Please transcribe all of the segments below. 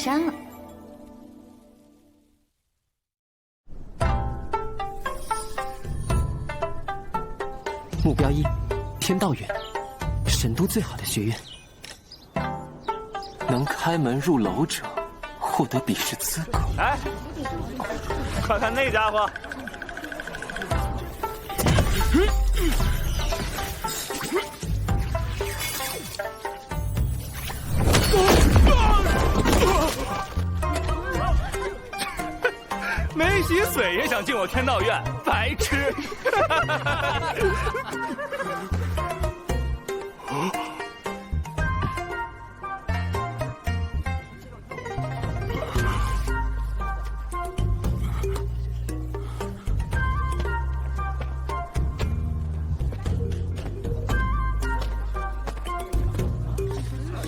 删了。目标1：天道院，神都最好的学院。能开门入楼者，获得比试资格。哎，快看那家伙！没洗髓也想进我天道院，白痴！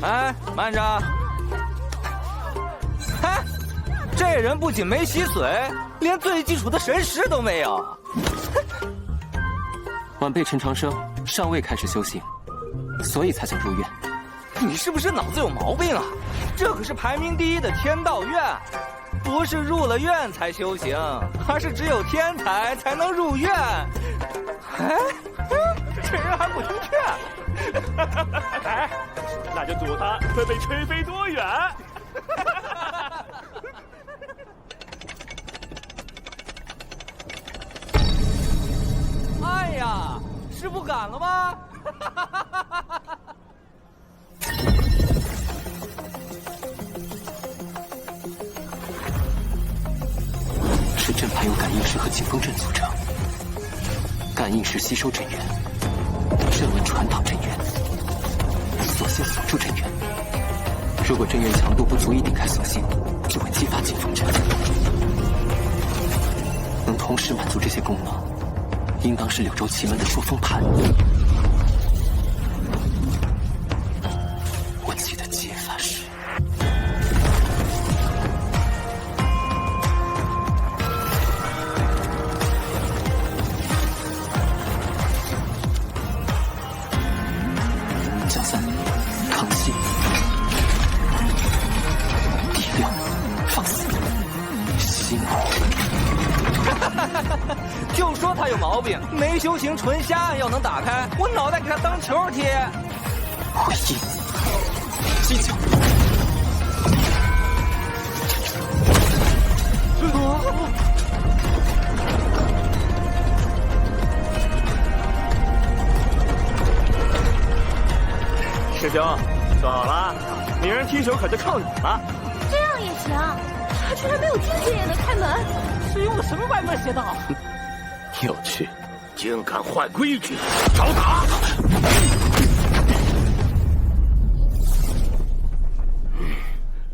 哎，慢着！嗨，这人不仅没洗髓，连最基础的神识都没有。晚辈陈长生尚未开始修行，所以才想入院。你是不是脑子有毛病啊？这可是排名第1的天道院，不是入了院才修行，而是只有天才才能入院。哎，这人还不听劝。哎，那就赌他会被吹飞多远。哎呀，是不敢了吗？是阵盘由感应石和景风阵组成，感应石吸收阵源，阵纹传导阵源，锁性锁住阵源。如果阵源强度不足以顶开锁性，就会激发景风阵。能同时满足这些功能，应当是柳州奇门的出风盘。我记得解法是。角3，康熙。第6，放肆。心就说他有毛病，没修行纯瞎按要能打开，我脑袋给他当球踢。回应，击球。师兄，说好了，女人踢球可就靠你了。这样也行？他居然没有境界也能开门，是用了什么歪门邪道？有趣，竟敢坏规矩，找打！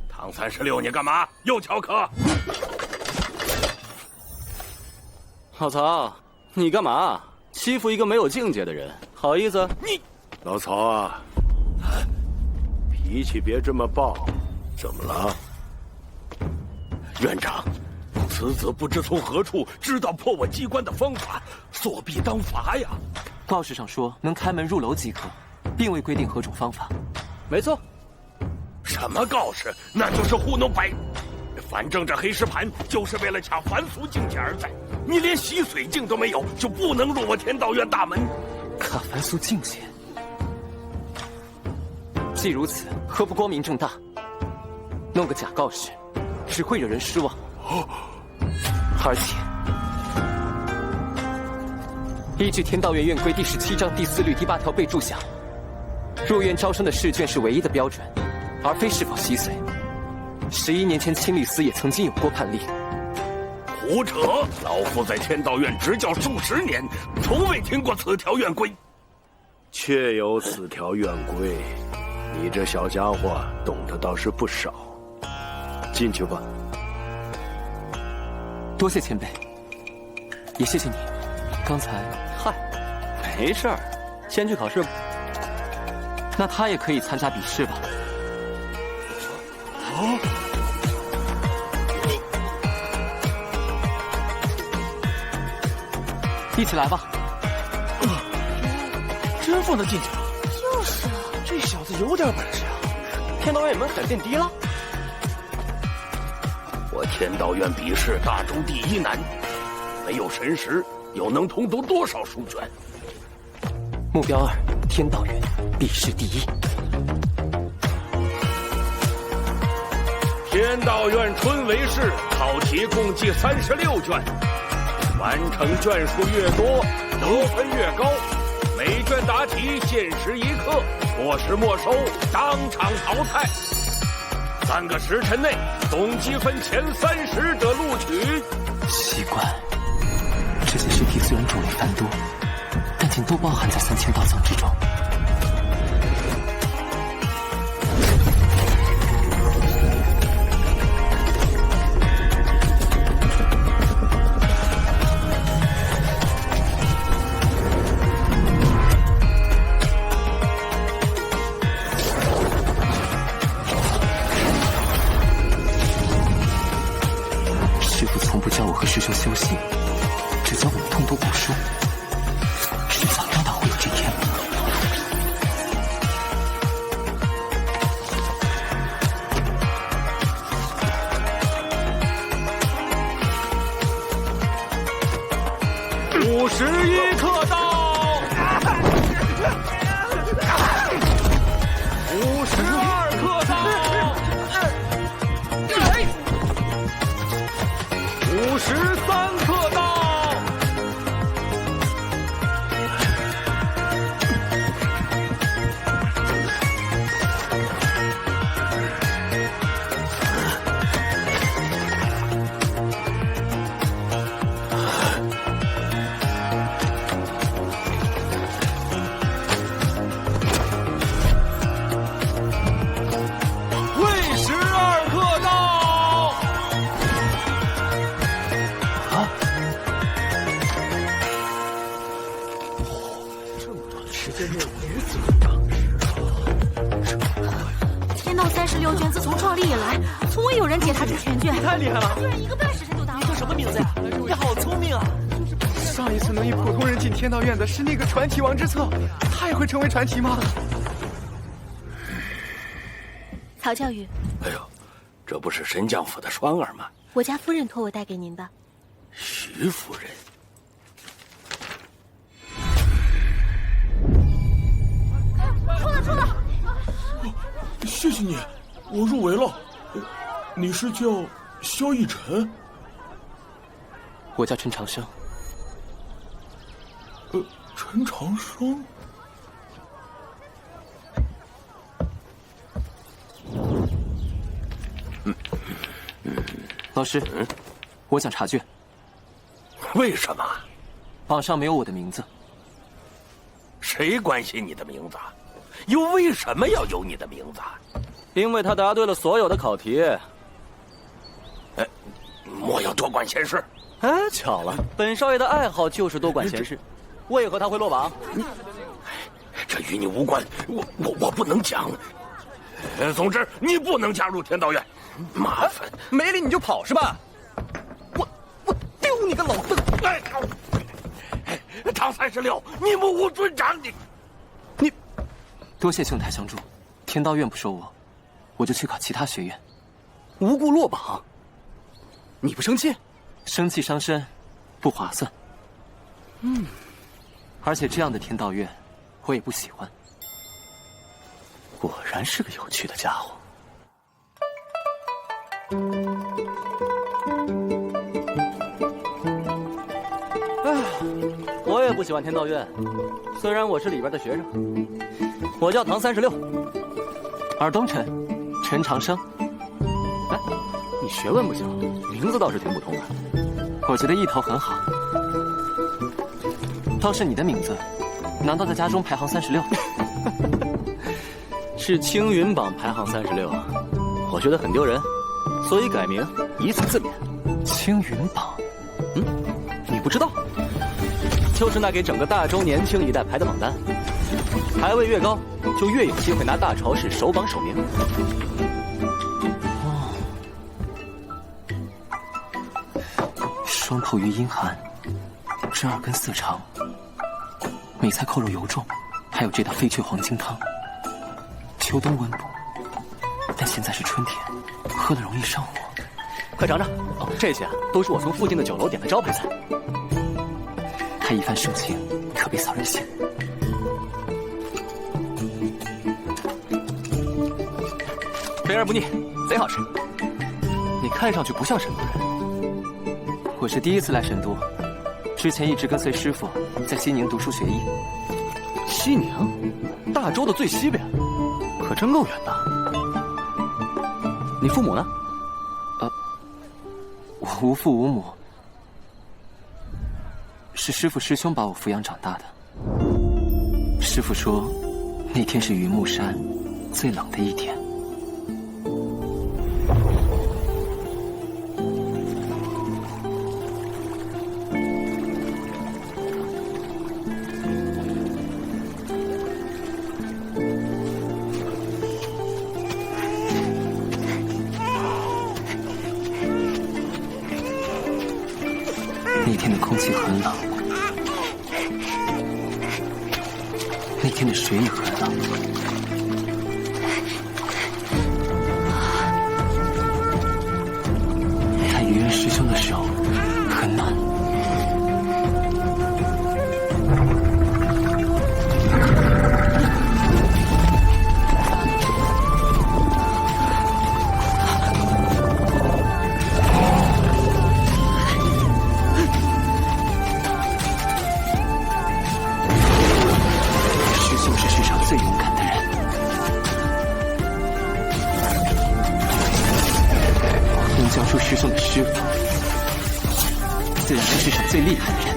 唐36，你干嘛？又翘课？老曹，你干嘛欺负一个没有境界的人？好意思？你，老曹啊，脾气别这么暴。怎么了？院长，此子不知从何处知道破我机关的方法，作弊当罚呀！告示上说能开门入楼即可，并未规定何种方法。没错。什么告示？那就是糊弄白。反正这黑石盘就是为了抢凡俗境界而在。你连洗髓境都没有，就不能入我天道院大门。卡凡俗境界，既如此，何不光明正大？弄个假告示，只会惹人失望。而且，依据天道院院规第17章第4律第8条备注下，入院招生的试卷是唯一的标准，而非是否洗髓。11年前青律司也曾经有过判例。胡扯！老夫在天道院执教数10年，从未听过此条院规。确有此条院规，你这小家伙懂得倒是不少。进去吧。多谢前辈，也谢谢你。刚才，嗨，没事儿，先去考试吧。那他也可以参加比试吧？哦，一起来吧。真放得进去了？就是啊，这小子有点本事啊！天道院门槛变低了。我天道院比试大中第一难，没有神识，又能通读多少书卷？目标2，天道院比试第1。天道院春闱试考题共计36卷，完成卷数越多，得分越高。每卷答题限时1刻，错时没收，当场淘汰。3个时辰内总积分前30者录取。奇怪，这些试题虽然种类繁多，但竟都包含在3000道藏之中。师父从不教我和师兄修行，只教我们通读古书。迟早真的会有这天。51刻到，52刻到，53刻到。天道36卷自从创立以来，从未有人解答出全卷。太厉害了！居然1个半时辰就答完。你叫什么名字呀？你好聪明啊！上一次能以普通人进天道院的是那个传奇王之策，他也会成为传奇吗？曹教育，哎呦，这不是神将府的双儿吗？我家夫人托我带给您的。徐夫人。出了！谢谢你，我入围了。你是叫萧逸尘？我叫陈长生。陈长生。老师，我想查卷。为什么？榜上没有我的名字。谁关心你的名字？又为什么要有你的名字？因为他答对了所有的考题。莫要多管闲事。哎，巧了，本少爷的爱好就是多管闲事。为何他会落榜？这与你无关，我不能讲。总之，你不能加入天道院，麻烦。没理你就跑是吧？我丢你个老邓！唐36，你目无尊长，你多谢兄台相助，天道院不收我，我就去考其他学院。无故落榜，你不生气？生气伤身，不划算。而且这样的天道院，我也不喜欢。果然是个有趣的家伙。我也不喜欢天道院，虽然我是里边的学生。我叫唐36，尔东辰，陈长生。哎，你学问不小，名字倒是挺普通的。我觉得意头很好。倒是你的名字，难道在家中排行36？是青云榜排行36，我觉得很丢人，所以改名以此自勉。青云榜，你不知道？就是那给整个大周年轻一代排的榜单，排位越高，就越有机会拿大朝市首榜首名。双头鱼阴寒，这耳根色长，梅菜扣肉油重，还有这道飞雀黄金汤。秋冬温补，但现在是春天，喝了容易上火。快尝尝。哦，这些都是我从附近的酒楼点的招牌菜。他一番盛情，可别扫人性。肥而不腻，贼好吃。你看上去不像神都人。我是第一次来神都，之前一直跟随师傅在西宁读书学艺。西宁，大周的最西边，可真够远的。你父母呢？我无父无母，是师傅师兄把我抚养长大的。师傅说，那天是云木山最冷的一天。那天的空气很冷，那天的水也很冷。看愚人师兄的手很暖。最勇敢的人，能教出师兄的师傅，自然是世上最厉害的人。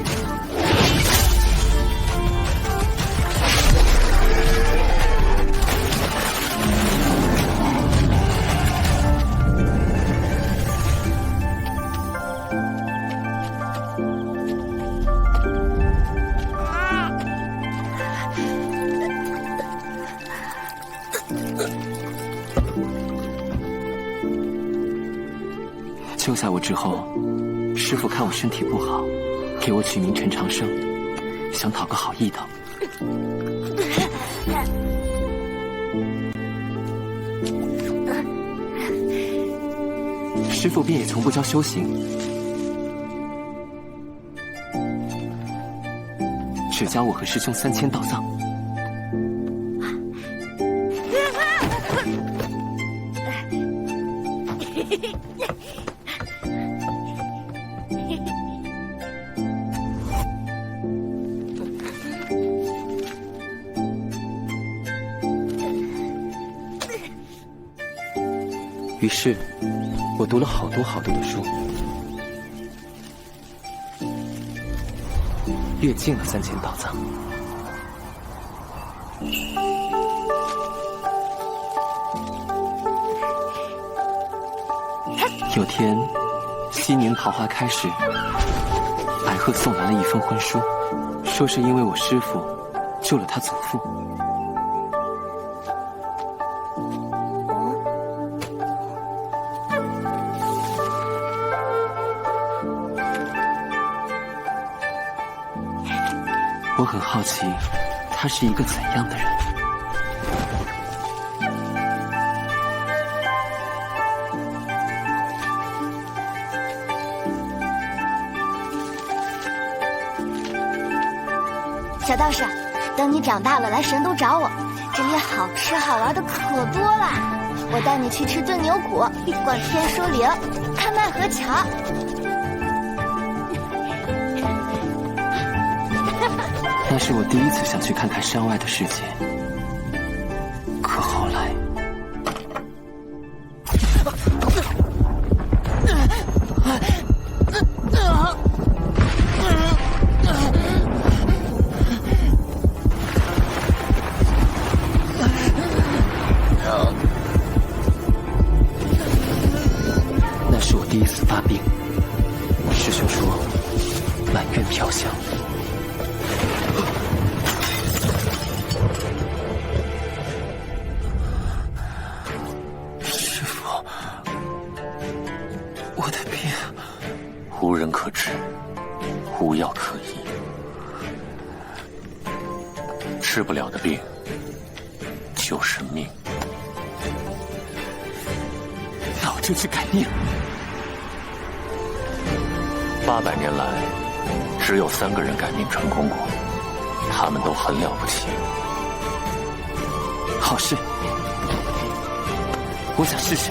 救下我之后，师傅看我身体不好，给我取名陈长生，想讨个好意头。师傅便也从不教修行，只教我和师兄3000道藏。于是，我读了好多好多的书，阅尽了3000道藏。有天，西宁桃花开时，白鹤送来了一封婚书，说是因为我师父救了他祖父。我很好奇，他是一个怎样的人。小道士，等你长大了来神都找我，这里好吃好玩的可多了。我带你去吃炖牛骨，逛天书陵，看奈何桥。那是我第一次想去看看山外的世界，可后来，那是我第一次发病。师兄说，满院飘香。无人可治，无药可医，治不了的病就是命。那我就去改命。800年来，只有3个人改命成功过，他们都很了不起。好事，我想试试。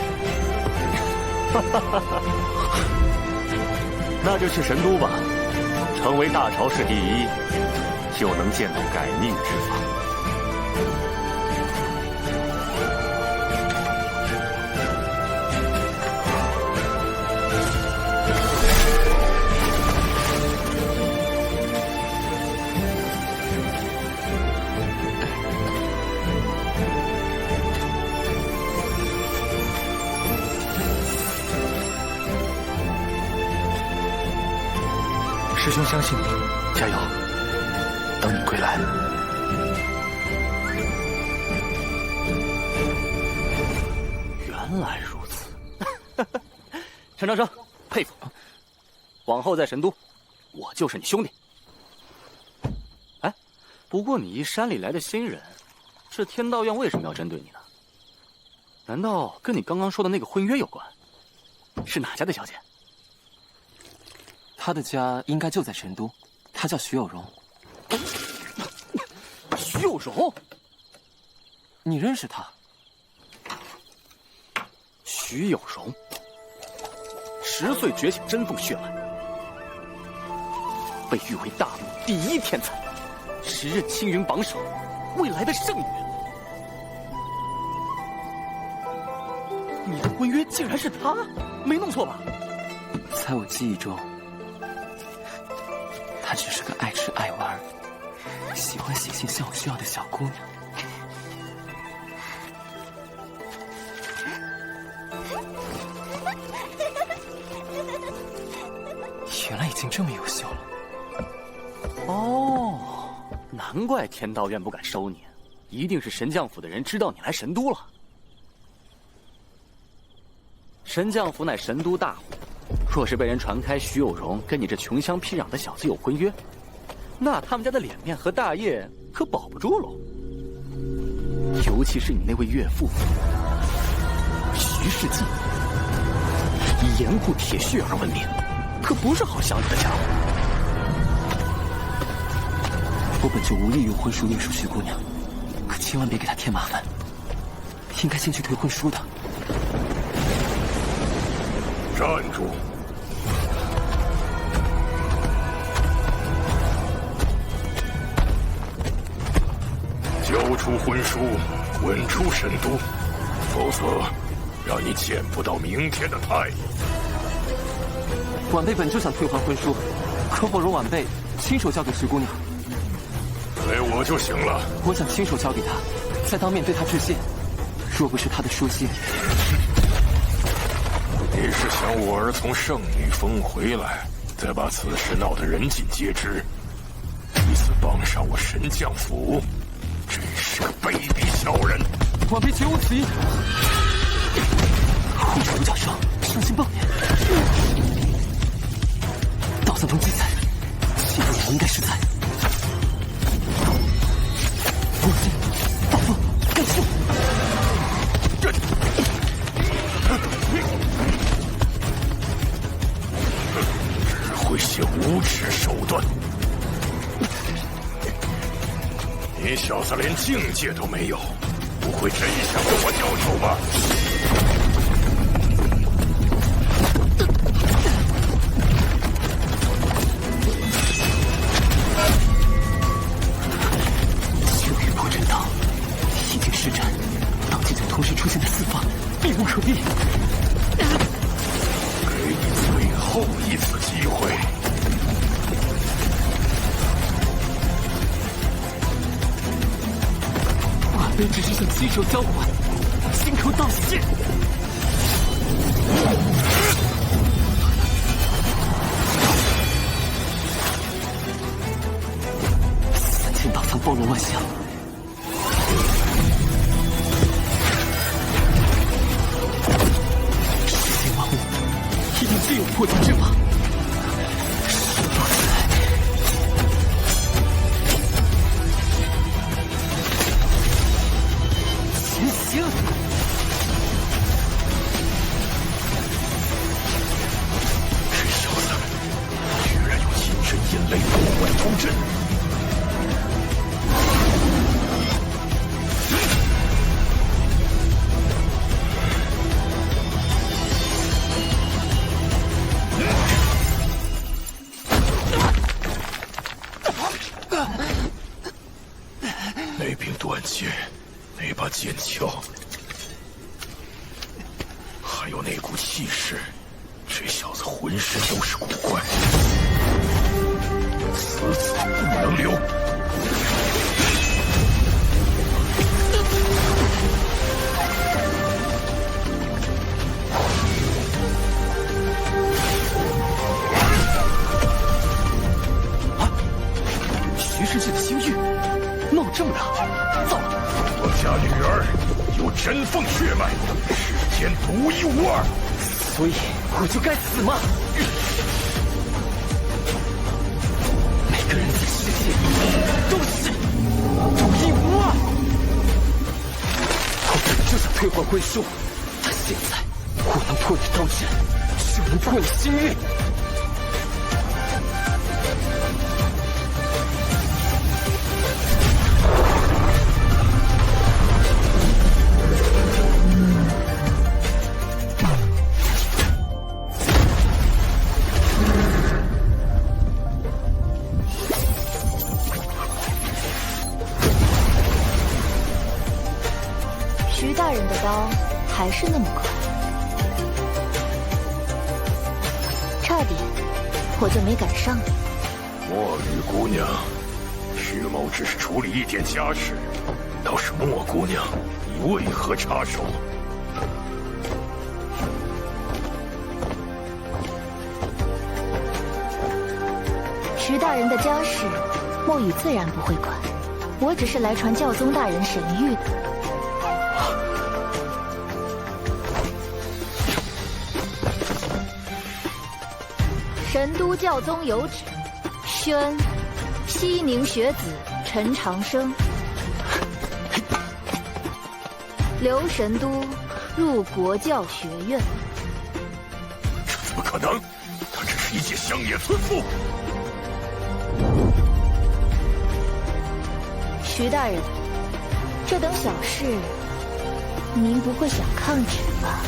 那就去神都吧，成为大朝氏第一，就能见到改命之法。师兄相信你，加油！等你归来。原来如此，陈长生，佩服。往后在神都，我就是你兄弟。哎，不过你一山里来的新人，这天道院为什么要针对你呢？难道跟你刚刚说的那个婚约有关？是哪家的小姐？他的家应该就在神都，他叫徐有容。徐有容，你认识他？徐有容，10岁觉醒真凤血脉，被誉为大陆第1天才，10任青云榜首，未来的圣女。你的婚约竟然是他，没弄错吧？在我记忆中，她只是个爱吃爱玩、喜欢写信向我需要的小姑娘。原来已经这么优秀了。哦，难怪天道院不敢收你，一定是神将府的人知道你来神都了。神将府乃神都大户，若是被人传开徐有容跟你这穷乡僻壤的小子有婚约，那他们家的脸面和大业可保不住喽。尤其是你那位岳父徐世进，以严酷铁血而闻名，可不是好相处的家伙。我本就无意用婚书约束徐姑娘，可千万别给她添麻烦。应该先去退婚书的。站住！交出婚书，滚出神都，否则让你见不到明天的太阳。晚辈本就想退还婚书，可否容晚辈亲手交给徐姑娘？给我就行了。我想亲手交给她，再当面对她致谢。若不是她的书信，你是想我儿从圣女峰回来，再把此事闹得人尽皆知，以此傍上我神将府？真是个卑鄙小人！晚辈绝无此意。护主独角兽，伤心报年。道藏中记载，谢姑娘应该是在我心大风更秀。只会些无耻手段。你小子连境界都没有，不会真想跟我交手吧？秋雨破阵道已经施展，道境就同时出现在四方，避无可避。给你最后一次机会。晚辈只是想亲手交还，心头道谢。3000道藏包罗万象，世间万物一定自有破解之法。那柄断剑，那把剑鞘，还有那股气势，这小子浑身都是古怪，此子不能留。徐世界的星域闹这么大，糟了！我家女儿有真凤血脉，世间独一无二，所以我就该死吗？每个人在世界里都是独一无二。我本就想退换归书，但现在我能破你刀剑，就能破你星域。徐大人的刀还是那么快，差点我就没赶上你。墨雨姑娘，徐某只是处理一点家事，倒是莫姑娘，你为何插手？徐大人的家事，墨雨自然不会管。我只是来传教宗大人神谕的。神都教宗有旨，宣西宁学子陈长生留神都入国教学院。这怎么可能？他只是一介乡野村妇。徐大人，这等小事，您不会想抗旨吧？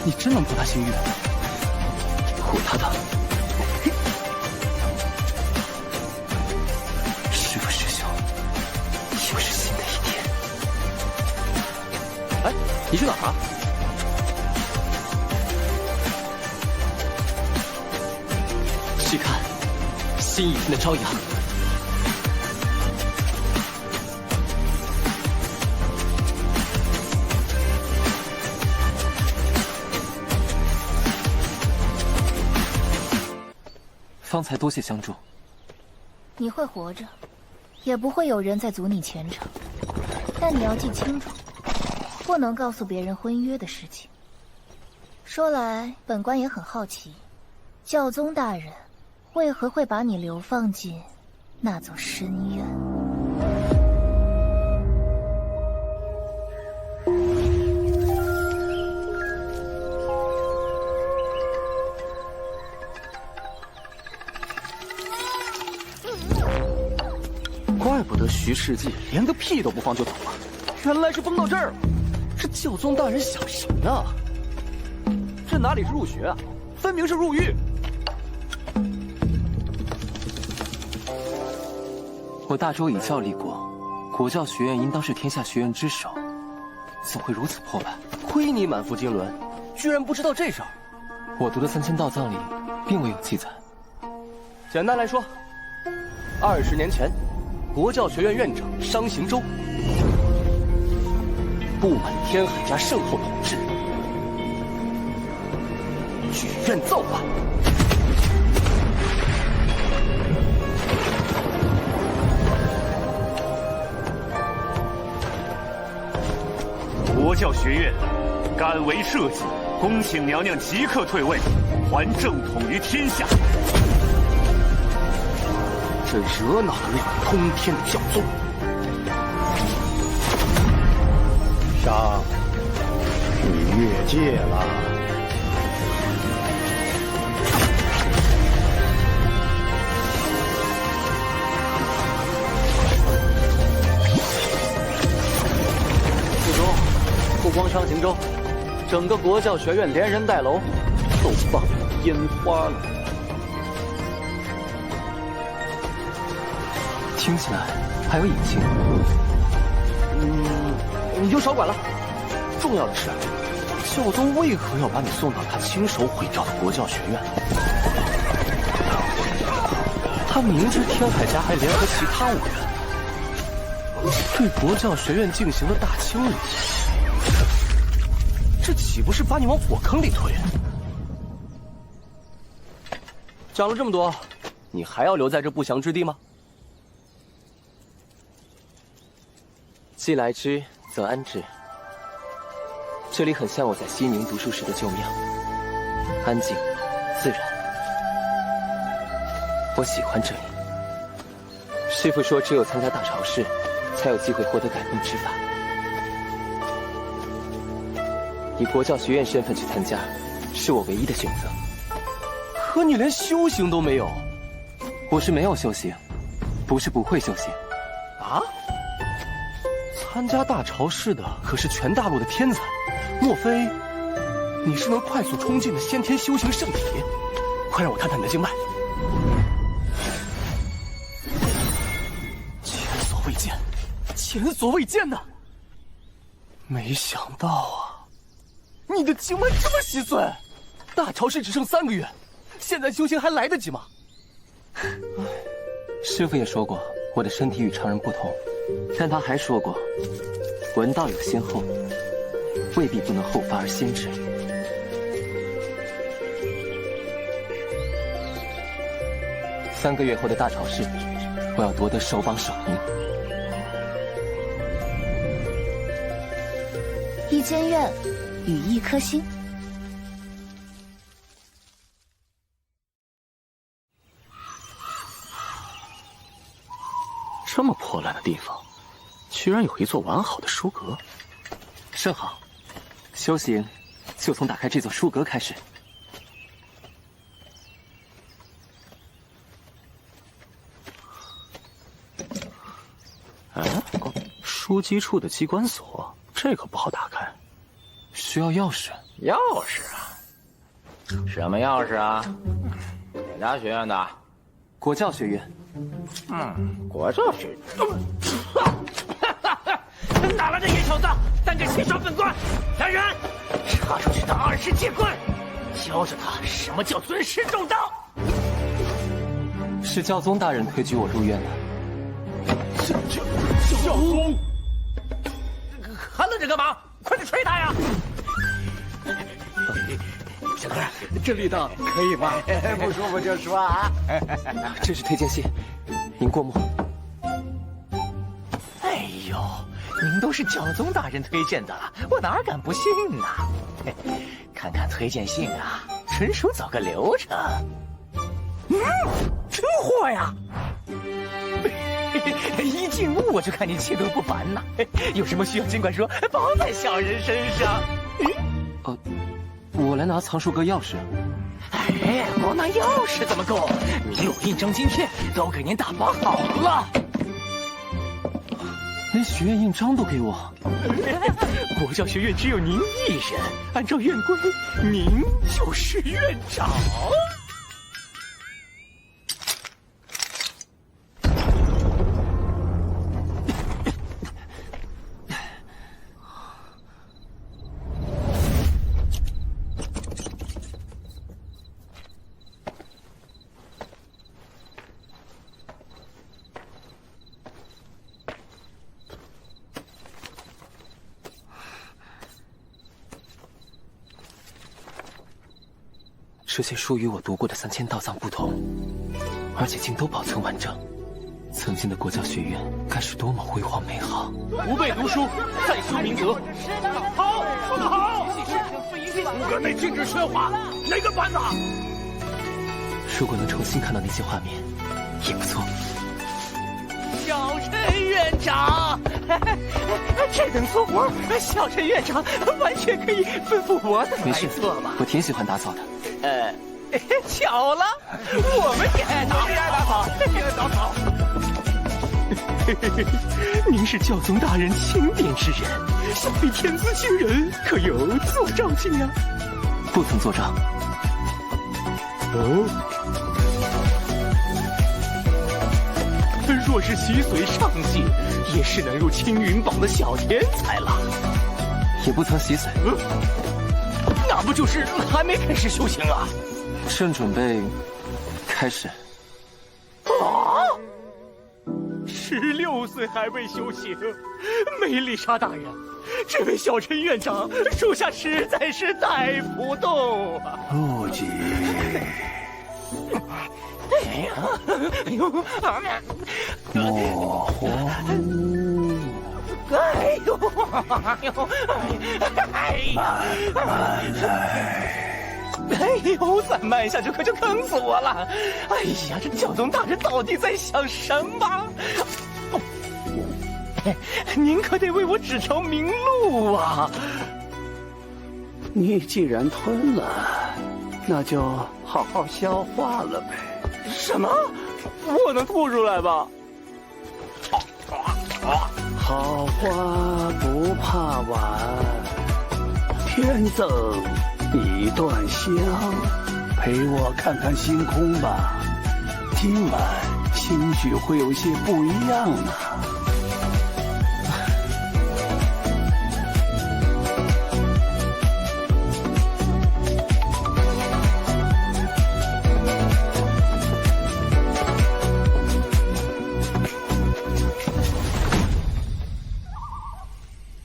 你真能破他星域？破他的！师父师兄，又是新的一天。哎，你去哪儿啊？去看新一天的朝阳。方才多谢相助。你会活着，也不会有人再阻你前程。但你要记清楚，不能告诉别人婚约的事情。说来，本官也很好奇，教宗大人为何会把你流放进那座深渊？怪不得徐世纪连个屁都不放就走了，原来是崩到这儿了。这教宗大人想什么呢？这哪里是入学啊，分明是入狱。我大周以教立国，国教学院应当是天下学院之首，怎会如此破败？亏你满腹经纶，居然不知道这事儿。我读的3000道藏里并未有记载。简单来说，20年前，国教学院院长商行周不满天海家圣后统治，举院造反。国教学院敢为社稷，恭请娘娘即刻退位，还正统于天下。这惹恼了那个通天的教宗。商，你越界了。四周，不光商行州，整个国教学院连人带楼都放烟花了。听起来还有隐情。你就少管了。重要的是，教宗为何要把你送到他亲手毁掉的国教学院？他明知天海家还联合其他5人，对国教学院进行了大清理，这岂不是把你往火坑里推？讲了这么多，你还要留在这不祥之地吗？既来之，则安之。这里很像我在西宁读书时的旧庙，安静、自然。我喜欢这里。师父说，只有参加大朝试，才有机会获得改命之法。以国教学院身份去参加，是我唯一的选择。可你连修行都没有。我是没有修行，不是不会修行。啊？参加大朝试的可是全大陆的天才，莫非你是能快速冲进的先天修行圣体？快让我看看你的经脉。前所未见，前所未见呐！没想到啊，你的经脉这么稀碎。大朝试只剩3个月，现在修行还来得及吗？师父也说过，我的身体与常人不同，但他还说过，文道有先后，未必不能后发而先至。3个月后的大朝试，我要夺得首榜首名。一间院，与1颗心。这么破烂的地方，居然有一座完好的书阁，甚好。修行就从打开这座书阁开始。哎，书机处的机关锁，这可不好打开，需要钥匙。钥匙啊？什么钥匙啊？哪家学院的？国教学院。国教学院。哪来的野小子，胆敢侵杀本官！来人，查出去他20戒棍，教着他什么叫尊师重道。是教宗大人推举我入院的。教宗，还愣着干嘛？快点吹他呀！小哥，这力道可以吗？不舒服就说啊。这是推荐信，您过目。哎呦，您都是教宗大人推荐的了，我哪敢不信呢？看看推荐信啊，纯属走个流程。真货呀！一进屋我就看你气度不凡呐，有什么需要尽管说，包在小人身上。我来拿藏书阁钥匙。哎，光拿钥匙怎么够？您有印章、晶片都给您打包好了。连学院印章都给我。国教学院只有您一人，按照院规，您就是院长。这些书与我读过的3000道藏不同，而且竟都保存完整。曾经的国教学院该是多么辉煌美好！吾辈读书，再修明德。好，说得好。书阁内禁止喧哗，哪个班子？如果能重新看到那些画面，也不错。小陈院长，这等粗活，小陈院长完全可以吩咐我的来做吧。我挺喜欢打扫的。巧了，我们也爱打扫，也爱打扫。您是教宗大人钦点之人，想必天资惊人，可有做照镜啊？不曾做账。若是洗髓上系，也是能入青云榜的小天才了。也不曾洗髓，那不就是还没开始修行啊？正准备开始。啊！16岁还未修行，梅丽莎大人，这位小陈院长，属下实在是带不动啊！不急。哎呀，哎呦，莫慌。哎呦，哎呦，哎呀，慢来。哎呦，再慢下去可就坑死我了！哎呀，这教宗大人到底在想什么？您可得为我指条明路啊！你既然吞了，那就好好消化了呗。什么？我能吐出来吧？好花不怕晚，天赠你一段香，陪我看看星空吧。今晚兴许会有些不一样呢。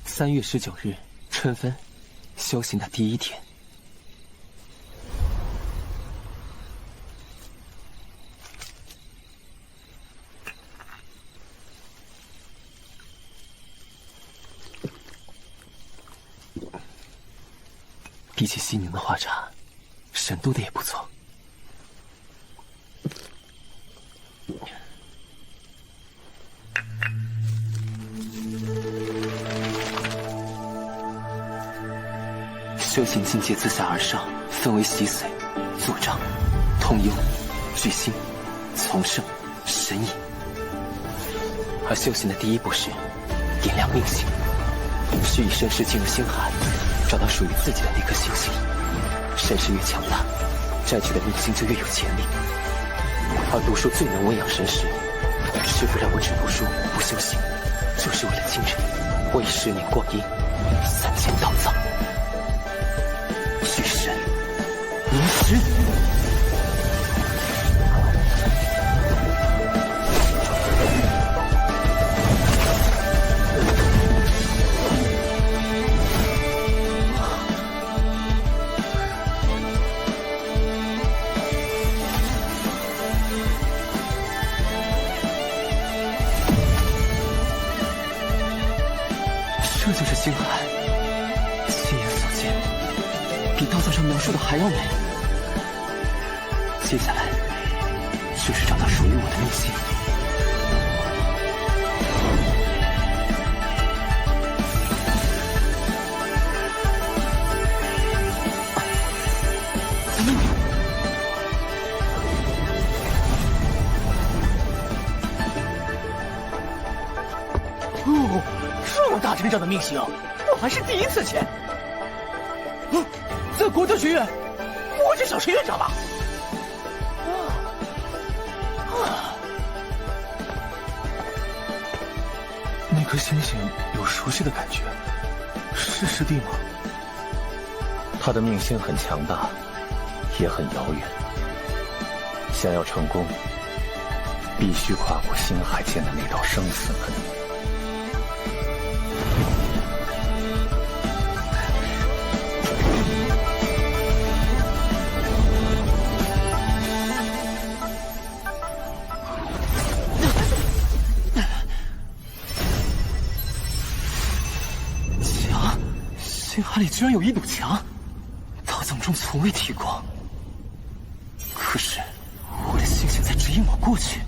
3月19日，春分，修行的第1天。比起西宁的花茶，神都的也不错。修行境界自下而上，分为洗髓、坐障、通幽、聚心、从圣、神隐。而修行的第1步是点亮命星，需以身世进入星海，找到属于自己的那颗星星。身世越强大，占据的命星就越有潜力。而读书最能温养神识，师父让我只读书不修行，就是为了今日。我以10年光阴3000道藏。聚神凝石，这就是星海。亲眼所见，比道藏上描述的还要美。接下来就是找到属于我的命星。哦，这么大阵仗的命星，我还是第1次见。在国教学院，我是小陈院长吧？那颗星星有熟悉的感觉，是师弟吗？他的命星很强大，也很遥远。想要成功，必须跨过星海间的那道生死门。星海里居然有一堵墙，道藏中从未提过。可是我的星星在指引我过去。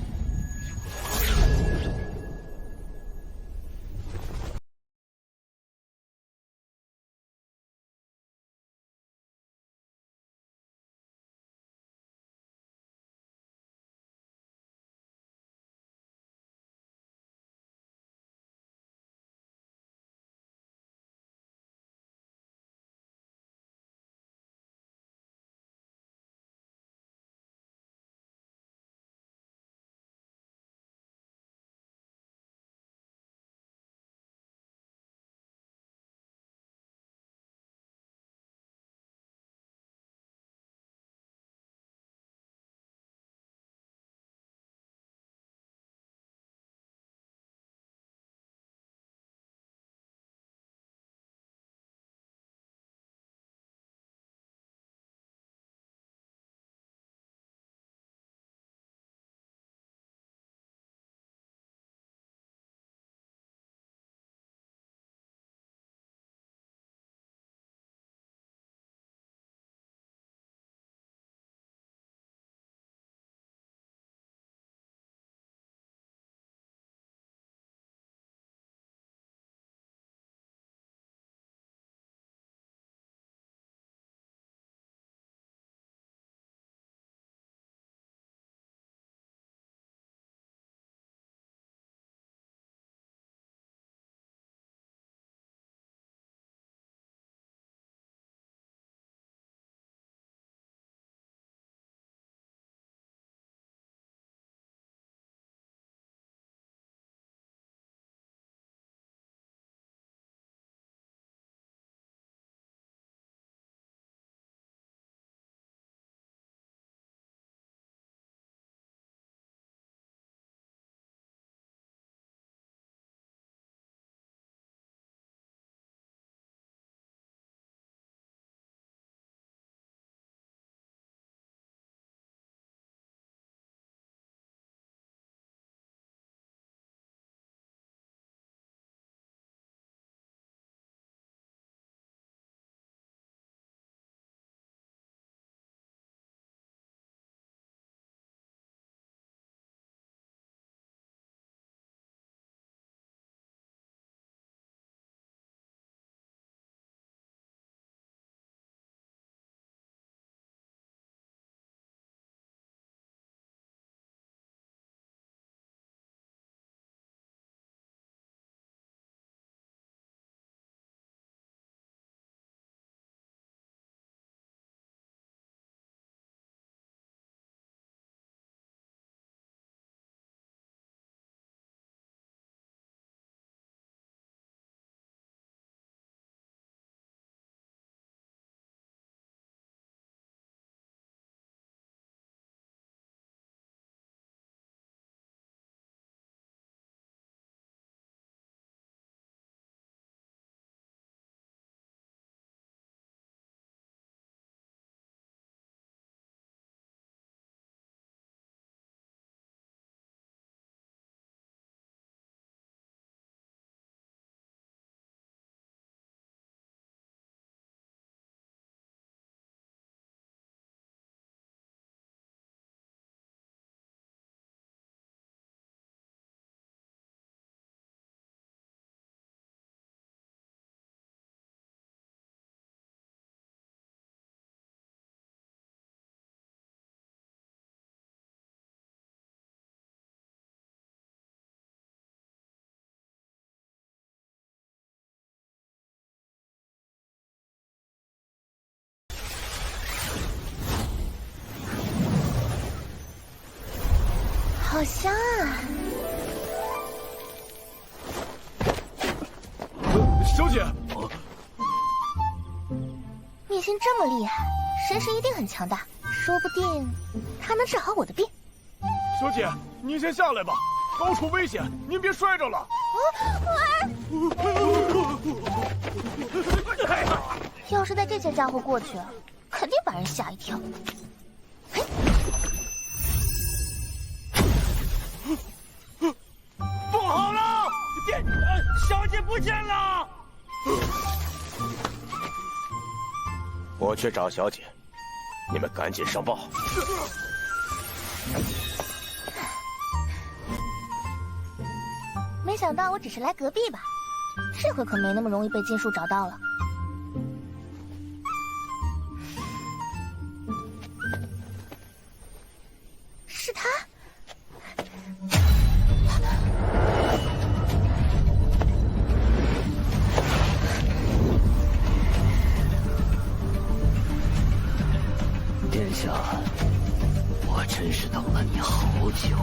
好香啊！小姐，灭星这么厉害，神识一定很强大，说不定他能治好我的病。小姐，您先下来吧，高处危险，您别摔着了。要是带这些家伙过去，肯定把人吓一跳。不好了，小姐不见了！我去找小姐，你们赶紧上报。没想到我只是来隔壁吧，这回可没那么容易被金树找到了。是他。殿下，我真是等了你好久。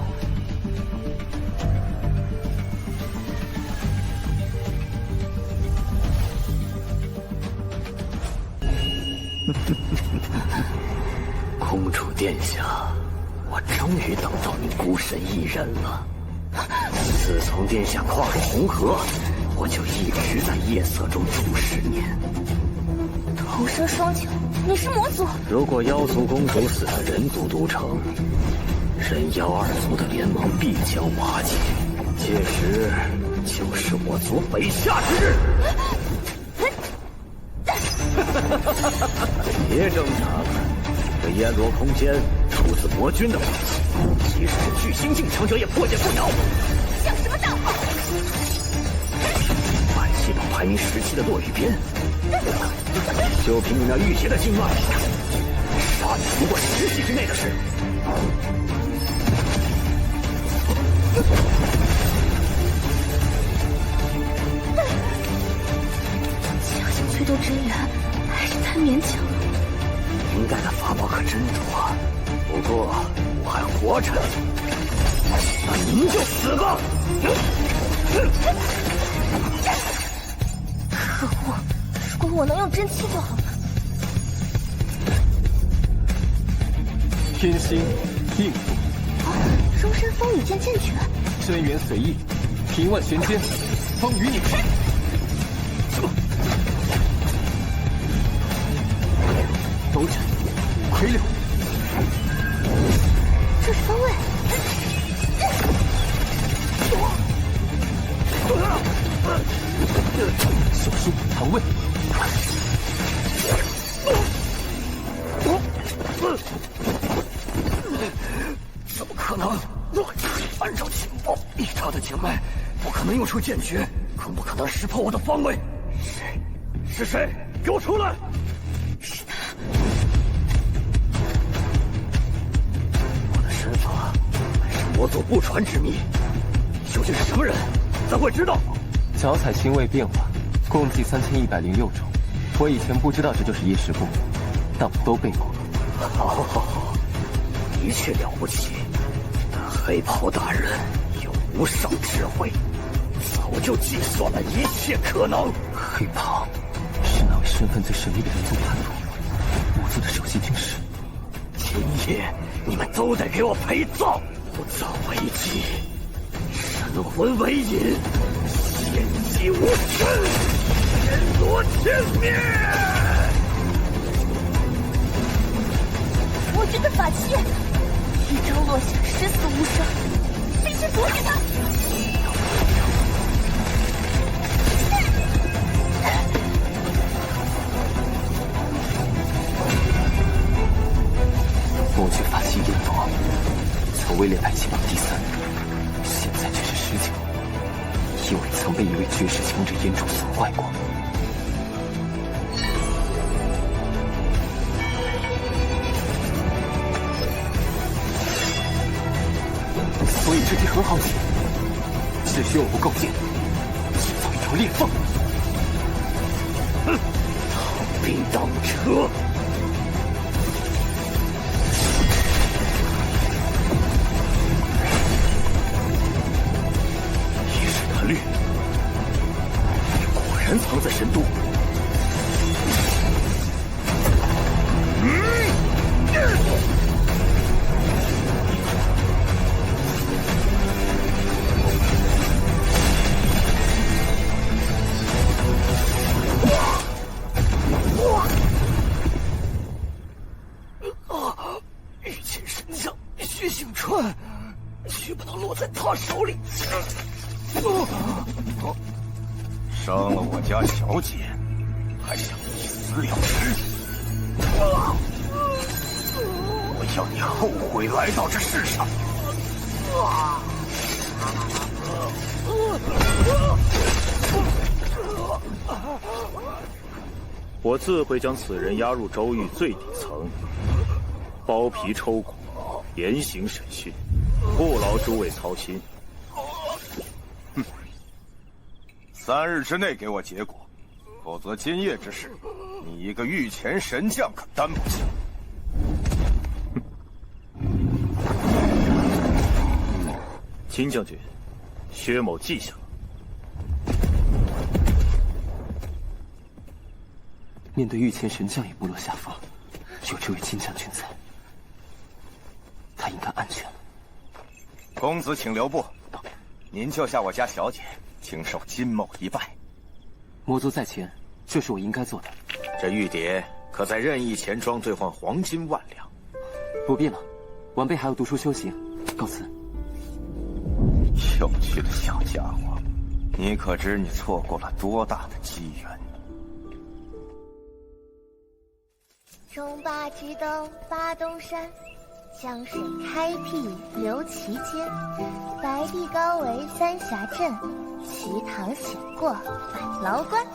公主殿下，我终于等到你孤身一人了。自从殿下跨过红河，我就一直在夜色中度10年。头生双脚，你是魔族？如果妖族公主死在人族都城，人妖二族的联盟必将瓦解，届时就是我族北下之日。别挣扎了，这烟罗空间出自魔君的武器，即使是巨星境强者也破解不了。像什么大炮？反系统排名17的落雨鞭，就凭你那浴血的经脉，杀你不过10息之内的事。强行催动真元，还是太勉强了。您带的法宝可真多，不过我还活着，那您就死吧！可恶！如果我能用真气就好了。天心应付，荣山风雨剑剑诀，真元随意，平万玄间，风与你。斗trận魁柳，这是方位。小叔唐位，怎么可能？按照情报，他的经脉不可能用出剑诀，更不可能识破我的方位。是谁？给我出来！是他。我的身法乃是魔族不传之秘，究竟是什么人？咱会知道。脚踩星位变化，共计3106种。我以前不知道这就是夜视部，但我都背过。好，的确了不起。但黑袍大人有无上智慧，早就计算了一切可能。黑袍是那位身份最神秘的人族叛徒，魔族的首席军师。今夜你们都得给我陪葬！不造为祭，神魂为引。天机无声，天罗天灭。我军的法器，一招落下，十死无生，必须阻止他。魔军法器阎罗，曾位列排行榜第3，现在却是19。因为曾被一位绝世强者眼中所坏过。所以这题很好解，只需我不够劲，制造一条裂缝。逃兵当车。在神都。御前神将薛醒川，却不能落在他手里。伤了我家小姐，还想一死了之？我要你后悔来到这世上！我自会将此人押入州狱最底层，剥皮抽骨，严刑审讯，不劳诸位操心。 3日之内给我结果，否则今夜之事，你一个御前神将可担不起。金将军，薛某记下了。面对御前神将也不落下风，有这位金将军在，他应该安全。公子请留步，您救下我家小姐。 请受金某一拜。魔族在前，这是我应该做的。这玉蝶可在任意钱庄兑换黄金10000两。不必了，晚辈还要读书修行，告辞。有趣的小家伙，你可知你错过了多大的机缘？中巴直东巴东山，江水开辟流其间，白帝高为3峡镇。 瞿塘险过返牢关，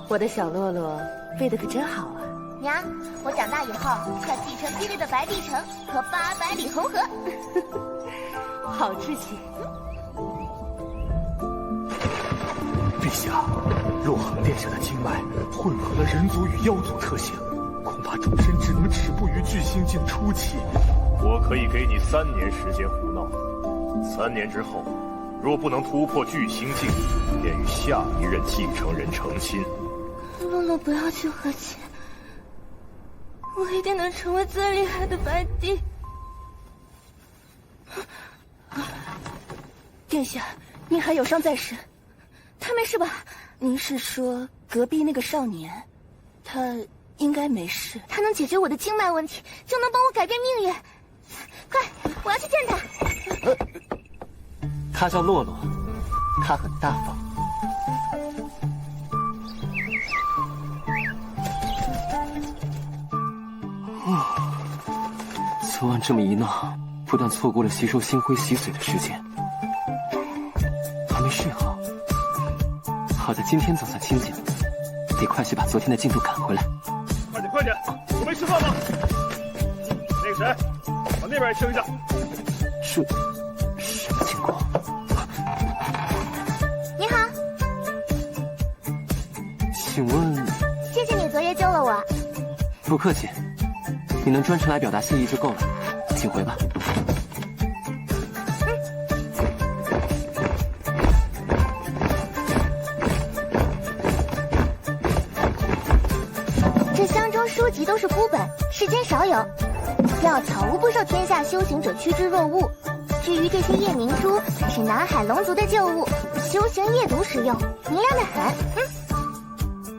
我的小洛洛背得可真好啊！娘，我长大以后要继承爹爹的白帝城和800里红河。好志气。陛下，洛恒殿下的经脉混合了人族与妖族特性，恐怕终身只能止步于巨星境初期。我可以给你3年时间胡闹，3年之后。 若不能突破巨星境，便与下一任继承人成亲。洛洛，不要去和亲，我一定能成为最厉害的白帝。殿下，您还有伤在身，他没事吧？您是说隔壁那个少年？他应该没事。他能解决我的经脉问题，就能帮我改变命运。快，我要去见他。他叫洛洛，他很大方。昨晚这么一闹，不但错过了吸收星辉洗髓的时间，还没睡好。好在今天总算清醒，得快些把昨天的进度赶回来。快点，快点！我没吃饭吗？那个谁，往那边也清一下。是。 什么情况？你好，请问？谢谢你昨夜救了我。不客气，你能专程来表达谢意就够了，请回吧。这箱中书籍都是孤本，世间少有，药草无不受天下修行者趋之若鹜。 至于这些夜明珠，才是南海龙族的旧物，修行夜读时用，明亮的很。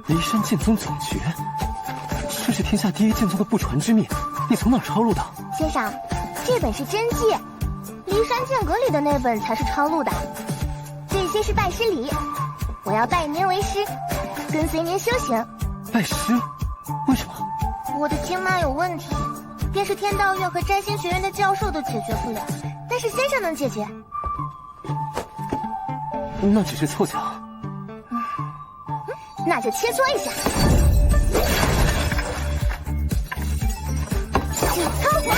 骊山剑宗总诀，这是天下第一剑宗的不传之秘，你从哪儿抄录的？先生，这本是真迹，骊山剑阁里的那本才是抄录的。这些是拜师礼，我要拜您为师，跟随您修行。拜师？为什么？我的经脉有问题，便是天道院和占星学院的教授都解决不了。 但是先生能解决，那只是凑巧。那就切磋一下。洗苍黄，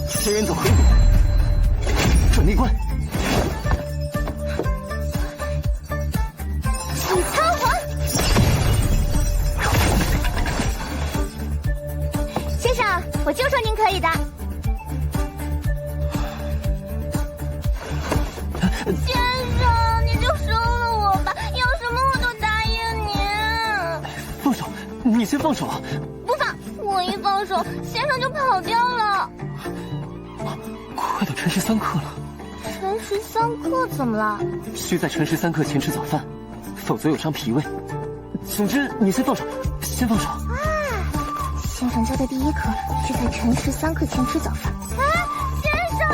仙人走河谷，转内关。洗苍黄，先生，我就说您可以的。先生，你就收了你先放手。不放，我一放手，先生就跑掉了。快到辰时3刻了。辰时3刻怎么了？需在辰时3刻前吃早饭，否则有伤脾胃。总之，你先放手，先放手。先生教的第一课，是在辰时3刻前吃早饭。先生！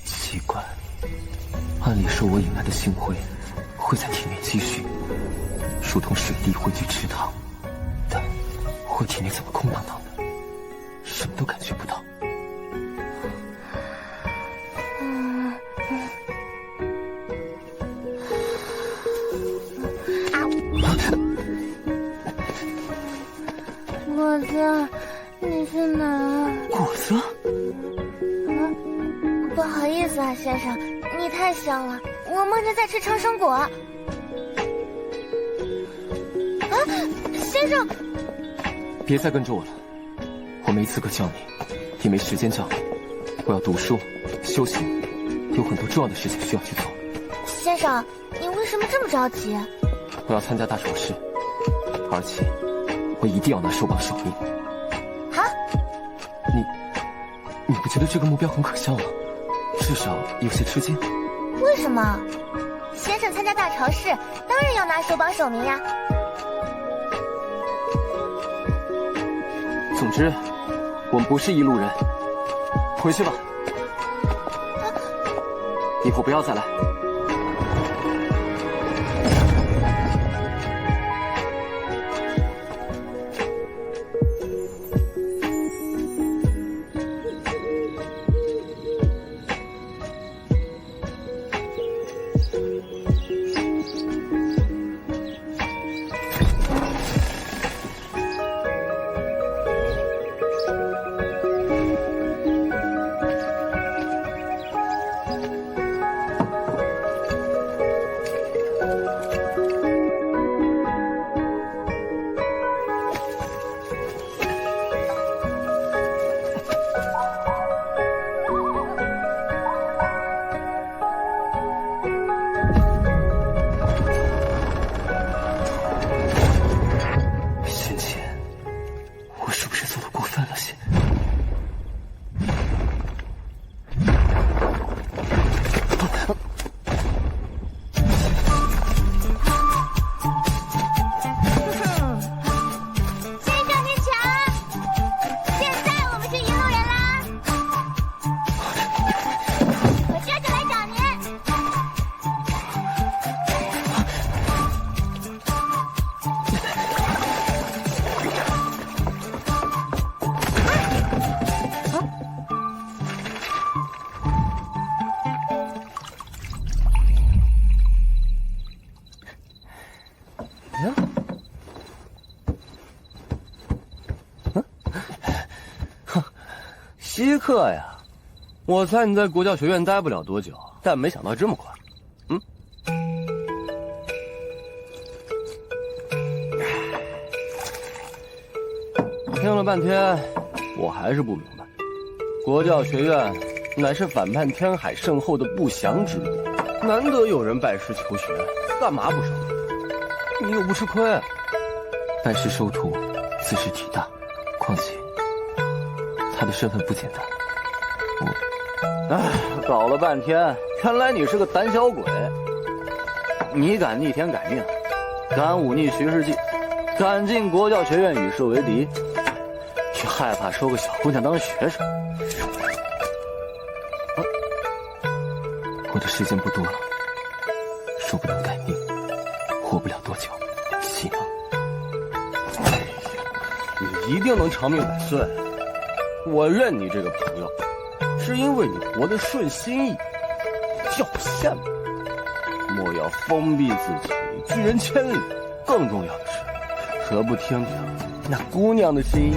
奇怪，按理说我引来的星辉会在体内积蓄，如同水滴汇聚池塘，但我体内怎么空荡荡的，什么都感觉不到。果子，你去哪儿？果子？不好意思啊，先生，你太香了，我梦见在吃长生果。啊，先生，别再跟着我了，我没资格叫你，也没时间叫你。我要读书、修行，有很多重要的事情需要去做。先生，你为什么这么着急？我要参加大考试，而且我一定要拿手榜首名。啊？你不觉得这个目标很可笑吗？至少有些吃惊。为什么？先生参加大潮试，当然要拿手榜首名呀。总之，我们不是一路人，回去吧。以后不要再来。稀客呀，我猜你在国教学院待不了多久，但没想到这么快。听了半天，我还是不明白，国教学院乃是反叛天海圣后的不祥之地，难得有人拜师求学，干嘛不收你？你又不吃亏。拜师收徒，自知体大，况且他的身份不简单，哎，搞了半天，原来你是个胆小鬼。你敢逆天改命，敢忤逆徐世纪，敢进国教学院与世为敌，却害怕收个小姑娘当学生。我的时间不多了，说不能改命，活不了多久，希望你一定能长命百岁。我认你这个朋友，是因为你活得顺心意，叫我羡慕。莫要封闭自己，拒人千里。更重要的是，何不听听那姑娘的心意？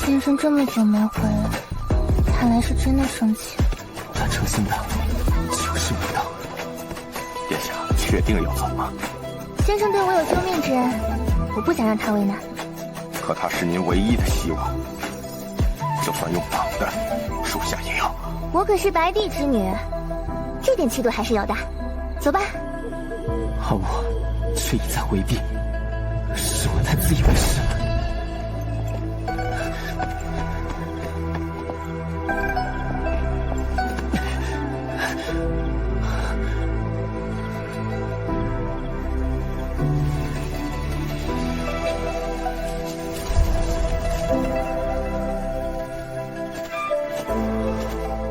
先生这么久没回来，看来是真的生气。他诚心的，就是不到。殿下确定要走吗？先生对我有救命之恩，我不想让他为难。可他是您唯一的希望，就算用绑的，属下也要。我可是白帝之女，这点气度还是有的。走吧。而我却一再回避，是我太自以为是了。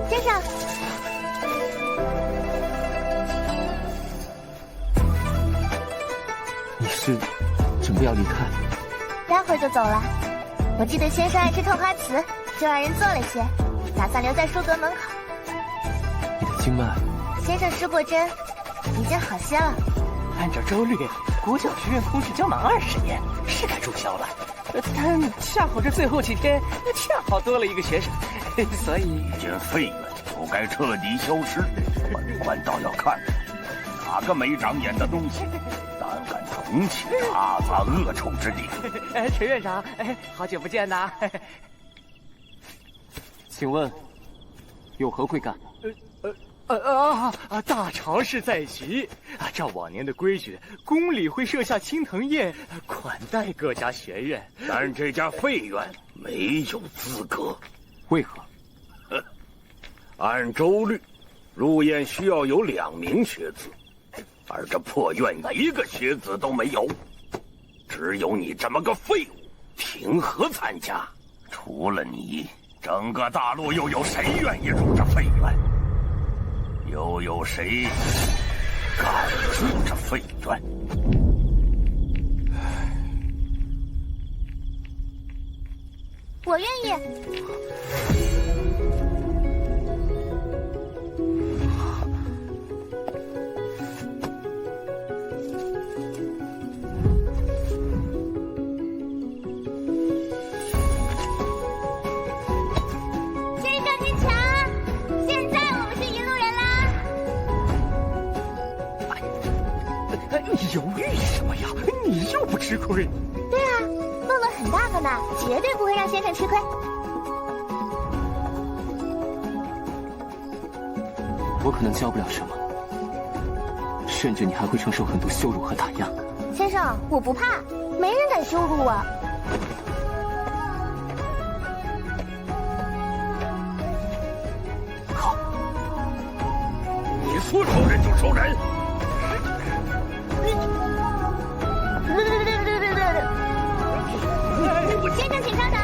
先生，你是准备要离开？待会儿就走了。我记得先生爱吃透花瓷，就让人做了些，打算留在书阁门口。你的经脉，先生施过针，已经好些了。按照周律，国教学院空置将满20年，是该注销了。但恰好这最后几天，恰好多了一个学生，所以一间废了就该彻底消失。本官倒要看哪个没长眼的东西，胆敢重启阿萨恶臭之地。陈院长，好久不见呐！请问有何贵干？大朝是在即，照往年的规矩，宫里会设下青藤宴，款待各家学院。但这家废院没有资格。为何？按周律，入宴需要有2名学子，而这破院1个学子都没有，只有你这么个废物，凭何参加？除了你，整个大陆又有谁愿意入这废院？又有谁敢入这废院？我愿意。先生您瞧，现在我们是一路人啦。你犹豫什么呀？你又不吃亏。对啊，弄了很大个呢，绝对不会让先生吃亏。我可能教不了什么，甚至你还会承受很多羞辱和打压。先生，我不怕，没人敢羞辱我。好，你说收人就收人。先生，请稍等。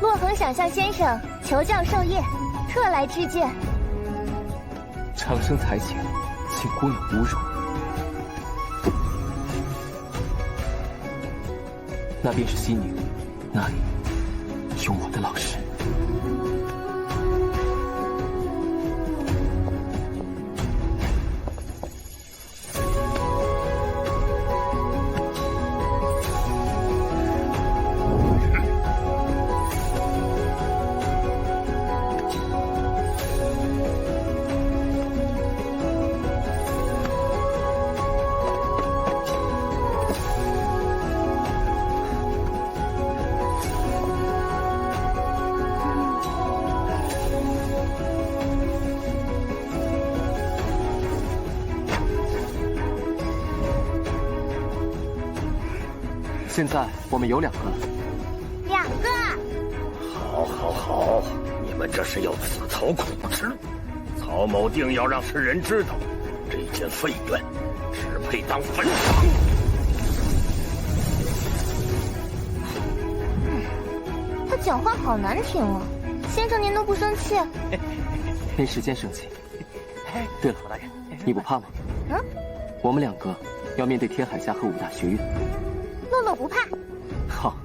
洛恒想向先生求教授业，特来致见。长生才情，请姑娘侮辱。那便是西宁，那里有我的老师。现在我们有2个了。2个。好，好，好，你们这是要自讨苦吃。曹某定要让世人知道，这间废院只配当坟场。他讲话好难听啊！先生您都不生气？没时间生气。对了，大人，你不怕吗？我们2个要面对天海家和5大学院。洛洛不怕。好，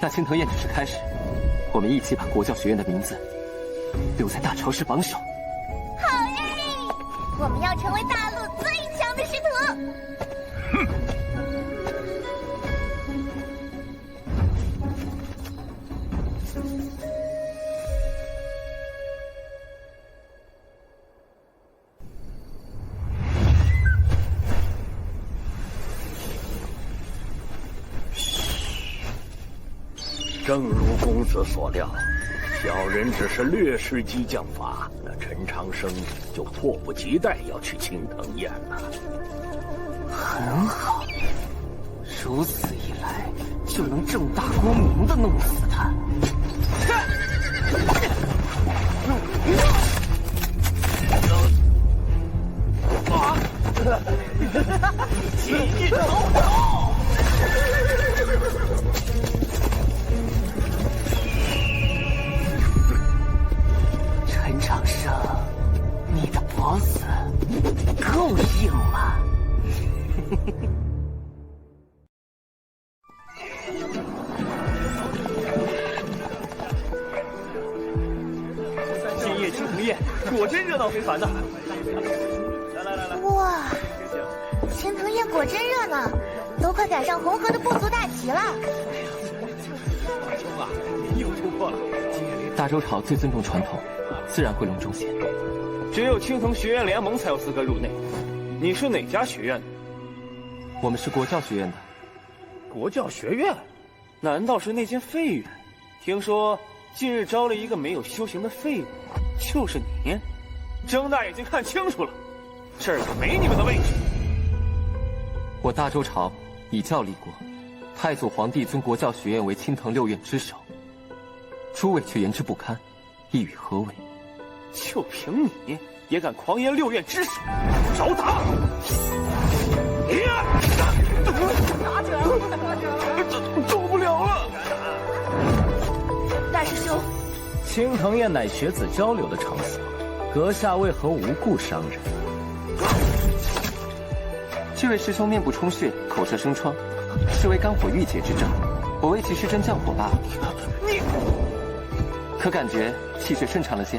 那青藤宴只是开始，我们一起把国教学院的名字留在大朝氏榜首。好耶！我们要成为大陆最强的师徒。哼！正如公子所料，小人只是略施激将法，那陈长生就迫不及待要去青藤宴了。很好，如此一来，就能正大光明的弄死他。起义头头！陈长生，你的脖子够硬了。今夜青藤宴果真热闹非凡呐！哇，青藤宴果真热闹，都快赶上红河的部族大集了。冲啊！又突破了！大周朝最尊重传统，自然会隆重些。只有青藤学院联盟才有资格入内。你是哪家学院的？我们是国教学院的。国教学院？难道是那间废院？听说近日招了一个没有修行的废物，就是你。睁大眼睛看清楚了，这儿可没你们的位置。我大周朝以教立国，太祖皇帝尊国教学院为青藤6院之首，诸位却言之不堪，意与何为？就凭你也敢狂言6院之首，找打！打起来了！打起来了！走不了了！大师兄，青藤宴乃学子交流的场所，阁下为何无故伤人？这位师兄面部充血，口舌生疮，是为肝火郁结之症，我为其施针降火罢了。你可感觉气血顺畅了些？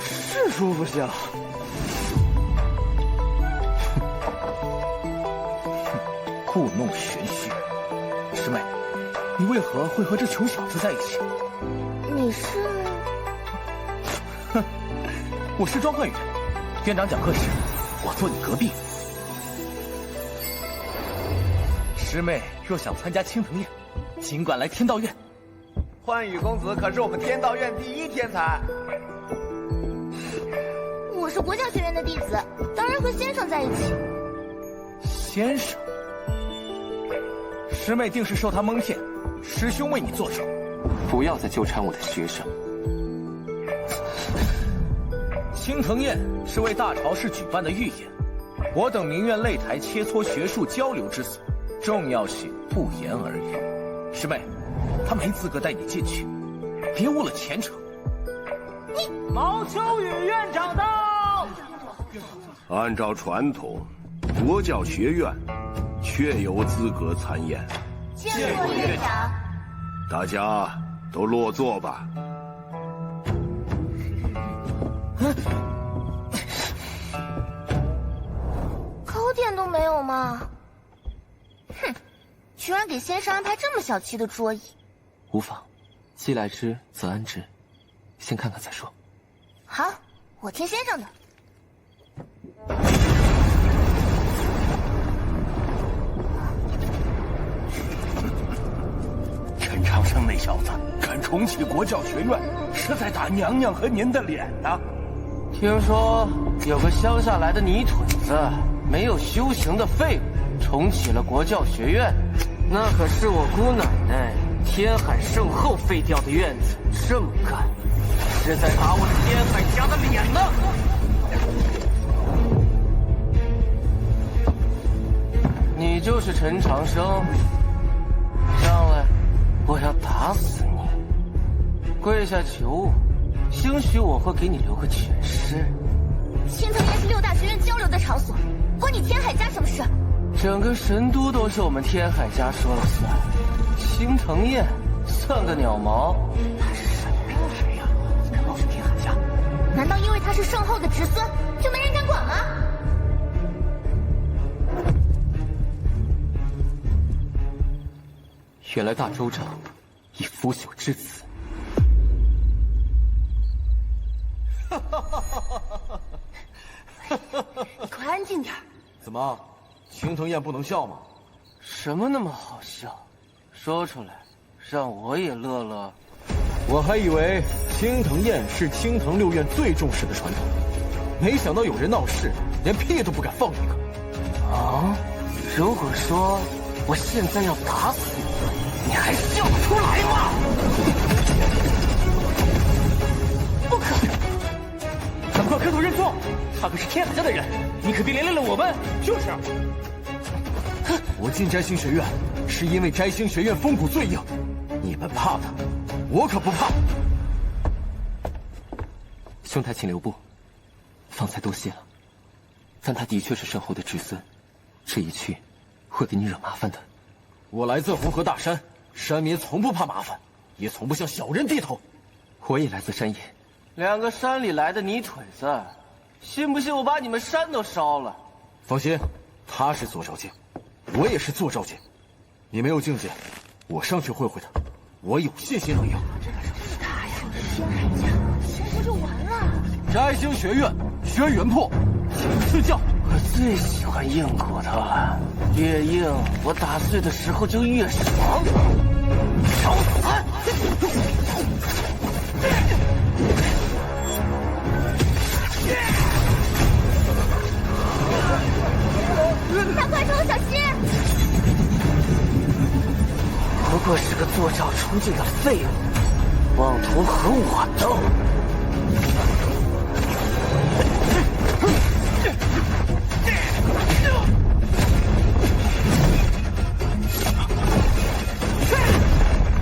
是舒服些了。故弄玄虚，师妹，你为何会和这穷小子在一起？你是？哼，我是庄鹤宇，院长讲课时，我坐你隔壁。师妹若想参加青藤宴，尽管来天道院。幻宇公子可是我们天道院第一天才。我是国教学院的弟子，当然和先生在一起。先生？师妹定是受他蒙骗，师兄为你做主。不要再纠缠我的学生。青藤宴是为大朝氏举办的御宴，我等明院擂台切磋学术交流之所，重要性不言而喻。师妹，他没资格带你进去，别误了前程。你毛秋雨院长到。按照传统，国教学院确有资格参宴。见过院长。大家都落座吧。糕点都没有吗？哼，居然给先生安排这么小气的桌椅。无妨，既来之则安之，先看看再说。好，我听先生的。陈长生那小子敢重启国教学院，是在打娘娘和您的脸呢。听说有个乡下来的泥腿子，没有修行的废物，重启了国教学院，那可是我姑奶奶天海圣后废掉的院子，这么干，是在打我天海家的脸呢！你就是陈长生，上来，我要打死你！跪下求我，兴许我会给你留个全尸。青藤宴是6大学院交流的场所，关你天海家什么事？整个神都都是我们天海家说了算，青藤宴算个鸟毛！他是什么人呀？敢冒失天海家？难道因为他是圣后的侄孙，就没人敢管吗？原来大州长已腐朽至此。你快安静点。怎么，青藤宴不能笑吗？什么那么好笑？说出来，让我也乐乐。我还以为青藤宴是青藤六院最重视的传统，没想到有人闹事，连屁都不敢放一个。啊！如果说我现在要打死你，你还笑得出来吗？不可！赶快磕头认错！他可是天海家的人，你可别连累了我们。就是。我进摘星学院，是因为摘星学院风骨最硬，你们怕他，我可不怕。兄台请留步，方才多谢了。但他的确是圣后的侄孙，这一去会给你惹麻烦的。我来自红河大山，山民从不怕麻烦，也从不向小人低头。我也来自山野，两个山里来的泥腿子，信不信我把你们山都烧了？放心，他是坐照剑，我也是坐照剑。你没有境界，我上去会会他，我有信心能赢。这个是他呀，天海家，先不就完了？摘星学院，轩辕破，赐教。我最喜欢硬骨头了，越硬我打碎的时候就越爽。找死！大块头，小心！不过是个坐照出镜的废物，妄图和我斗。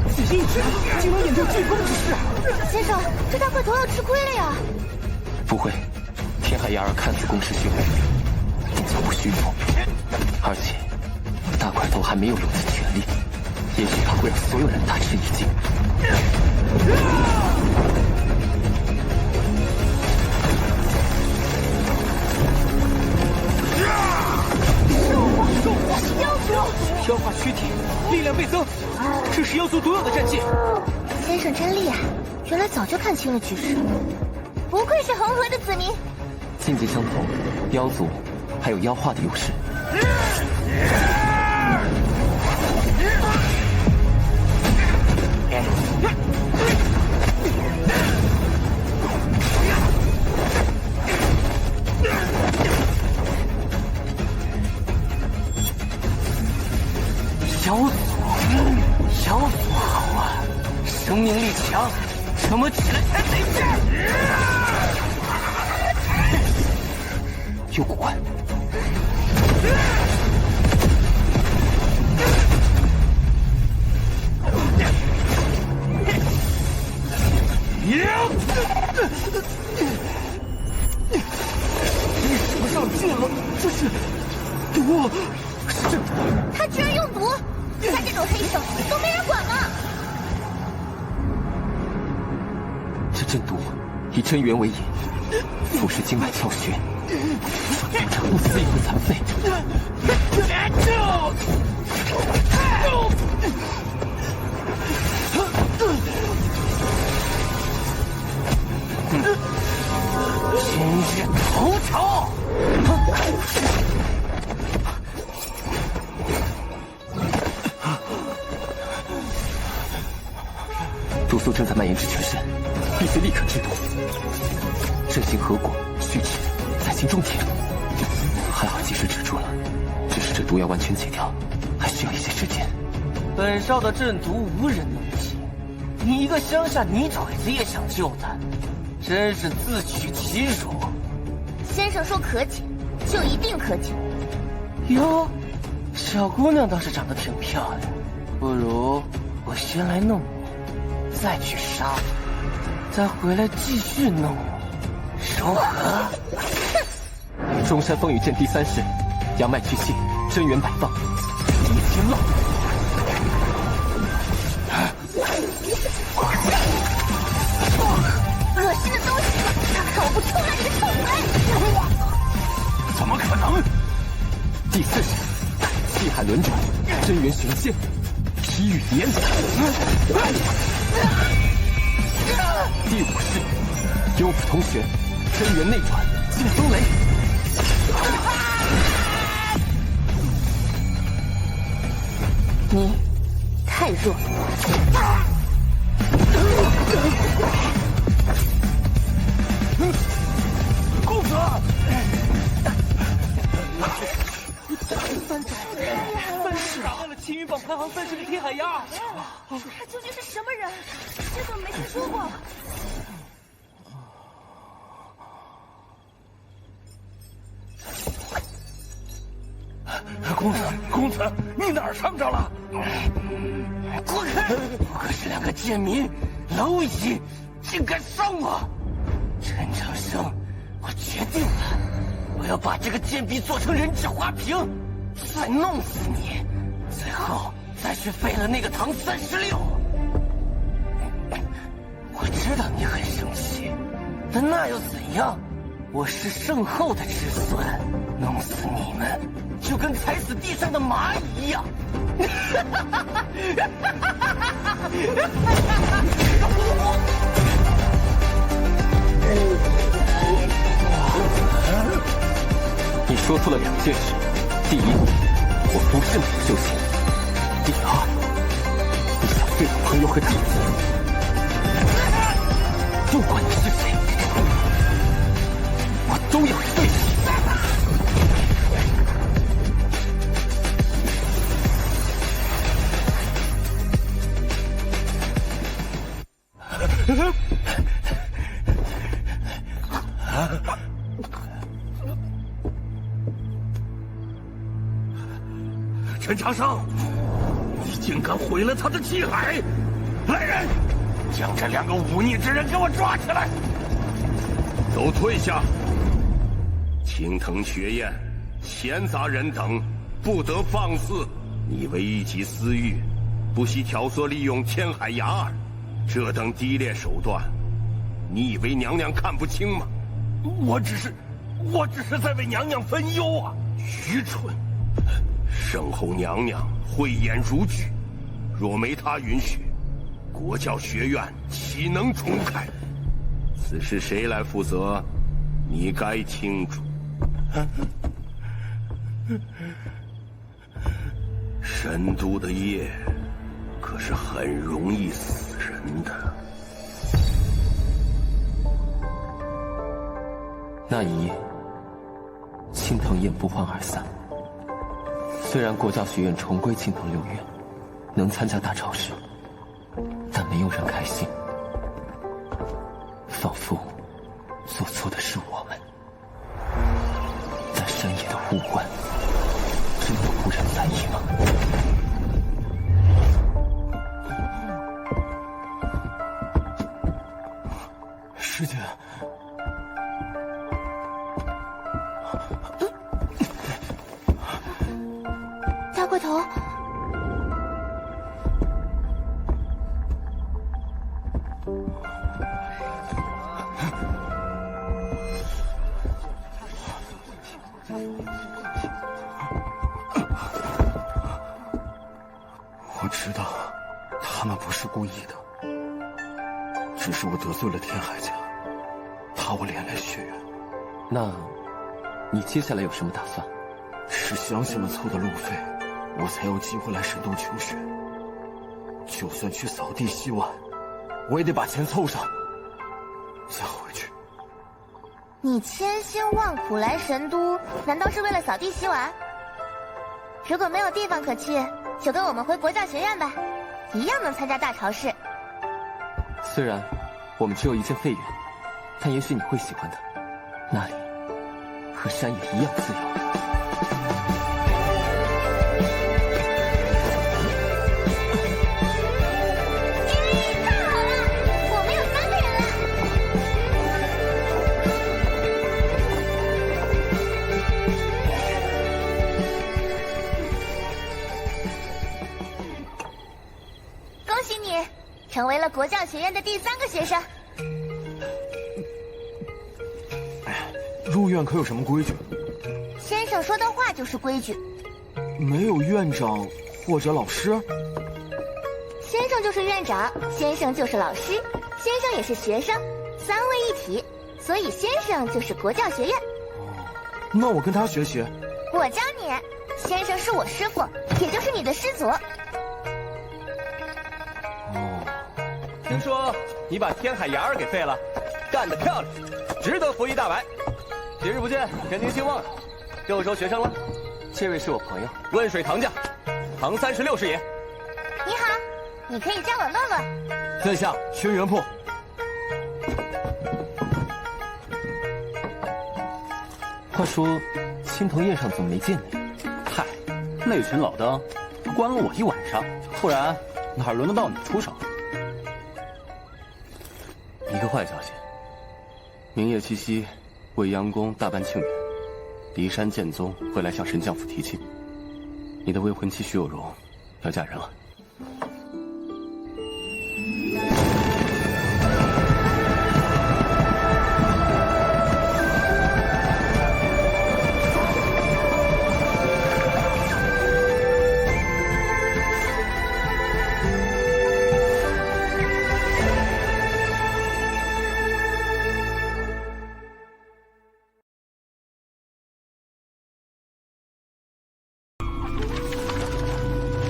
仔细一指，竟能引出飓风之势。先生，这大块头要吃亏了呀！不会，天海牙儿看似攻势迅猛，并且不虚谋，而且大块头还没有用尽全力，也许他会让所有人大吃一惊。妖族，飘化躯体，力量倍增，这是妖族独有的战技。先生真厉害，原来早就看清了局势，不愧是恒河的子民。境界相同，妖族还有妖化的优势。妖族好啊，生命力强，怎么起来才得劲？有古怪。你使不上劲了，这是毒，是他居然用毒！他这种黑手都没人管吗？这阵毒以真元为引，腐蚀经脉窍穴，组织不死也会残废。今日头朝！毒素正在蔓延至全身，必须立刻制毒。阵型合果，虚指，在心中点。还好及时止住了，只是这这毒要完全解掉，还需要一些时间。本少的阵毒无人能解，你一个乡下泥腿子也想救他，真是自取其辱。先生说可解，就一定可解。哟，小姑娘倒是长得挺漂亮，不如我先来弄你，再去杀他，再回来继续弄你，如何？中山风雨阵第3式，阳脉聚气，真元摆放，一天浪。恶心的东西，搞不出来你个臭鬼！怎么可能？第4式，气海轮转，真元玄仙，劈雨连。第5式，幽府通玄，真元内转，劲风雷。你太弱。公子，三世打败了青云榜排行30的天海牙。他究竟是什么人？这怎么没听说过？公子，你哪儿伤着了？滚开！不过是2个贱民，蝼蚁，竟敢伤我！陈长生，我决定了，我要把这个贱婢做成人质花瓶，再弄死你，最后再去废了那个唐36。我知道你很生气，但那又怎样？我是圣后的子孙，弄死你们就跟踩死地上的蚂蚁一样。你说出了2件事：第一，我不是没有修行；第二，你想废我朋友和弟子。不管你是谁，我都要废你。陈长生，你竟敢毁了他的气海！来人，将这2个忤逆之人给我抓起来！都退下！青藤学院、闲杂人等不得放肆！你为一己私欲，不惜挑唆利用天海牙儿，这等低劣手段，你以为娘娘看不清吗？我只是在为娘娘分忧啊！愚蠢！圣后娘娘慧眼如炬，若没她允许，国教学院岂能重开？此事谁来负责？你该清楚。神都的夜可是很容易死人的。那一夜，青藤宴不欢而散。虽然国教学院重归青藤6院，能参加大朝试，但没有人开心，仿佛做错的是我们。在深夜的武馆，真的无人在意吗？师姐，大块头，我知道他们不是故意的，只是我得罪了天海家，怕我连累学院。那，你接下来有什么打算？是乡亲们凑的路费，我才有机会来神都求学。就算去扫地洗碗，我也得把钱凑上，再回去。你千辛万苦来神都，难道是为了扫地洗碗？如果没有地方可去，就跟我们回国教学院吧，一样能参加大潮市。虽然我们只有一件废园，但也许你会喜欢的。那里和山野一样自由。成为了国教学院的第3个学生。入院可有什么规矩？先生说的话就是规矩。没有院长或者老师？先生就是院长，先生就是老师，先生也是学生，3位一体，所以先生就是国教学院。那我跟他学习。我教你，先生是我师傅，也就是你的师祖。听说你把天海牙儿给废了，干得漂亮，值得服一大白。几日不见，人年兴旺，又收学生了。这位是我朋友，汶水唐将，唐36师爷。你好，你可以叫我洛洛。在下轩辕破。话说，青藤宴上怎么没见你？嗨，那群老登关了我一晚上，不然哪轮得到你出手？一个坏消息，明夜七夕，未央宫大办庆典，骊山剑宗会来向神将府提亲，你的未婚妻徐有容要嫁人了。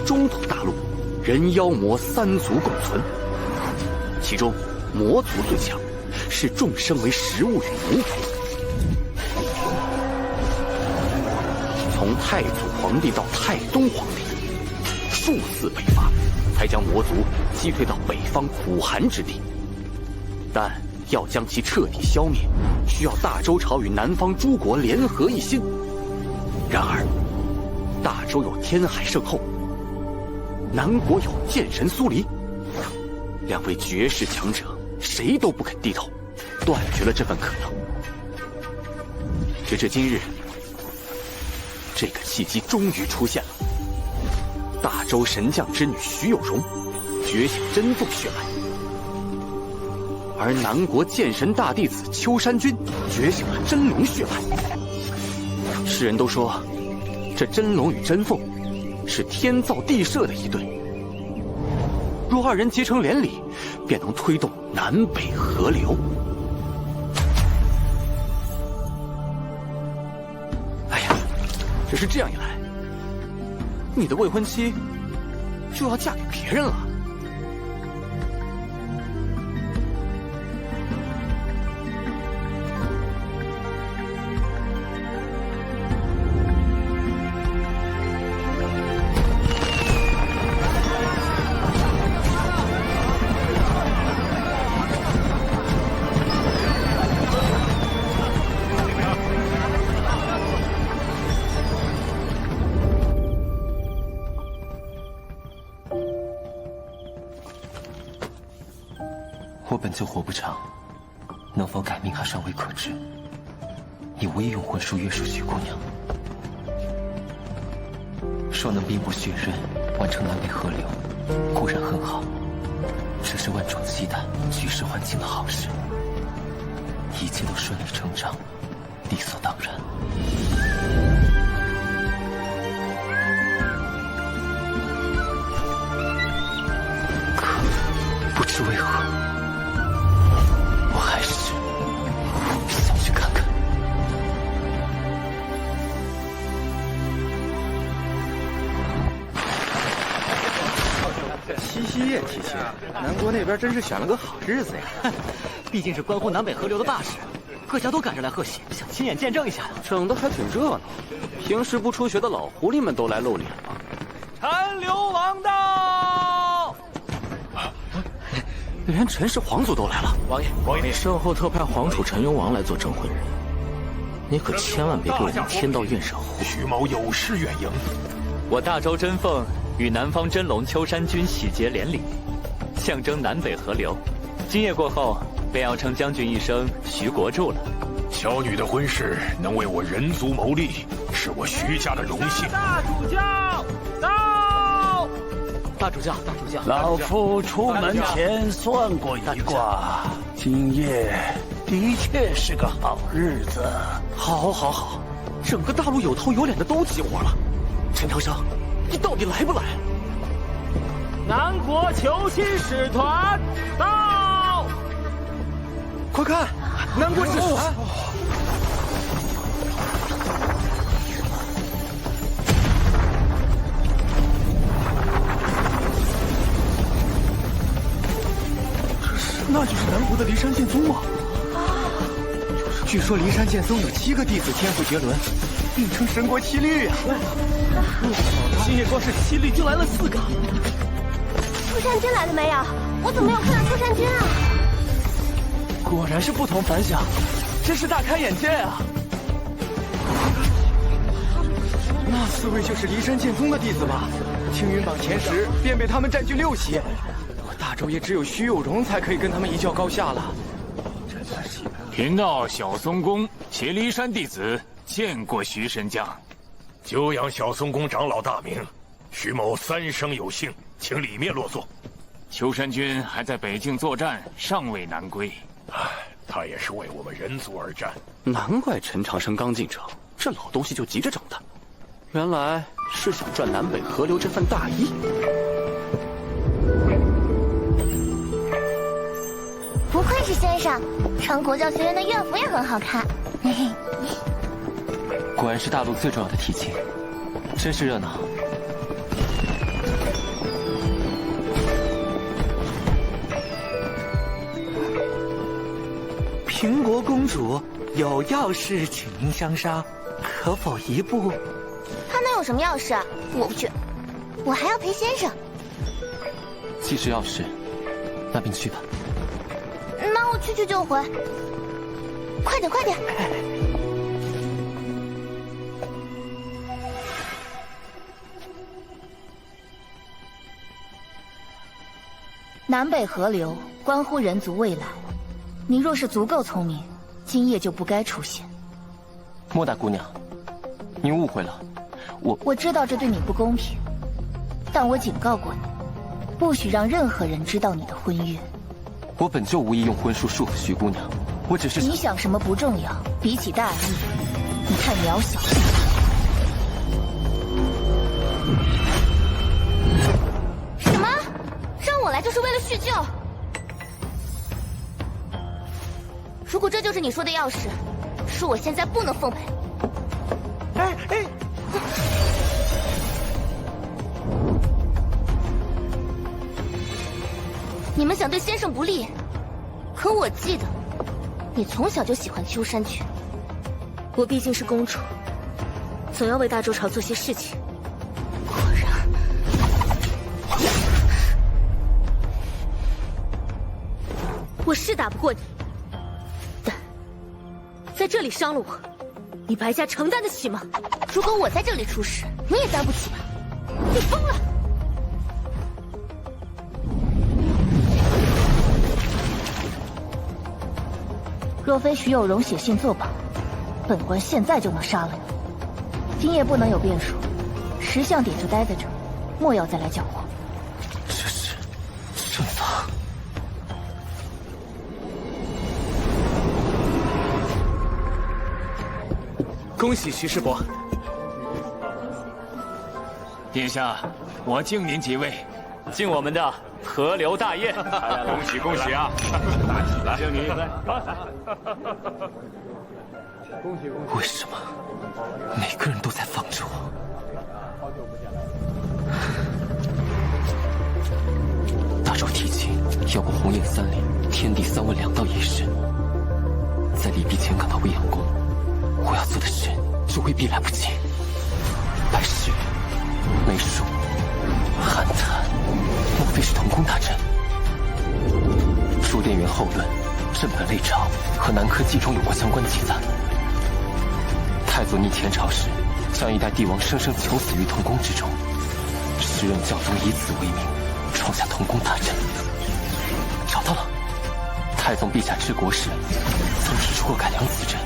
中土大陆，人妖魔3族共存，其中魔族最强，视众生为食物与奴仆。从太祖皇帝到太宗皇帝，数次北伐，才将魔族击退到北方苦寒之地。但要将其彻底消灭，需要大周朝与南方诸国联合一心。然而，大周有天海圣后，南国有剑神苏黎，2位绝世强者，谁都不肯低头，断绝了这份可能。直至今日，这个契机终于出现了。大周神将之女徐有容觉醒真凤血脉，而南国剑神大弟子秋山君觉醒了真龙血脉。世人都说，这真龙与真凤是天造地设的一对，若2人结成连理，便能推动南北河流。哎呀，只是这样一来，你的未婚妻就要嫁给别人了。我本就活不长，能否改命还尚未可知。你无意用魂术约束徐姑娘，若能兵不血刃完成南北河流，固然很好，这是万众期待、举世欢庆的好事，一切都顺理成章，理所当然。可不知为何，我还是想去看看。七夕夜，七夕，南国那边真是选了个好日子呀！毕竟是关乎南北河流的大事，各家都赶着来贺喜，想亲眼见证一下，整得还挺热闹。平时不出血的老狐狸们都来露脸了。陈留王到，连陈氏皇族都来了。王爷，身后特派皇储陈留王来做证婚人，你可千万别给我们天道院闪糊。徐某有失远迎。我大周真凤与南方真龙秋山君喜结连理，象征南北合流。今夜过后，便要称将军一声徐国柱了。小女的婚事能为我人族谋利，是我徐家的荣幸。大主教到！大主教，老夫出门前算过一卦，今夜的确是个好日子。好，整个大陆有头有脸的都齐活了。陈长生，你到底来不来？南国求亲使团到！快看，南国使团！那就是南国的骊山剑宗吗？据说骊山剑宗有7个弟子天赋绝伦，并称神国7律啊！今夜光是7律就来了4个。秋山君来了没有？我怎么没有看到秋山君啊？果然是不同凡响，真是大开眼界啊！那4位就是骊山剑宗的弟子吧？青云榜前10便被他们占据6席，我大周也只有徐有容才可以跟他们一较高下了。贫道小松公携骊山弟子见过徐神将，久仰小松公长老大名，徐某3生有幸，请里面落座。秋山君还在北境作战，尚未南归。他也是为我们人族而战。难怪陈长生刚进城，这老东西就急着整他，原来是想赚南北合流这份大义。不愧是先生，穿国教学院的院服也很好看。嘿嘿，果然是大陆最重要的提亲，真是热闹。平国公主有要事，请您相商，可否一步？他能有什么要事？我不去，我还要陪先生。既是要事，那便去吧。那我去就回。快点！南北合流关乎人族未来，你若是足够聪明，今夜就不该出现。莫大姑娘，你误会了，我知道这对你不公平，但我警告过你，不许让任何人知道你的婚约。我本就无意用婚术束缚徐姑娘，我只是……你想什么不重要，比起大义，你太渺小了。什么？让我来就是为了叙旧？如果这就是你说的要事，恕我现在不能奉陪。你们想对先生不利，可我记得你从小就喜欢秋山君。我毕竟是公主，总要为大周朝做些事情。果然，我是打不过你，但在这里伤了我，你白家承担得起吗？如果我在这里出事，你也担不起吧？你疯了！若非徐有容写信作保，本官现在就能杀了你。今夜不能有变数，10项点就待在这儿，莫要再来搅和。这是阵法。恭喜徐师伯。殿下，我敬您几位，敬我们的河流大宴。恭喜恭喜啊！来，敬您一杯。为什么每个人都在防着我？大周提亲要过红叶3岭天地3问2道仪式，在离一笔钱赶到未央宫，我要做的事就未必来不及。拜师、梅树、寒潭，莫非是同宫大阵？书店员后论，正本类朝和南柯记中有过相关记载。太祖逆天朝时，将一代帝王生生囚死于同宫之中，时任教宗以此为名，创下同宫大阵。找到了，太宗陛下治国时曾提出过改良此阵。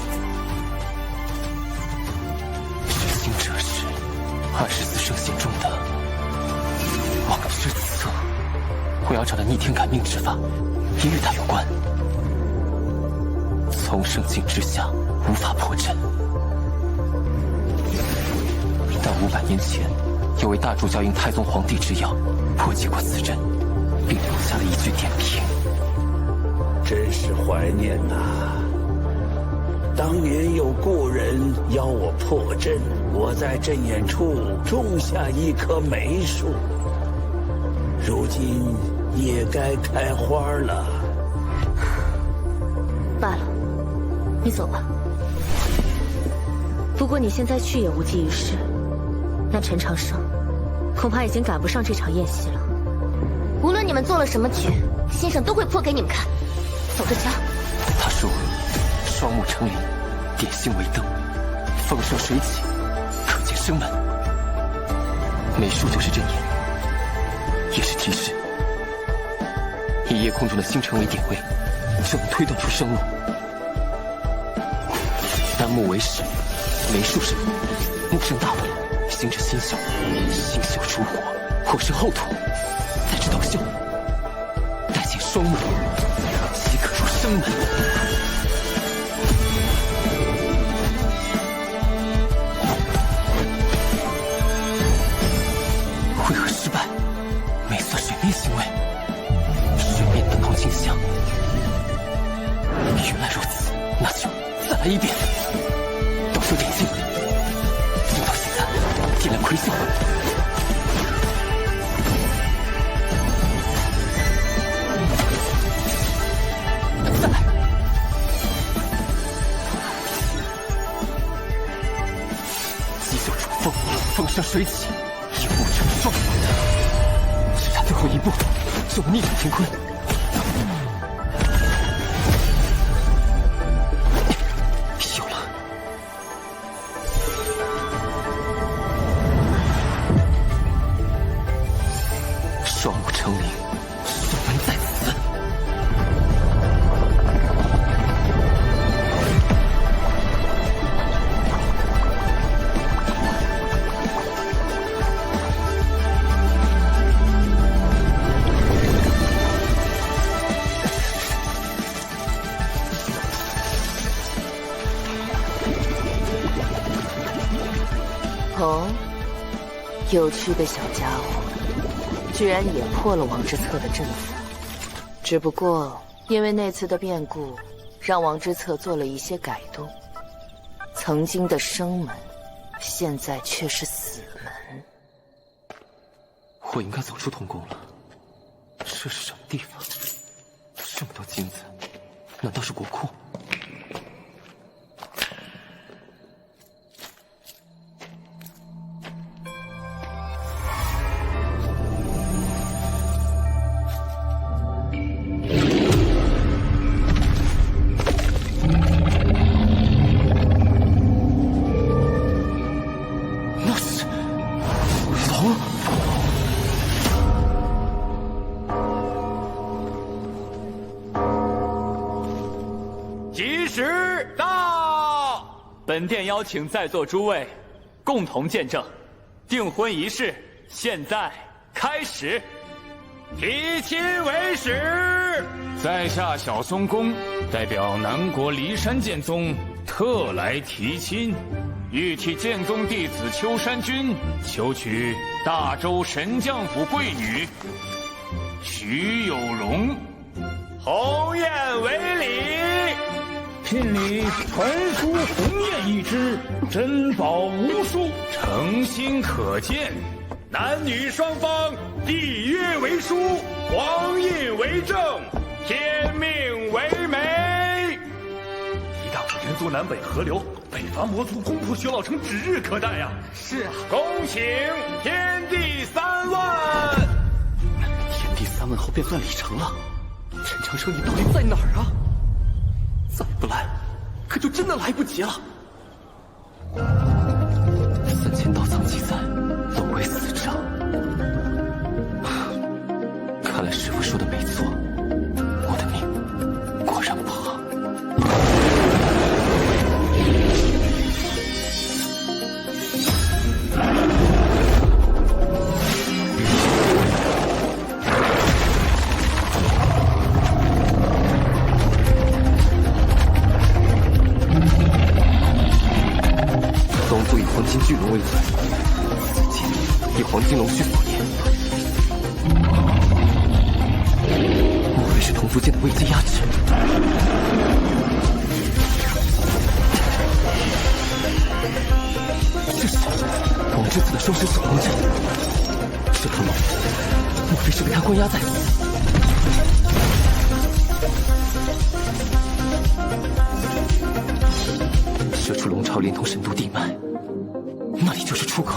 执行者是24圣贤中的王之策，我要找的逆天改命之法也与他有关。从圣境之下无法破阵，但500年前有位大主教应太宗皇帝之要破解过此阵，并留下了一句点评。真是怀念呐！当年有故人邀我破阵，我在阵眼处种下一棵梅树，如今也该开花了。罢了，你走吧。不过你现在去也无济于事，那陈长生恐怕已经赶不上这场宴席了。无论你们做了什么局，先生都会破给你们看。走着瞧。他说：“双目成林，点星为灯，风生水起，可见生门。”梅树就是阵眼，也是提示。以夜空中的星辰为点位，就能推断出生路。但木为始，梅树是木，木生大伟，形成星宿，星宿出火，火生后土，再至斗秀，待见双目，即可入生门。会合失败，没算水面行为，水面等同镜像。原来如此，那就再来一遍。斗秀点睛，直到现在，点亮魁秀。再来。急秀出风，风生水起，一步成双。只差最后一步，就逆转乾坤。有了。双目成灵，生门在此。哦，有趣的小家伙，居然也破了王之策的阵法。只不过因为那次的变故，让王之策做了一些改动。曾经的生门，现在却是死门。我应该走出同宫了。这是什么地方？这么多金子，难道是国库？本殿邀请在座诸位共同见证，订婚仪式现在开始。提亲为始，在下小松公代表南国骊山剑宗特来提亲，欲替剑宗弟子秋山君求娶大周神将府贵女徐有容。鸿雁为礼。聘礼传书鸿雁一只，珍宝无数，诚心可见。男女双方缔约为书，黄印为证，天命为媒。一大武人族南北河流，北伐魔族攻破玄老城指日可待呀！是啊，恭请天地3问。天地3问后便算礼成了。陈长生，你到底在哪儿啊？再不来，可就真的来不及了。3000道藏记载，龙为死者。看来师傅说的没错，我的命果然不好。龙族以黄金巨龙为尊，此剑以黄金龙须所炼。莫非是同族间的位阶压制？这是王之子的双生锁龙阵，这头龙莫非是被他关押在此？射出龙巢连通神都地脉，那里就是出口，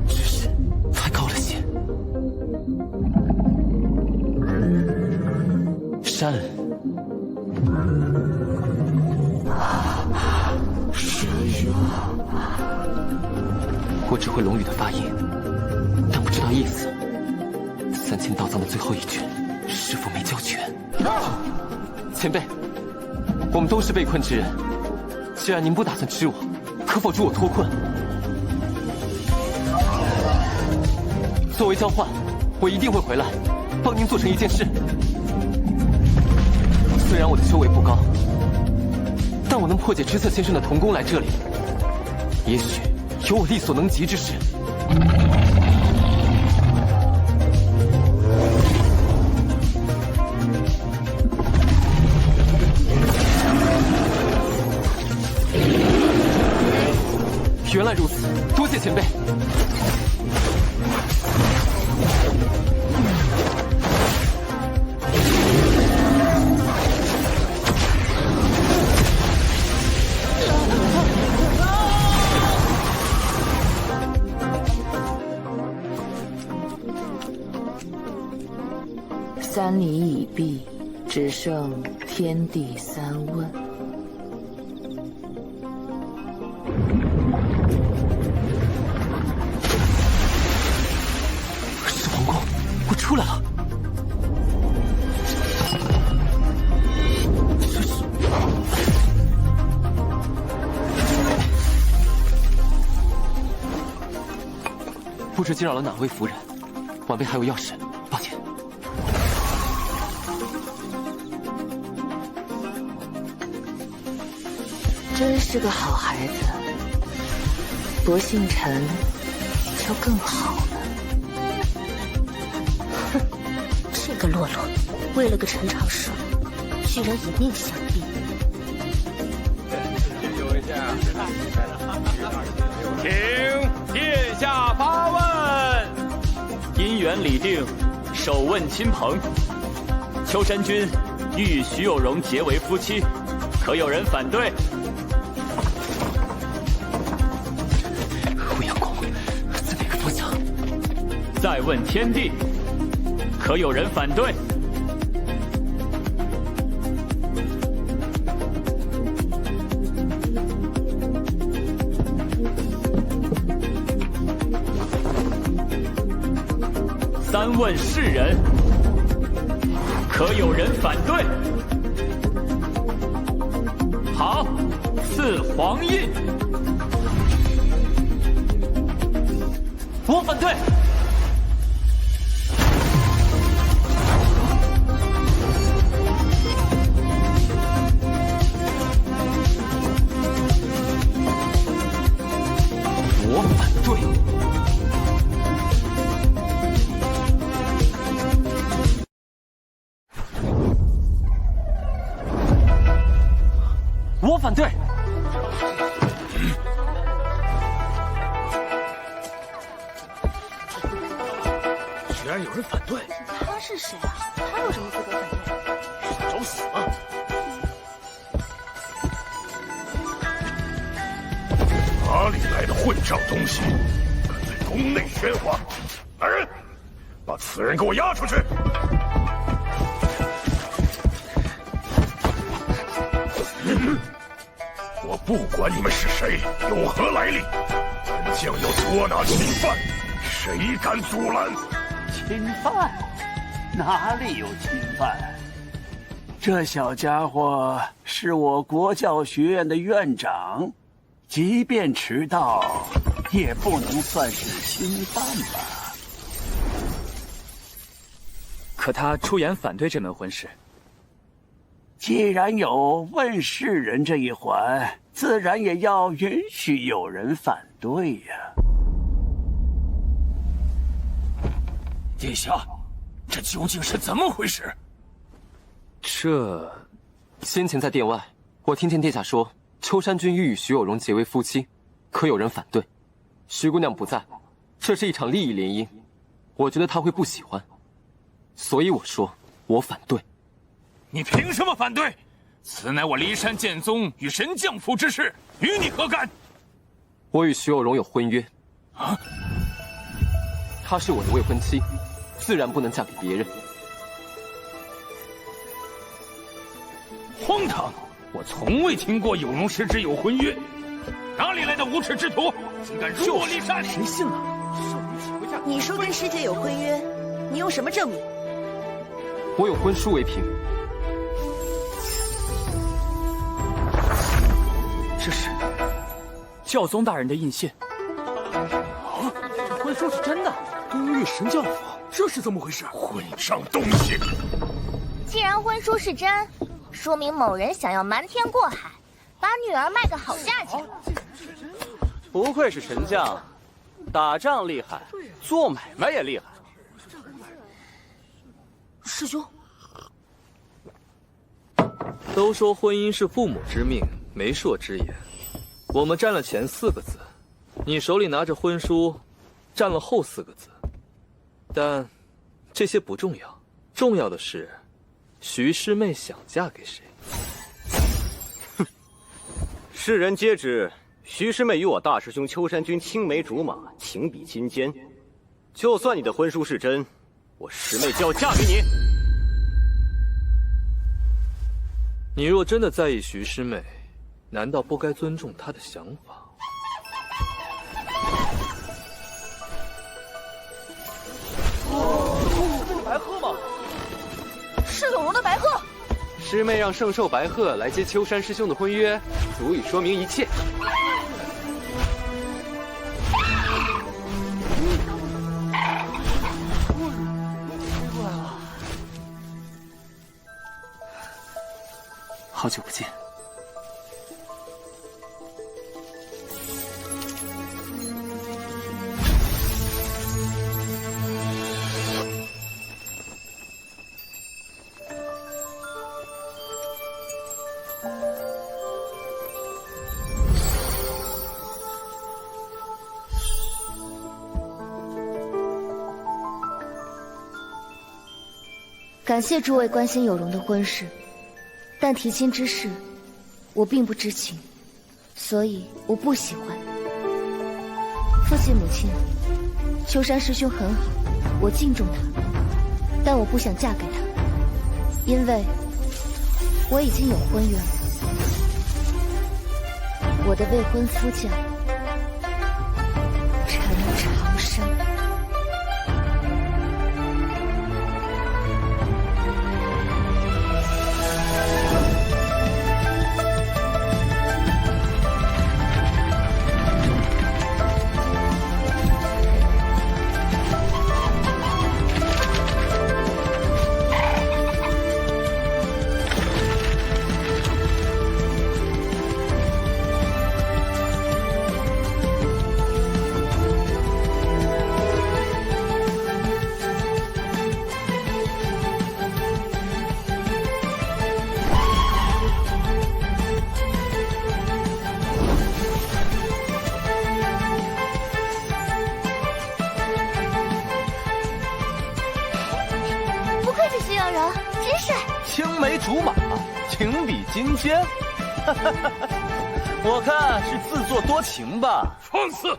只是太高了些。山，我只会龙语的发音，但不知道意思。3000道藏的最后一卷，师傅没教全。前辈，我们都是被困之人。既然您不打算吃我，可否助我脱困？作为交换，我一定会回来，帮您做成一件事。虽然我的修为不高，但我能破解知策先生的童工来这里，也许有我力所能及之事。原来如此，多谢前辈。3礼已毕，只剩天地3问。是王公，我出来了。不知惊扰了哪位夫人？晚辈还有要事，抱歉。真是个好孩子，不姓陈就更好了。哼，这个洛洛，为了个陈长生，居然以命相逼。请殿下发问。姻缘已定，首问亲朋。秋山君欲与徐有容结为夫妻，可有人反对？欧阳公在哪个方向？再问天地，可有人反对？三问世人，可有人反对？好，赐黄印。我反对。我反对。我反对。居然有人反对！他是谁啊？他有什么资格反对？找死吗？哪里来的混账东西，敢在宫内喧哗！来人，把此人给我押出去！我不管你们是谁，有何来历，本将要捉拿侵犯，谁敢阻拦？侵犯？哪里有侵犯？这小家伙是我国教学院的院长，即便迟到，也不能算是侵犯吧？可他出言反对这门婚事。既然有问世人这一环，自然也要允许有人反对呀。殿下，这究竟是怎么回事？先前在殿外，我听见殿下说秋山君欲与徐有容结为夫妻，可有人反对。徐姑娘不在，这是一场利益联姻，我觉得她会不喜欢，所以我说我反对。你凭什么反对？此乃我骊山剑宗与神将府之事，与你何干？我与徐有容有婚约。啊？她是我的未婚妻，自然不能嫁给别人。荒唐！我从未听过有容师之有婚约，哪里来的无耻之徒，竟敢辱我骊山！谁信了？你说跟师姐有婚约，你用什么证明？我有婚书为凭。这是教宗大人的印信。啊，这婚书是真的！东域神教府，这是怎么回事？混账东西！既然婚书是真，说明某人想要瞒天过海，把女儿卖个好价钱。不愧是神将，打仗厉害，做买卖也厉害。师兄，都说婚姻是父母之命，媒妁之言。我们占了前4个字，你手里拿着婚书，占了后4个字。但这些不重要，重要的是徐师妹想嫁给谁。哼，世人皆知徐师妹与我大师兄秋山君青梅竹马，情比金坚。就算你的婚书是真，我师妹就要嫁给你。你若真的在意徐师妹，难道不该尊重她的想法？白鹤吗？是有容的白鹤。师妹让圣兽白鹤来接秋山师兄的婚约，足以说明一切。好久不见。感谢诸位关心有容的婚事，但提亲之事，我并不知情，所以我不喜欢。父亲母亲，秋山师兄很好，我敬重他，但我不想嫁给他，因为我已经有婚约了。我的未婚夫叫陈长生。青梅竹马，情比金坚。我看是自作多情吧。放肆！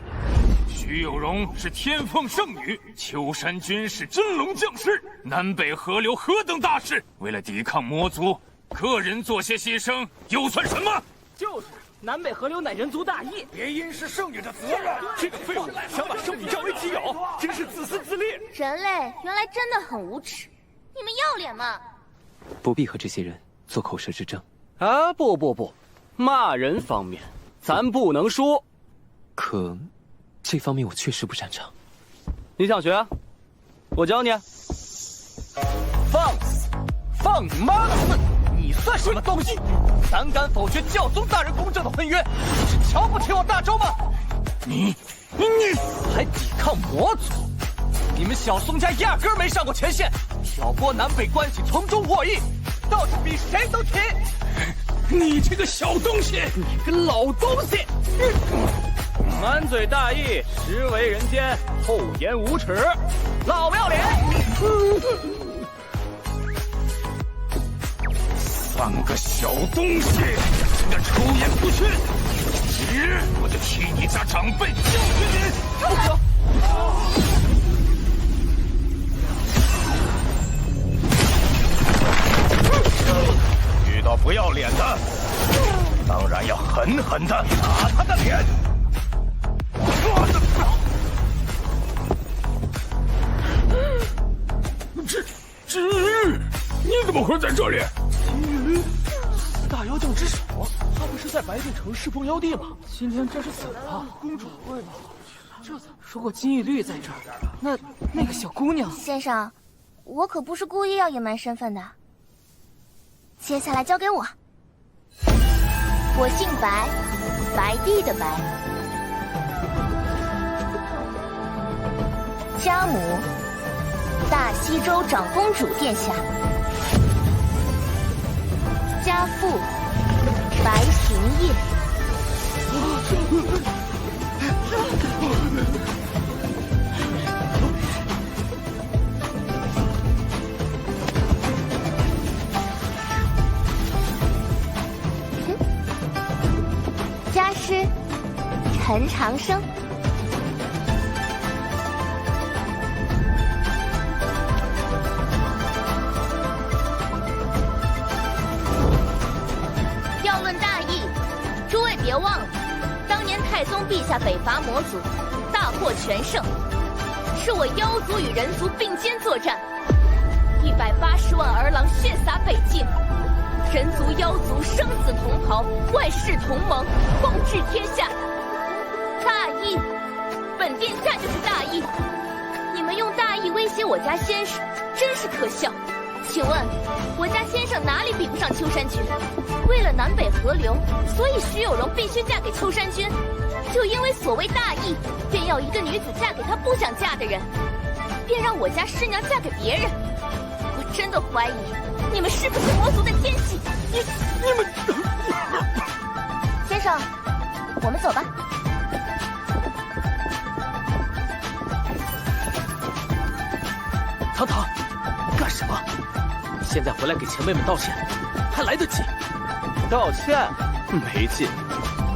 徐有容是天凤圣女，秋山君是真龙将士，南北河流何等大事，为了抵抗魔族，个人做些牺牲又算什么？就是南北河流乃人族大义，别因是圣女的责任。这个废物想把圣女占为己有，真是自私自利。人类原来真的很无耻，你们要脸吗？不必和这些人做口舌之争。啊，不，骂人方面咱不能输。可这方面我确实不擅长。你想学？我教你。放肆！放你妈的肆！你算什么东西？胆敢否决教宗大人公正的婚约，是瞧不起我大周吗？你还抵抗魔族？你们小宋家压根儿没上过前线，挑拨南北关系，从中获益，倒是比谁都勤。你这个小东西，你个老东西！满嘴大义，实为人间，厚颜无耻，老不要脸！三个小东西，竟敢出言不逊！今日我就替你家长辈教训你！不可！遇到不要脸的，当然要狠狠的打他的脸。知玉，你怎么会在这里？金玉，大妖将之首，他不是在白帝城侍奉妖帝吗？今天真是死了。公主会吧？如果金玉律在这儿，那个小姑娘……先生，我可不是故意要隐瞒身份的。接下来交给我。我姓白，白帝的白。家母，大西州长公主殿下。家父，白行业。家师，陈长生。要论大义，诸位别忘了，当年太宗陛下北伐魔族，大获全胜，是我妖族与人族并肩作战，180万儿郎血洒北境。人族妖族生死同袍，万世同盟，共治天下。大义，本殿下就是大义。你们用大义威胁我家先生，真是可笑。请问，我家先生哪里比不上秋山君？为了南北河流，所以徐有容必须嫁给秋山君。就因为所谓大义，便要一个女子嫁给她不想嫁的人，便让我家师娘嫁给别人。我真的怀疑。你们是不是魔族的奸细？你们，先生，我们走吧。堂堂，干什么？现在回来给前辈们道歉，还来得及。道歉？没劲。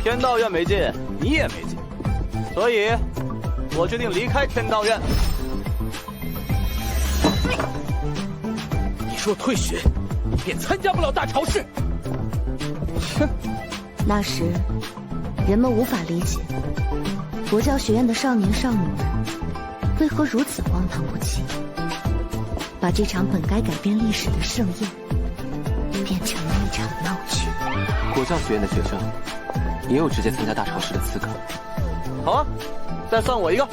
天道院没劲，你也没劲。所以，我决定离开天道院。若退学，便参加不了大朝事。哼，那时人们无法理解国教学院的少年少女们为何如此荒唐不羁，把这场本该改变历史的盛宴变成了一场闹剧。国教学院的学生也有直接参加大朝事的资格。好啊，再算我一个。好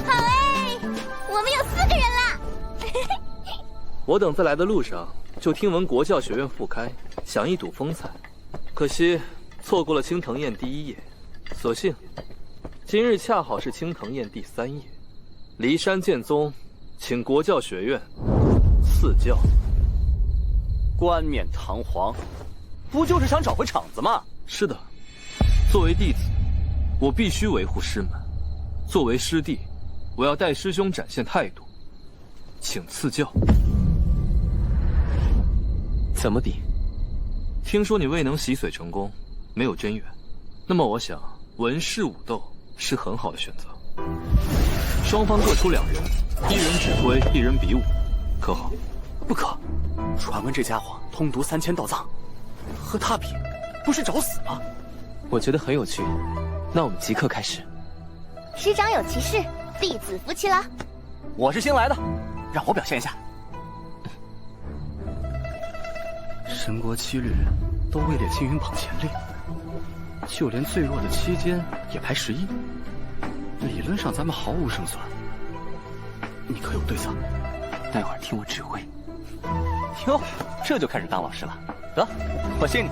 哎，我们有4个人啦。我等在来的路上，就听闻国教学院复开，想一睹风采，可惜错过了青藤宴第1夜。所幸，今日恰好是青藤宴第3夜，骊山剑宗请国教学院赐教。冠冕堂皇，不就是想找回场子吗？是的，作为弟子，我必须维护师门；作为师弟，我要带师兄展现态度，请赐教。怎么比？听说你未能洗髓成功，没有真元，那么我想文士武斗是很好的选择。双方各出2人，一人指挥，一人比武，可好？不可。传闻这家伙通读3000道藏，和他比，不是找死吗？我觉得很有趣，那我们即刻开始。师长有其事，弟子服气了。我是新来的，让我表现一下。神国7律都位列青云榜前列，就连最弱的7间也排11。理论上咱们毫无胜算，你可有对策？待会儿听我指挥。哟，这就开始当老师了。得，我信你。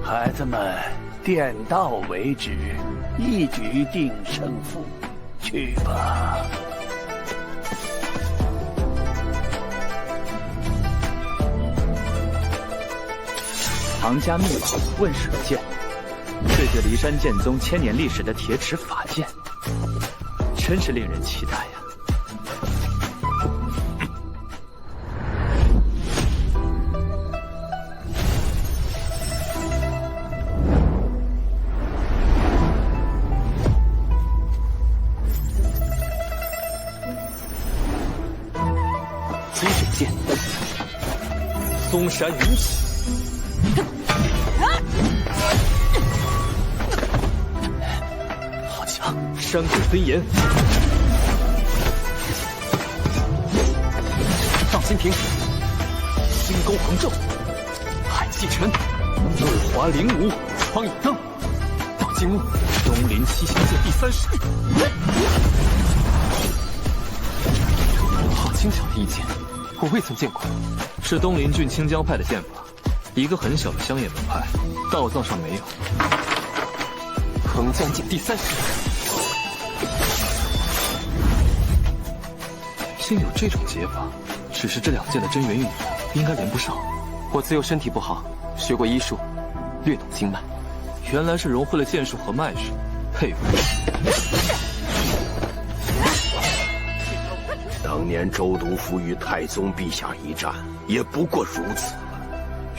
孩子们，点到为止，一局定胜负，去吧。唐家秘宝问水剑，对着骊山剑宗1000年历史的铁齿法剑，真是令人期待呀！积水剑，嵩山云起。好强！山谷森严，荡心亭，星宫横昼，海气沉，怒华灵武，窗影灯，荡金屋，东林七星剑第3式。好轻巧的一剑，我未曾见过。是东林郡清江派的剑法，一个很小的乡野门派，道藏上没有。横江剑第3式。竟有这种解法，只是这2剑的真元运用应该连不上。我自幼身体不好，学过医术，略懂经脉。原来是融会了剑术和脉术，佩服。当年周督府与太宗陛下一战，也不过如此了。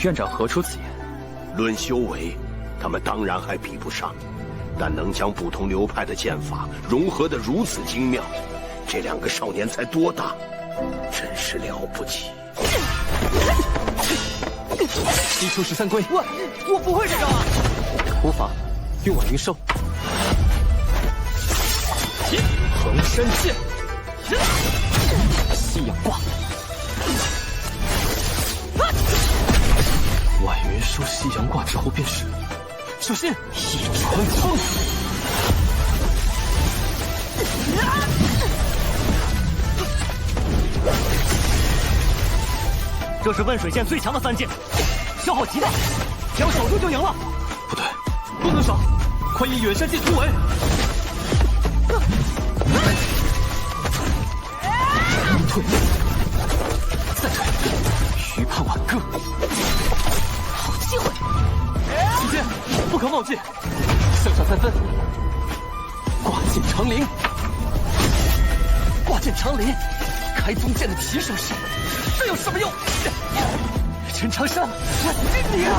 院长何出此言？论修为，他们当然还比不上，但能将不同流派的剑法融合得如此精妙，这2个少年才多大，真是了不起。西出13归，我不会这招啊！无妨，用我灵收。横山剑，西洋挂，婉云收西洋挂之后便是，小心一传风。这是问水剑最强的3剑，消耗极大，只要守住就赢了。不对，不能守，快以远山剑突围。退，再退，余盼挽歌。好机会！期间不可冒进，向上3分，挂剑长林，挂剑长林，开宗剑的起手式，这有什么用？陈长生，你啊！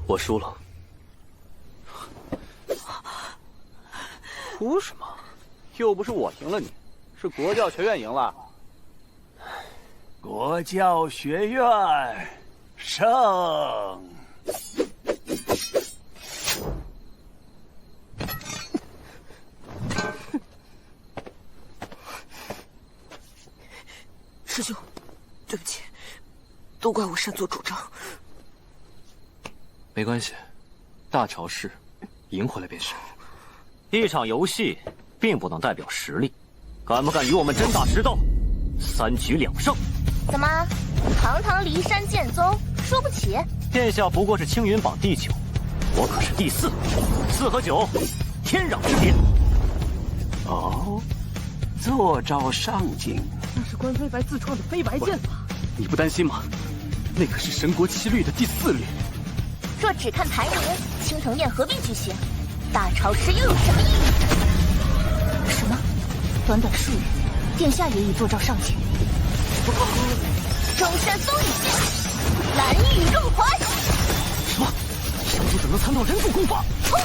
我输了。哭什么？又不是我赢了你，是国教学院赢了。国教学院胜。师兄，对不起，都怪我擅作主张。没关系，大潮市赢回来便是。一场游戏并不能代表实力，敢不敢与我们真打实斗？3局2胜。怎么，堂堂骊山剑宗输不起？殿下不过是青云榜第9，我可是第4，4和9，天壤之别。哦，坐招上京。那是关飞白自创的飞白剑法。你不担心吗？那可是神国7律的第4律。若只看排名，青藤宴何必举行？大潮师又有什么意义？什么？短短数日，殿下也已坐诏上前。中山风一剑，蓝雨入怀。什么？小主怎能参透人族功法？冲！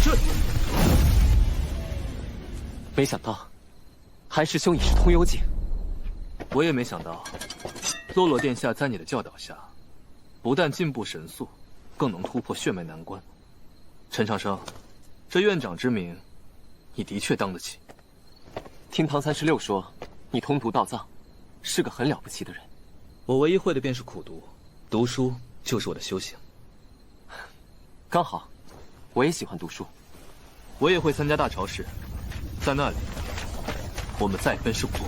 这，没想到，韩师兄已是通幽境。我也没想到，洛洛殿下在你的教导下，不但进步神速，更能突破血脉难关。陈长生，这院长之名，你的确当得起。听唐36说，你通途道藏，是个很了不起的人。我唯一会的便是苦读，读书就是我的修行。刚好，我也喜欢读书。我也会参加大潮试，在那里，我们再分胜负。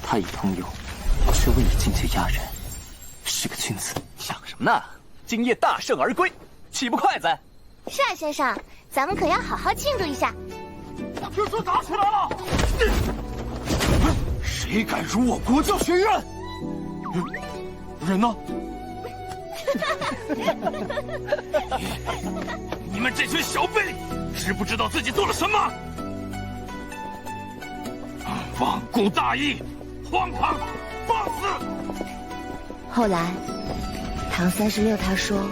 他已通幽，却未以境界压人，是个君子。想什么呢？今夜大胜而归，岂不快哉？是啊，先生，咱们可要好好庆祝一下。这次打起来了！谁敢辱我国教学院？人呢？你们这群小辈，知不知道自己做了什么？罔顾大义，荒唐放肆！后来，唐36他说，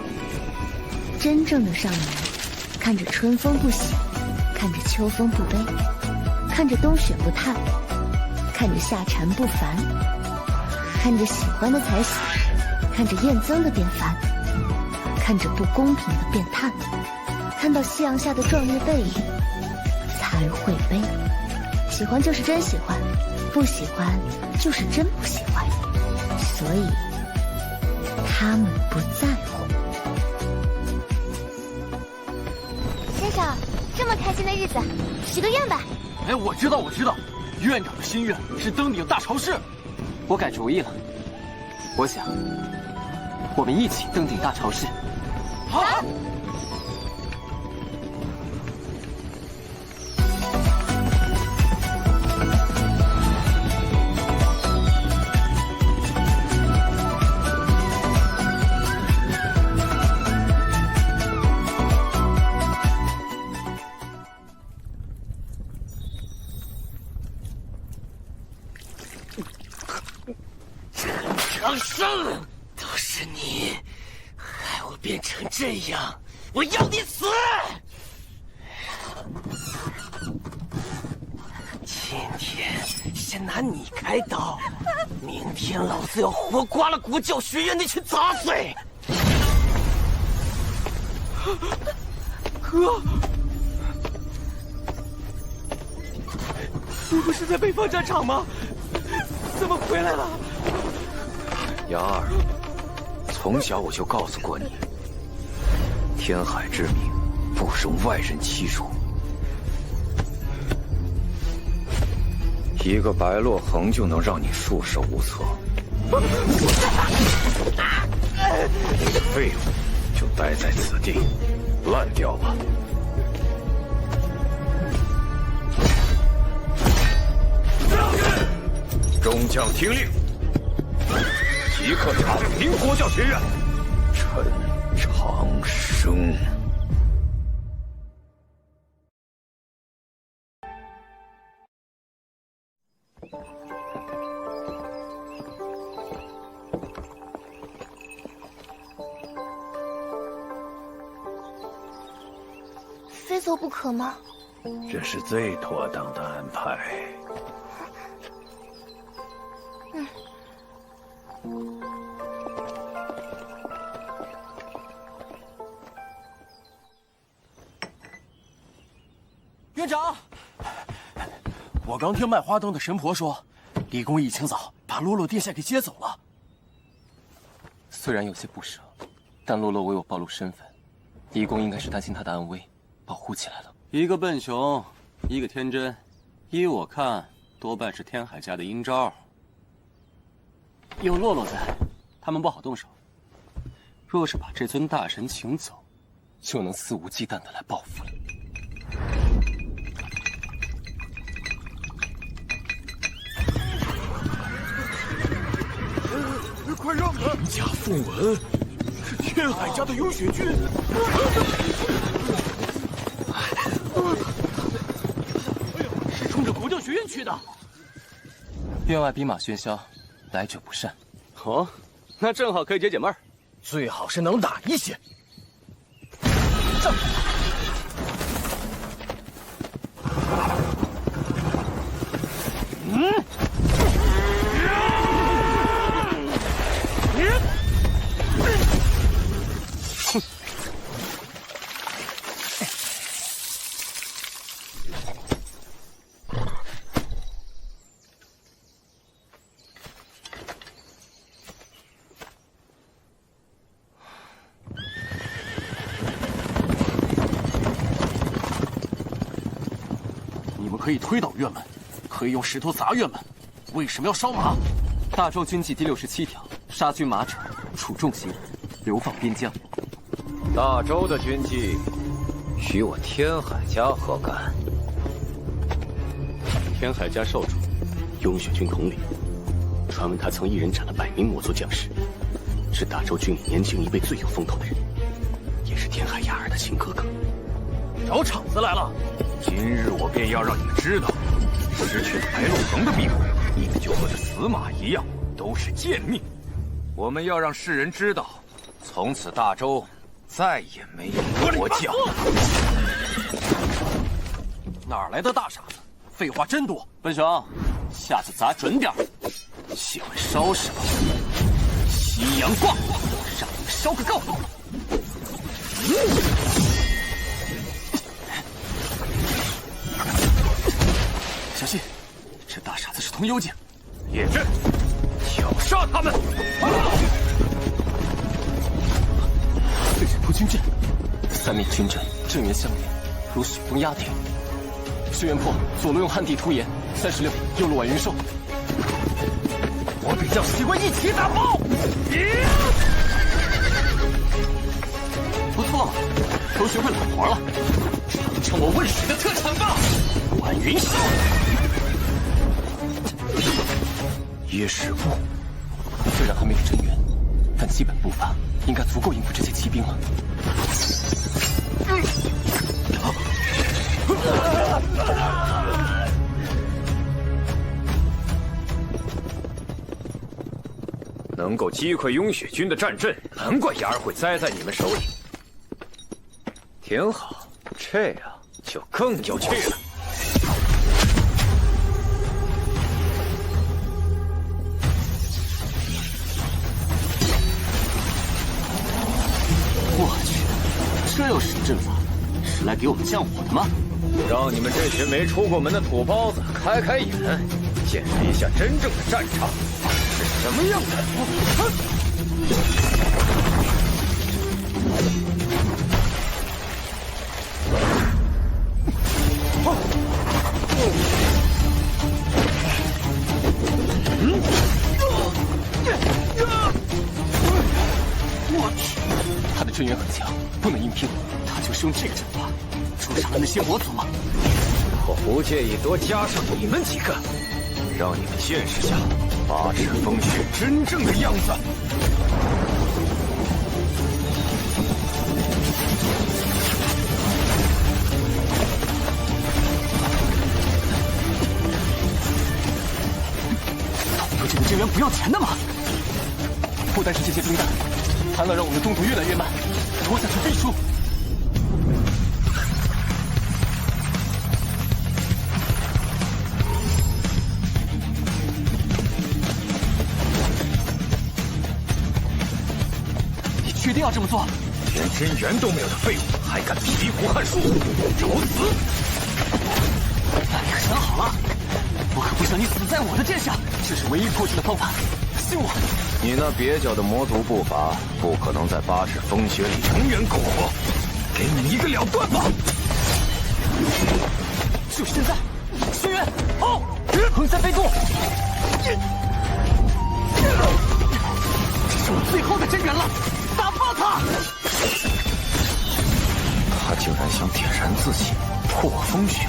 真正的少年，看着春风不喜，看着秋风不悲，看着冬雪不叹，看着夏蝉不烦，看着喜欢的才喜，看着厌憎的便烦，看着不公平的便叹，看到夕阳下的壮烈背影，才会悲。喜欢就是真喜欢，不喜欢就是真不喜欢，所以他们不在乎。先生，这么开心的日子，许个愿吧。哎，我知道，院长的心愿是登顶大潮试。我改主意了，我想，我们一起登顶大潮试。好。长生，都是你，害我变成这样，我要你死！今天先拿你开刀，明天老子要活刮了国教学院那群杂碎！哥，你不是在北方战场吗？怎么回来了？杨二，从小我就告诉过你，天海之名不容外人欺辱。一个白落恒就能让你束手无策，你的废物就待在此地，烂掉吧。众将听令，即刻铲平国教学院。陈长生。非走不可吗？这是最妥当的安排。院长，我刚听卖花灯的神婆说，李公一清早把洛洛殿下给接走了。虽然有些不舍，但洛洛为我暴露身份，李公应该是担心他的安危，保护起来了。一个笨熊，一个天真，依我看，多半是天海家的阴招。有洛洛在，他们不好动手。若是把这尊大神请走，就能肆无忌惮的来报复了。快让开！人家凤文是天海家的幽雪君。是冲着国教学院去的。院外兵马喧嚣，来者不善。哦，那正好可以解解闷儿。最好是能打一些。可以推倒院门，可以用石头砸院门，为什么要烧马？大周军纪第67条，杀军马者处重刑，流放边疆。大周的军纪，许我天海家何干？天海家少主，雍雪军统领，传闻他曾一人斩了100名魔族将士，是大周军里年轻一辈最有风头的人，也是天海雅儿的亲哥哥。找场子来了！今日我便要让你们知道，失去白鹿恒的庇护，你们就和这死马一样，都是贱命。我们要让世人知道，从此大周再也没有国教。哪来的大傻子？废话真多。本雄，下次砸准点儿。喜欢烧什么？西洋挂，让你们烧个够！小心，这大傻子是通幽境。叶震，挑杀他们！对人破军阵，3面军阵，阵源相连，如雪崩压顶。轩辕破左路用旱地突岩，36右路挽云兽。我比较喜欢一起打爆。不错，都学会揽活了，尝尝我问水的特产吧！挽云兽。叶师傅，虽然还没有阵源，但基本步伐应该足够应付这些骑兵了。能够击溃雍雪军的战阵，难怪雅儿会栽在你们手里。挺好，这样就更有趣了。我去，这又是什么阵法？是来给我们降火的吗？让你们这群没出过门的土包子开开眼，见识一下真正的战场是什么样的。我去，他的阵源很强，不能硬拼。他就是用这个阵法捉杀了那些魔族吗？我不介意多加上你们几个，让你们见识下8尺风雪真正的样子。东这个支援不要钱的吗？不单是这些兵弹，还能让我们中途越来越慢，拖下去必输。你确定要这么做？连真元都没有的废物，还敢披胡撼树，找死！那你可想好了？我可不想你死在我的剑下，这是唯一破局的方法，信我。你那蹩脚的魔族步伐，不可能在8尺风雪里永远苟活。给你一个了断吧！就是现在，轩辕，好，横三飞渡。这是我最后的真元了，打爆他！他竟然想点燃自己，破风雪，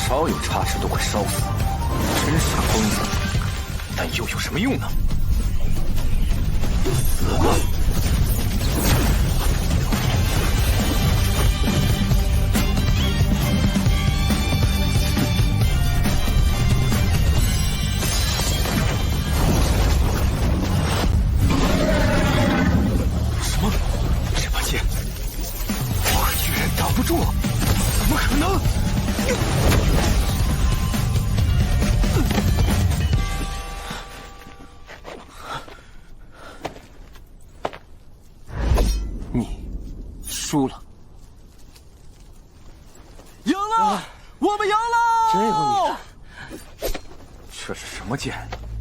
稍有差池都会烧死，真是个疯子。但又有什么用呢？输了。赢了！我们赢了！真有你的！这是什么剑？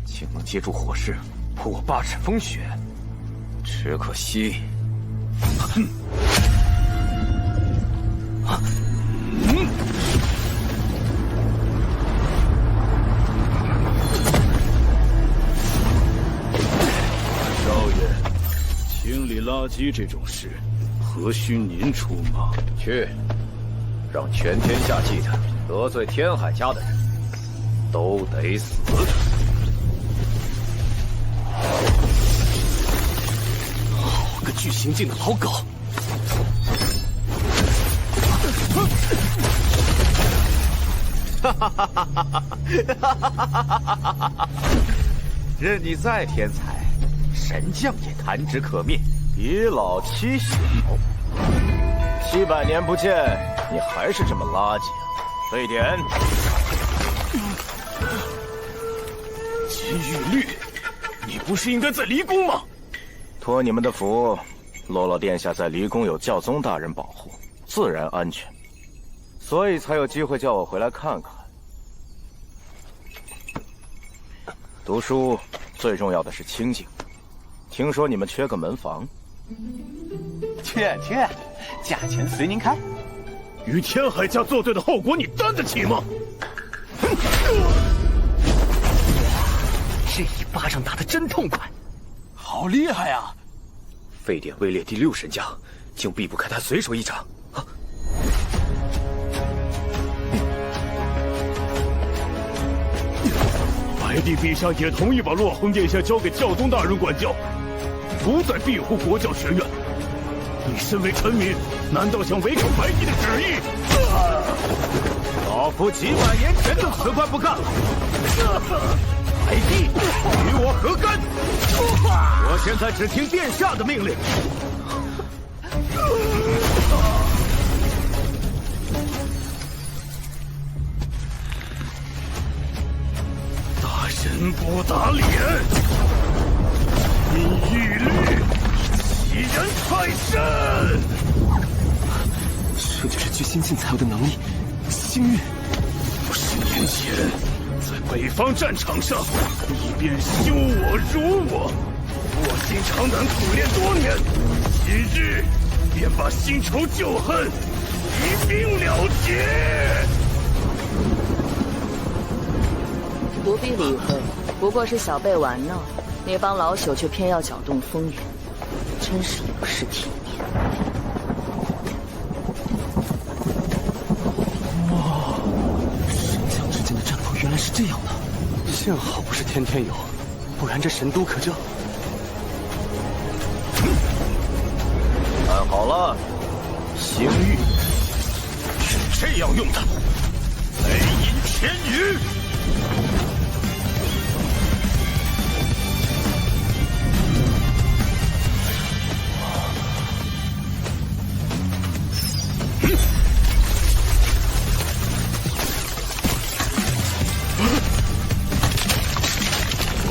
竟能接住火势，破我8尺风雪？只可惜，少爷，清理垃圾这种事，何须您出马？去，让全天下记得罪天海家的人，都得死。好个巨行境的老狗！任你再天才，神将也弹指可灭，以老欺小。700年不见，你还是这么垃圾啊！沸点。金玉律，你不是应该在离宫吗？托你们的福，洛洛殿下在离宫有教宗大人保护，自然安全，所以才有机会叫我回来看看。读书最重要的是清静，听说你们缺个门房。缺，价钱随您开。与天海家作对的后果，你担得起吗？这一巴掌打得真痛快，好厉害啊！沸点位列第6神将，竟避不开他随手一掌。白帝陛下也同意把洛恒殿下交给教宗大人管教，不再庇护国教学院。你身为臣民，难道想违抗白帝的旨意？老夫几百年前就辞官不干了。白帝与我何干？我现在只听殿下的命令。大人不打脸，因玉律欺人太甚。这就是巨星境才有的能力，星域。50年前，在北方战场上，你便羞我辱我，卧薪尝胆苦练多年，今日便把新仇旧恨一并了结。不必理会，不过是小辈玩闹，那帮老朽却偏要搅动风云，真是不识体面。哇，神将之间的战斗原来是这样的，幸好不是天天有，不然这神都可就……看好了，星域是这样用的，雷隐千羽。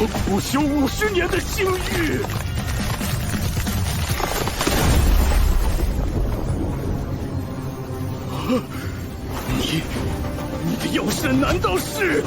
我苦修50年的星域，你的腰身难道是？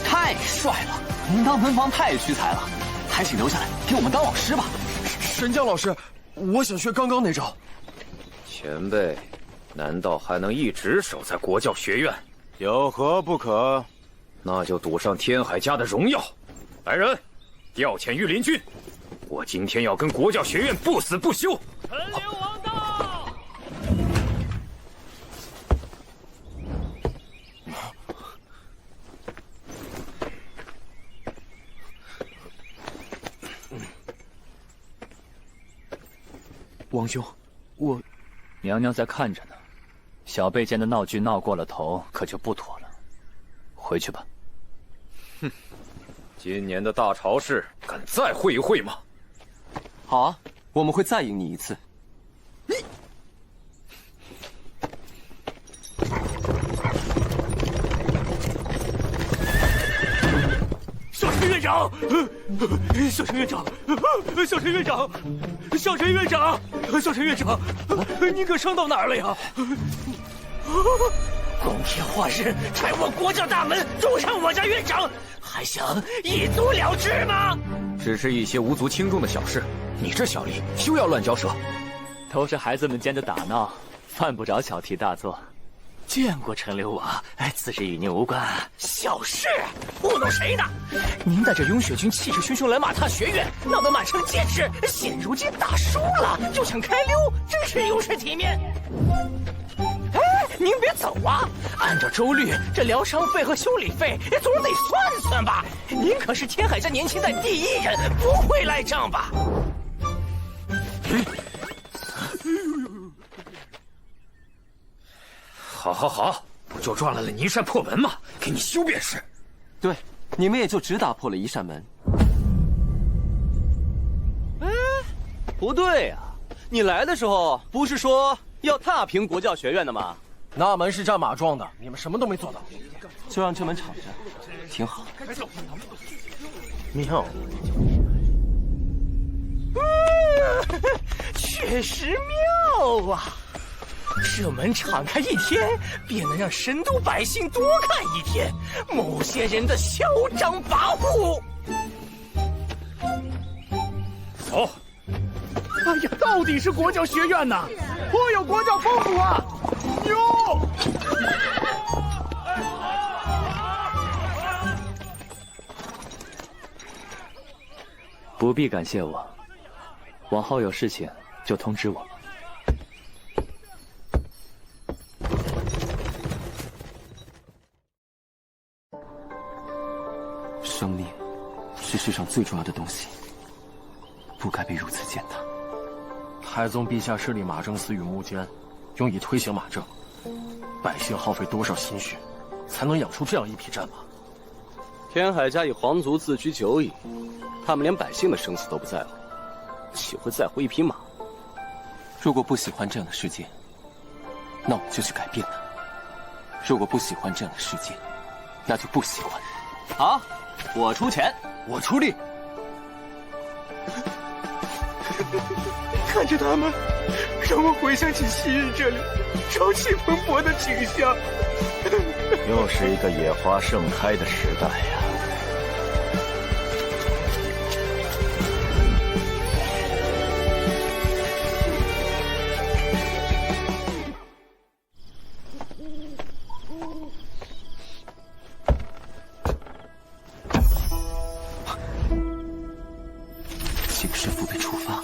太帅了！您当门房太屈才了，还请留下来给我们当老师吧。神将老师，我想学刚刚那招。前辈，难道还能一直守在国教学院？有何不可？那就赌上天海家的荣耀。来人，调遣御林军，我今天要跟国教学院不死不休。陈留王到。王兄，我娘娘在看着呢，小辈间的闹剧闹过了头，可就不妥了。回去吧。哼，今年的大潮事，敢再会一会吗？好啊，我们会再赢你一次。长，小陈院长，小陈院长，小陈院长，小陈院长，您可伤到哪儿了呀？光天化日踹我国教大门，诛杀我家院长，还想一足了之吗？只是一些无足轻重的小事，你这小吏休要乱嚼舌。都是孩子们间的打闹，犯不着小题大做。见过陈留王，此事与您无关。小事，糊弄谁呢？您带着雍雪军气势汹汹来马踏学院，闹得满城皆知。现如今打输了，就想开溜，真是有失体面。哎，您别走啊！按照周律，这疗伤费和修理费总得算算吧。您可是天海家年轻代第一人，不会赖账吧？好，好，好，不就撞烂了你一扇破门吗？给你修便是。对，你们也就只打破了一扇门。哎，不对呀，你来的时候不是说要踏平国教学院的吗？那门是战马撞的，你们什么都没做到，就让这门敞着，挺好。妙，确实妙啊！这门敞开一天，便能让神都百姓多看一天某些人的嚣张跋扈。走。哎呀，到底是国教学院呐，颇有国教风骨啊！哟！不必感谢我，往后有事情就通知我。生命是世上最重要的东西，不该被如此践踏。太宗陛下设立马政司与幕监，用以推行马政，百姓耗费多少心血，才能养出这样一匹战马？天海家以皇族自居久矣，他们连百姓的生死都不在乎，岂会在乎一匹马？如果不喜欢这样的世界，那我们就去改变它；如果不喜欢这样的世界，那就不喜欢。好，我出钱，我出力。看着他们，让我回想起昔日这里朝气蓬勃的景象。又是一个野花盛开的时代呀！请师父被处罚。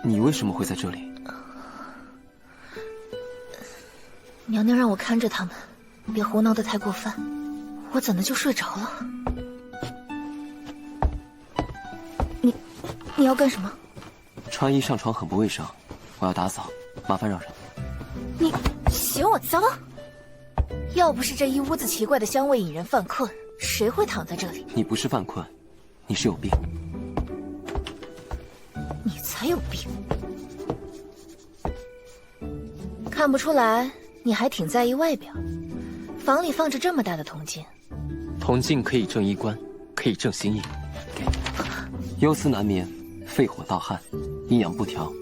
你为什么会在这里？娘娘让我看着他们，别胡闹得太过分，我怎的就睡着了？你要干什么？穿衣上床很不卫生，我要打扫，麻烦让让。你嫌我脏？要不是这一屋子奇怪的香味引人犯困，谁会躺在这里？你不是犯困，你是有病。你才有病！看不出来，你还挺在意外表。房里放着这么大的铜镜，铜镜可以正衣冠，可以正心意。给，忧思难眠，肺火盗汗，阴阳不调，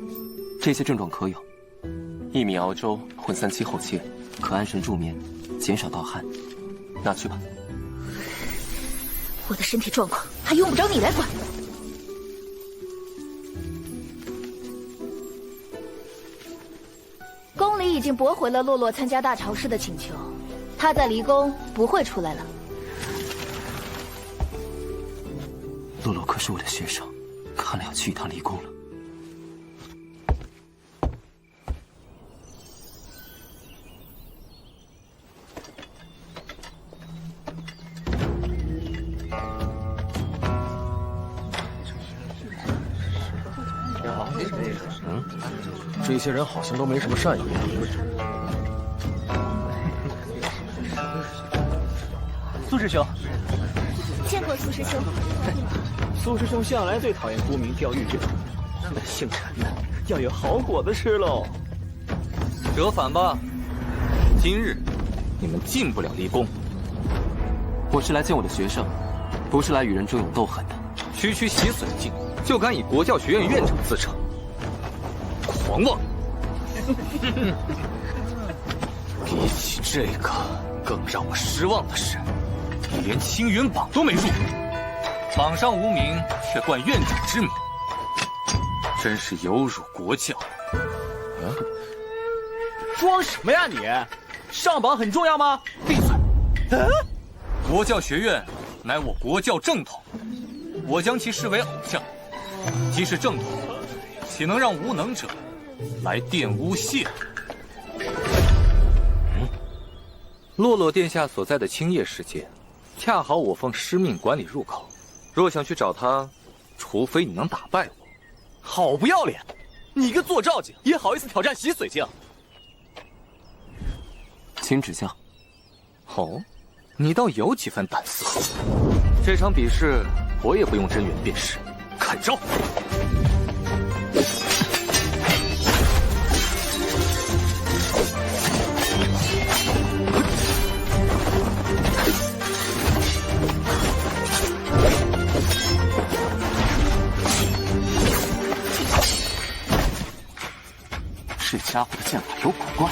这些症状可有。一米熬粥混3七后切，可安神助眠，减少盗汗。拿去吧。我的身体状况还用不着你来管。宫里已经驳回了洛洛参加大朝试的请求，他在离宫不会出来了。洛洛可是我的学生，看来要去一趟离宫了。这些人好像都没什么善意。苏师兄，见过苏师兄。苏师兄向来最讨厌沽名钓誉这种，姓陈的要有好果子吃喽。折返吧，今日你们进不了离宫。我是来见我的学生，不是来与人争勇斗狠的。区区洗髓境就敢以国教学院院长自称，狂妄！比起这个，更让我失望的是，你连青云榜都没入，榜上无名，却冠院长之名，真是有辱国教。装什么呀你？上榜很重要吗？闭嘴！国教学院乃我国教正统，我将其视为偶像。既是正统，岂能让无能者来玷污亵渎？洛洛殿下所在的青叶世界，恰好我奉师命管理入口。若想去找他，除非你能打败我。好不要脸！你个做赵景也好意思挑战洗髓境？请指教。哦，你倒有几分胆色。这场比试我也不用真元辨识，看招！这家伙的剑法有古怪，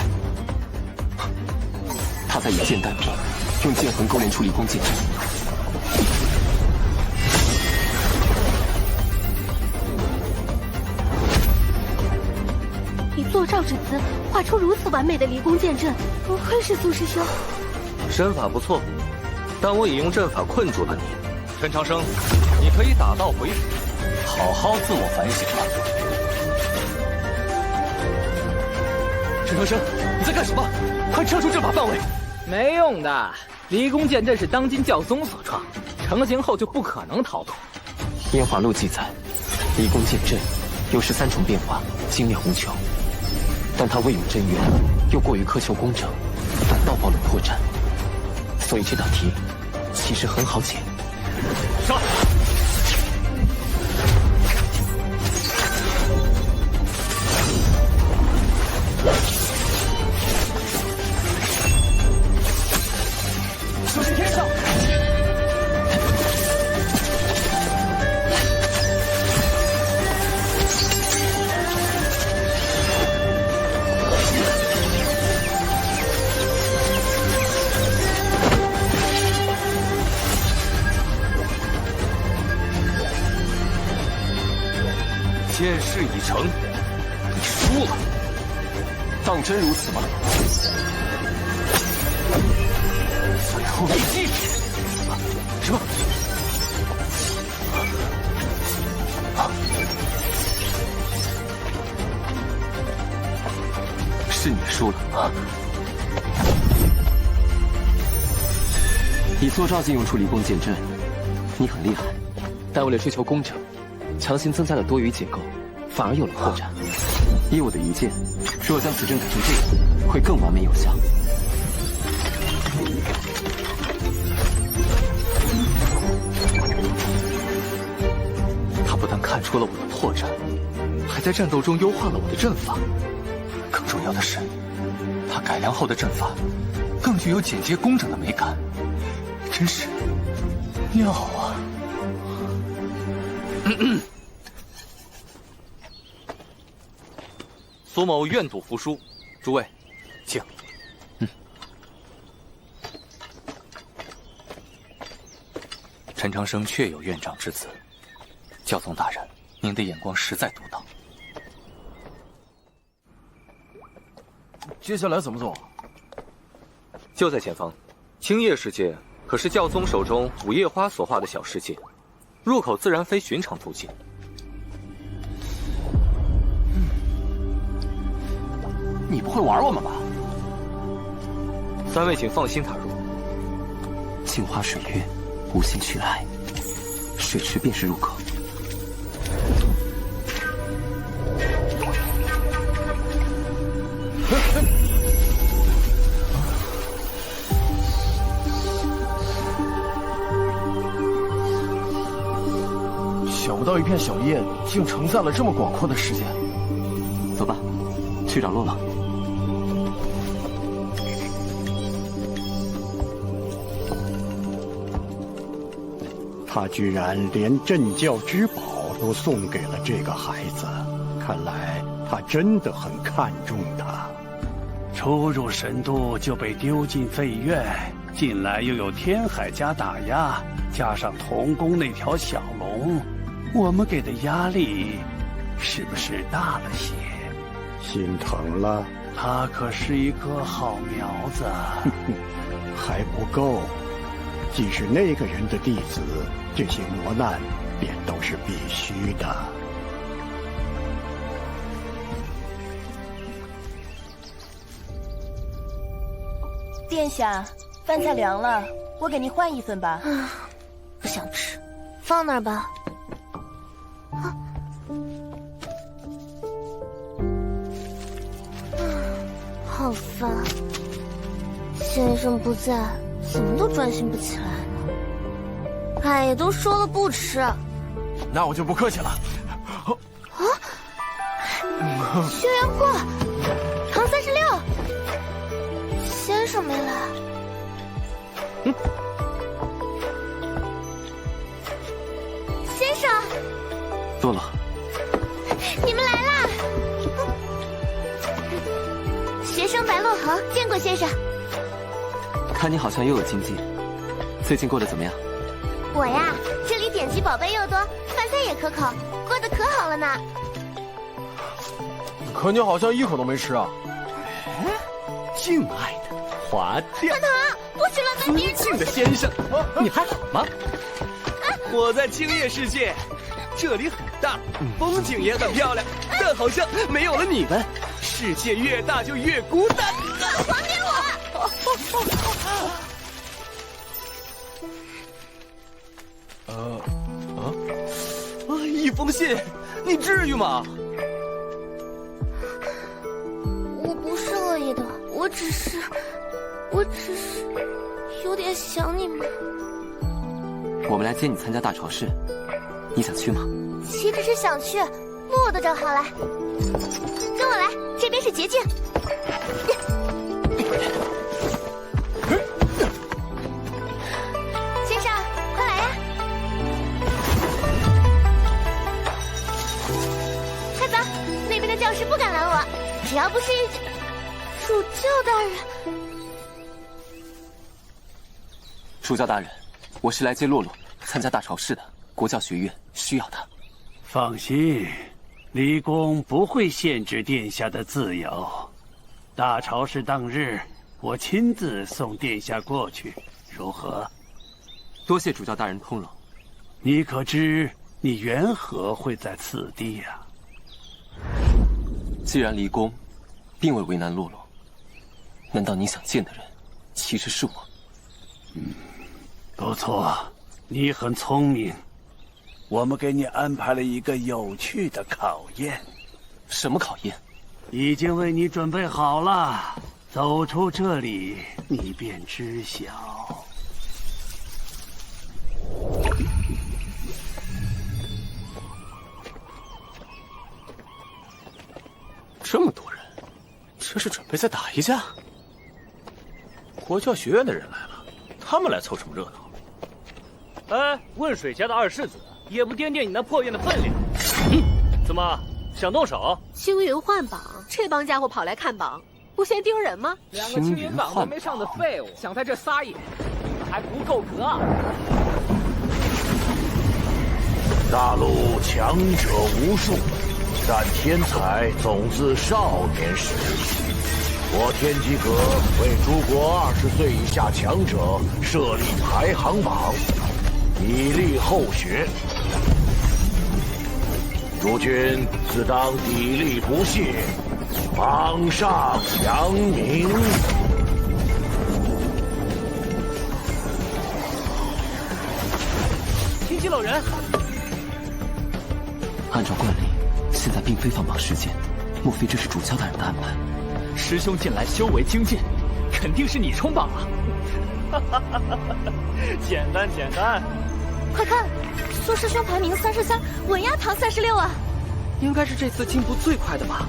他在以剑单柄，用剑痕勾连出离宫剑阵。以坐照之姿画出如此完美的离宫剑阵，不愧是苏师兄。身法不错，但我已用阵法困住了你。陈长生，你可以打道回府，好好自我反省吧。陈长生，你在干什么？快撤出阵法范围！没用的，离宫剑阵是当今教宗所创，成型后就不可能逃脱。烟华录记载，离宫剑阵有13重变化，惊灭红球，但他未有真元，又过于苛求工整，反倒暴露破绽。所以这道题其实很好解。杀！手持天上！剑事已成，你输了。当真如此吗？最后一击！什么？是你输了啊！以坐照镜用出离宫剑阵，你很厉害，但为了追求工整，强行增加了多余结构，反而有了破绽。以我的一剑，若将此阵改成这样，会更完美有效。他不但看出了我的破绽，还在战斗中优化了我的阵法。更重要的是，他改良后的阵法更具有简洁工整的美感，真是妙啊！苏某愿赌服输，诸位，请。陈长生确有院长之子，教宗大人，您的眼光实在独到。接下来怎么做？就在前方，青叶世界可是教宗手中五叶花所画的小世界，入口自然非寻常途径。你不会玩我们吧？三位请放心踏入。镜花水月，无心去来，水池便是入口。想不到一片小叶竟承载了这么广阔的世界。走吧，去找洛洛。他居然连镇教之宝都送给了这个孩子，看来他真的很看重他。初入神都就被丢进废院，进来又有天海家打压，加上童宫那条小龙，我们给的压力是不是大了些？心疼了？他可是一颗好苗子。还不够，既是那个人的弟子，这些磨难便都是必须的。殿下，饭菜凉了，我给您换一份吧。不想吃，放那儿吧。好烦，先生不在，怎么都专心不起来呢？哎，都说了不吃。那我就不客气了。轩辕过，唐36，先生没来。先生，洛洛，你们来啦！学生白洛恒，见过先生。看你好像又有经济，最近过得怎么样？我呀，这里典籍宝贝又多，饭菜也可口，过得可好了呢。可你好像一口都没吃啊！敬爱的华殿，不许乱跟别人尊敬的先生，你还好吗？我在青叶世界，这里很大，风景也很漂亮，但好像没有了你们，世界越大就越孤单。还给我！一封信，你至于吗？我不是恶意的，我只是有点想你们。我们来接你参加大朝试，你想去吗？岂止是想去，路都找好了。跟我来，这边是捷径。先生，快来呀！快走，那边的教室不敢拦我，只要不是主教大人。主教大人，我是来接洛洛参加大朝试的，国教学院需要他。放心，离宫不会限制殿下的自由。大朝试当日，我亲自送殿下过去，如何？多谢主教大人通融。你可知你缘何会在此地呀？既然离宫，并未为难洛洛，难道你想见的人其实是我？不错，你很聪明。我们给你安排了一个有趣的考验。什么考验？已经为你准备好了。走出这里，你便知晓。这么多人，这是准备再打一架？国教学院的人来了，他们来凑什么热闹？哎，问水家的二世子也不掂掂你那破院的分量。怎么想动手？青云换榜，这帮家伙跑来看榜，不嫌丢人吗？两个青云榜都没上的废物，想在这撒野，你们还不够格。大陆强者无数，但天才总自少年时。我天机阁为诸国20岁以下强者设立排行榜，以利后学。诸君自当砥砺不懈，榜上扬名。听机老人，按照惯例，现在并非放榜时间，莫非这是主教大人的安排？师兄近来修为精进，肯定是你冲榜了。简单简单，快看，苏师兄排名33，稳压堂36啊！应该是这次进步最快的吧。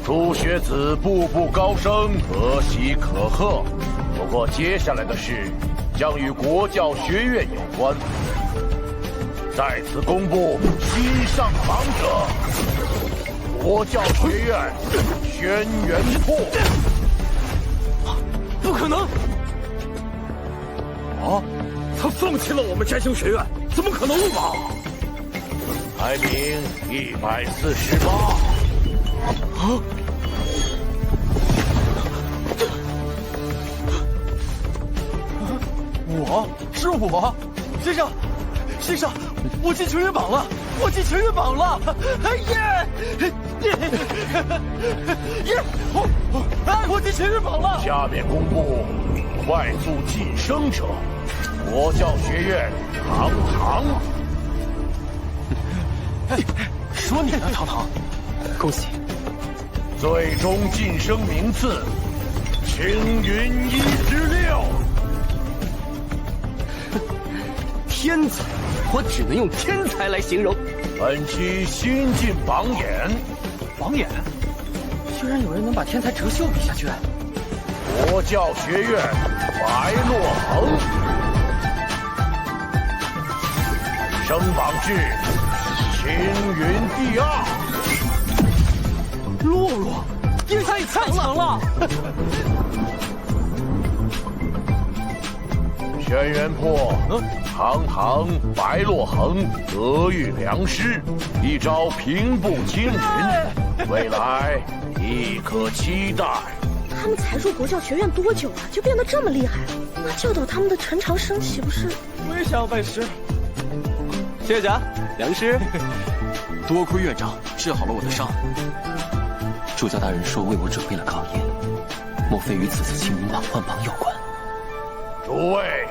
朱学子步步高升，可喜可贺。不过接下来的事将与国教学院有关。在此公布新上榜者：国教学院轩辕破。不可能！啊，他放弃了我们占星学院，怎么可能嘛？排名148。啊！是我，先生，先生，我进全员榜了，我进全员榜了，耶！我进全员榜了。下面公布快速晋升者：国教学院堂堂。说你呢，堂堂，恭喜！最终晋升名次，青云1之6。天才，我只能用天才来形容。本期新晋榜眼，榜眼，居然有人能把天才哲秀比下去。国教学院白洛恒，升榜至青云第2。洛洛，天才也太强了！轩辕破，堂堂白洛恒，德育良师，一朝平步青云，未来亦可期待。他们才入国教学院多久啊，就变得这么厉害？那教导他们的陈长生岂不是？我也想要拜师。谢家，良师，多亏院长治好了我的伤。主教大人说为我准备了考验，莫非与此次青云榜换榜有关？诸位，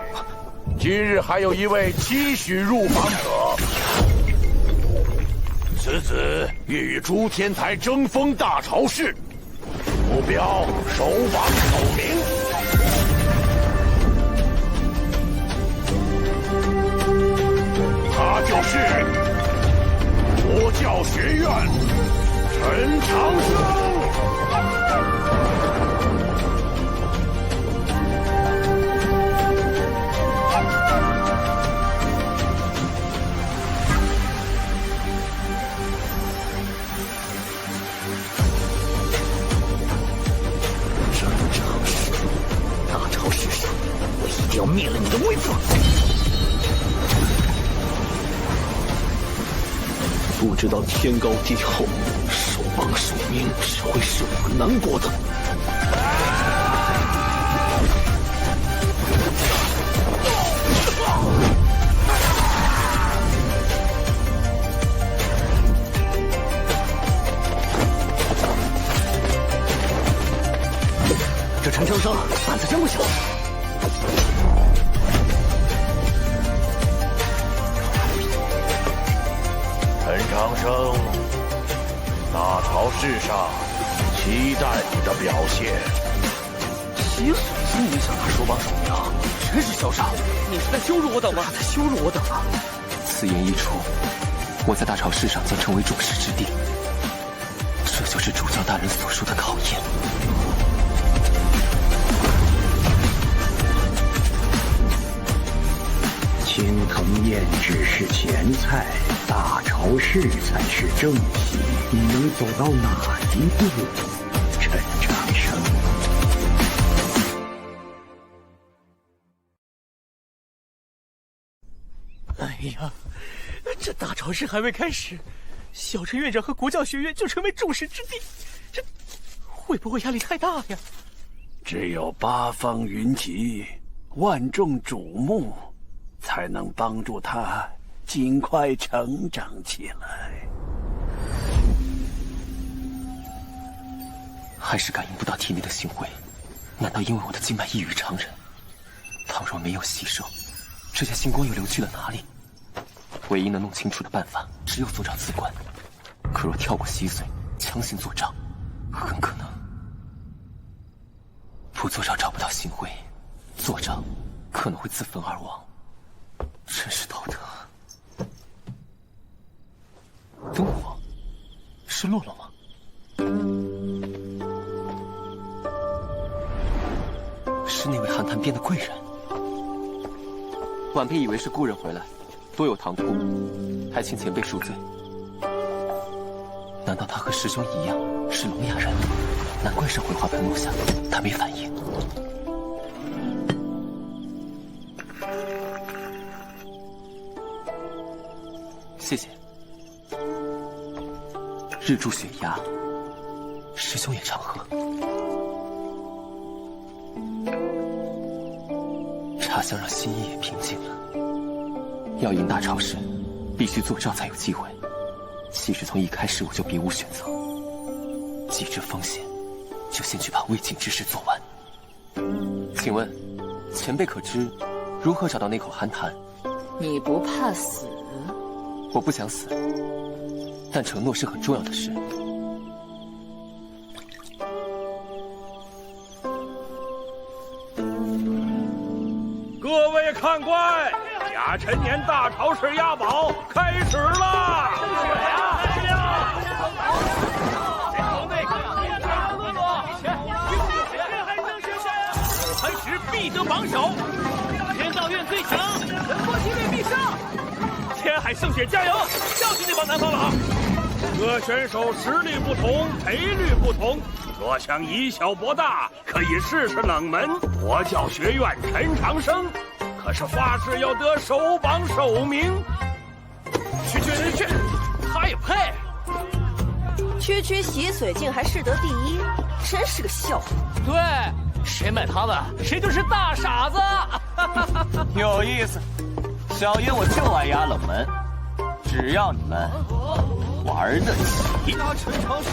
今日还有一位期许入榜者，此子欲与诸天才争锋大朝市，目标首榜首名。他就是国教学院陈长生。要灭了你的威风！不知道天高地厚，首榜首名只会是我们南国的。这陈长生胆子真不小。陈长生，大朝市上期待你的表现。洗手间影响他首榜首名，真是嚣张！你是在羞辱我等吗？在羞辱我等啊！此言一出，我在大朝市上将成为众矢之的。这就是主教大人所说的考验。青藤燕只是前菜，大朝市才是正题。你能走到哪一步，陈长生？哎呀，这大朝市还未开始，小陈院长和国教学院就成为众矢之的，这会不会压力太大呀？只有八方云集，万众瞩目，才能帮助他尽快成长起来。还是感应不到体内的星辉，难道因为我的经脉异于常人？倘若没有吸收，这些星光又流去了哪里？唯一能弄清楚的办法，只有坐照自观。可若跳过稀碎，强行坐照，很可能不坐照找不到星辉，坐照可能会自焚而亡。真是道德。灯火，是洛洛吗？是那位寒潭边的贵人。晚辈以为是故人回来，多有唐突，还请前辈恕罪。难道他和师兄一样是聋哑人？难怪上回花盆落下，他没反应。谢谢。日柱雪崖，师兄也常喝。茶香让心意也平静了。要赢大朝时，必须做招才有机会。其实从一开始我就别无选择。既知风险，就先去把未尽之事做完。请问，前辈可知如何找到那口寒潭？你不怕死？我不想死，但承诺是很重要的事。各位看官，甲辰年大朝市押宝开始啦！3时必得榜首，天道院最强，仁波齐队必胜！天海圣雪加油，教训那帮南方佬！各选手实力不同，赔率不同。若想以小博大，可以试试冷门国教学院陈长生，可是发誓要得首榜首名。去，他也配？区洗水竟还是得第一，真是个笑话。对，谁买他们，谁就是大傻子。有意思，小爷我就爱压冷门，只要你们玩得起。压陈长生，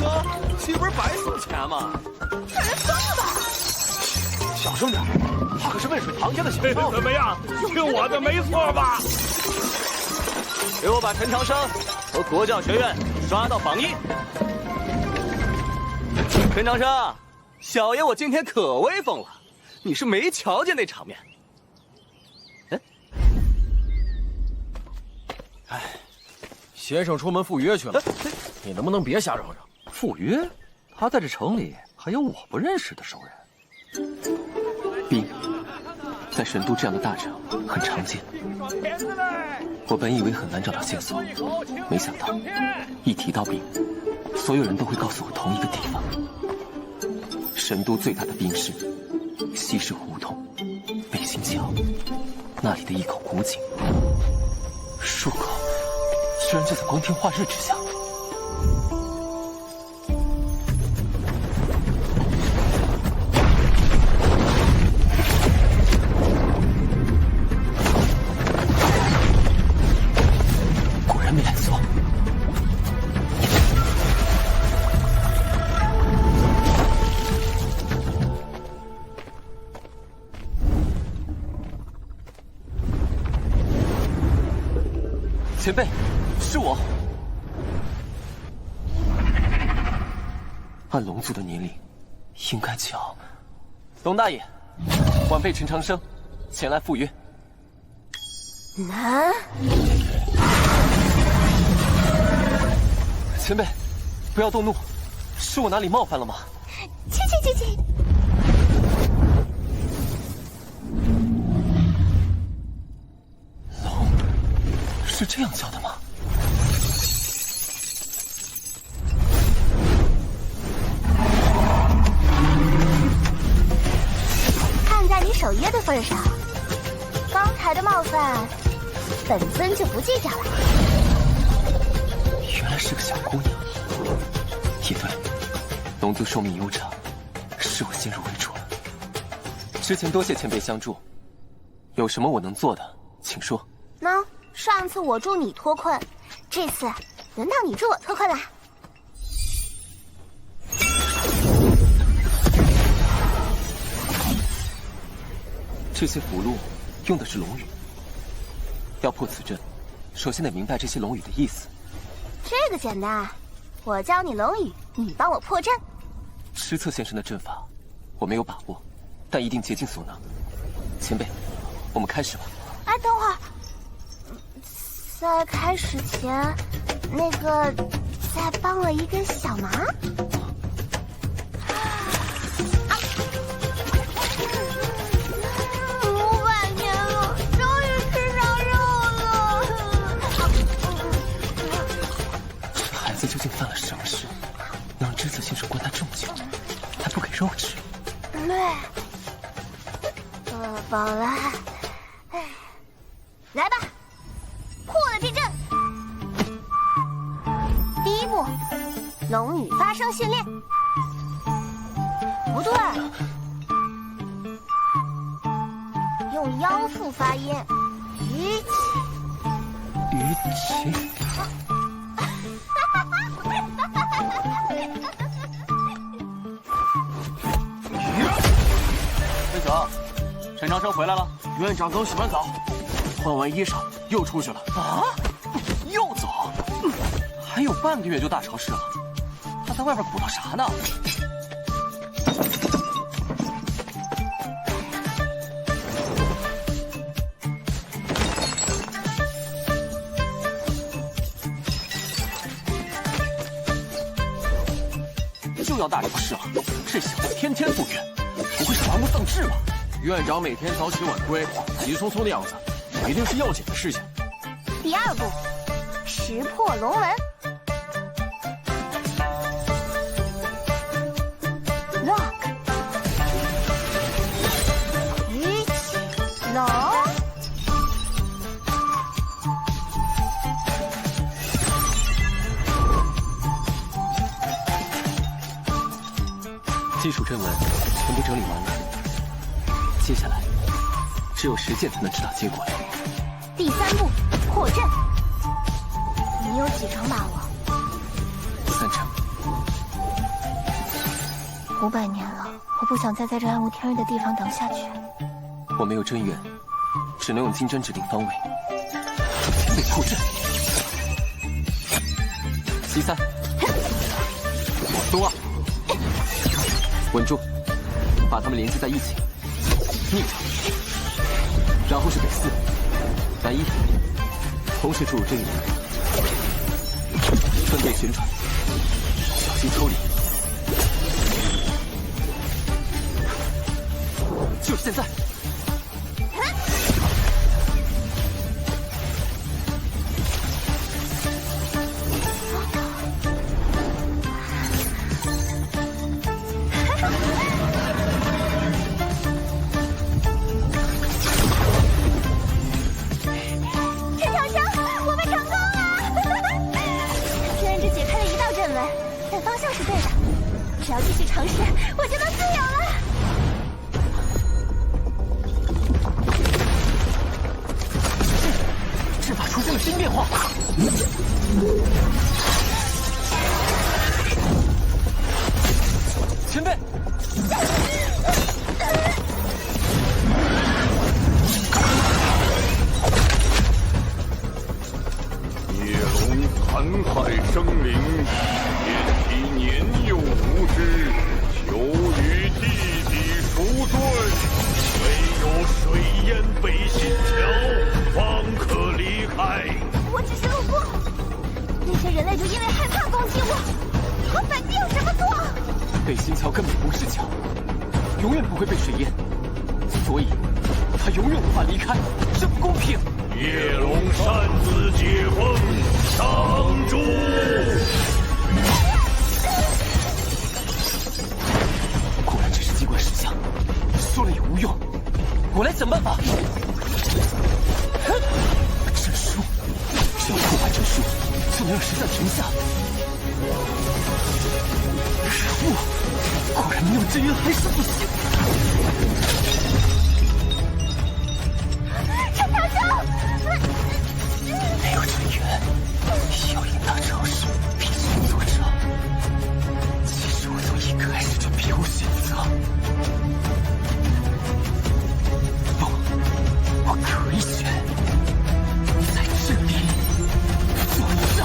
岂不是白送钱吗？这人疯了吧？小声点，他可是渭水唐家的小少。怎么样？听我的没错吧？给我把陈长生和国教学院刷到榜1。陈长生，小爷我今天可威风了，你是没瞧见那场面？哎，先生出门赴约去了，你能不能别瞎嚷嚷？赴约？他在这城里还有我不认识的熟人。兵，在神都这样的大城很常见。我本以为很难找到线索，没想到一提到兵，所有人都会告诉我同一个地方。神都最大的兵市，西市胡同北新桥，那里的一口古井，入口居然就在光天化日之下。果然没来错。前辈，是我。按龙族的年龄，应该叫龙大爷。晚辈陈长生，前来赴约。啊！前辈，不要动怒，是我哪里冒犯了吗？去！龙是这样叫的吗？看在你守约的份上，刚才的冒犯，本尊就不计较了。原来是个小姑娘。也对，龙族寿命悠长，是我先入为主了。之前多谢前辈相助，有什么我能做的，请说。喏，上次我助你脱困，这次轮到你助我脱困啦。这些符箓用的是龙语，要破此阵，首先得明白这些龙语的意思。这个简单，我教你龙语，你帮我破阵。施策先生的阵法我没有把握，但一定竭尽所能。前辈，我们开始吧。哎，等会儿，在开始前，那个再帮我一个小忙。500年了，终于吃上肉了。这孩子究竟犯了什么事，能让之子先生关他这么久，还不给肉吃？对，饿饱了。来吧，破了这阵。第一步，龙语发声训练。不对，用腰腹发音。鱼起，鱼起。队长，陈长生回来了。院长刚洗完澡，换完衣裳又出去了。啊？又走？还有半个月就大潮湿了，他在外边鼓捣啥呢？就要大潮湿了，这小子天天赴约，不会是玩物丧志吧？院长每天早起晚归，急匆匆的样子，一定是要紧的事情。第二步，识破龙纹。Lock， 鱼起龙。基础阵纹全部整理完了，接下来只有实践才能知道结果了。第3步，破阵。你有几成把握？3成。500年了，我不想再在这暗无天日的地方等下去。我没有真元，只能用金针指定方位。前辈破阵。西3，东2。稳住，把它们连接在一起，逆着，然后是北4、南1，同时注入真元，分别旋转，小心抽离。就是现在！只要继续尝试，我就能自由了。阵法出现了新变化。前辈，野龙残害生灵，天体年幼无知，求与弟弟赎罪。唯有水淹北新桥，方可离开。我只是路过，那些人类就因为害怕攻击我，和本帝有什么错？北新桥根本不是桥，永远不会被水淹，所以他永远无法离开，这不公平。叶龙擅自解封，挡住！果然只是机关石像，说了也无用，我来想办法。阵书，只要破坏阵书，就能让石像停下。可恶，果然没有真元还是不行。陈长生，没有真元，要引大潮湿，必须作战。其实我从一开始就别无选择。不，我可以选，在这里做账。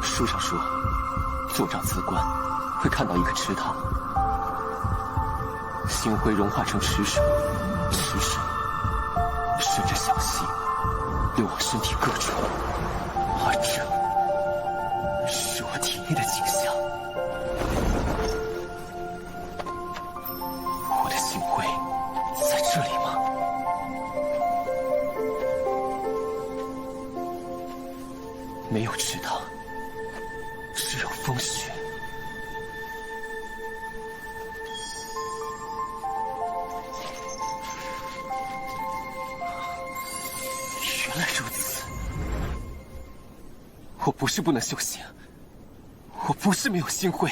书上说，坐帐辞官会看到一个池塘，星辉融化成池水，池水顺着小溪流往身体各处，而这是我体内的景象。我的星辉在这里吗？没有池塘，只有风雪。原来如此，我不是不能修行，我不是没有星辉，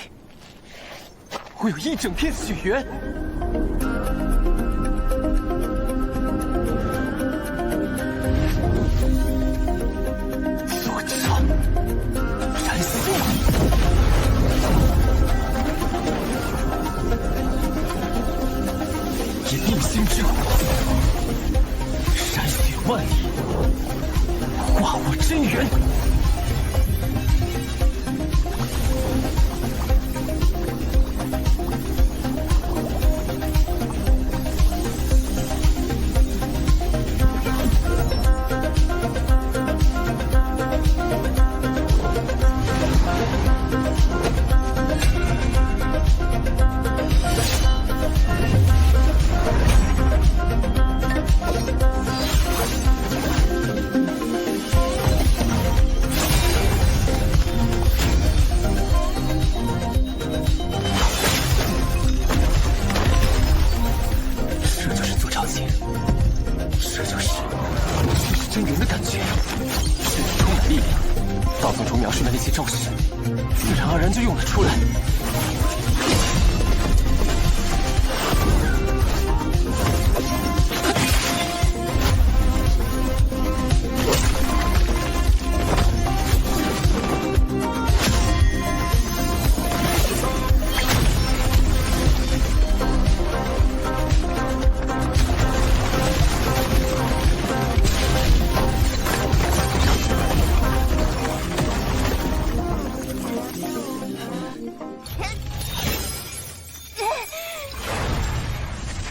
我有一整片雪原。做招，燃素，以逆星之火，闪血万里。化我真元，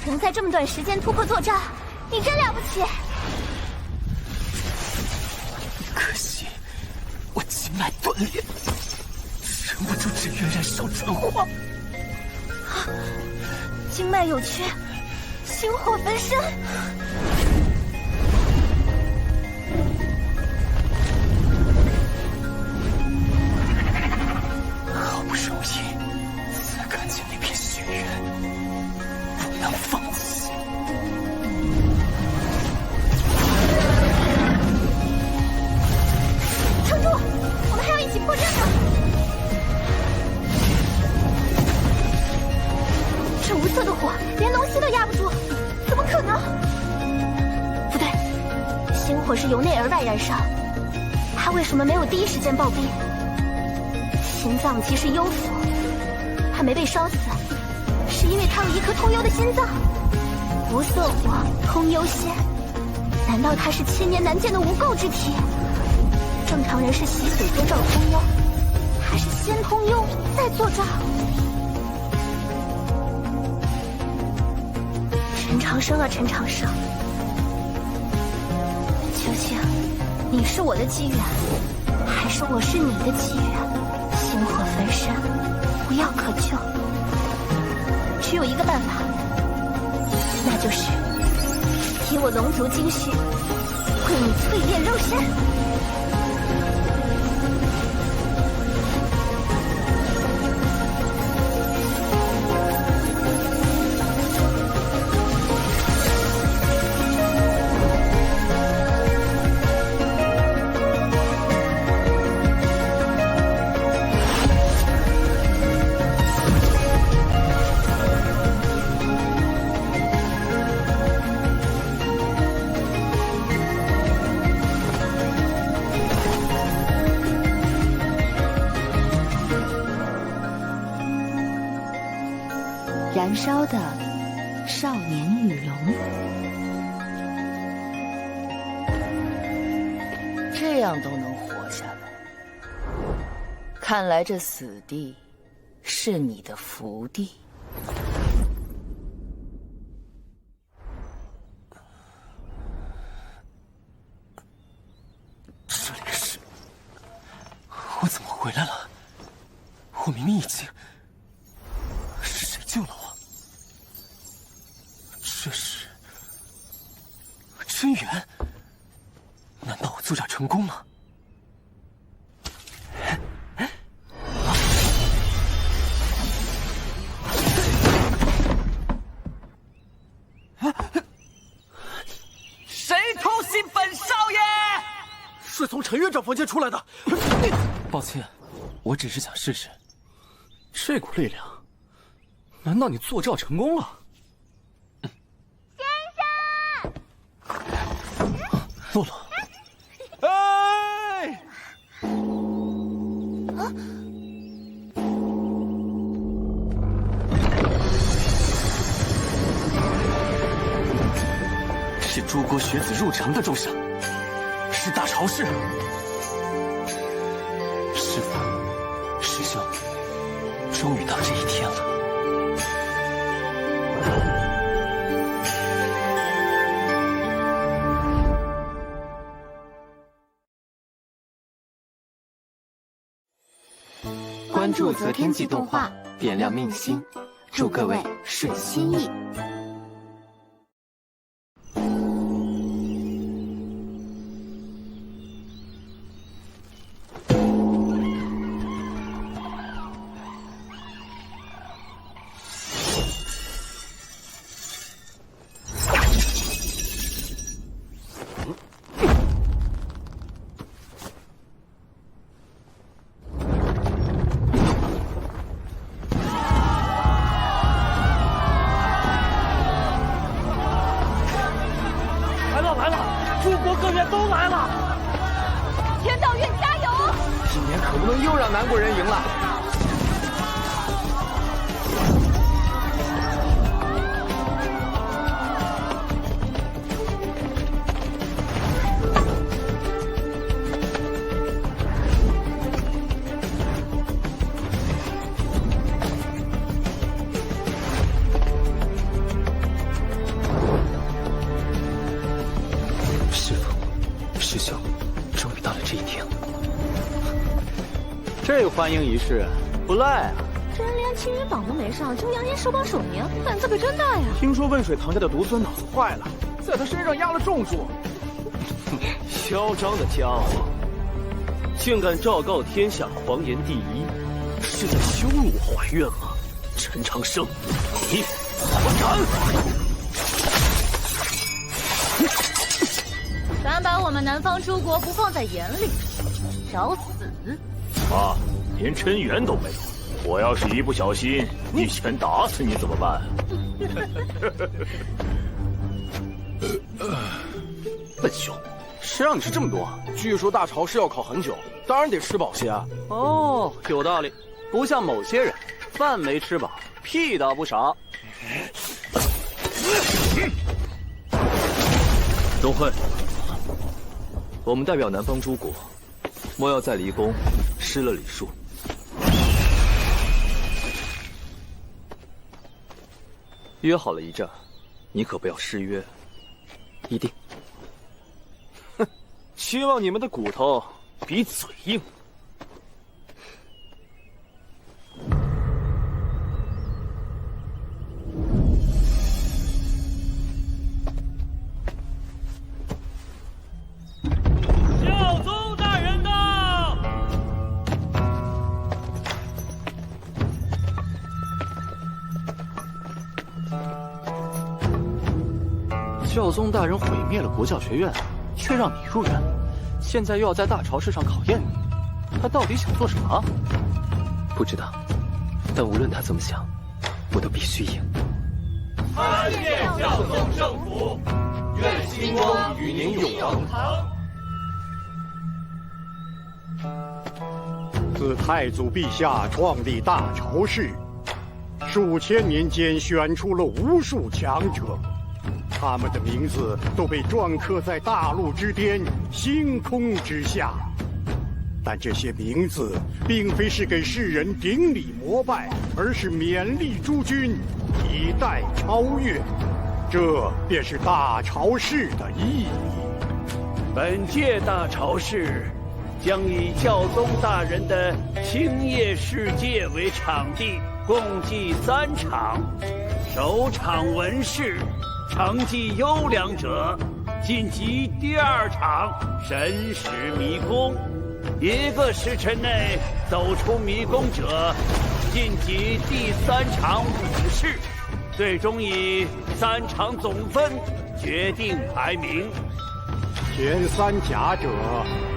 能在这么短时间突破作战，你真了不起。可惜我经脉断裂，撑不住真元燃烧转化。经脉有缺，星火焚身。好不容易才看见那片雪原，不能放弃。撑住，我们还要一起破阵呢。这无色的火，连龙息都压不住，怎么可能？不对，星火是由内而外燃烧，他为什么没有第一时间暴毙？心脏其实幽府，他没被烧死，是因为他有一颗通幽的心脏。无色火，通幽仙，难道他是千年难见的无垢之体？正常人是洗髓做照通幽，他是先通幽再做照。陈长生啊，陈长生，究竟你是我的机缘，还是我是你的机缘？星火焚身，无药可救，只有一个办法，那就是以我龙族精血为你淬炼肉身。燃烧的少年羽龙，这样都能活下来，看来这死地是你的福地。救了我，这是真元？难道我作战成功了？谁偷袭本少爷？是从陈院长房间出来的。抱歉，我只是想试试。这股力量，难道你坐轿成功了？先生，洛洛，哎！啊！是诸国学子入城的钟声，是大朝市。师父，师兄，终于到这一天了。关注择天记动画，点亮命心，祝各位顺心意。南国人赢了。师父，师兄，终于到了这一天了。这个欢迎仪式不赖啊！真连青云榜都没上，就扬言首榜首名，胆子可真大呀！听说汶水唐家的独孙脑子坏了，在他身上压了重注。嚣张的家伙，竟敢昭告天下狂言第一，是在羞辱我怀院吗？陈长生，你怎么敢！敢把我们南方诸国不放在眼里，找死！妈，连真元都没有，我要是一不小心一拳打死你怎么办？笨熊，谁让你吃这么多？据说大朝是要烤很久，当然得吃饱些啊。哦，有道理，不像某些人，饭没吃饱，屁倒不少。钟会，我们代表南方诸国，莫要在离宫失了礼数。约好了一战，你可不要失约。一定。哼，希望你们的骨头比嘴硬。教宗大人到！教宗大人毁灭了国教学院，却让你入院，现在又要在大朝市上考验你，他到底想做什么？不知道，但无论他怎么想，我都必须赢。参见教宗圣福，愿星光与您永恒。自太祖陛下创立大朝市，数千年间选出了无数强者，他们的名字都被篆刻在大陆之巅、星空之下。但这些名字并非是给世人顶礼膜拜，而是勉励诸君以待超越。这便是大朝市的意义。本届大朝市将以教宗大人的青叶世界为场地，共计3场，首场文士，成绩优良者晋级第2场神识迷宫，1个时辰内走出迷宫者晋级第3场武士，最终以3场总分决定排名。前3甲者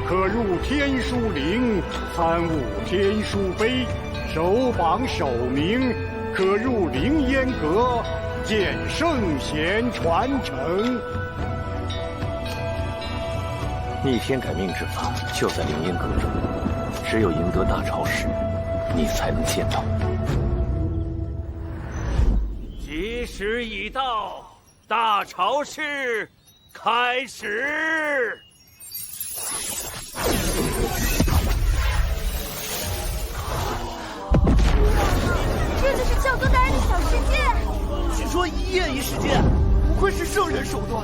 可入天书陵参悟天书碑，首榜首名可入凌烟阁见圣贤传承。逆天改命之法就在凌烟阁中，只有赢得大潮时，你才能见到。吉时已到，大潮式开始。这就是教宗大人的小世界。据说1夜1世界，不愧是圣人手段。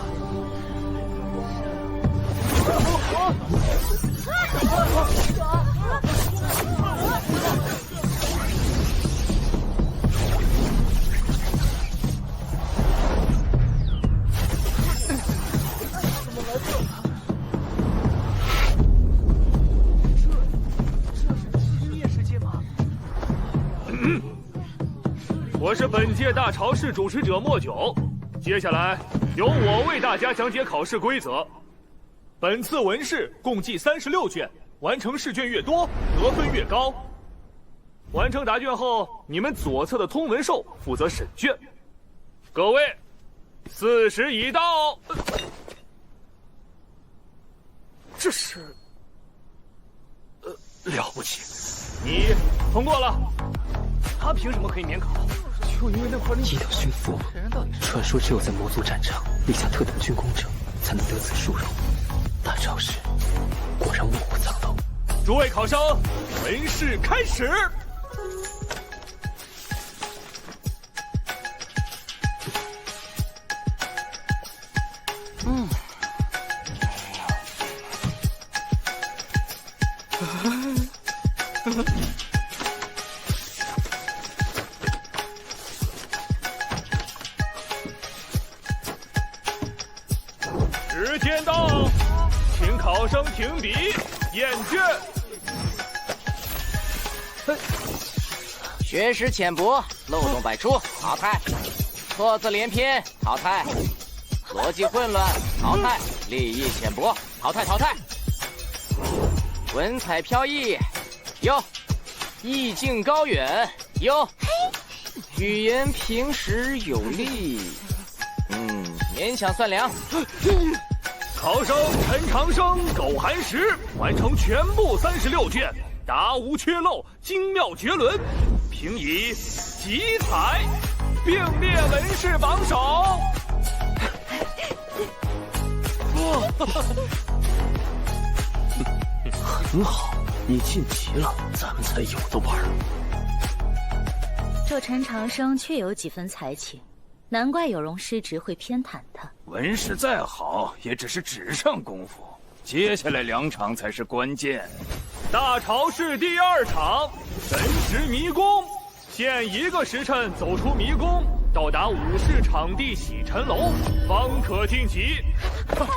我是本届大潮式主持者莫九，接下来由我为大家讲解考试规则。本次文试共计36卷，完成试卷越多，得分越高。完成答卷后，你们左侧的通文兽负责审卷。各位，4时已到。这是，了不起，你通过了。他凭什么可以免考？就因为那块一等驯服，传说只有在魔族战场立下特等军功者才能得此殊荣。大潮式果然卧虎藏龙。诸位考生，文试开始。时间到，请考生停笔验卷。学识浅薄，漏洞百出，淘汰；错字连篇，淘汰；逻辑混乱，淘汰；立意浅薄，淘汰淘汰；文采飘逸，优；意境高远，优；语言平实有力，勉强算良。考生陈长生、苟寒石完成全部36卷，答无缺漏，精妙绝伦，评以极彩，并列文试榜首。很好，你晋级了，咱们才有的玩。这陈长生确有几分才情，难怪有容师侄会偏袒他。文史再好，也只是纸上功夫，接下来2场才是关键。大潮式第2场，神识迷宫，限1个时辰走出迷宫，到达武士场地洗尘楼，方可晋级。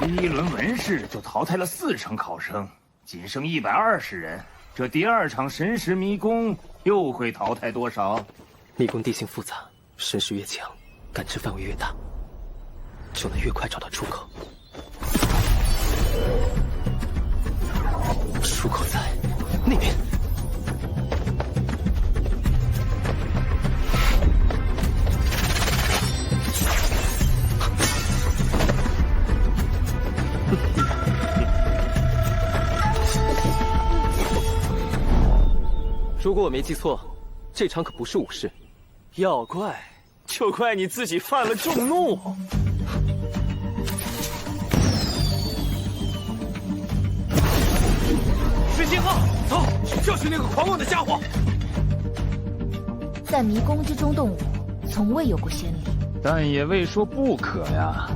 第1轮文试就淘汰了4成考生，仅剩120人。这第2场神识迷宫又会淘汰多少？迷宫地形复杂，神识越强，感知范围越大，就能越快找到出口。出口在那边。如果我没记错，这场可不是武士。要怪，就怪你自己犯了众怒。水星号，走，就是那个狂妄的家伙。在迷宫之中动武，从未有过先例，但也未说不可呀。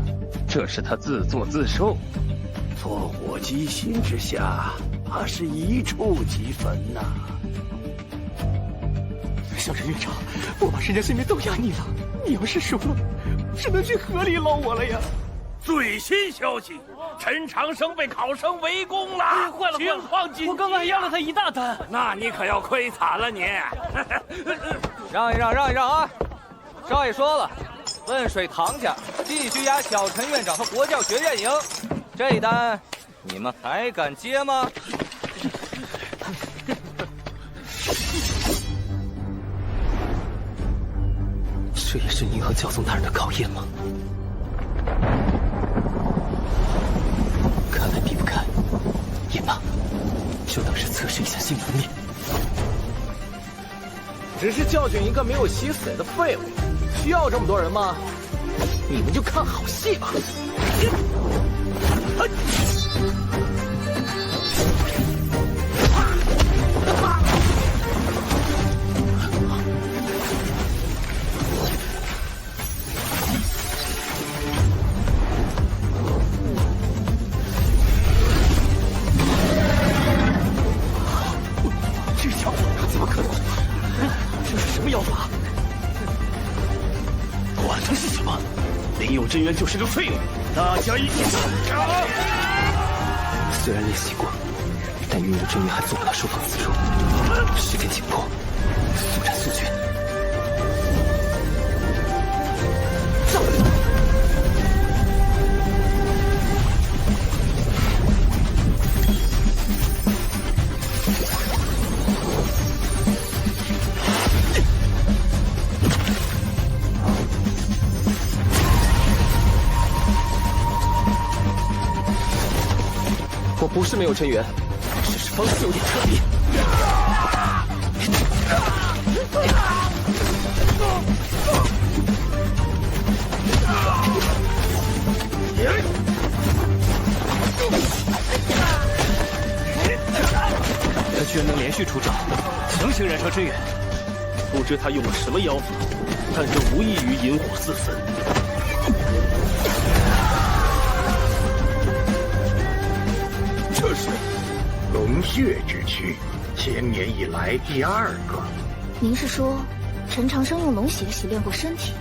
这是他自作自受，猝火击心之下，怕是一触即焚呐。小陈院长，我把陈家性命都押你了，你要是输了，只能去河里捞我了呀。最新消息，陈长生被考生围攻了，坏了，情况紧急！我刚刚还押了他一大单，那你可要亏惨了你！让一让啊！少爷说了，汶水唐家继续押小陈院长和国教学院赢，这一单你们还敢接吗？这也是您和教宗大人的考验吗？看来避不开，也罢，就当是测试一下新门面。只是教训一个没有洗死的废物，需要这么多人吗？你们就看好戏吧。这小子怎么可能？这是什么妖法？管他是什么，林有真元就是个废物，大家一起上！虽然练习过，但云有真元还做不到收放自如。时间紧迫，速战速决。我不是没有真元，只是方式有点特别。他居然能连续出招，强行燃烧真元。不知他用了什么妖法，但这无异于引火自焚。这是龙血之躯，千年以来第二个。您是说，陈长生用龙血洗练过身体？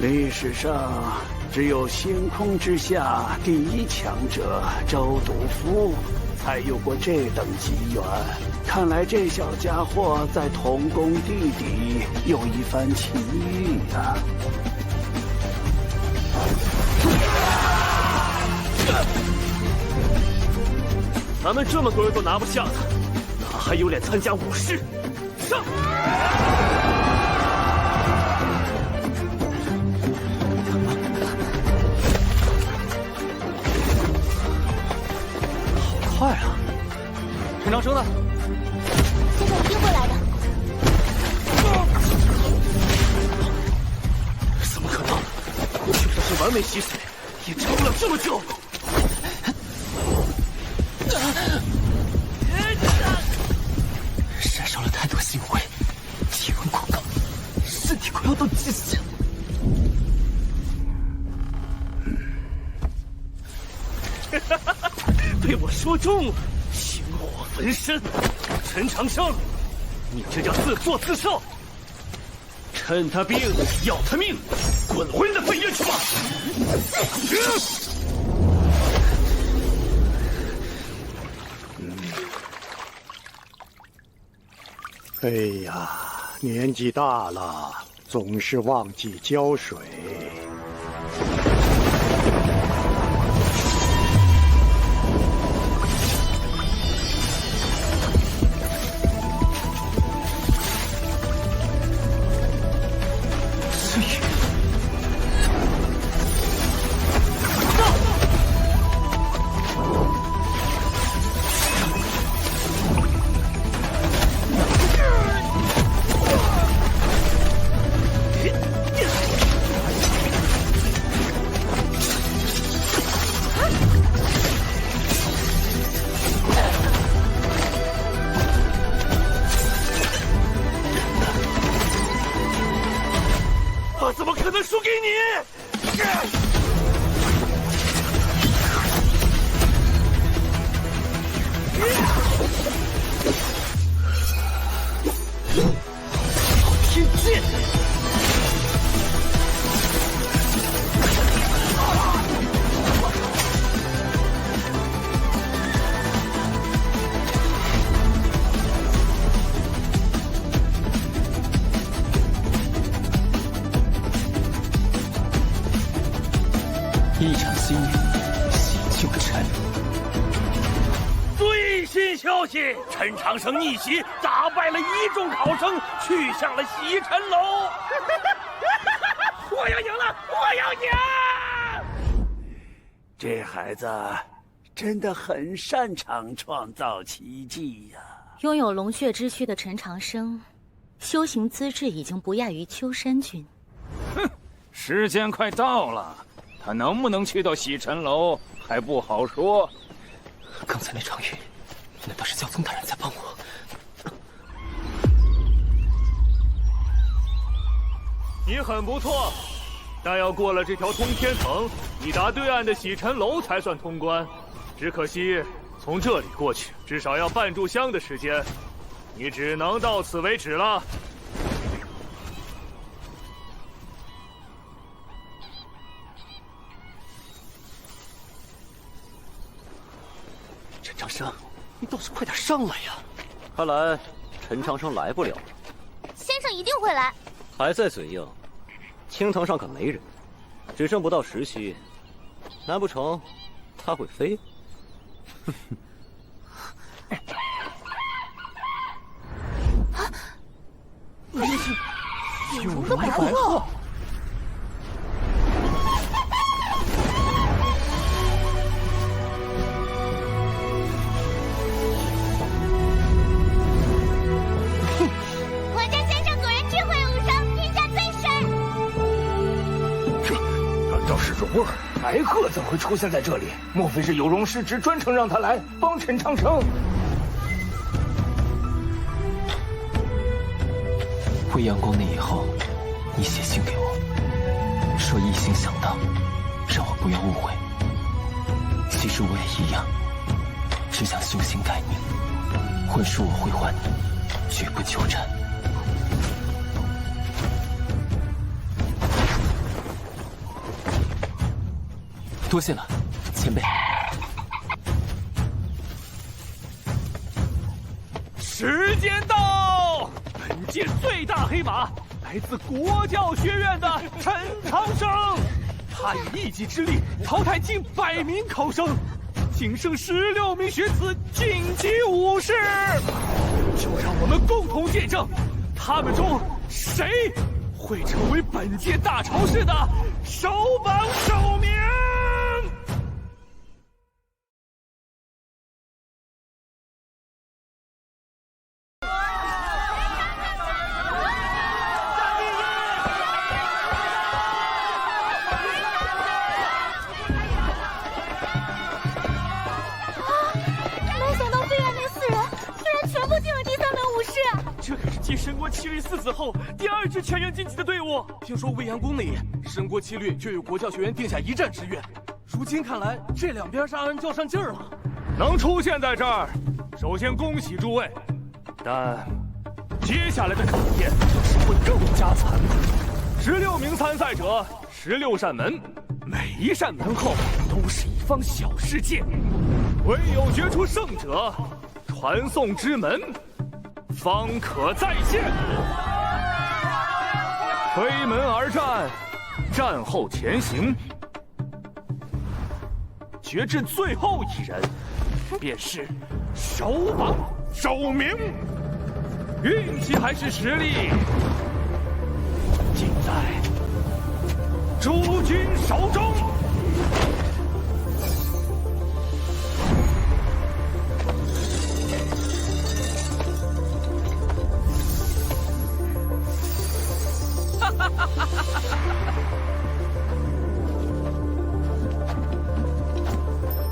历史上只有星空之下第一强者周笃夫才有过这等机缘。看来这小家伙在同宫地底有一番奇遇啊！咱们这么多人都拿不下他，他还有脸参加武士？上！好快啊！陈长生呢？现在一定会来的。怎么可能？就算是完美洗髓，也撑不了这么久。燃烧了太多星辉，体温过高，身体快要到极限了。被我说中了，星火焚身。陈长生，你这叫自作自受。趁他病要他命，滚回你的废院去吧！哎呀，年纪大了，总是忘记浇水。我怎么可能输给你？一场心愿，洗旧尘。最新消息：陈长生逆袭，打败了一众考生，去向了洗尘楼。我要赢了！我要赢！这孩子真的很擅长创造奇迹呀！拥有龙血之躯的陈长生，修行资质已经不亚于秋山君。哼，时间快到了，他能不能去到洗尘楼还不好说。刚才那场雨，难道是教宗大人在帮我？你很不错，但要过了这条通天层，抵达对岸的洗尘楼才算通关。只可惜从这里过去至少要半炷香的时间，你只能到此为止了。陈长生，你倒是快点上来呀！看来陈长生来不了了。先生一定会来。还在嘴硬，青藤上可没人，只剩不到10息，难不成他会飞？有龙的白鹤。不是，白鹤怎么会出现在这里？莫非是有容师侄专程让他来帮陈长生？回阳光那以后，你写信给我，说一心想到，让我不要误会。其实我也一样，只想修行改命，婚书我会还你，绝不纠缠。多谢了，前辈。时间到，本届最大黑马来自国教学院的陈长生，他以一己之力淘汰近100名考生，仅剩16名学子晋级5试。就让我们共同见证，他们中谁会成为本届大潮市的首榜首名。继神国七律4子后，第2支全员晋级的队伍。听说未央宫那里，神国七律就与国教学院定下一战之约。如今看来，这两边杀人较上劲儿了。能出现在这儿，首先恭喜诸位，但接下来的考验是会更加残酷。16名参赛者，16扇门，每一扇门后都是一方小世界，唯有决出胜者，传送之门方可再现。推门而战，战后前行，决至最后一人，便是首榜首名。运气还是实力，尽在诸君手中。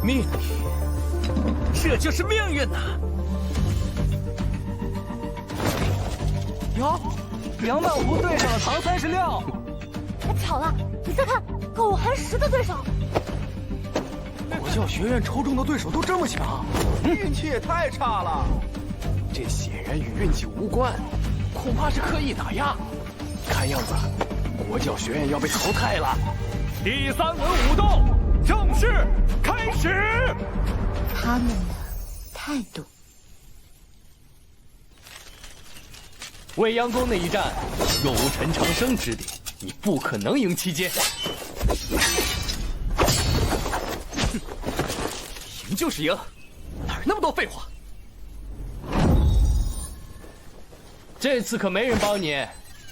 命运，这就是命运呐！哟，2万5对上了唐36。巧了，你再看，狗还10的对手。国教学院抽中的对手都这么强，运气也太差了。这显然与运气无关，恐怕是刻意打压。看样子，国教学院要被淘汰了。第3轮武斗正式开始。他们的态度。未央宫那一战，若无陈长生指点，你不可能赢期间。就是赢，哪儿那么多废话？这次可没人帮你，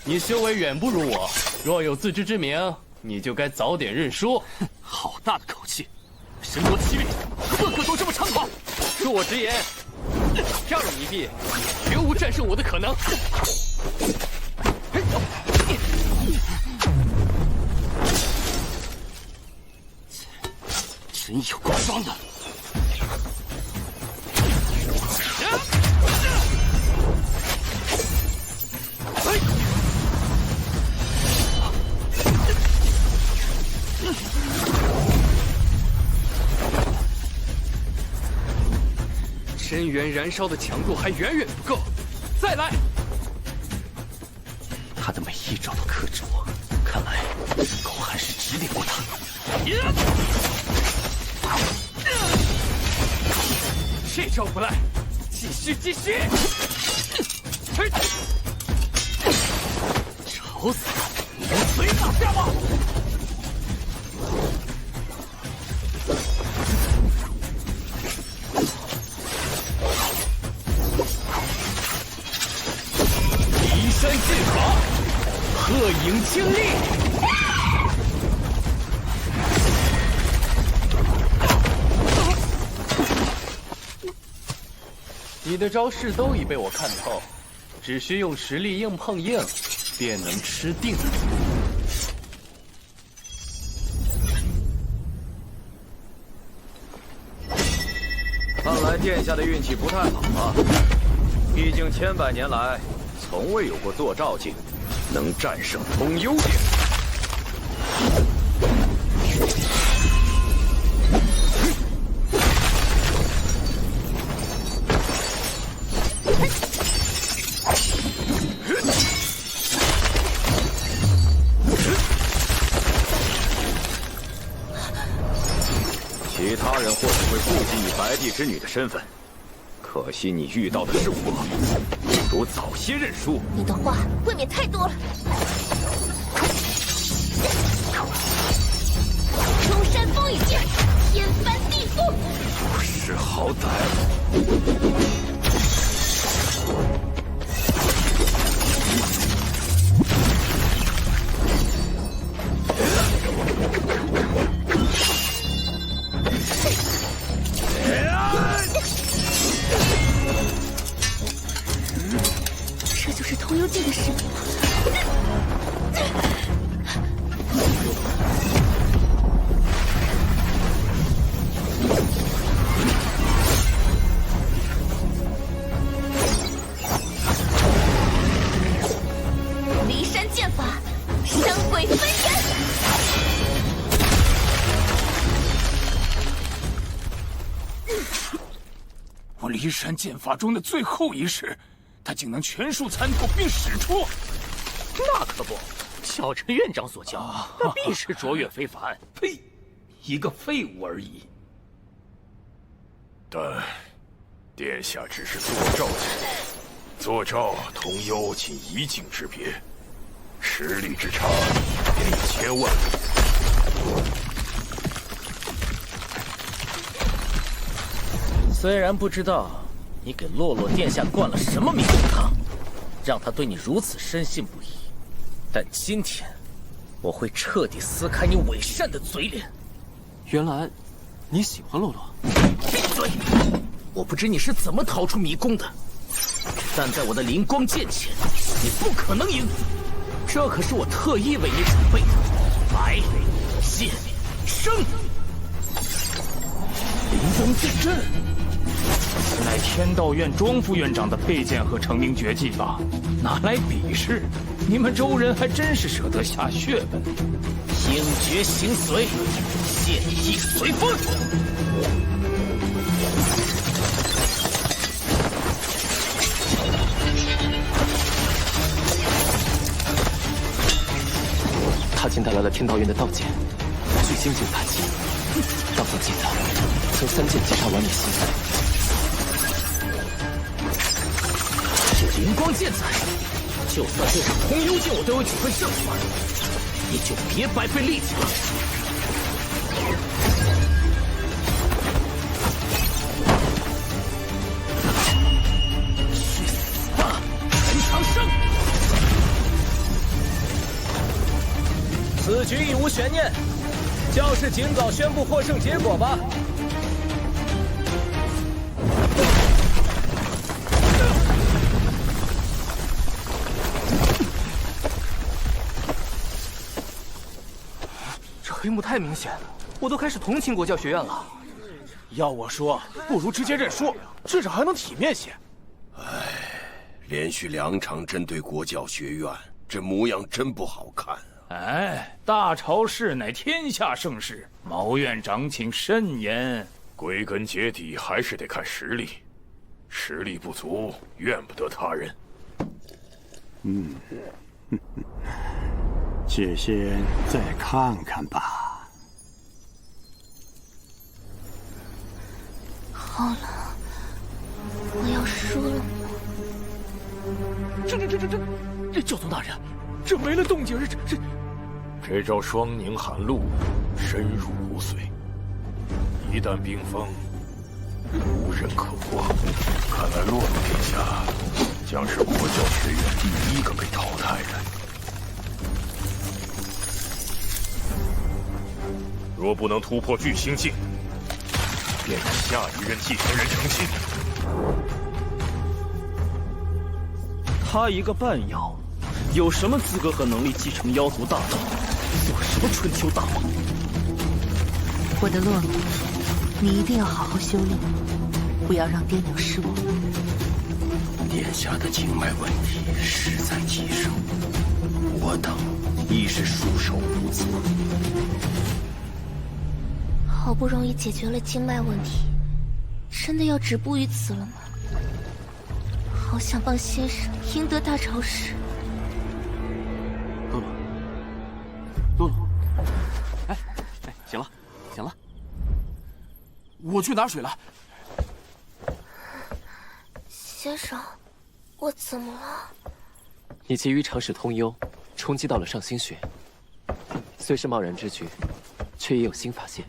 你修为远不如我，若有自知之明，你就该早点认输。好大的口气！神魔七力，个个都这么猖狂。恕我直言，让你一臂，绝无战胜我的可能。真有够装的！真元燃烧的强度还远远不够，再来！他的每一招都克制我，看来狗还是指点过他。这招不赖，继续继续！吵死他！你能随打下吗？移山剑法，鹤影清丽。你的招式都已被我看透，只需用实力硬碰硬，便能吃定。看来殿下的运气不太好啊，毕竟千百年来，从未有过坐照境能战胜通幽殿。其他人或许会顾忌你白帝之女的身份，可惜你遇到的是我，不如早些认输。你的话未免太多了。中山风雨剑，天翻地覆，不识好歹。这就是通幽剑的实力吗？离山剑法，山鬼分身。我离山剑法中的最后一式，他竟能全数参透并使出，那可不，小陈院长所教，那必是卓越非凡。呸，一个废物而已。但殿下只是坐照境，坐照同幽仅一境之别，实力之差1000万。虽然不知道你给洛洛殿下灌了什么迷魂汤，让他对你如此深信不疑，但今天我会彻底撕开你伪善的嘴脸。原来你喜欢洛洛？闭嘴！我不知你是怎么逃出迷宫的，但在我的灵光剑前，你不可能赢。这可是我特意为你准备的白剑生灵光剑阵。乃天道院庄副院长的佩剑和成名绝技吧，拿来比试，你们周人还真是舍得下血本。听诀行随，剑意随风。他竟带来了天道院的道剑，最精进大器。道宗记得曾3剑击杀完你心。这灵光剑在，就算对上通幽剑，我都有几分胜算，你就别白费力气了。此局已无悬念，教士尽早宣布获胜结果吧。这黑幕太明显，我都开始同情国教学院了。要我说，不如直接认输，至少还能体面些。连续2场针对国教学院，这模样真不好看。哎，大朝市乃天下盛事，毛院长请慎言。归根结底还是得看实力，实力不足，怨不得他人。且先再看看吧。好了，我要输了吗？这教宗大人，这没了动静，这招双凝寒露深入骨髓，一旦冰封，无人可破。看来洛洛殿下将是国教学院第1个被淘汰的。若不能突破巨星境，便让下一任继承人成亲。他一个半妖，有什么资格和能力继承妖族大道，做什么春秋大梦？我的洛洛，你一定要好好修炼，不要让爹娘失望。殿下的经脉问题势在提升，我等亦是束手无策。好不容易解决了经脉问题，真的要止步于此了吗？好想帮先生赢得大朝市。露露，哎，行了，行了，我去拿水来。先生，我怎么了？你急于尝试通幽，冲击到了上星穴。虽是贸然之举，却也有新发现。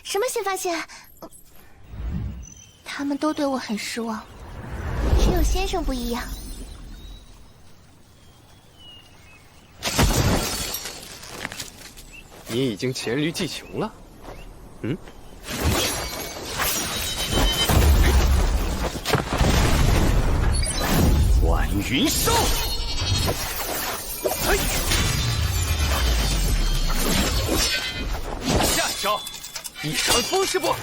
什么新发现？他们都对我很失望，只有先生不一样。你已经黔驴技穷了，晚云烧，下一招，一传风是不？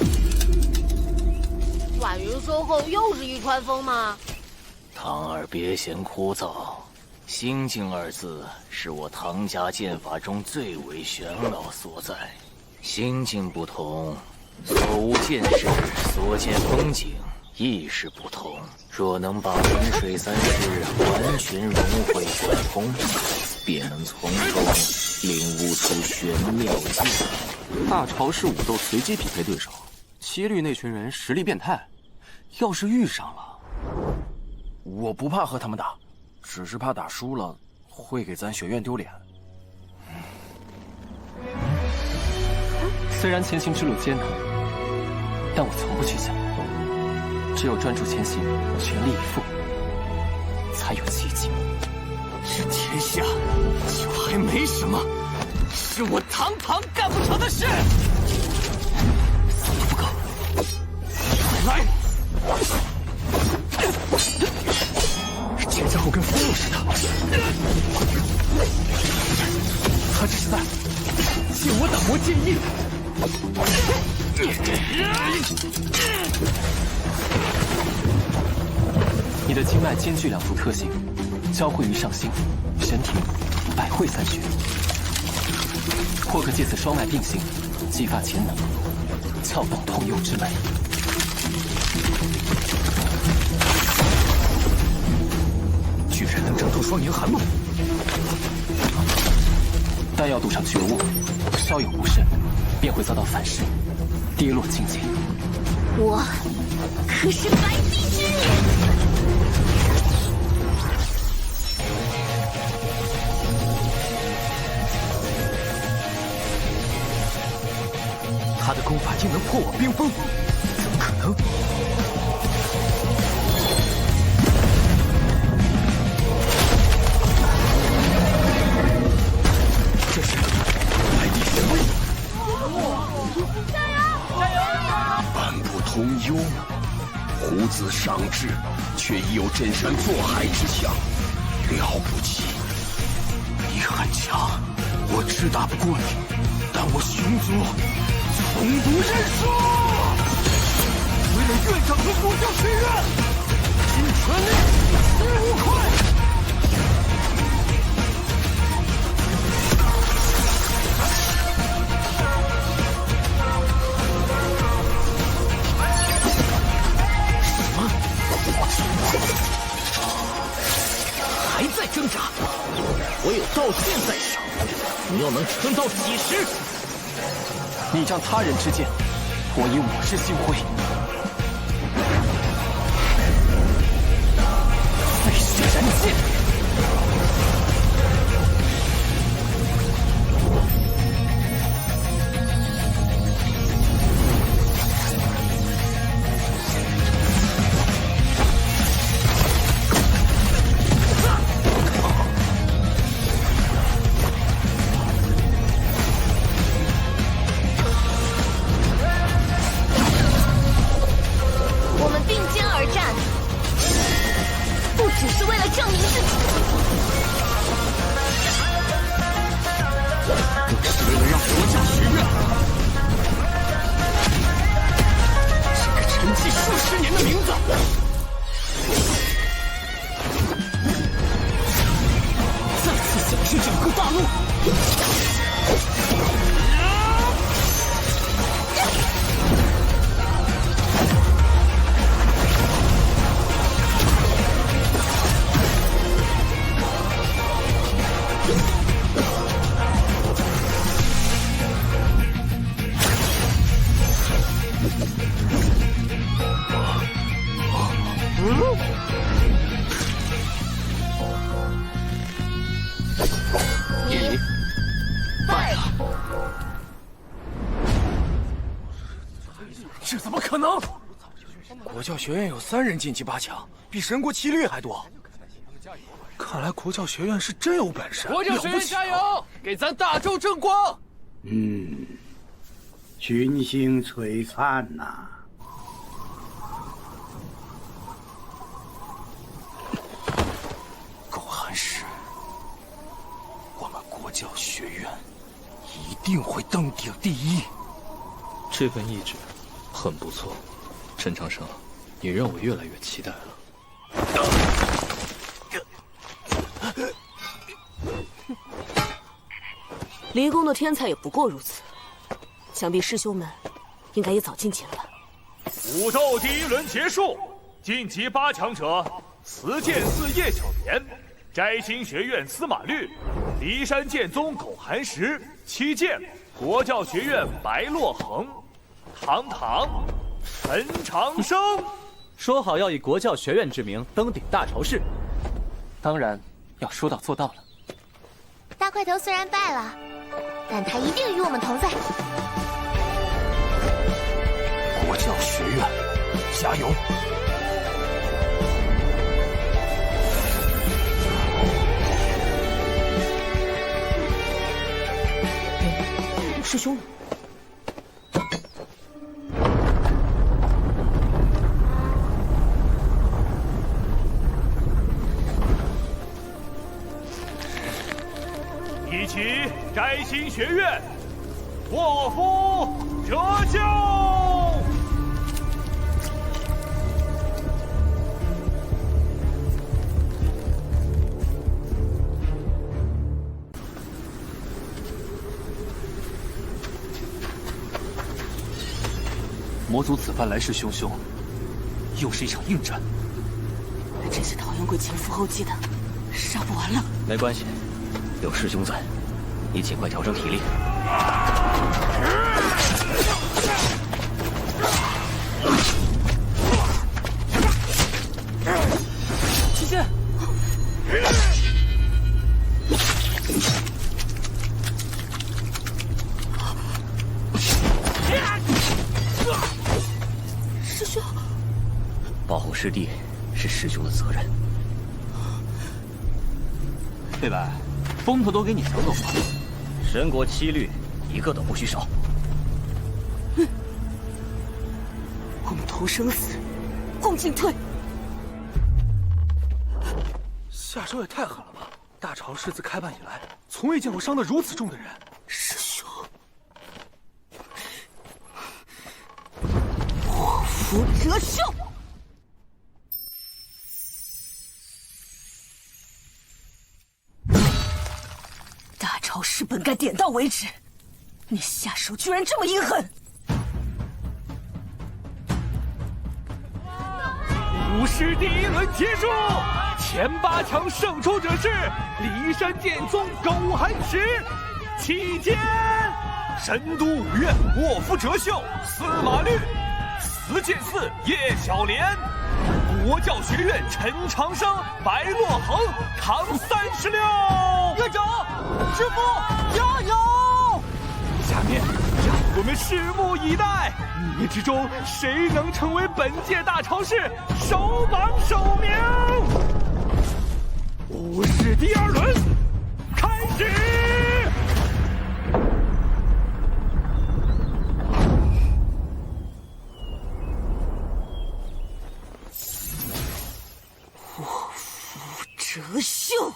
晚云收后又是一传风吗？唐儿别嫌枯燥，心境2字是我唐家剑法中最为玄奥所在。心境不同，所无见识、所见风景亦是不同。若能把云水3式完全融会贯通，便能从中领悟出玄妙境。大朝市武斗随机匹配对手，7律那群人实力变态，要是遇上了，我不怕和他们打，只是怕打输了会给咱学院丢脸。虽然前行之路艰难，但我从不去想。只有专注前行，全力以赴，才有奇迹。这天下就还没什么是我堂堂干不成的事。速度不够，快来！这家伙跟疯了似的，他这是在借我打磨剑意。你的经脉兼具2副特性，交汇于上心、神庭、百会3穴，或可借此双脉并行，激发潜能，撬动通幽之门。居然能整出双凝寒露，但要赌上觉悟，稍有不慎，便会遭到反噬，跌落境界。我可是白帝之女。他的功法竟能破我冰封，怎么可能？这是忧，虎子尚志，却已有镇山坐海之相，了不起！你很强，我只打不过你，但我熊族从不认输。为了院长和国教学院，尽全力，死无愧。还在挣扎？我有道剑在手，你又能撑到几时？你仗他人之剑，我以我之心辉。飞雪燃剑。这怎么可能？国教学院有3人晋级8强，比神国7律还多。看来国教学院是真有本事。国教学院加油，给咱大周争光！群星璀璨呐！苟寒石，我们国教学院一定会登顶第1。这份意志很不错，陈长生，你让我越来越期待了。离宫的天才也不过如此，想必师兄们应该也早进前了。武斗第1轮结束，晋级8强者：慈剑寺叶小莲、摘星学院司马律、骊山剑宗苟寒石、七剑国教学院白洛恒、堂堂、陈长生。说好要以国教学院之名登顶大朝市，当然要说到做到了。大块头虽然败了，但他一定与我们同在。国教学院，加油！师兄。一起摘星学院，祸福折旧。魔族此番来势汹汹，又是一场硬战。这些讨厌鬼前赴后继的，杀不完了。没关系，有师兄在，你尽快调整体力。七剑，师兄，保护师弟是师兄的责任。贝白，风头都给你抢走了。神国7律，一个都不许少。我们头生死，共进退。下手也太狠了吧！大朝氏自开办以来，从未见过伤得如此重的人。师兄，祸福折袖。大朝氏本该点到为止，你下手居然这么阴狠！武士第一轮结束，前8强胜出者是骊山剑宗苟寒石，期间神都五院卧夫哲秀、司马律，慈剑寺叶小莲，国教学院陈长生、白洛恒扛36。院长，师傅加油！下面让我们拭目以待，你之中谁能成为本届大朝氏首榜首名？武士第2轮开始。祸福折袖。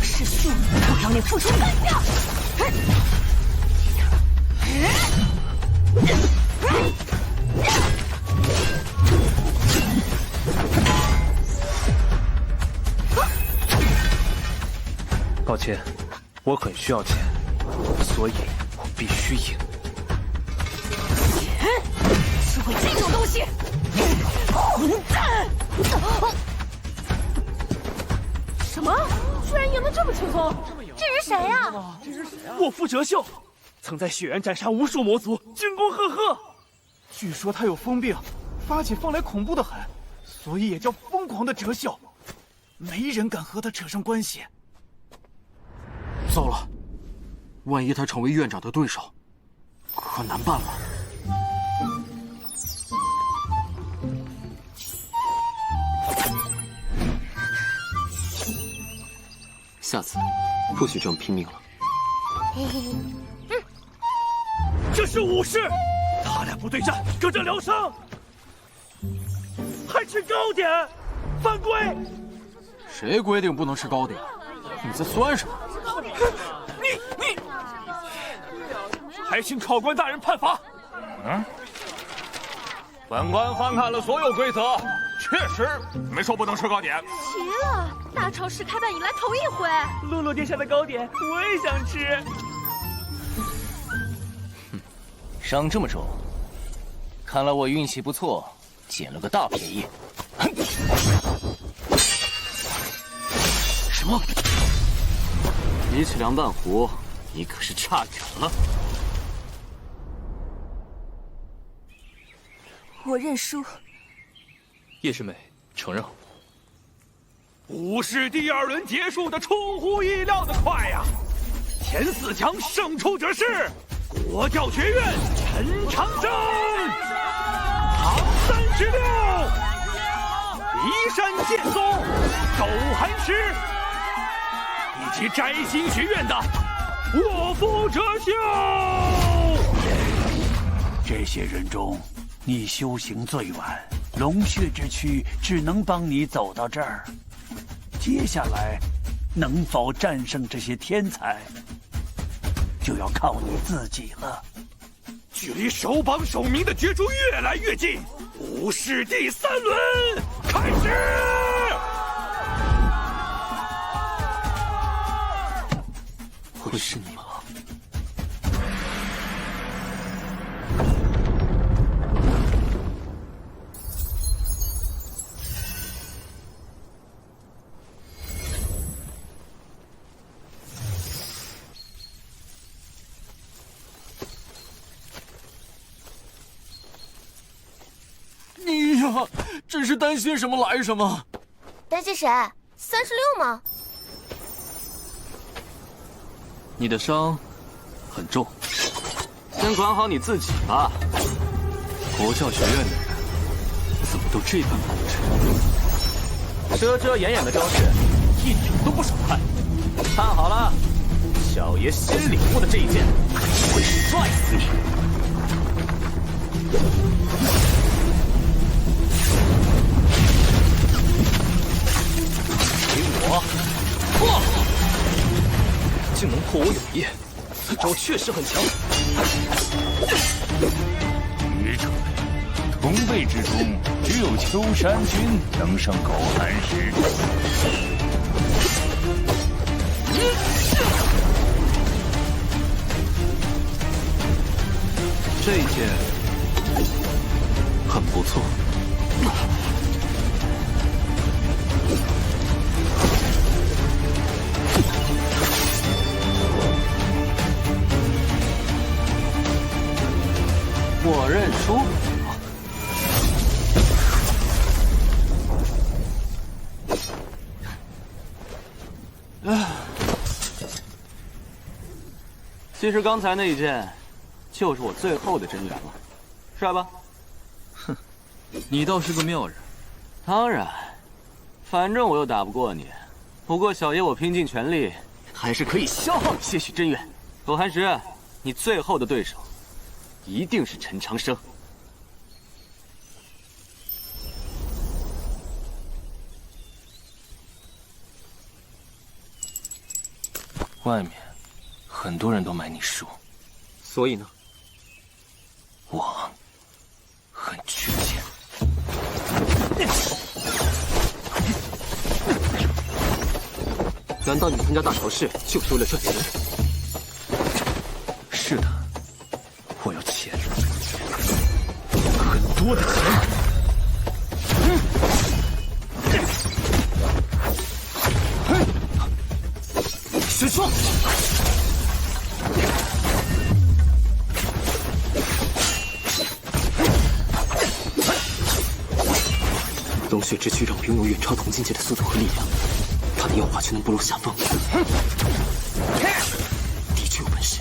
师兄，我让你付出代价！抱歉，我很需要钱，所以我必须赢。钱是会这种东西！混蛋！什么？居然赢得这么轻松？这是谁呀？卧夫哲秀，曾在雪原斩杀无数魔族，军功赫赫。据说他有疯病，发起疯来恐怖的很，所以也叫疯狂的哲秀。没人敢和他扯上关系。糟了，万一他成为院长的对手，可难办了。下次不许这么拼命了。这是武士，他俩不对战，搁这疗伤，还吃糕点，犯规！谁规定不能吃糕点？你在酸什么？你，还请考官大人判罚。本官翻看了所有规则，确实没说不能吃糕点。奇了，大朝氏开办以来头一回。洛洛殿下的糕点我也想吃。伤这么重，看来我运气不错，捡了个大便宜。什么？比起凉拌湖，你可是差远了。我认输。叶师妹，承让。武士第2轮结束的出乎意料的快呀！前4强胜出者是国教学院陈长生、唐36，骊山剑宗苟寒石，以及摘星学院的卧夫哲秀。这些人中，你修行最晚，龙血之躯只能帮你走到这儿。接下来，能否战胜这些天才，就要靠你自己了。距离首榜首名的角逐越来越近，武士第3轮开始。会是你吗？你呀，真是担心什么来什么。担心谁？36吗？你的伤很重，先管好你自己吧。国教学院的人怎么都这般固执？遮遮掩掩的招式，一点都不少看。看好了，小爷新领悟的这一剑会摔死你！给我破！竟能破我永夜，此招确实很强。愚蠢！同辈之中，只有秋山君能胜狗寒石。这一剑很不错。我认输。其实刚才那一剑，就是我最后的真元了，帅吧？哼，你倒是个妙人。当然，反正我又打不过你。不过小爷我拼尽全力，还是可以消耗你些许真元。狗寒石，你最后的对手，一定是陈长生。外面很多人都买你书，所以呢？我很缺钱。难道你参加大朝市就是为了赚钱？是的，我有钱，很多的钱。雪霜，龙血之躯让我拥有远超同境界的速度和力量，他的妖化却能不落下风，的确有本事。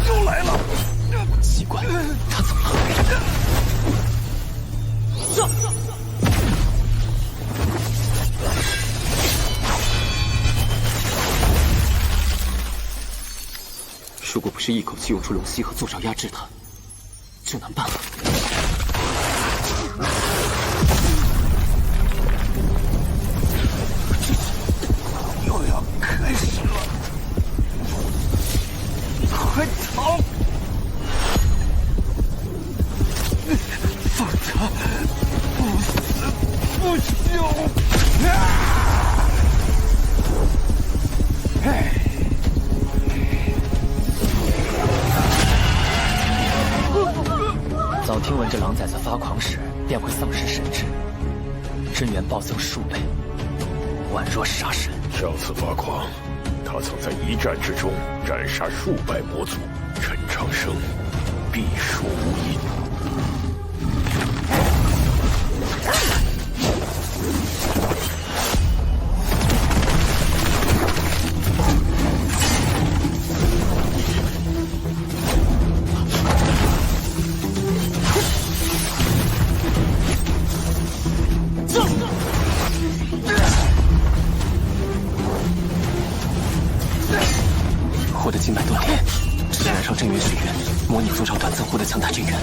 又来了！奇怪，他怎么了？如果不是一口气用出龙息和坐爪压制他，就难办了。又要开始了，快逃！放他不死不休！早听闻这狼崽子发狂时便会丧失神智，真元暴增数倍，宛若杀神。上次发狂，他曾在一战之中斩杀数百魔族，陈长生必说无因。我的经脉断裂，只是燃烧真元血缘，模拟坐爪短暂获得强大真元，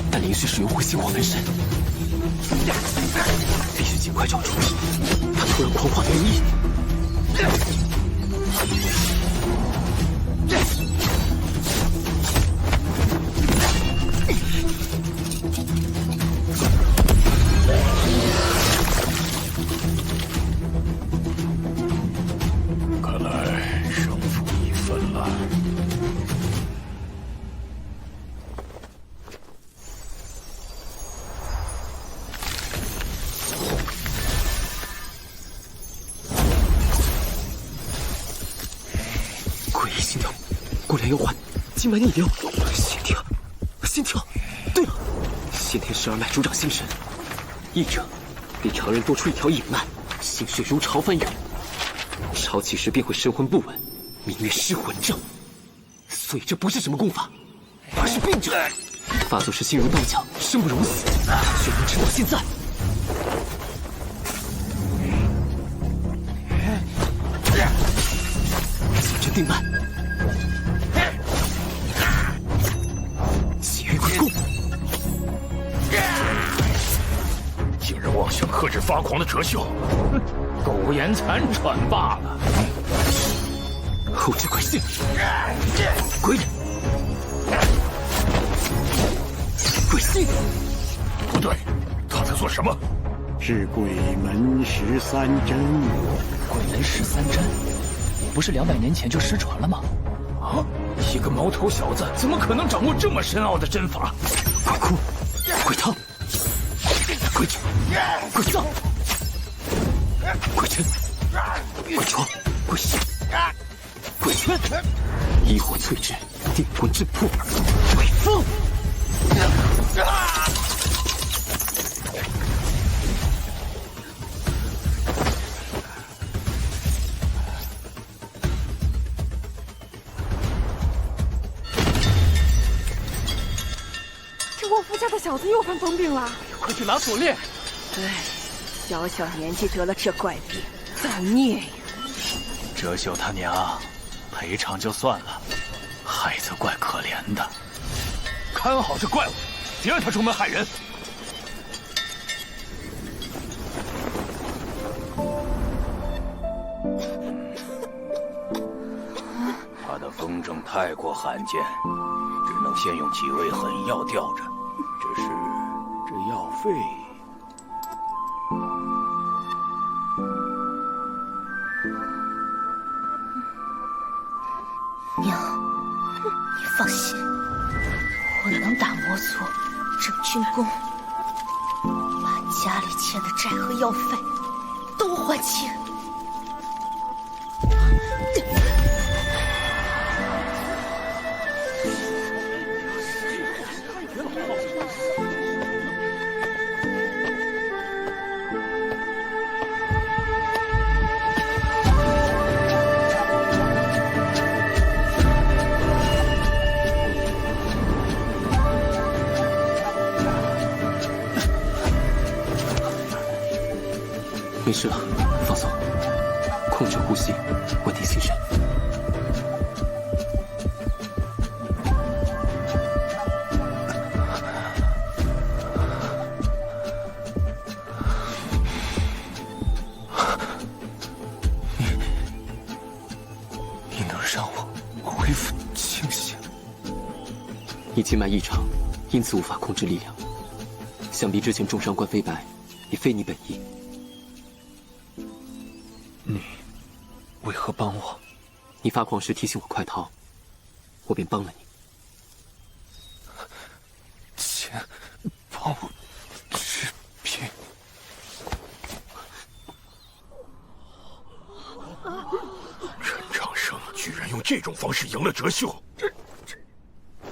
但连续使用会心火焚身，必须尽快找出他突然狂化的原因。看来胜负已分了。诡异心跳，过量妖环，经脉逆流，心跳，心跳。对了，先天12脉主掌心神，一者比常人多出一条隐脉，心血如潮翻涌。潮起时便会神魂不稳，名曰失魂症。所以这不是什么功法，而是病症。发作时心如刀绞，生不如死，却能撑到现在。紧针定脉，血雨鬼功。竟然妄想克制发狂的哲秀，苟延残喘罢了。后之鬼性，鬼忍，鬼性。不对，他在做什么？是鬼门13针。鬼门13针，不是200年前就失传了吗？啊！一个毛头小子怎么可能掌握这么深奥的针法？鬼哭，鬼汤，鬼卷，鬼藏，鬼沉，鬼床，鬼息，鬼圈，异火淬制，定魂震魄，鬼风。沃夫家的小子又犯疯病了，快去拿锁链！对，小小年纪得了这怪病，造孽呀！哲秀他娘，赔偿就算了，孩子怪可怜的。看好这怪物，别让他出门害人。他的风症太过罕见，只能先用几味狠药吊着。只是这药费……娘，你放心，我能打魔族，整军功，把家里欠的债和药费都还清。没事了，放松，控制呼吸，稳定心神。你能让我恢复清醒？你经脉异常，因此无法控制力量。想必之前重伤关飞白，也非你本意。你为何帮我？你发狂时提醒我快逃，我便帮了你。钱帮我治病。陈长生居然用这种方式赢了哲秀，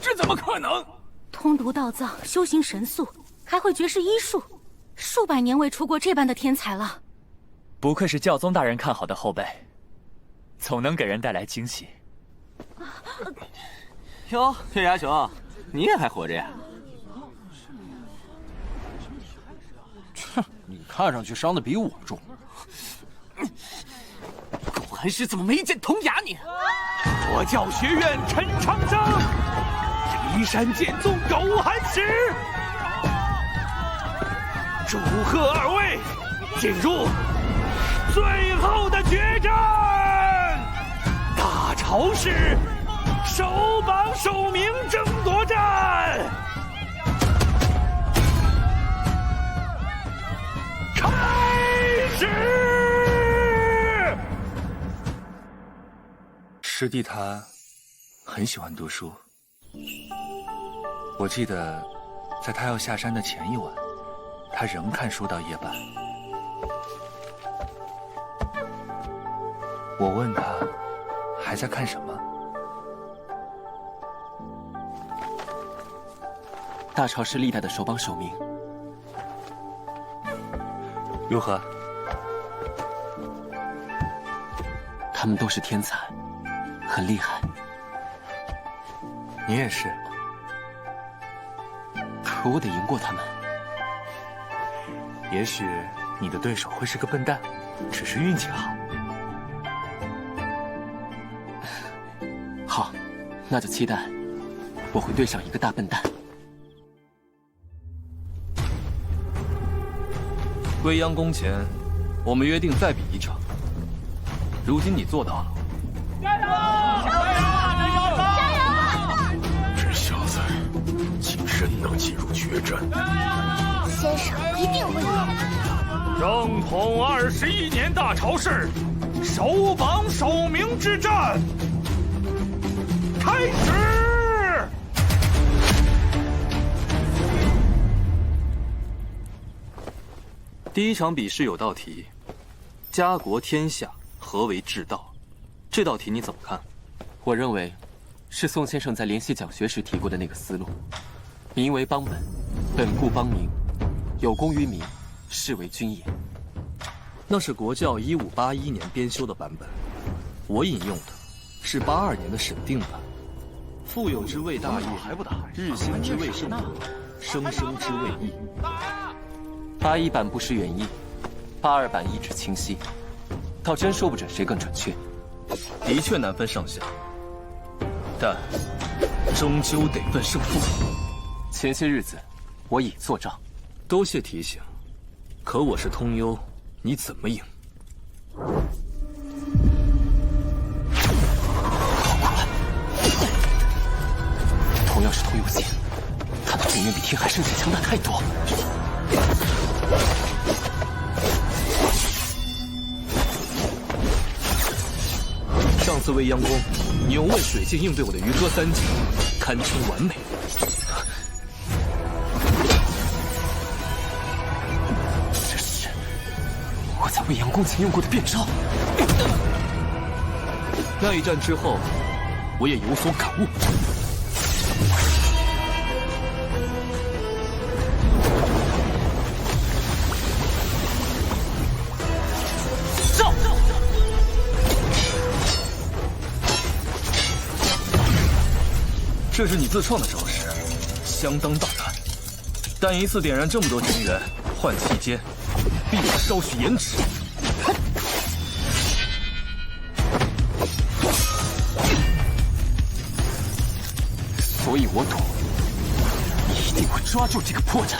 这怎么可能？通毒道藏，修行神速，还会绝世医术，数百年未出过这般的天才了。不愧是教宗大人看好的后辈，总能给人带来惊喜。哟，月牙熊，你也还活着呀？哼，你看上去伤的比我重。狗寒石怎么没见铜牙你？佛教学院陈长生，移山剑宗狗寒石，祝贺二位进入最后的决战！大潮市首榜首名争夺战，开始！师弟他很喜欢读书，我记得在他要下山的前一晚，他仍看书到夜半。我问他还在看什么，大潮是历代的首榜首名，如何？他们都是天才，很厉害。你也是。可我得赢过他们。也许你的对手会是个笨蛋，只是运气好。好，那就期待我会对上一个大笨蛋。未央宫前，我们约定再比一场。如今你做到了。加油！加油！这小子竟真能进入决战。先生一定会赢。正统21年大朝市首榜首名之战开始。第一场比试有道题：家国天下，何为治道？这道题你怎么看？我认为，是宋先生在联席讲学时提过的那个思路：民为邦本，本固邦民，有功于民，是为君也。那是国教1581年编修的版本，我引用的是82年的审定版。富有之谓大业，日兴之谓盛德，生生之谓义。81版不失原意，82版意志清晰，倒真说不准谁更准确。的确难分上下，但终究得分胜负。前些日子，我已作账。多谢提醒，可我是通幽，你怎么赢？同样是通幽剑，他的阵源比天海圣剑强大太多。上次未央宫，你用问水剑应对我的渔歌3级，堪称完美。这是我在未央宫前用过的变招。那一战之后，我也有所感悟。上！这是你自创的招式，相当大胆，但一次点燃这么多金元，换期间必有稍许延迟。所以我赌，你一定会抓住这个破绽。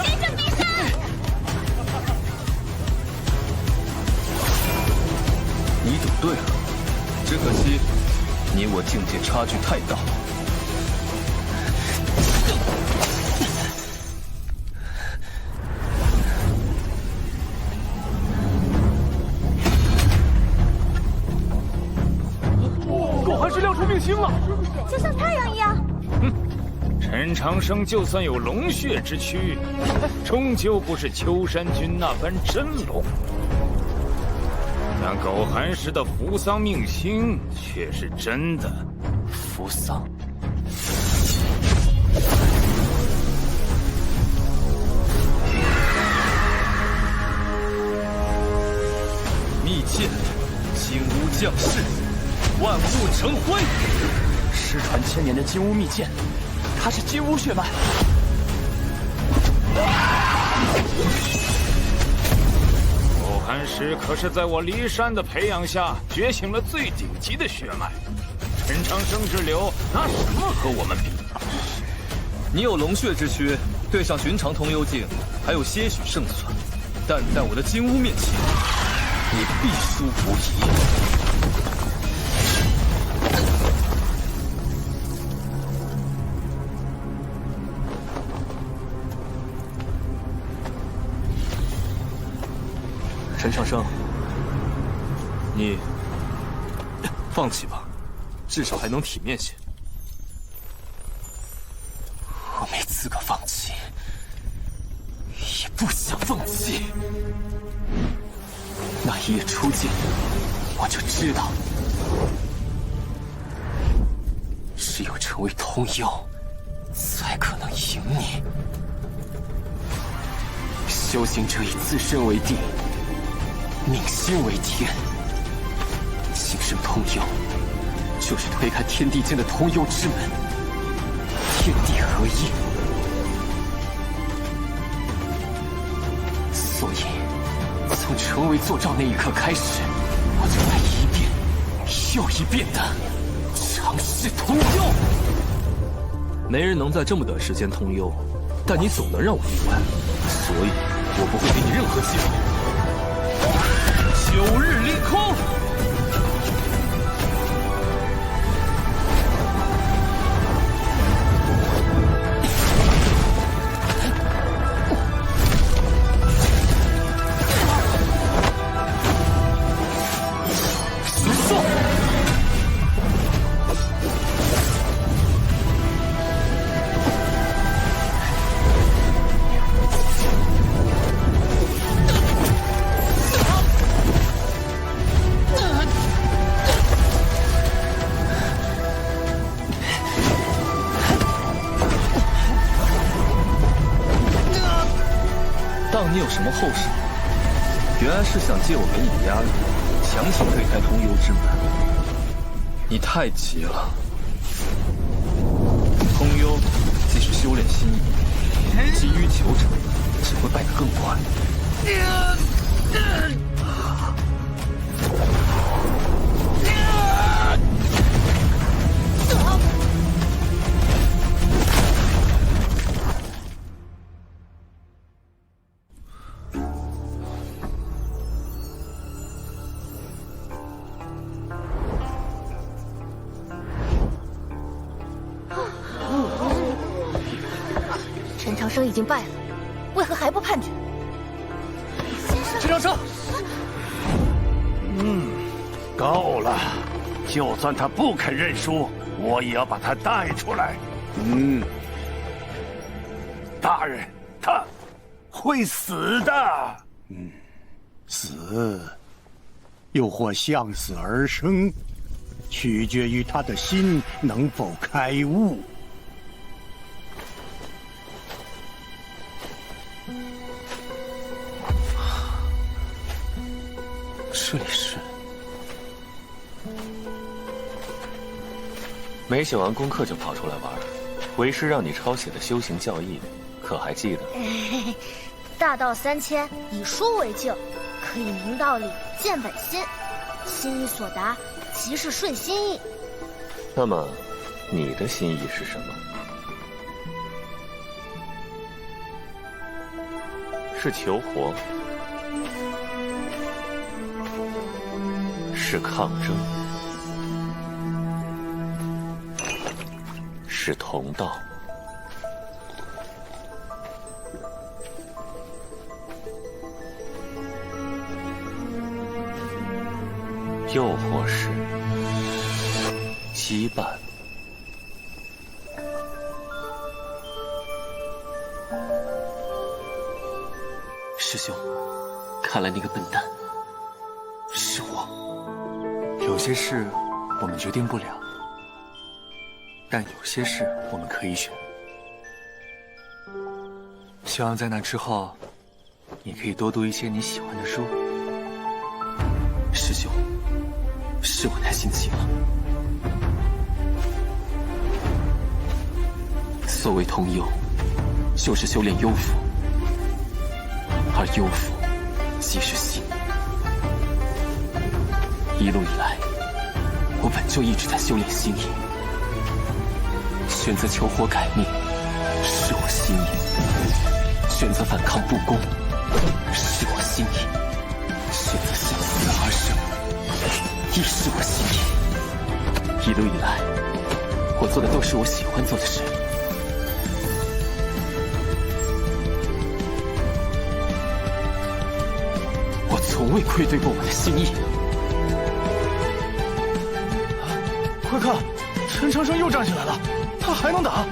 先生必胜！你赌对了，只可惜你我境界差距太大。狗还是亮出命星了，就像太阳一样。陈长生就算有龙血之躯，终究不是秋山君那般真龙。但狗寒石的扶桑命星却是真的。扶桑，密剑，金乌降世，万物成灰。失传1000年的金乌秘剑，它是金乌血脉。狗寒石可是在我骊山的培养下觉醒了最顶级的血脉，陈长生之流拿什么和我们比？你有龙血之躯，对上寻常通幽境还有些许胜算，但在我的金乌面前，你必输无疑。陈长生，你放弃吧，至少还能体面些。我没资格放弃，也不想放弃。那一夜初见，我就知道，只有成为通幽，才可能赢你。修行者以自身为地，命心为天。今生通幽，就是推开天地间的通幽之门，天地合一。所以，从成为坐照那一刻开始，我就在一遍又一遍的尝试通幽。没人能在这么短时间通幽，但你总能让我意外，所以我不会给你任何机会。9日凌空。当你有什么后手，原来是想借我给你的压力，强行推开通幽之门。你太急了。通幽既是修炼心意，急于求成，只会败得更快。陈长生已经败了，为何还不判决？陈长生，够了！就算他不肯认输，我也要把他带出来。大人，他会死的。死，又或向死而生，取决于他的心能否开悟。这里是？没写完功课就跑出来玩，为师让你抄写的修行教义，可还记得？大道3000，以书为镜，可以明道理，见本心，心意所达，即是顺心意。那么，你的心意是什么？是求活？是抗争，是同道，又或是羁绊。师兄，看来那个笨蛋是我。有些事我们决定不了，但有些事我们可以选。希望在那之后，你可以多读一些你喜欢的书。师兄，是我太心急了。所谓通幽，就是修炼幽符，而幽符即是心。一路以来，我本就一直在修炼心意。选择求活改命，是我心意；选择反抗不公，是我心意；选择向死而生，亦是我心意。一路以来，我做的都是我喜欢做的事。我从未愧对过我的心意。快看，陈长生又站起来了，他还能打。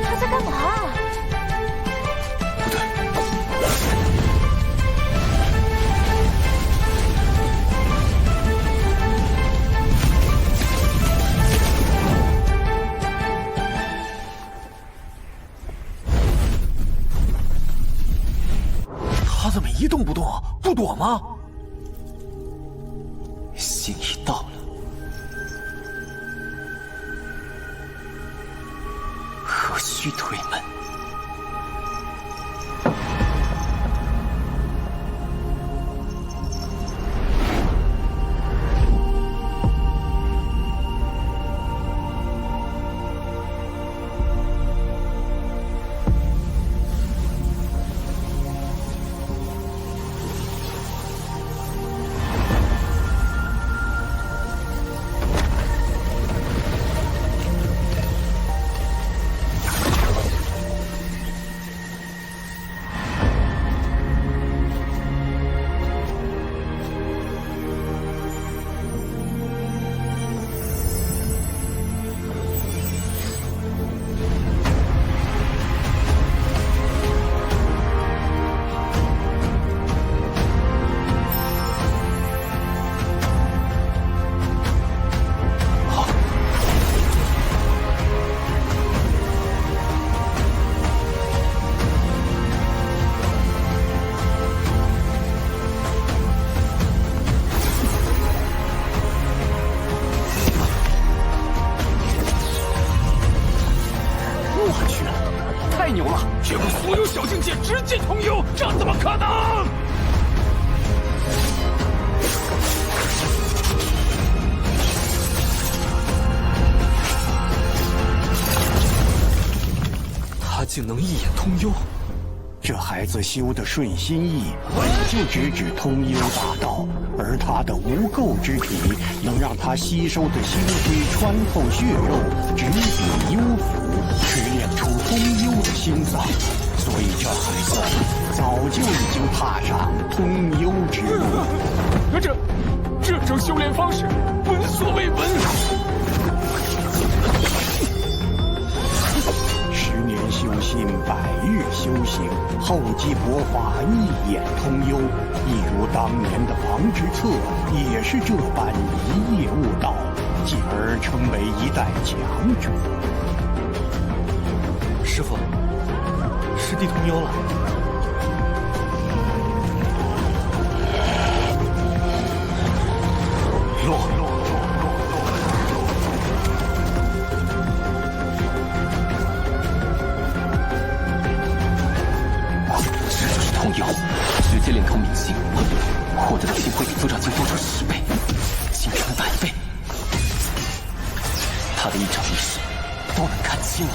他在干嘛啊？不对，吗？心已到了，何须推门？直接通幽，这怎么可能？他竟能一眼通幽，这孩子修的顺心意本就直指通幽大道，而他的无垢之体能让他吸收的心髓穿透血肉，直抵幽府，锤炼出通幽的心脏。所以这孩子早就已经踏上通幽之路。这种修炼方式闻所未闻。10年修心，100日修行，厚积薄发，一眼通幽。一如当年的王之策，也是这般一夜悟道，进而成为一代强者。师父。师弟通幽了，这就是通幽，直接连通明心，获得的品会比族长经多出10倍，竟成100倍。他的一招一式都能看清了。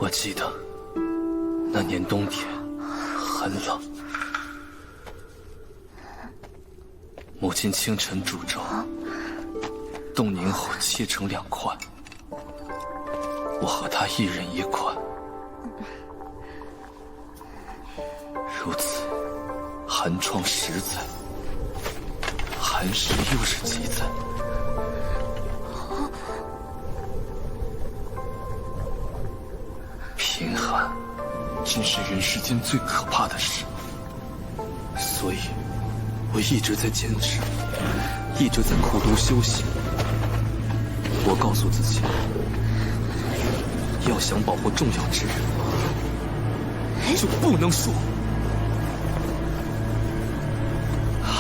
我记得那年冬天很冷，母亲清晨煮粥，冻凝后切成2块，我和她一人1块，如此寒窗10载，寒食又是几载。贫寒真是人世间最可怕的事，所以我一直在坚持，一直在苦读修行。我告诉自己，要想保护重要之人，就不能输。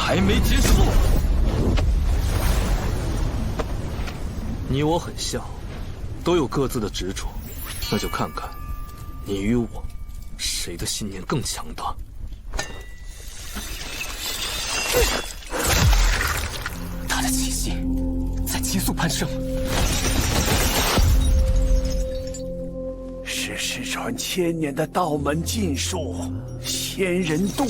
还没结束。你我很像，都有各自的执着，那就看看你与我谁的信念更强大。他的气息在急速攀升，是失传1000年的道门禁术仙人渡。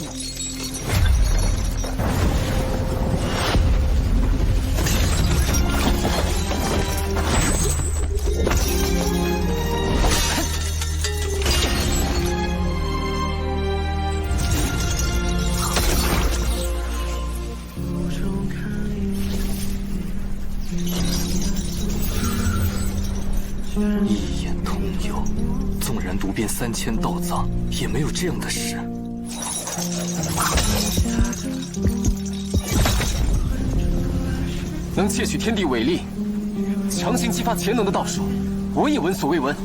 一眼通幽，纵然读遍3000道藏，也没有这样的事。能窃取天地伟力，强行激发潜能的道术，我也闻所未闻。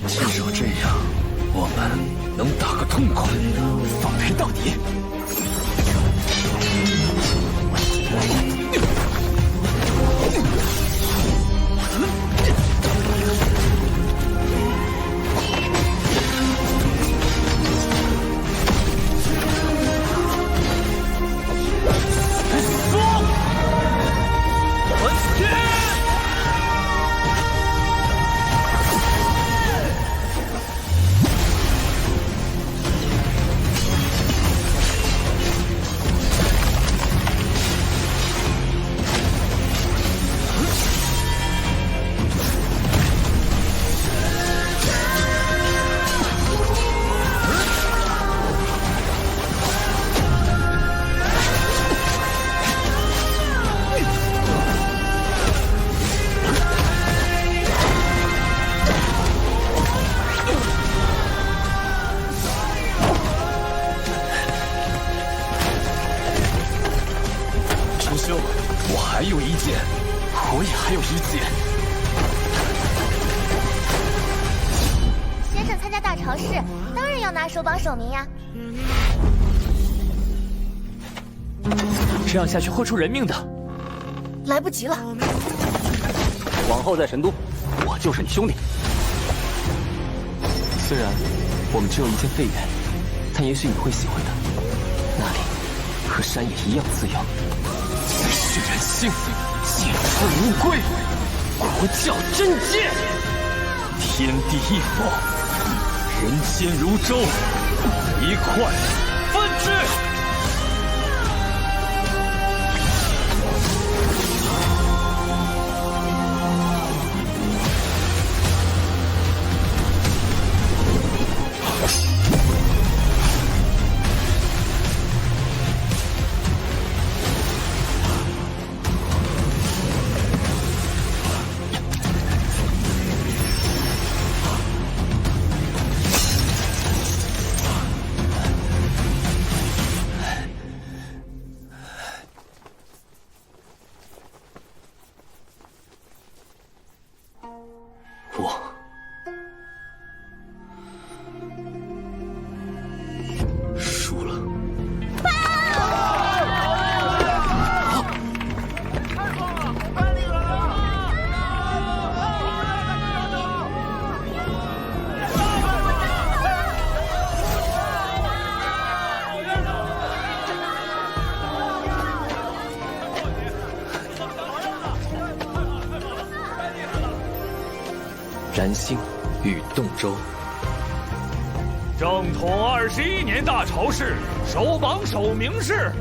只有这样，我们能打个痛快，奉陪到底。还有一剑，我也还有一剑。先生参加大朝市，当然要拿首榜首名呀。这样下去会出人命的。来不及了。往后在神都，我就是你兄弟。虽然我们只有一件废元，但也许你会喜欢的。那里和山野一样自由。最是人性，剑出无归，国教真剑，天地一否，人间如舟，一块分之。输了。燃星与洞州。正统21年大朝市首榜首名是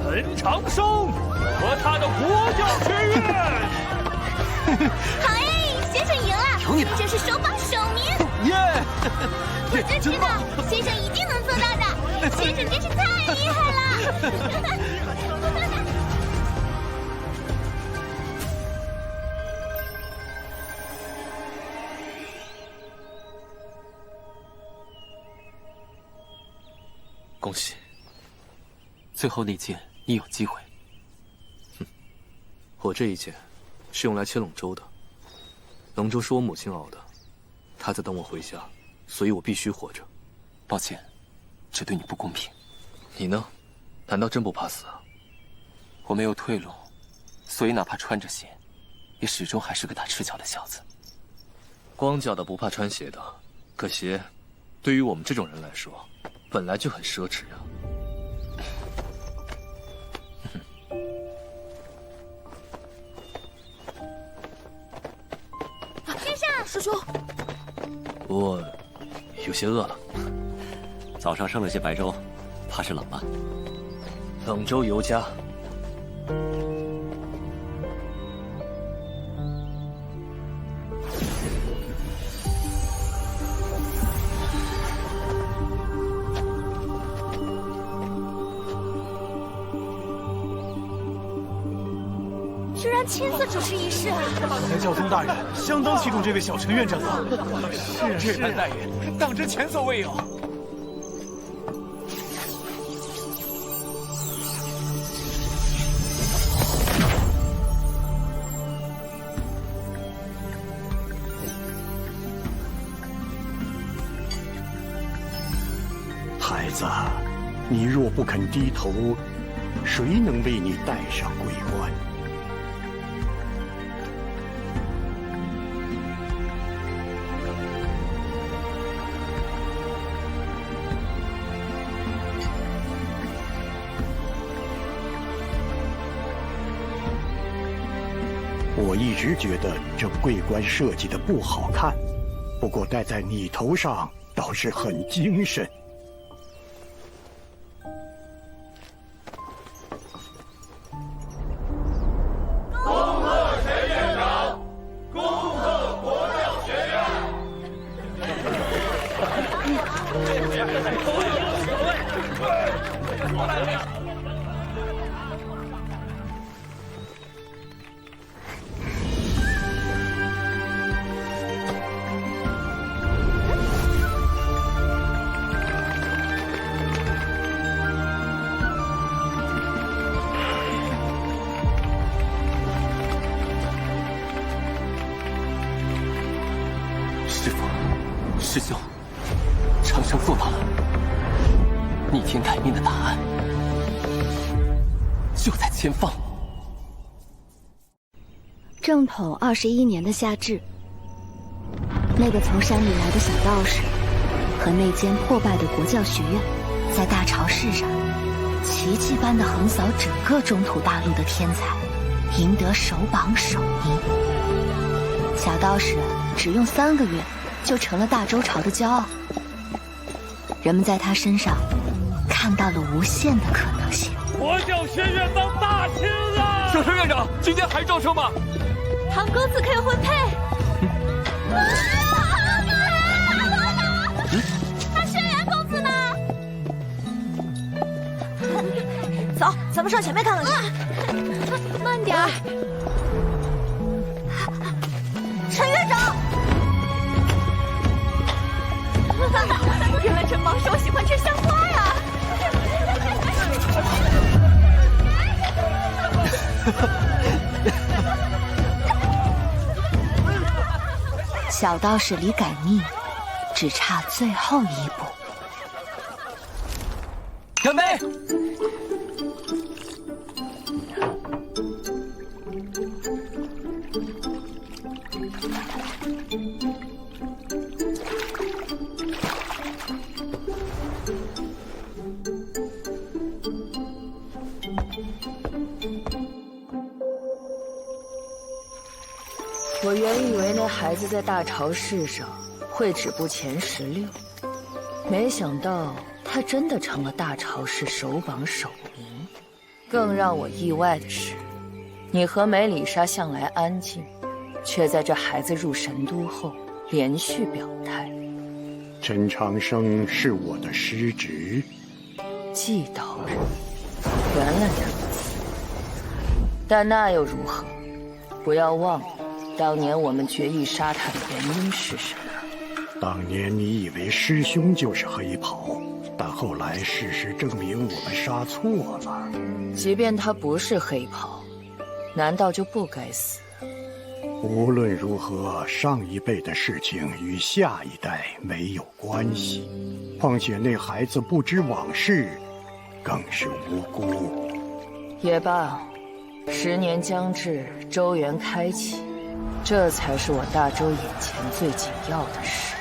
陈长生和他的国教学院。好哎，先生赢了，有你的，这是首榜首名。耶！我就知道先生一定能做到的，先生真是太厉害了。恭喜！最后那剑，你有机会。哼，我这一剑是用来切龙舟的。龙舟是我母亲熬的，她在等我回家，所以我必须活着。抱歉，这对你不公平。你呢？难道真不怕死啊？我没有退路，所以哪怕穿着鞋，也始终还是个打赤脚的小子。光脚的不怕穿鞋的，可鞋，对于我们这种人来说，本来就很奢侈啊。先生，师兄，我有些饿了。早上剩了些白粥，怕是冷吧？冷粥尤佳。居然亲自主持仪式啊！看来教宗大人相当器重这位小陈院长啊！是这般待遇，当真前所未有。孩子，你若不肯低头，谁能为你戴上桂冠？我一直觉得这桂冠设计的不好看，不过戴在你头上倒是很精神。恭贺陈院长，恭贺国教学院。师父，师兄，长生做到了，逆天改命的答案就在前方。正统21年的夏至，那个从山里来的小道士和那间破败的国教学院，在大潮市上奇迹般的横扫整个中土大陆的天才，赢得首榜首名。小道士只用3个月就成了大周朝的骄傲，人们在他身上看到了无限的可能性。国教学院当大清了！小陈院长，今天还招生吗？堂哥自可以婚配。那轩辕公子呢？走，咱们上前面看看去。慢点儿。陈院长，原来陈帮手喜欢吃香瓜呀！小道士离改命只差最后一步。干杯！我原以为那孩子在大潮市上会止步前16，没想到他真的成了大潮市首榜首名。更让我意外的是，你和梅里莎向来安静，却在这孩子入神都后连续表态。陈长生是我的师侄，季道人，原来如此。但那又如何？不要忘了，当年我们决意杀他的原因是什么？当年你以为师兄就是黑袍，但后来事实证明我们杀错了。即便他不是黑袍，难道就不该死？无论如何，上一辈的事情与下一代没有关系。况且那孩子不知往事，更是无辜。也罢，10年将至，周元开启，这才是我大周眼前最紧要的事。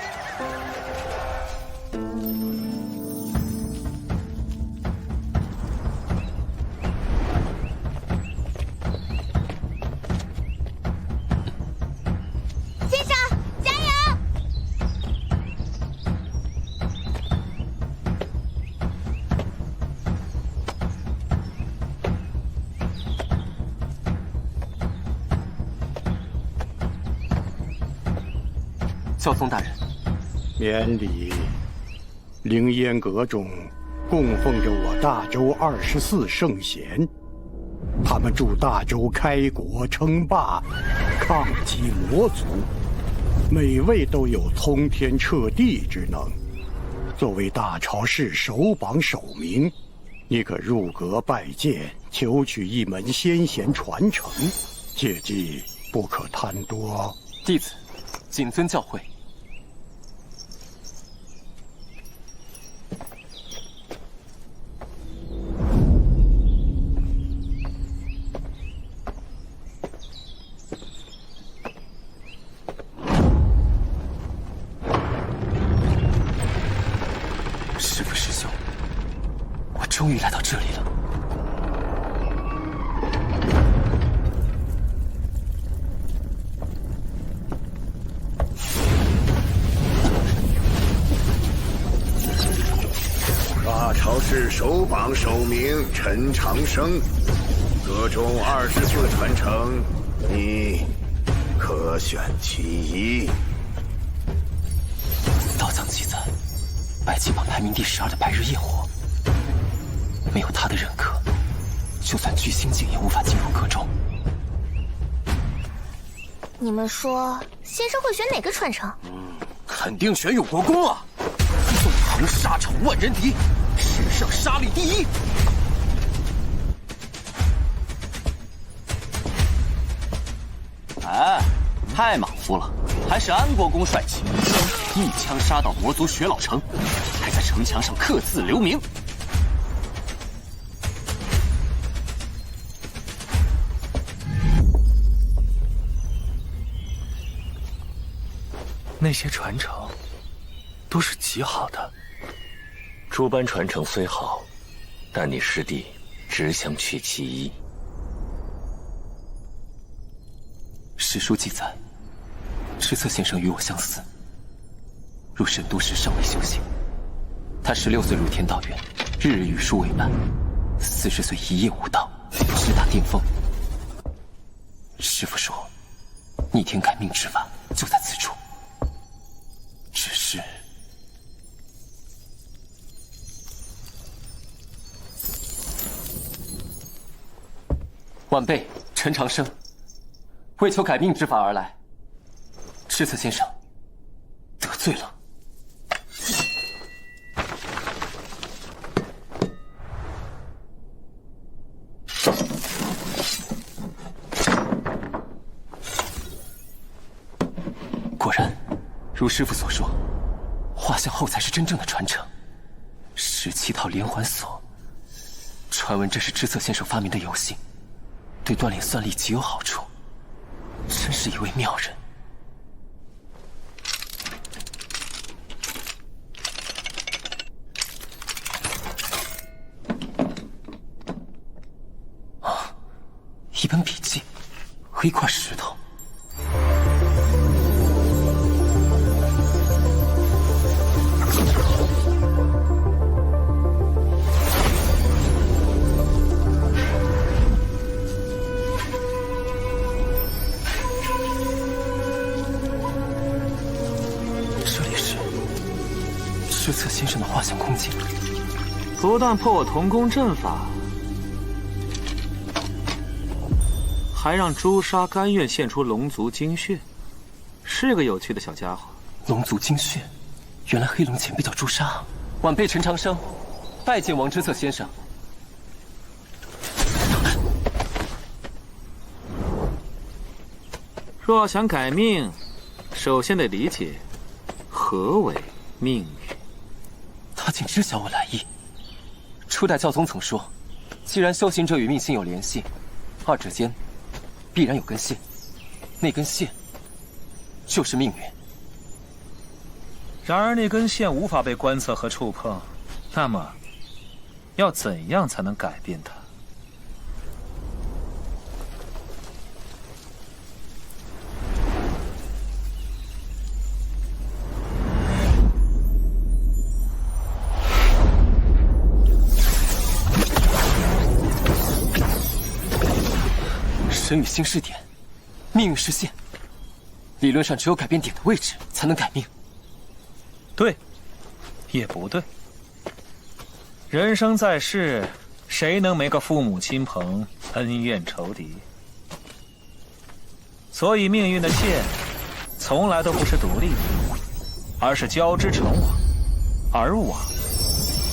教宗大人，免礼。凌烟阁中供奉着我大周24圣贤，他们助大周开国称霸，抗击魔族，每位都有通天彻地之能。作为大朝士首榜首名，你可入阁拜见，求取一门先贤传承，切记不可贪多。弟子谨遵教诲。师父师兄，我终于来到这里了。大朝士首榜首名陈长生，阁中24传承，你可选其一。道藏记载，白金榜排名第12的白日焰火，没有他的认可，就算巨星境也无法进入阁中。你们说，先生会选哪个传承？肯定选有国公啊！纵横沙场万人敌，史上杀力第一。哎，太马虎了，还是安国公帅气，一枪杀到魔族雪老城，还在城墙上刻字留名。那些传承都是极好的。诸般传承虽好，但你师弟只想取其一。史书记载，赤策先生与我相似，入神都时尚未修行。他16岁入天道院，日日与书为伴；40岁一夜悟道，直达巅峰。师父说，逆天改命之法就在此处。只是，晚辈陈长生为求改命之法而来，赤策先生得罪了。果然，如师父所说，画像后才是真正的传承。17套连环锁，传闻这是知策先生发明的游戏，对锻炼算力极有好处，真是一位妙人。啊，一本笔记和一块石头。知策先生的画像空间，不但破我同宫阵法，还让朱砂甘愿献出龙族精血，是个有趣的小家伙。龙族精血，原来黑龙前辈叫朱砂。晚辈陈长生，拜见王知策先生。若想改命，首先得理解何为命运。他竟知晓我来意，初代教宗曾说，既然修行者与命星有联系，二者间必然有根线，那根线就是命运。然而那根线无法被观测和触碰，那么要怎样才能改变它？神与星是点，命运是线。理论上，只有改变点的位置，才能改命。对，也不对。人生在世，谁能没个父母亲朋、恩怨仇敌？所以命运的线，从来都不是独立的，而是交织成网，而网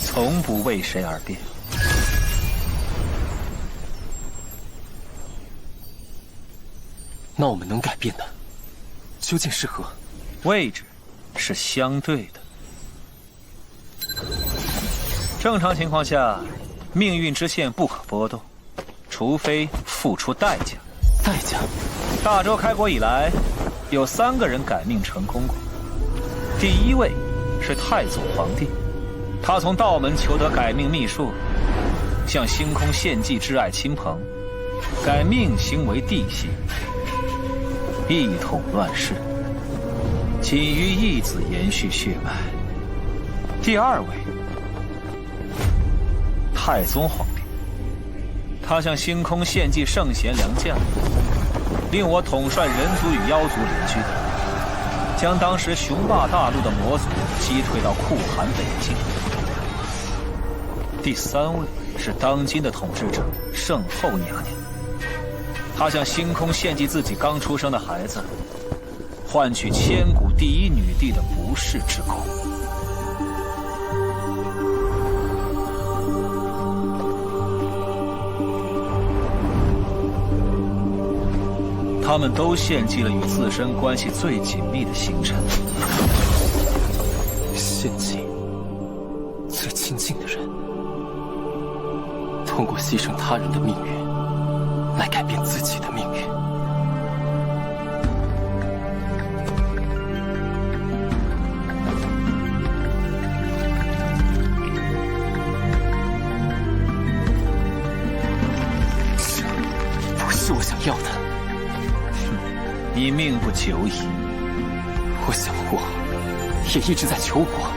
从不为谁而变。那我们能改变的，究竟是何？位置是相对的。正常情况下，命运之线不可波动，除非付出代价。代价？大周开国以来，有3个人改命成功过。第一位是太祖皇帝，他从道门求得改命秘术，向星空献祭挚爱亲朋，改命星为地星。一统乱世，仅于一子延续血脉。第2位，太宗皇帝，他向星空献祭圣贤良将，令我统帅人族与妖族联军，将当时雄霸大陆的魔族击退到酷寒北境。第3位是当今的统治者圣后娘娘。他向星空献祭自己刚出生的孩子，换取千古第一女帝的不世之功。他们都献祭了与自身关系最紧密的星辰，献祭最亲近的人，通过牺牲他人的命运来改变自己的命运。这不是我想要的。你命不久矣。我想活，也一直在求活，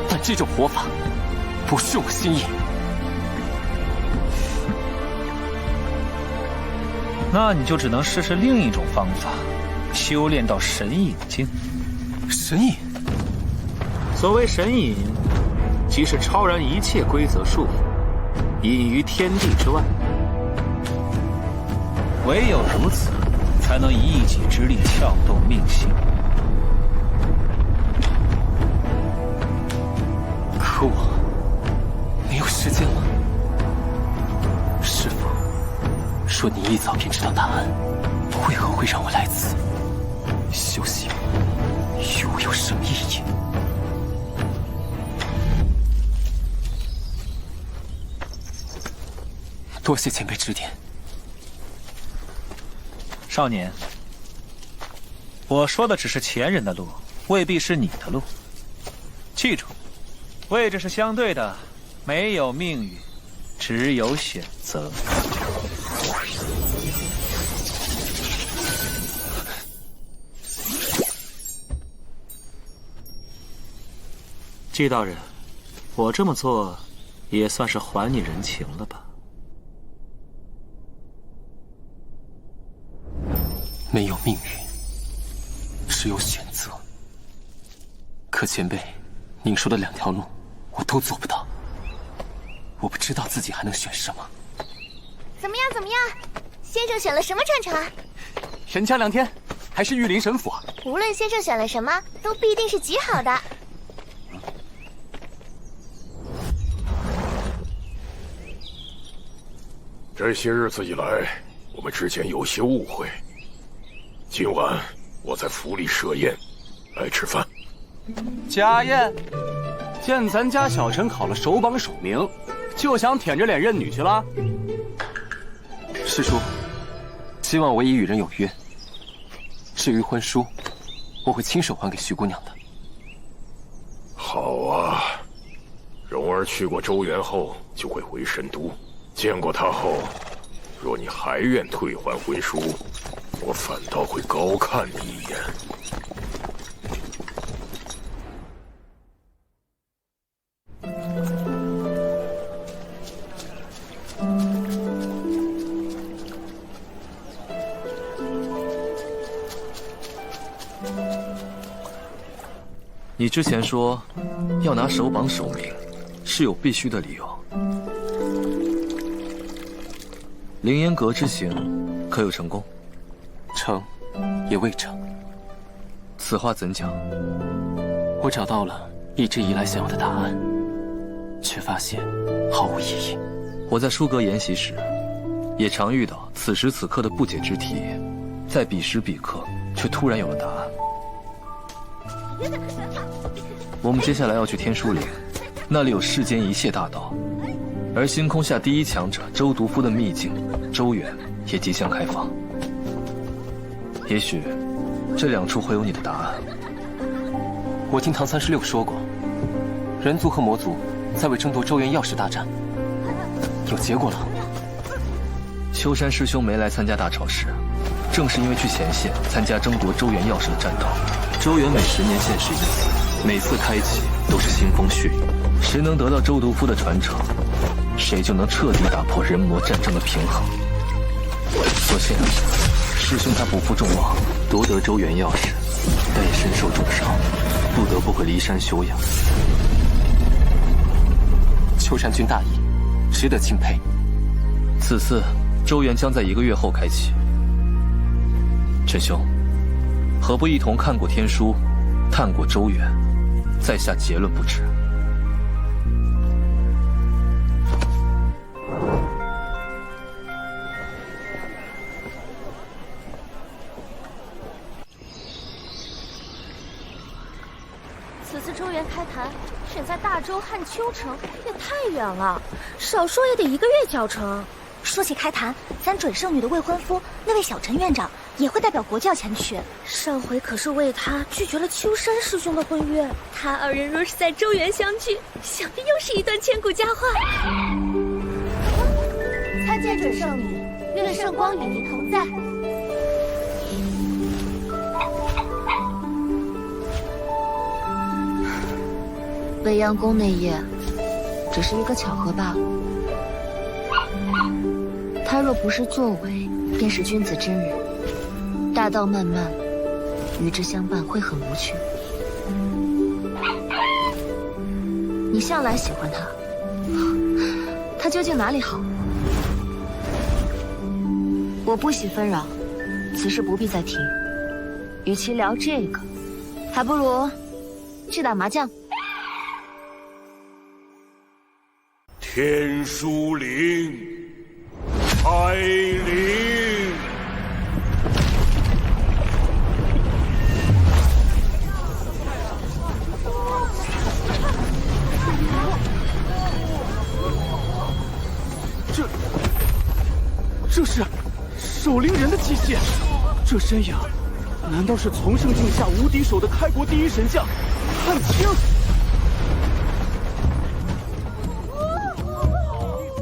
但这种活法不是我心意。那你就只能试试另一种方法，修炼到神隐境。神隐？所谓神隐，即是超然一切规则束缚，隐于天地之外。唯有如此，才能以一己之力撬动命星。可我没有时间了。师父说你一早便知道答案，为何会让我来此？修行与我有什么意义？多谢前辈指点。少年，我说的只是前人的路，未必是你的路。记住，位置是相对的，没有命运，只有选择。季道人，我这么做，也算是还你人情了吧？没有命运，只有选择。可前辈，您说的2条路，我都做不到。我不知道自己还能选什么。怎么样？怎么样？先生选了什么传承？神枪2天，还是玉林神府啊？无论先生选了什么，都必定是极好的。这些日子以来，我们之间有些误会。今晚我在府里设宴，来吃饭。家宴，见咱家小臣考了首榜首名，就想舔着脸认女去了？师叔，今晚我已与人有约。至于婚书，我会亲手还给徐姑娘的。好啊，蓉儿去过周原后就会回神都，见过她后，若你还愿退还婚书，我反倒会高看你一眼。你之前说要拿首榜首名，是有必须的理由。凌烟阁之行，可有成功？成，也未成。此话怎讲？我找到了一直以来想要的答案，却发现毫无意义。我在书阁研习时，也常遇到此时此刻的不解之题，在彼时彼刻却突然有了答案。我们接下来要去天书岭，那里有世间一切大道，而星空下第一强者周毒夫的秘境周原也即将开放。也许这两处会有你的答案。我听唐36说过，人族和魔族在为争夺周原钥匙大战，有结果了。秋山师兄没来参加大潮试，正是因为去前线参加争夺周原钥匙的战斗。周原每10年现世一次，每次开启都是腥风血雨。谁能得到周毒夫的传承，谁就能彻底打破人魔战争的平衡。所幸师兄他不负众望，夺得周原钥匙，但也身受重伤，不得不回骊山休养。秋山君大义，值得钦佩。此次周原将在1个月后开启。陈兄，何不一同看过天书，探过周原，再下结论不迟？此次周原开坛选在大周汉丘城，也太远了，少说也得1个月脚程。说起开坛，咱准圣女的未婚夫那位小陈院长也会代表国教前去。上回可是为他拒绝了秋山师兄的婚约，他2人若是在周原相聚，想必又是一段千古佳话。参见准圣女，愿圣光与您同在。未央宫那夜，只是一个巧合罢了。他若不是作为，便是君子之人。大道漫漫，与之相伴会很无趣。你向来喜欢他，他究竟哪里好？我不喜纷扰，此事不必再提。与其聊这个，还不如去打麻将。天书岭，开灵。这是守灵人的机械，这身影，难道是从圣境下无敌手的开国第一神将汉卿？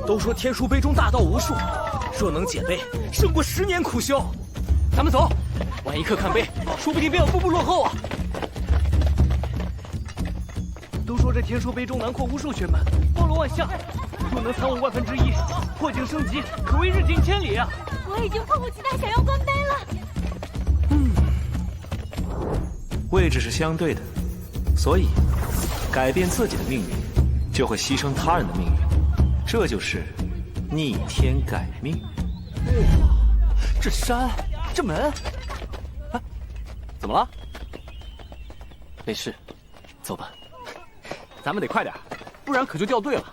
都说天书碑中大道无数，若能解碑，胜过10年苦修。咱们走，晚一刻看碑，说不定便要步步落后啊！都说这天书碑中囊括无数玄门，包罗万象，若能参悟1/1000，破境升级，可谓日进千里啊！我已经迫不及待想要观碑了。位置是相对的，所以改变自己的命运，就会牺牲他人的命运。这就是逆天改命。这山，这门，啊，怎么了？没事，走吧。咱们得快点，不然可就掉队了。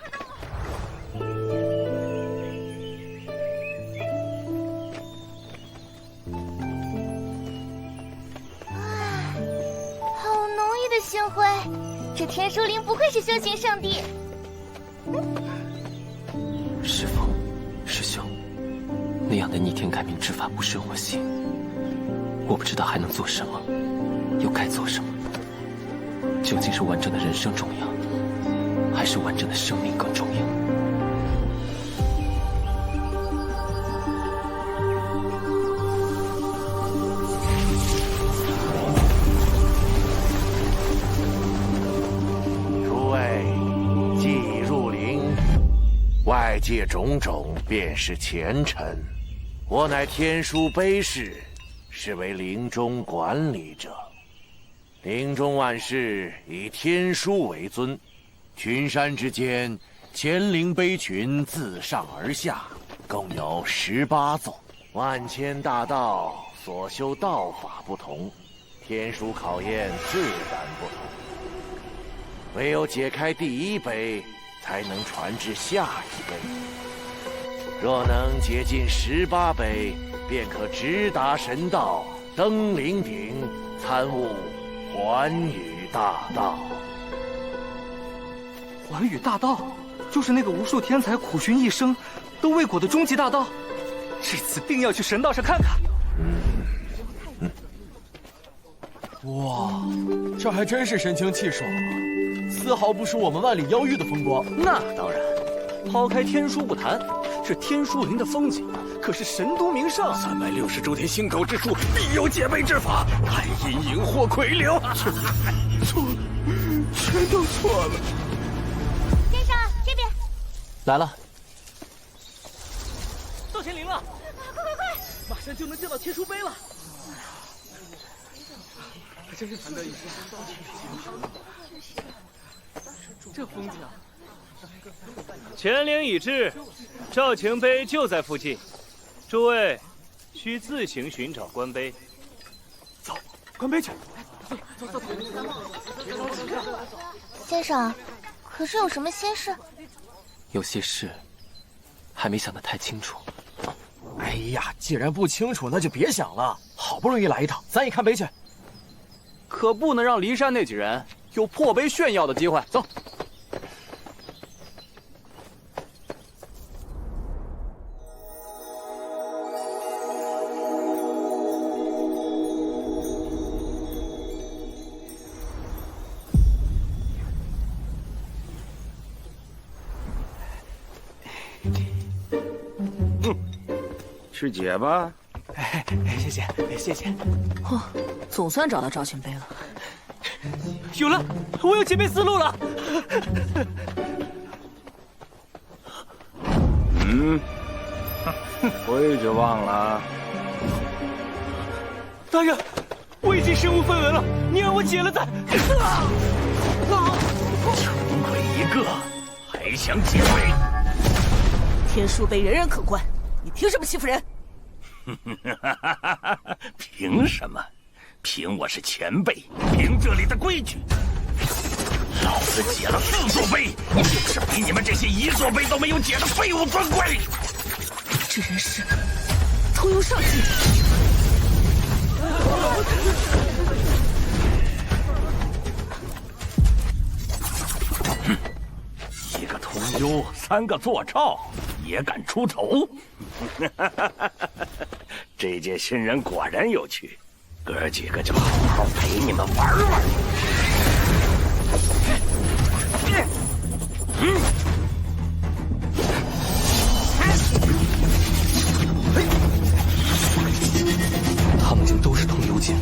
好浓郁的星辉，这天书灵不愧是修行圣地。样的逆天改命之法不顺我心，我不知道还能做什么，又该做什么。究竟是完整的人生重要，还是完整的生命更重要？诸位，既已入陵，外界种种便是前尘。我乃天书碑事，是为陵中管理者。陵中万事以天书为尊，群山之间，乾陵碑群自上而下，共有18座。万千大道所修道法不同，天书考验自然不同。唯有解开第一碑，才能传至下一碑。若能解尽18碑，便可直达神道，登陵顶，参悟寰宇大道。寰宇大道，就是那个无数天才苦寻一生都未果的终极大道。这次定要去神道上看看。哇，这还真是神清气爽啊，丝毫不输我们万里妖域的风光。那当然，抛开天书不谈，这天书林的风景可是神都名胜。360周天星斗之术，必有解背之法，看阴影或魁流。错了，全都错了。先生，这边来了。到天陵了，快快快！马上就能见到天书碑了。还真是难得一见。这风景。乾陵已至，赵情碑就在附近，诸位需自行寻找官碑。走，官碑去。走。先生，可是有什么心事？有些事还没想得太清楚。哎呀，既然不清楚，那就别想了。好不容易来一趟，咱也看碑去。可不能让骊山那几人有破碑炫耀的机会。走。去解吧。谢谢。哦，总算找到赵群碑了。有了，我有解碑思路了。规矩忘了。大人，我已经身无分文了，你让我解了再。穷鬼一个，还想解碑？天书碑人人可观，你凭什么欺负人？凭什么？凭我是前辈，凭这里的规矩。老子解了4座碑，就是比你们这些1座碑都没有解的废物尊贵。这人是偷幽上计。1个通幽，3个坐抄，也敢出头？这届新人果然有趣，哥几个就好好陪你们玩玩。他们竟都是通幽剑。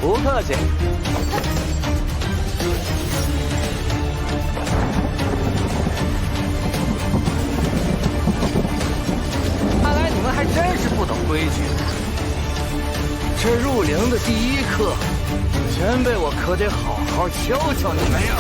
不客气。看来你们还真是不懂规矩。这入陵的第一课，前辈我可得好好教教你们呀！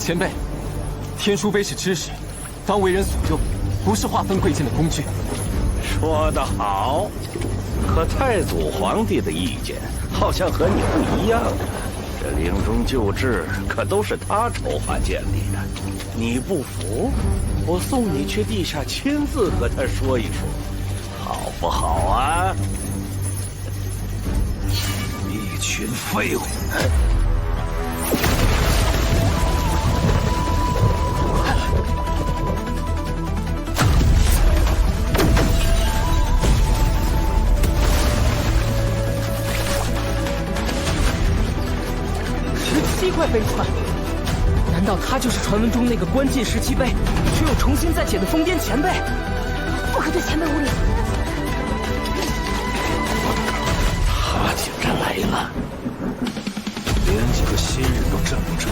前辈，天书碑是知识，当为人所用，不是划分贵贱的工具。说得好，可太祖皇帝的意见好像和你不一样啊。这陵中旧制可都是他筹划建立的，你不服，我送你去地下亲自和他说一说，好不好啊？一群废物！17块碑川，难道他就是传闻中那个关键17碑，却又重新再解的疯癫前辈？不可对前辈无礼！他竟然来了，连几个新人都镇不住，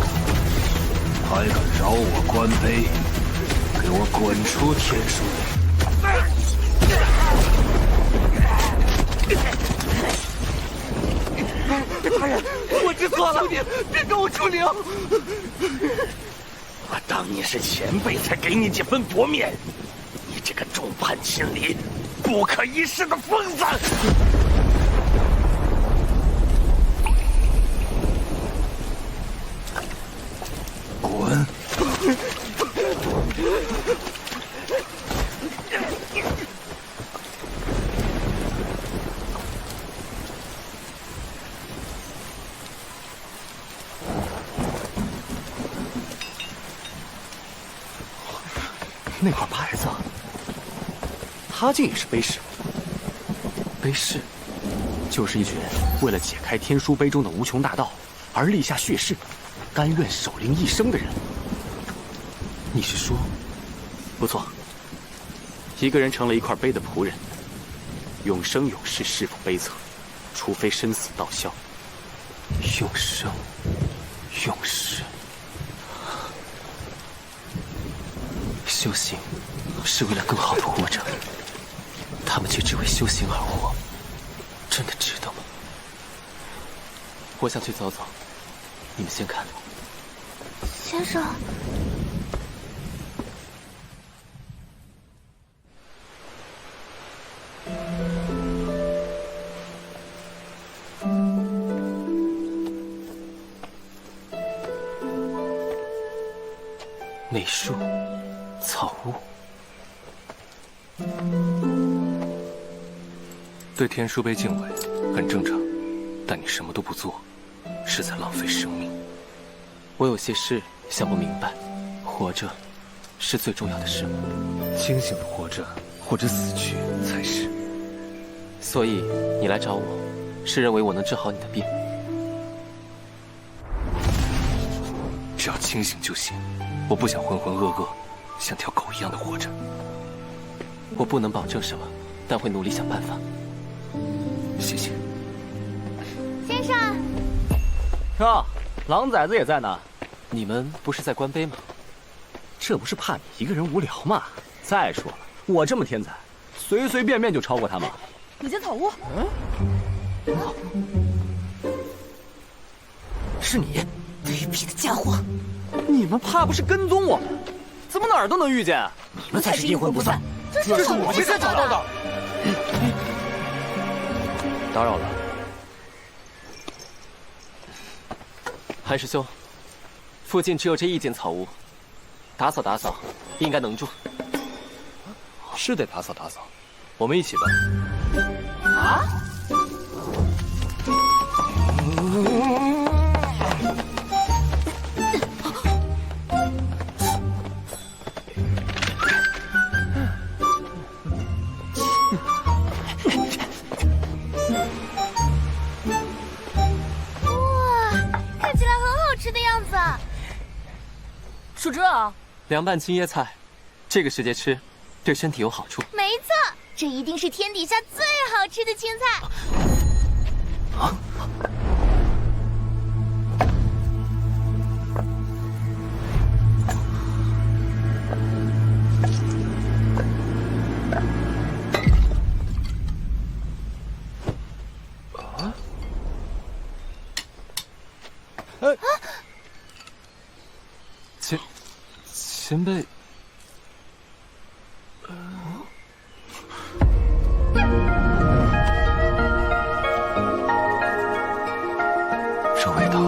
还敢扰我关碑，给我滚出天书！大人，我知错了，别给我出灵！我当你是前辈，才给你几分薄面。你这个众叛亲离、不可一世的疯子！滚！那块牌子，他竟也是碑士。碑士，就是一群为了解开天书碑中的无穷大道而立下血誓，甘愿守灵一生的人。你是说？不错，一个人成了一块碑的仆人，永生永世侍奉碑册，除非生死道消。永生，永世。修行是为了更好的活着，他们却只为修行而活，真的值得吗？我想去走走，你们先看。先生，内书。草屋，对天书碑敬畏很正常，但你什么都不做，是在浪费生命。我有些事想不明白，活着是最重要的事吗？清醒的活着或者死去才是。所以你来找我，是认为我能治好你的病？只要清醒就行，我不想浑浑噩噩。像条狗一样的活着，我不能保证什么，但会努力想办法。谢谢，先生。哟，狼崽子也在呢。你们不是在关碑吗？这不是怕你一个人无聊吗？再说了，我这么天才，随随便便就超过他们。你进草屋。是你，卑鄙的家伙！你们怕不是跟踪我们？怎么哪儿都能遇见？你们才是阴魂不散！这是我们先找到的。打扰了，韩师兄，附近只有这一间草屋，打扫打扫应该能住。是得打扫打扫，我们一起吧。啊？是这啊，凉拌青叶菜，这个时节吃，对身体有好处。没错，这一定是天底下最好吃的青菜。啊！前辈，这味道，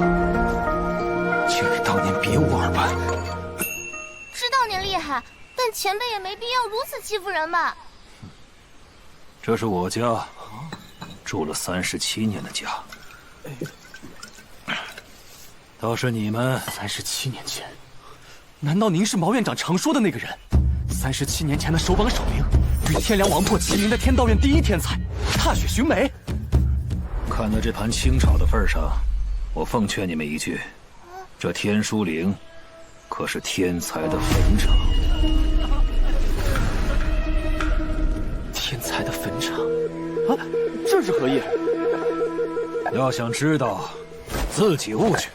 竟与当年别无二般。知道您厉害，但前辈也没必要如此欺负人吧？这是我家，住了37年的家。倒是你们37年前，难道您是毛院长常说的那个人？37年前的首榜首领，与天梁王破齐名的天道院第一天才，踏雪寻梅。看在这盘清炒的份上，我奉劝你们一句：这天书陵可是天才的坟场。天才的坟场啊，这是何意？要想知道，自己悟去。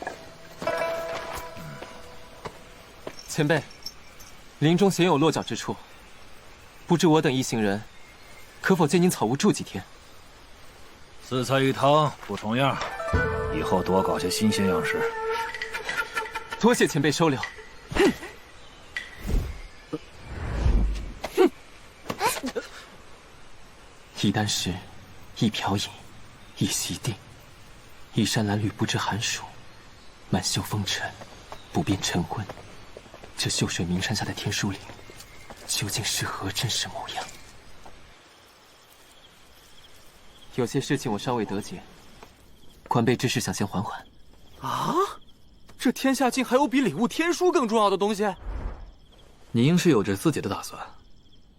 前辈，林中鲜有落脚之处，不知我等一行人可否借您草屋住几天4菜1汤不重样，以后多搞些新鲜样式。多谢前辈收留。一箪食，一瓢饮，一席定，一山蓝绿不知寒暑，满袖风尘，不辨晨昏。这秀水名山下的天书岭，究竟是何真实模样？有些事情我尚未得解，官辈之事想先缓缓。啊，这天下竟还有比领悟天书更重要的东西？你应是有着自己的打算。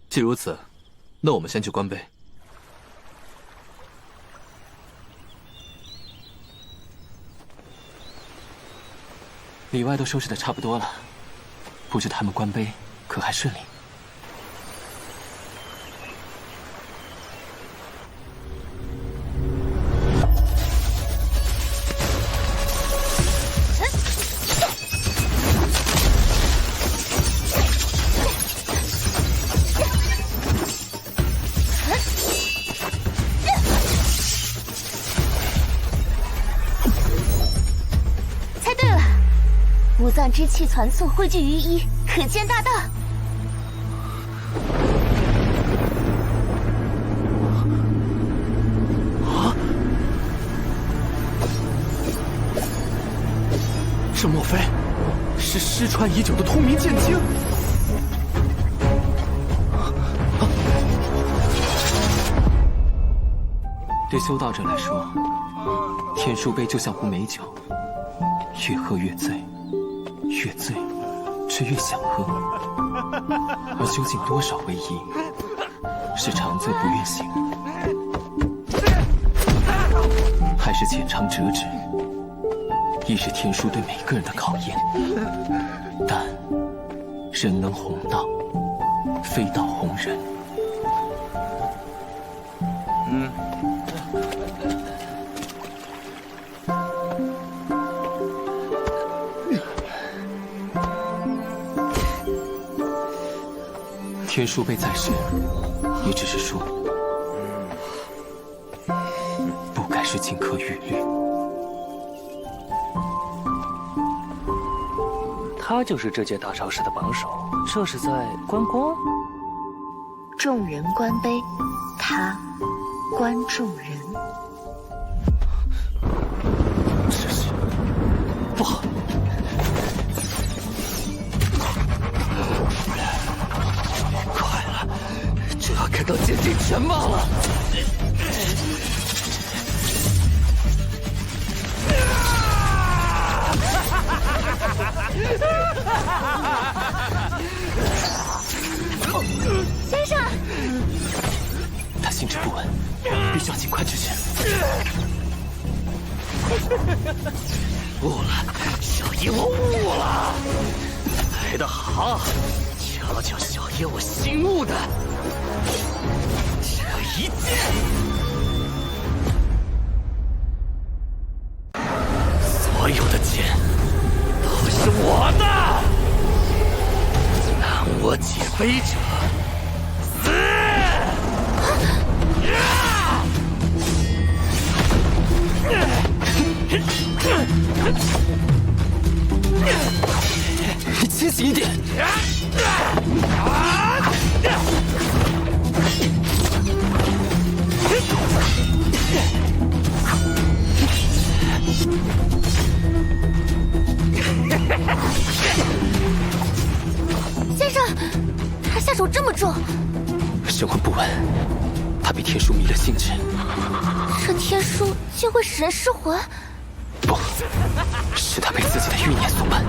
既如此，那我们先去关碑。里外都收拾得差不多了，不知他们关碑可还顺利？五脏之气攒簇汇聚于一，可见大道。啊！这莫非是失传已久的通明剑经？对修道者来说，天书碑就像壶美酒，越喝越醉。越醉，却越想喝，而究竟多少为宜？是长醉不愿醒，还是浅尝辄止？亦是天书对每个人的考验。但人能弘道，非道弘人。天书碑在世，也只是书，不该是金科玉律。他就是这届大朝市的榜首，这是在观光。众人观碑，他观众人。这是不好。看到剑境全貌了！先生，他心智不稳，必须要尽快止血。悟了，小爷我悟了！来得好，瞧瞧小爷我新悟的！这一剑，所有的剑都是我的。难我解碑者，死！清醒一点！闻，他被天书迷了心智。这天书竟会使人失魂？不，是他被自己的欲念所绊。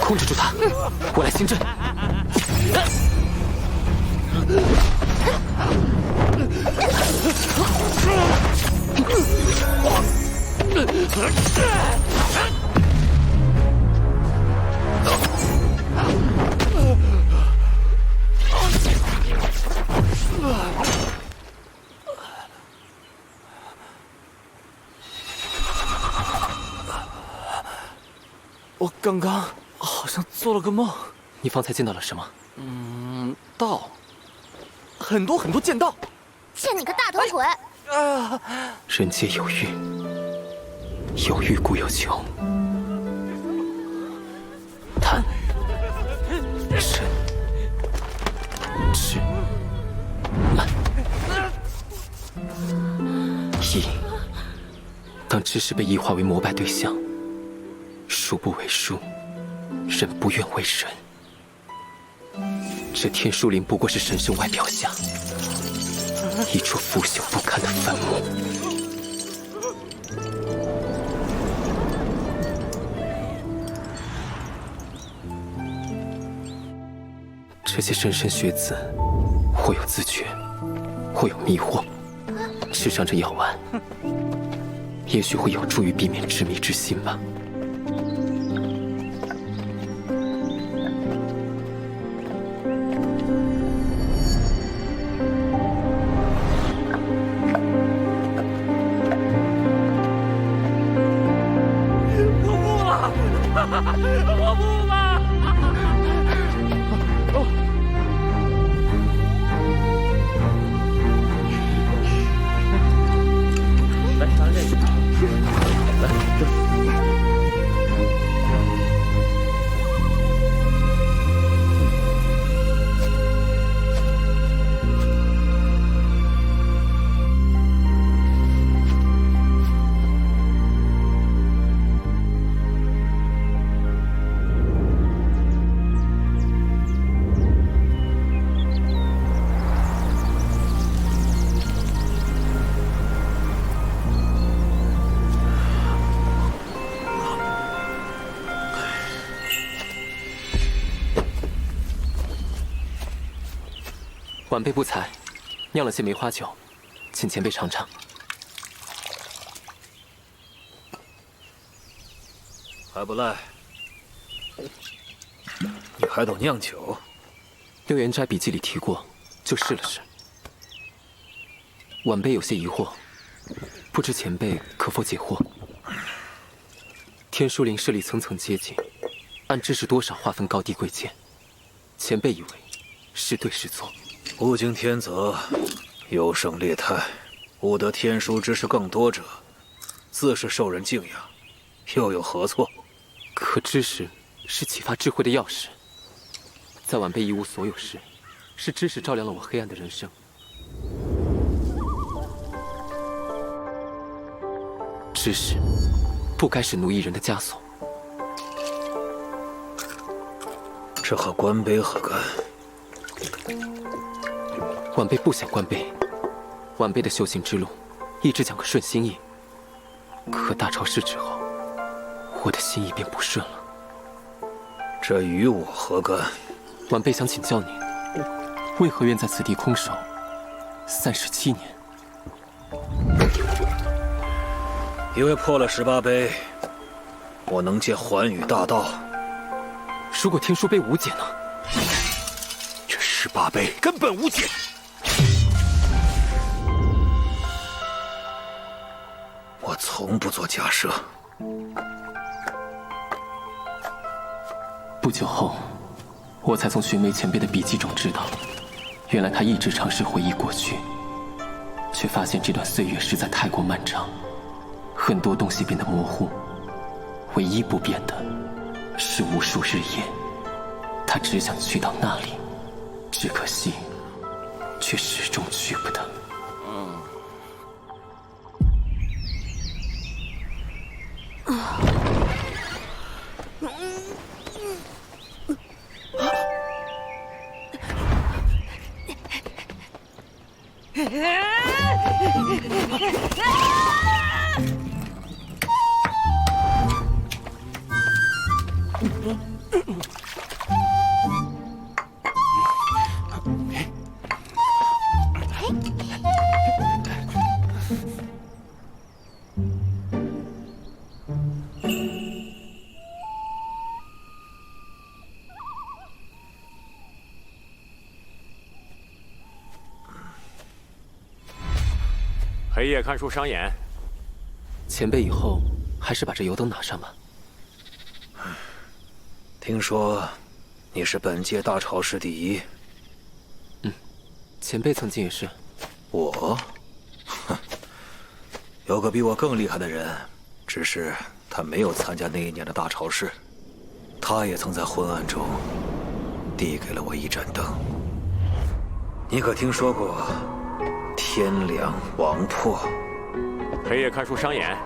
控制住他，我来行阵。我刚刚好像做了个梦。你方才见到了什么？道，很多剑道。见你个大头鬼！人皆有欲，有欲故有求。贪、嗔、痴、慢、疑。当知识被异化为膜拜对象，术不为术，人不愿为人。这天书林不过是神圣外表下一处腐朽不堪的坟墓。这些莘莘学子，或有自觉，或有迷惑。吃上这药丸，也许会有助于避免执迷之心吧。我不了！来，尝这个。来，这。晚辈不才，酿了些梅花酒，请前辈尝尝。还不赖，你还懂酿酒？六元斋笔记里提过，就试了试。晚辈有些疑惑，不知前辈可否解惑？天书林势力层层阶级，按知识多少划分高低贵贱，前辈以为是对是错？不经天择，优胜劣汰，悟得天书之事更多者，自是受人敬仰，又有何错？可知识是启发智慧的钥匙，在晚辈一无所有时，是知识照亮了我黑暗的人生。知识不该是奴役人的枷锁。这和官卑何干？晚辈不想官卑，晚辈的修行之路一直讲个顺心意。可大超市之后，我的心意便不顺了。这与我何干？晚辈想请教您，为何愿在此地空守37年？因为破了18碑，我能见寰宇大道。如果天书碑无解呢？这18碑根本无解。我从不做假设。不久后，我才从寻梅前辈的笔记中知道，原来他一直尝试回忆过去，却发现这段岁月实在太过漫长，很多东西变得模糊，唯一不变的是无数日夜。他只想去到那里，只可惜，却始终去不得。黑夜看书伤眼。前辈以后还是把这油灯拿上吧。听说你是本届大潮市第一。前辈曾经也是。我？哼，有个比我更厉害的人，只是他没有参加那一年的大潮市。他也曾在昏暗中递给了我一盏灯。你可听说过天凉王破？黑夜看书伤眼。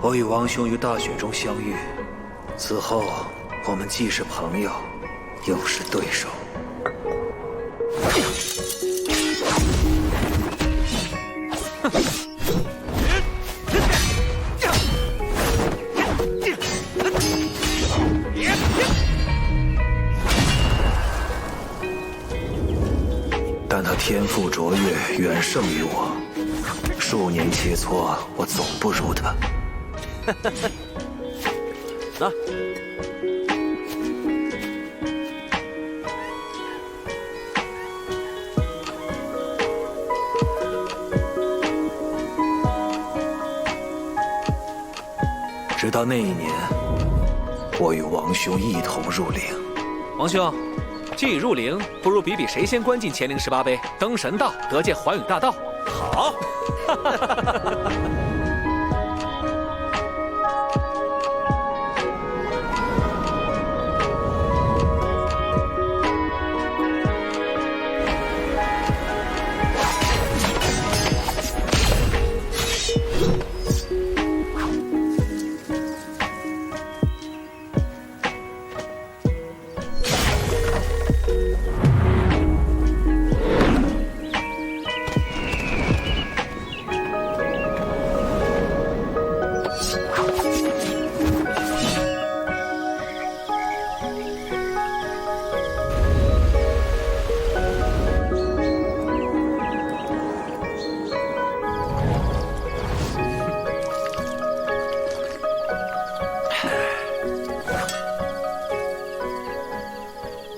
我与王兄于大雪中相遇，此后我们既是朋友，又是对手。但他天赋卓越，远胜于我。数年切磋，我总不如他。拿。直到那一年，我与王兄一同入陵。王兄，既入陵，不如比比谁先关进乾陵18碑，登神道，得见寰宇大道。好。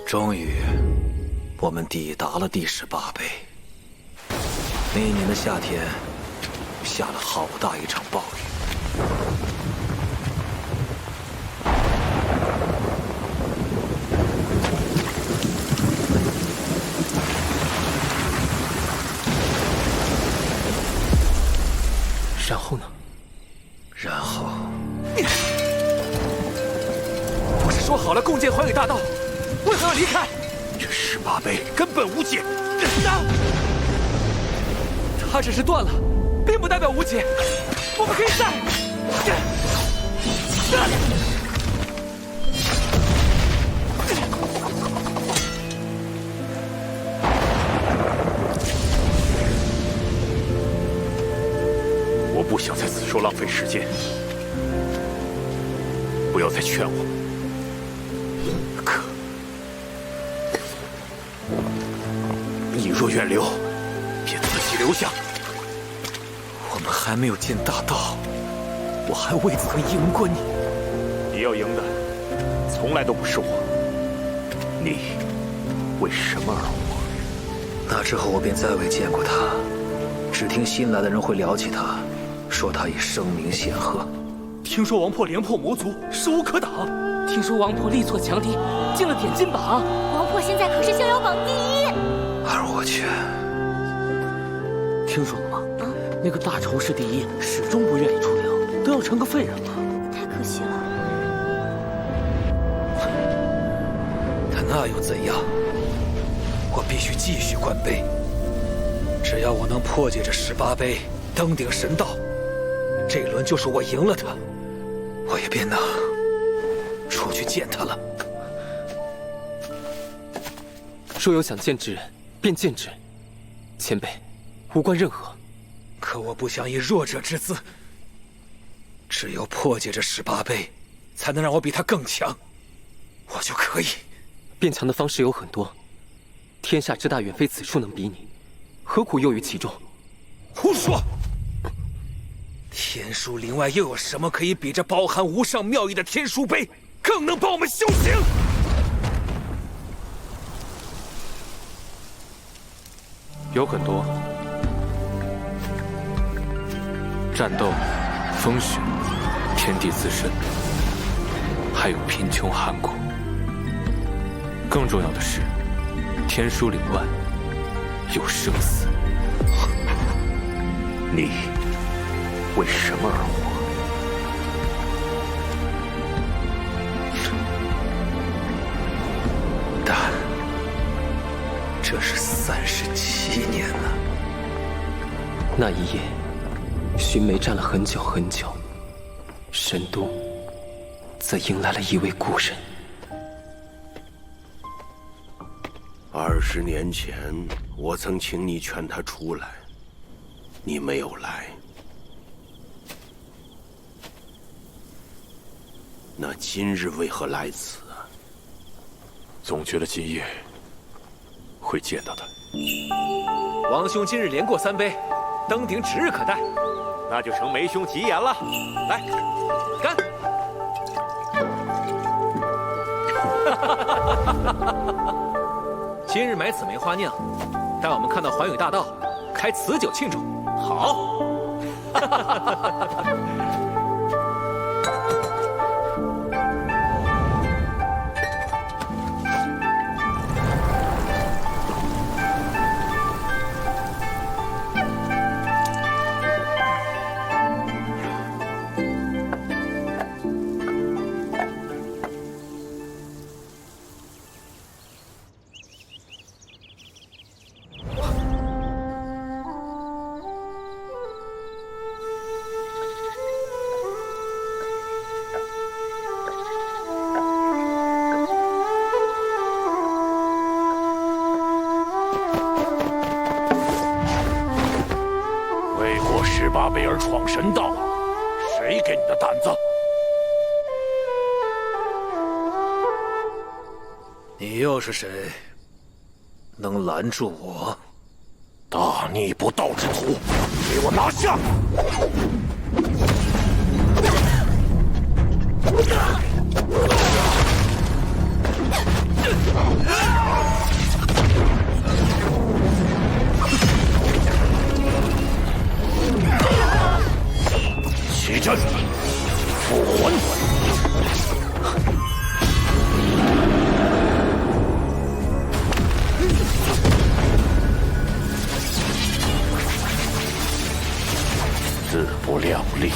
终于，我们抵达了第18碑。那一年的夏天，下了好大一场暴雨。然后呢？然后，不是说好了共建寰宇大道，为何要离开？这18碑根本无解。它只是断了，并不代表无解。我们可以再。我不想在此处浪费时间，不要再劝我。可你若愿留，便自己留下。我们还没有见大道，我还未曾赢过你。你要赢的，从来都不是我。你为什么而活？那之后我便再未见过他，只听新来的人会聊起他，说他已声名显赫。听说王破连破魔族，势无可挡。听说王破力挫强敌，进了点金榜。王破现在可是逍遥榜第1。而我却……听说了吗？那个大仇市第1始终不愿意出陵，都要成个废人了。太可惜了。但那又怎样？我必须继续观碑。只要我能破解这18碑，登顶神道，这轮就是我赢了他，我也便能出去见他了。若有想见之人，便见之。前辈，无关任何。可我不想以弱者之姿。只有破解这18倍，才能让我比他更强，我就可以。变强的方式有很多，天下之大，远非此处能比拟，何苦囿于其中？胡说！天书陵外又有什么可以比这包含无上妙义的天书碑更能帮我们修行？有很多，战斗、风雪、天地自身，还有贫穷寒苦。更重要的是，天书岭外有生死。你为什么而活？但这是37年了。那一夜，寻梅站了很久很久，神都则迎来了一位故人。20年前，我曾请你劝他出来，你没有来。那今日为何来此啊？总觉得今夜会见到他。王兄今日连过3杯，登顶指日可待。那就承梅兄吉言了。来，干！今日买此梅花酿，待我们看到寰宇大道，开此酒庆祝。好。18倍而闯神道，谁给你的胆子？你又是谁？能拦住我？大逆不道之徒，给我拿下！起阵，复魂！自不量力。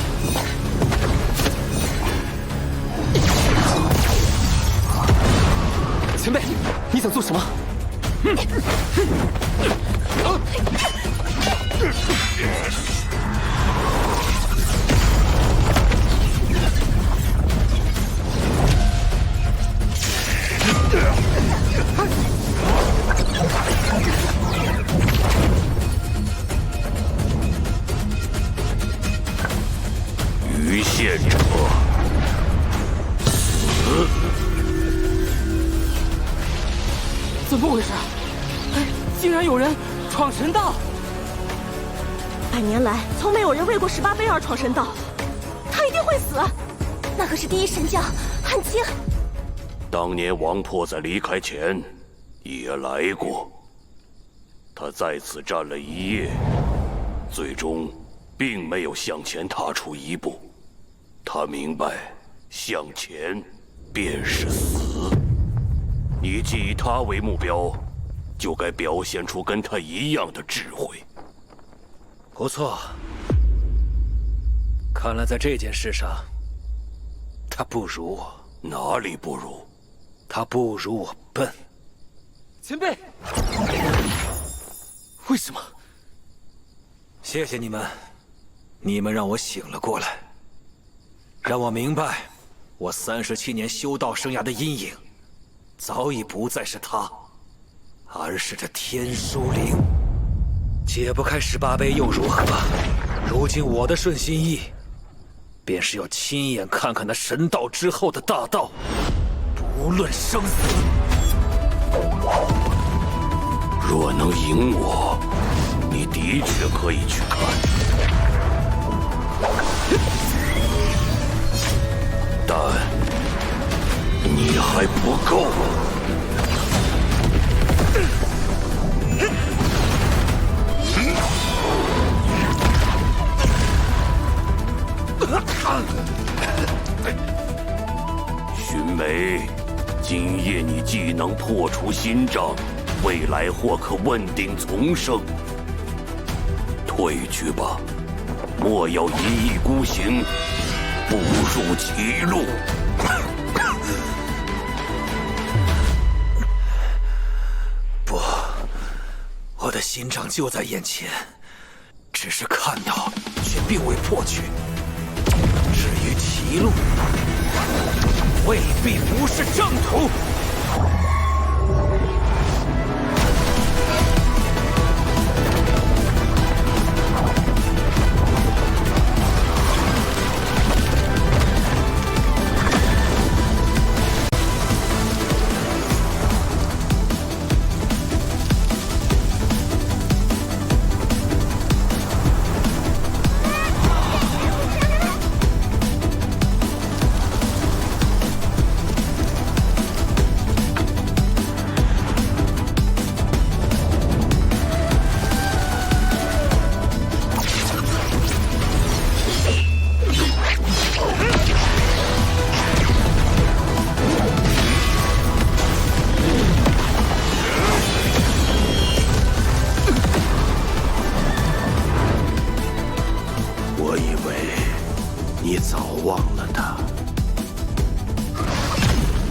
前辈，你想做什么？余县者，死！怎么回事？哎，竟然有人闯神道！100年来，从没有人为过18杯而闯神道，他一定会死。那可是第一神将汉卿。当年王魄在离开前也来过，他在此站了1夜，最终并没有向前踏出一步。他明白，向前便是死。你既以他为目标，就该表现出跟他一样的智慧。不错，看来在这件事上，他不如我。哪里不如？他不如我笨。前辈，为什么？谢谢你们，你们让我醒了过来，让我明白，我37年修道生涯的阴影，早已不再是他，而是这天书灵。解不开18杯又如何？如今我的顺心意，便是要亲眼看看那神道之后的大道，不论生死。若能赢我，你的确可以去看。但你还不够。寻梅，今夜你既能破除心障，未来或可问鼎丛生。退去吧，莫要一意孤行，不入歧路。不，我的心障就在眼前，只是看到，却并未破去。至于歧路，未必不是正途。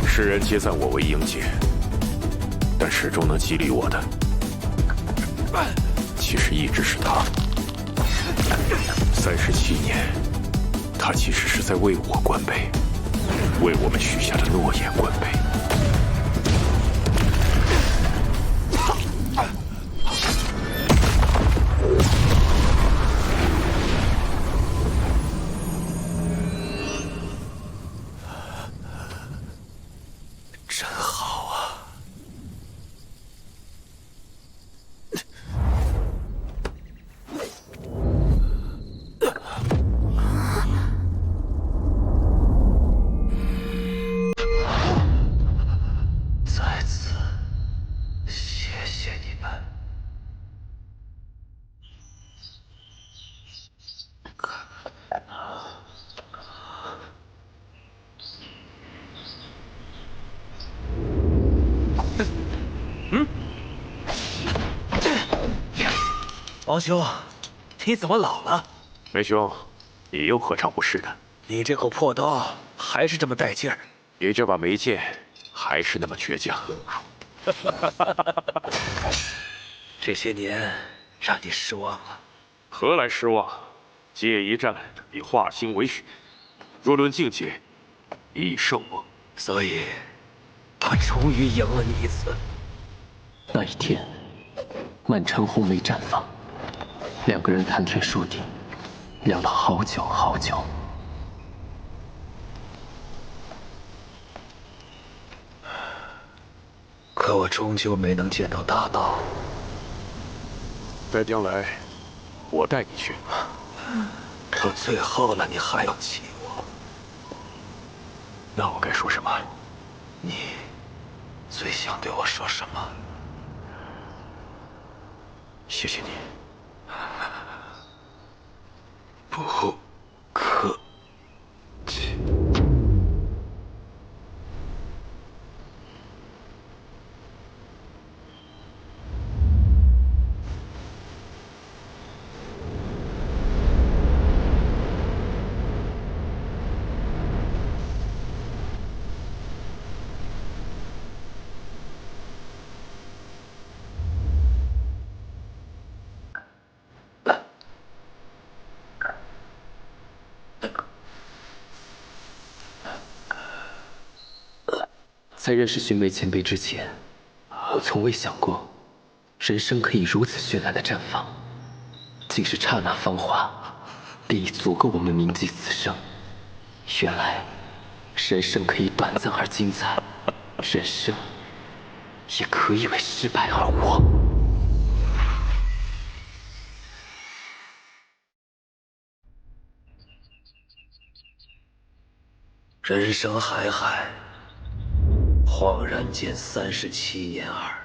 世人皆赞我为英杰，但始终能激励我的，其实一直是他。37年，他其实是在为我关杯，为我们许下的诺言关杯。真好啊！在此谢谢你们。王兄，你怎么老了？梅兄，你又何尝不是的？你这口破刀还是这么带劲儿，你这把梅剑还是那么倔强。这些年让你失望了。何来失望？借一战，你化心为雪。若论境界，你已胜我。所以，我终于赢了你一次。那一天，满城红梅绽放，两个人谈天说地，聊了好久好久。可我终究没能见到大道。在将来，我带你去。到最后了，你还要气我？那我该说什么？你最想对我说什么？谢谢你。不客气。在认识寻梅前辈之前，我从未想过，人生可以如此绚烂的绽放，竟是刹那芳华，便已足够我们铭记此生。原来，人生可以短暂而精彩，人生也可以为失败而活。人生海海，恍然间37年耳。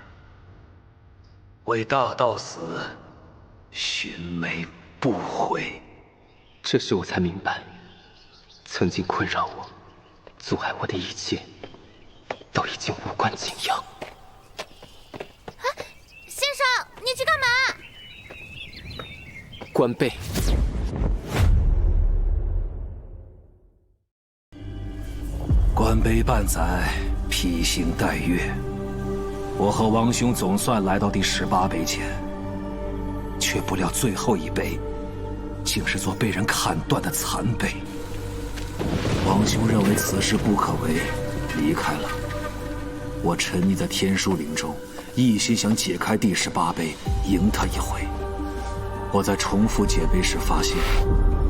为大道死，寻梅不悔。这时我才明白，曾经困扰我、阻碍我的一切，都已经无关紧要。先生，你去干嘛？关背。关杯半载，披星戴月。我和王兄总算来到第18杯前，却不料最后一杯，竟是座被人砍断的残碑。王兄认为此事不可为，离开了。我沉溺在天书林中，一心想解开第18杯，赢他一回。我在重复解杯时发现，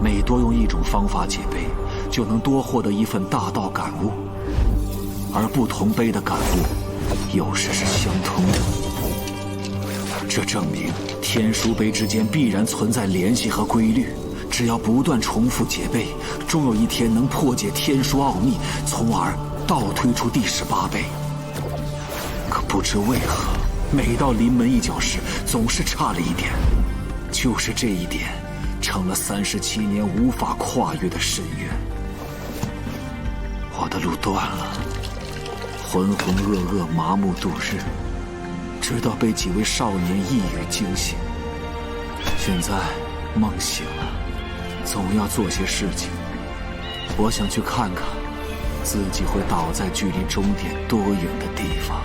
每多用一种方法解杯，就能多获得一份大道感悟，而不同杯的感悟有时是相通的。这证明天书杯之间必然存在联系和规律，只要不断重复解杯，终有一天能破解天书奥秘，从而倒推出第18杯。可不知为何，每到临门一脚时，总是差了一点。就是这一点，成了37年无法跨越的深渊。我的路断了，浑浑噩噩，麻木度日，直到被几位少年一语惊醒。现在梦醒了，总要做些事情。我想去看看，自己会倒在距离终点多远的地方。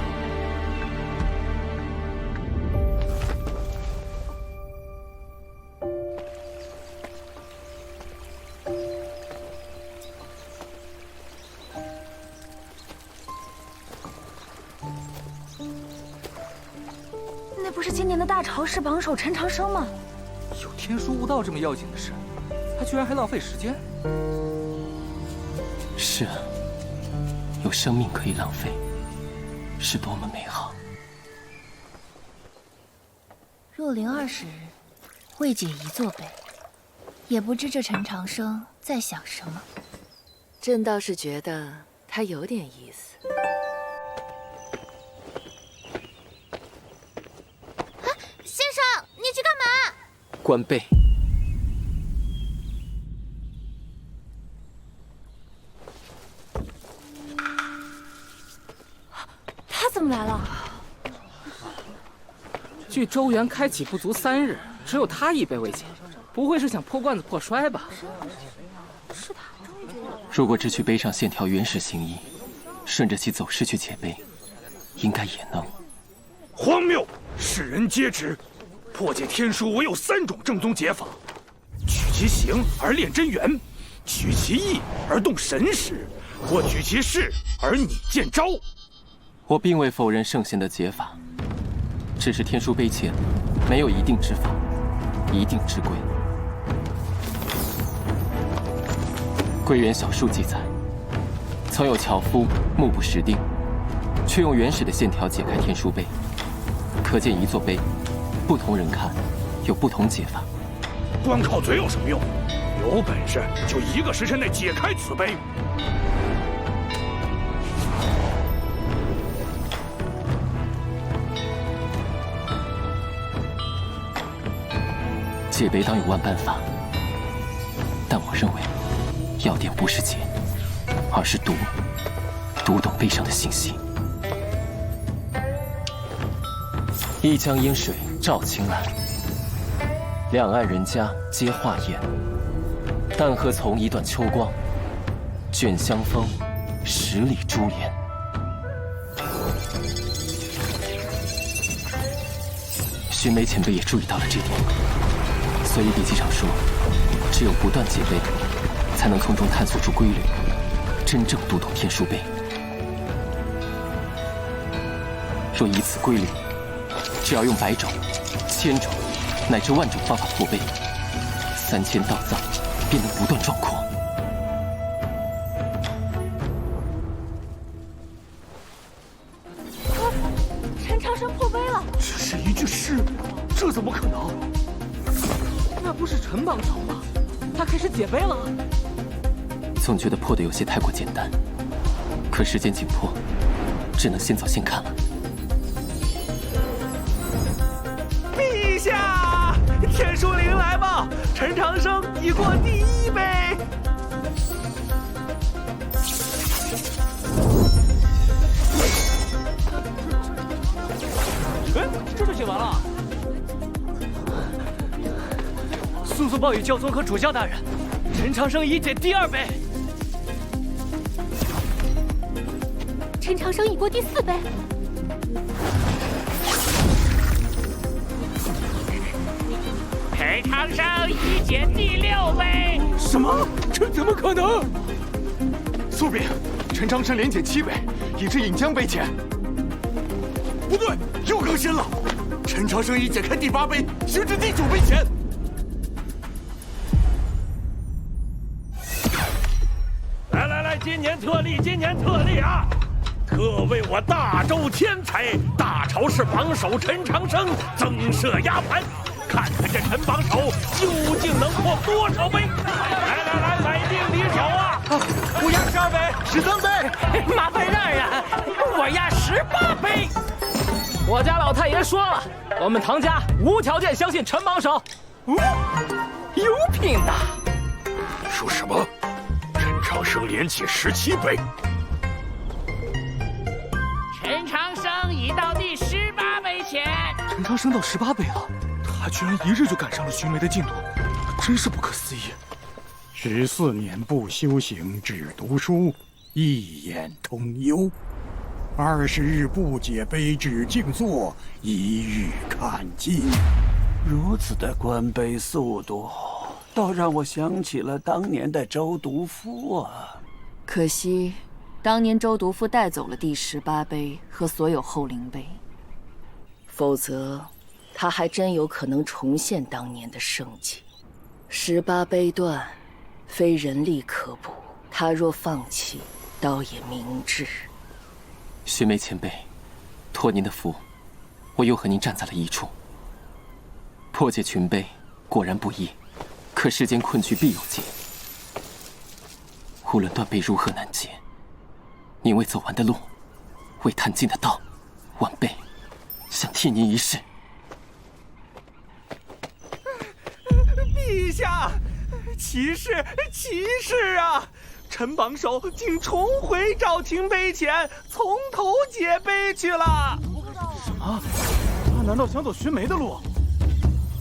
那不是今年的大潮市榜首陈长生吗？有天书悟道这么要紧的事，他居然还浪费时间。是啊，有生命可以浪费，是多么美好。若灵20日，未解一座碑，也不知这陈长生在想什么。朕倒是觉得他有点意思。先生，你去干嘛？关背。他怎么来了？距周原开启不足3日，只有他一杯未解，不会是想破罐子破摔吧？是他。如果只取碑上线条原始形意，顺着其走势去解碑，应该也能。荒谬！世人皆知，破解天书唯有3种正宗解法：取其形而炼真元，取其意而动神识，或取其势而拟剑招。我并未否认圣贤的解法，只是天书碑前没有一定之法，一定之规。归元小书记载，曾有樵夫目不识丁，却用原始的线条解开天书碑。可见一座碑，不同人看有不同解法。光靠嘴有什么用？有本事就1个时辰内解开此碑。解碑当有万般法，但我认为要点不是解，而是读懂碑上的信息。一江烟水照青蓝，两岸人家皆画烟。但何从一段秋光，卷香风10里珠帘。寻梅前辈也注意到了这点，所以笔记上说，只有不断解碑，才能从中探索出规律，真正读懂天书碑。若以此规律，只要用100种、1000种，乃至万种方法破碑，3000道藏便能不断壮阔。陈长生破碑了！这是一具尸，这怎么可能？那不是陈帮手吗？他开始解碑了。总觉得破的有些太过简单，可时间紧迫，只能先走先看了。陛下，天书灵来报，陈长生已过第1碑。哎，这就写完了。速速报与教宗和主教大人，陈长生已解第2碑。陈长生已过第4碑。陈长生已解第6碑。什么？这怎么可能？苏禀，陈长生连解7碑，已至引江碑前。不对，又更新了。陈长生已解开第8碑，行至第9碑前。来，今年特例啊！特为我大周天才、大朝氏榜首陈长生增设压盘，看看这陈榜首究竟能破多少碑！来，买定离手啊！我压12碑、13碑，麻烦让让，我压18碑。我家老太爷说了，我们唐家无条件相信陈榜首。有品呐！说什么？陈长生连解17碑。陈长生已到第18碑前。陈长生到18碑了，他居然1日就赶上了寻梅的进度，真是不可思议。14年不修行，只读书，一眼通幽；20日不解碑，只静坐，一日看尽。如此的观碑速度，倒让我想起了当年的周独夫啊。可惜，当年周独夫带走了第18碑和所有后灵碑，否则他还真有可能重现当年的盛绩。18碑断，非人力可补，他若放弃，倒也明智。寻梅前辈，托您的福，我又和您站在了一处。破解群碑果然不易，可世间困局必有解。无论断碑如何难解，您为走完的路，为探尽的道，晚辈想替您一试。陛下，奇事啊！陈榜首竟重回赵廷碑前，从头解碑去了。什么？他难道想走寻梅的路？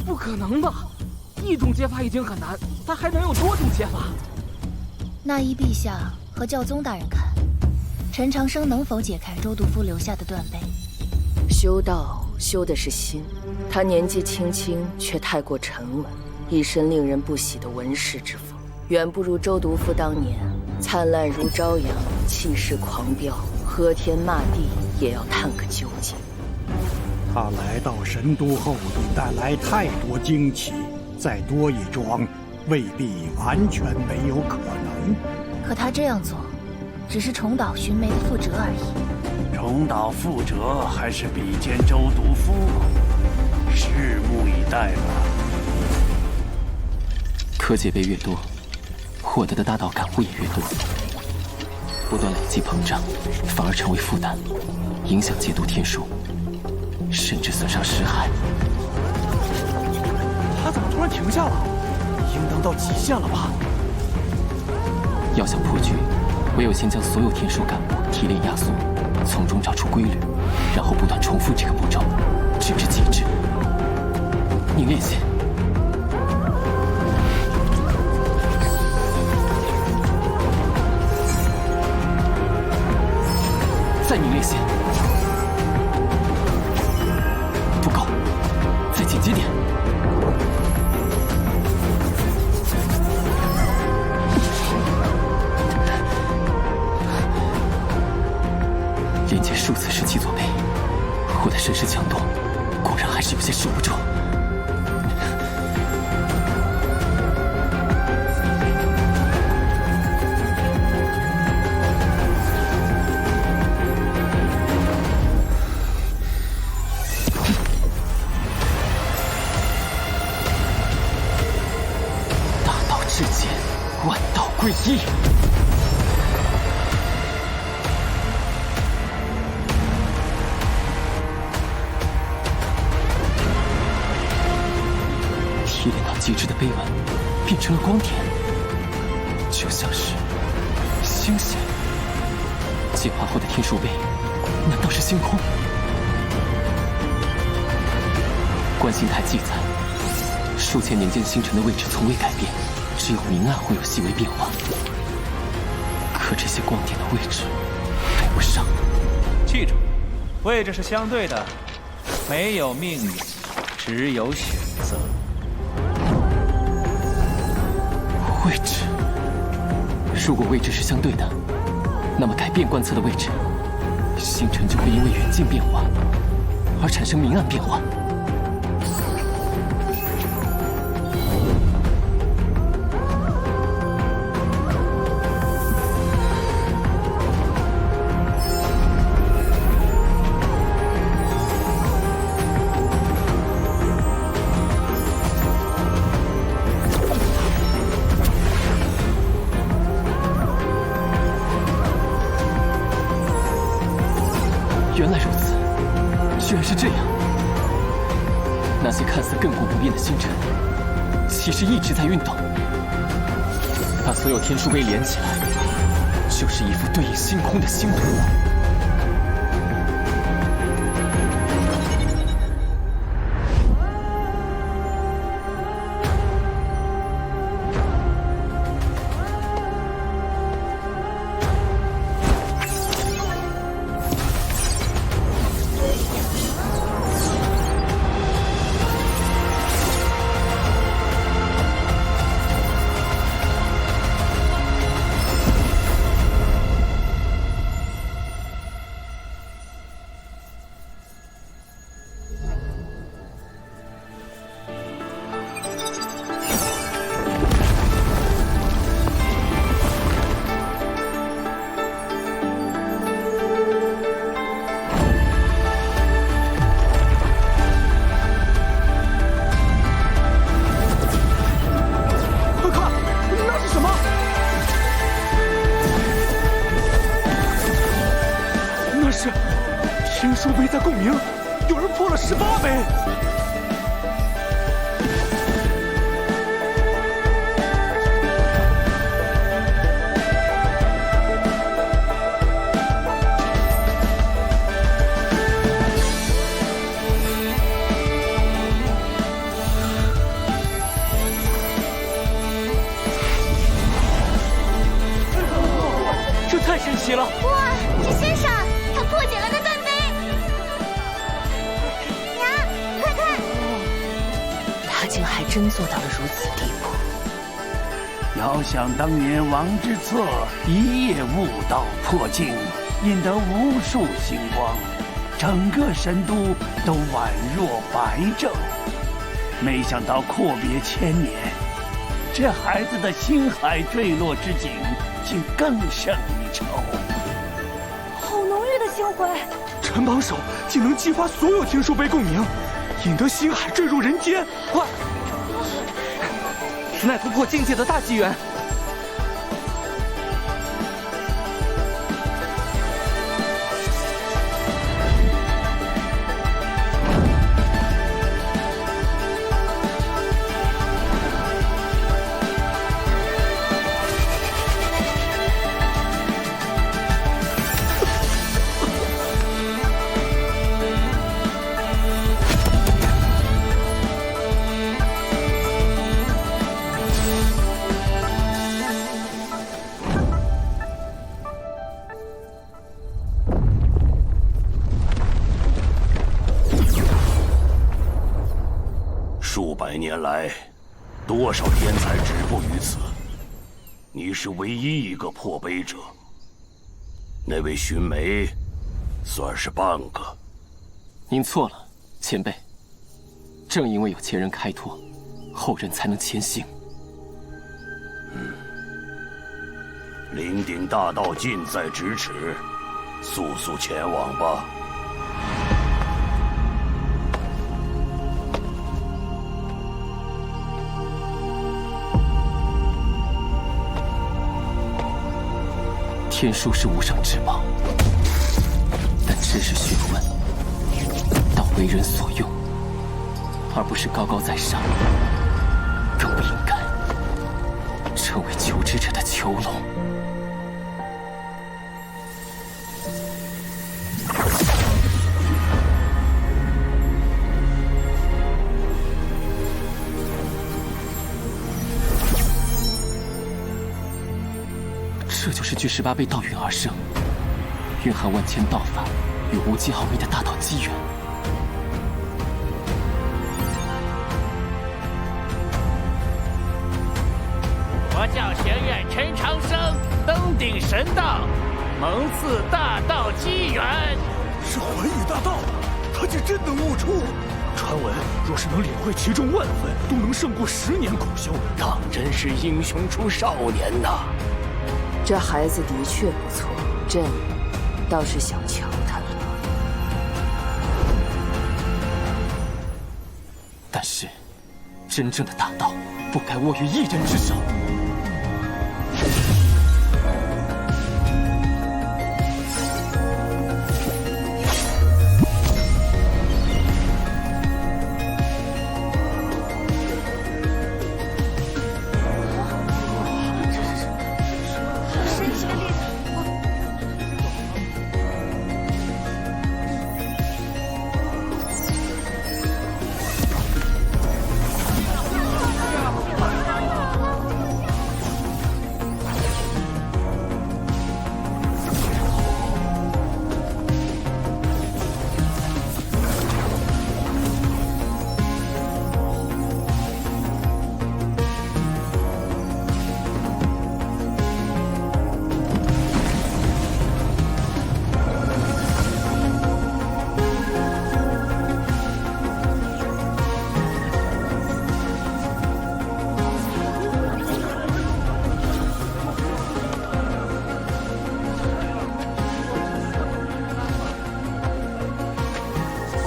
不可能吧！一种解法已经很难，他还能有多种解法？那依陛下和教宗大人看，陈长生能否解开周独夫留下的断碑？修道修的是心，他年纪轻轻却太过沉稳，一身令人不喜的文士之风，远不如周独夫当年灿烂如朝阳，气势狂飙，喝天骂地也要探个究竟。他来到神都后，已带来太多惊奇，再多一桩，未必完全没有可能。可他这样做，只是重蹈寻梅的覆辙而已。重蹈覆辙，还是比肩周独夫？拭目以待吧。可解碑越多，获得的大道感悟也越多，不断累积膨胀，反而成为负担，影响解读天书，甚至损伤尸骸。他怎么突然停下了？应当到极限了吧？要想破局，唯有先将所有天书感悟提炼压缩，从中找出规律，然后不断重复这个步骤，直至极致。凝练线。再凝练线。不够，再紧接点。连接数次17座碑，身势强夺，果然还是有些守不住。大道至简，万道归一。提炼到极致的碑文，变成了光点，就像是星星。进化后的天书碑，难道是星空？观星台记载，数千年间星辰的位置从未改变，只有明暗会有细微变化。可这些光点的位置对不上。记住，位置是相对的，没有命运，只有选择。位置，如果位置是相对的，那么改变观测的位置，星辰就会因为远近变化而产生明暗变化。原来如此，居然是这样。那些看似亘古不变的星辰，其实一直在运动。把所有天书碑连起来，就是一幅对应星空的星图。天书碑在共鸣，有人破了18碑。这太神奇了！哇，铁先生，他破解了那断碑。娘，快看！他竟还真做到了如此地步。遥想当年王之策一夜悟道破境，引得无数星光，整个神都都宛若白昼。没想到阔别千年，这孩子的星海坠落之景，竟更胜一筹。好浓郁的星辉！陈榜首竟能激发所有天书碑共鸣，引得星海坠入人间。快！此乃突破境界的大机缘。数百年来，多少天才止步于此，你是唯一一个破碑者。那位寻梅，算是半个。您错了，前辈。正因为有前人开拓，后人才能前行。灵鼎大道近在咫尺，速速前往吧。天书是无上至宝，但知识学问当为人所用，而不是高高在上，更不应该成为求知者的囚笼。这就是据18辈道陨而生，蕴含万千道法与无极奥秘的大道机缘。佛教学院陈长生登顶神道，蒙赐大道机缘。是寰宇大道，他竟真能悟出。传闻若是能领会其中万分，都能胜过10年苦修。当真是英雄出少年呐！这孩子的确不错，朕倒是想瞧他了。但是，真正的大道不该握于一人之手。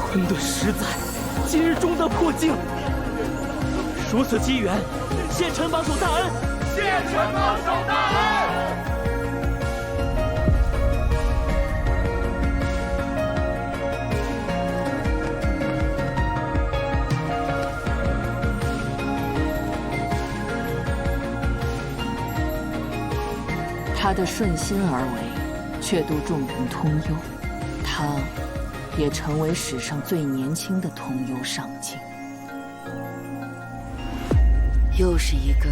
坤顿实在，今日终得破境。如此机缘，谢陈榜首大恩，谢陈榜首大恩。他的顺心而为，却度众人通幽，他也成为史上最年轻的通幽上境。又是一个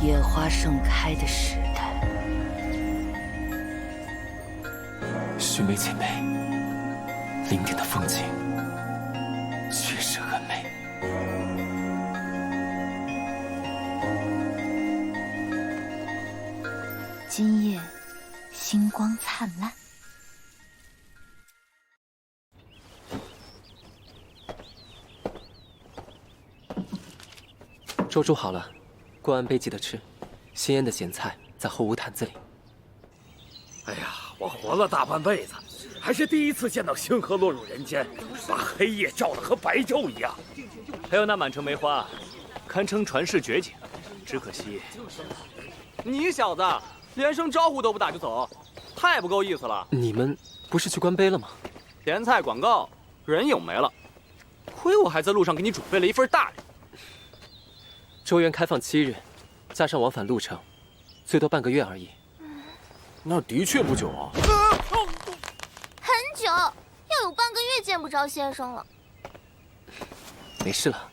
野花盛开的时代。许梅前辈，灵鼎的风景确实很美。今夜星光灿烂。粥煮好了，过完杯记得吃。鲜腌的咸菜在后屋坛子里。哎呀，我活了大半辈子，还是第一次见到星河落入人间，把黑夜照得和白昼一样。还有那满城梅花，堪称传世绝景。只可惜，你小子连声招呼都不打就走，太不够意思了。你们不是去观碑了吗？甜菜广告，人影没了。亏我还在路上给你准备了一份大礼。周园开放7日，加上往返路程，最多半个月而已。那的确不久啊。很久，要有半个月见不着先生了。没事了，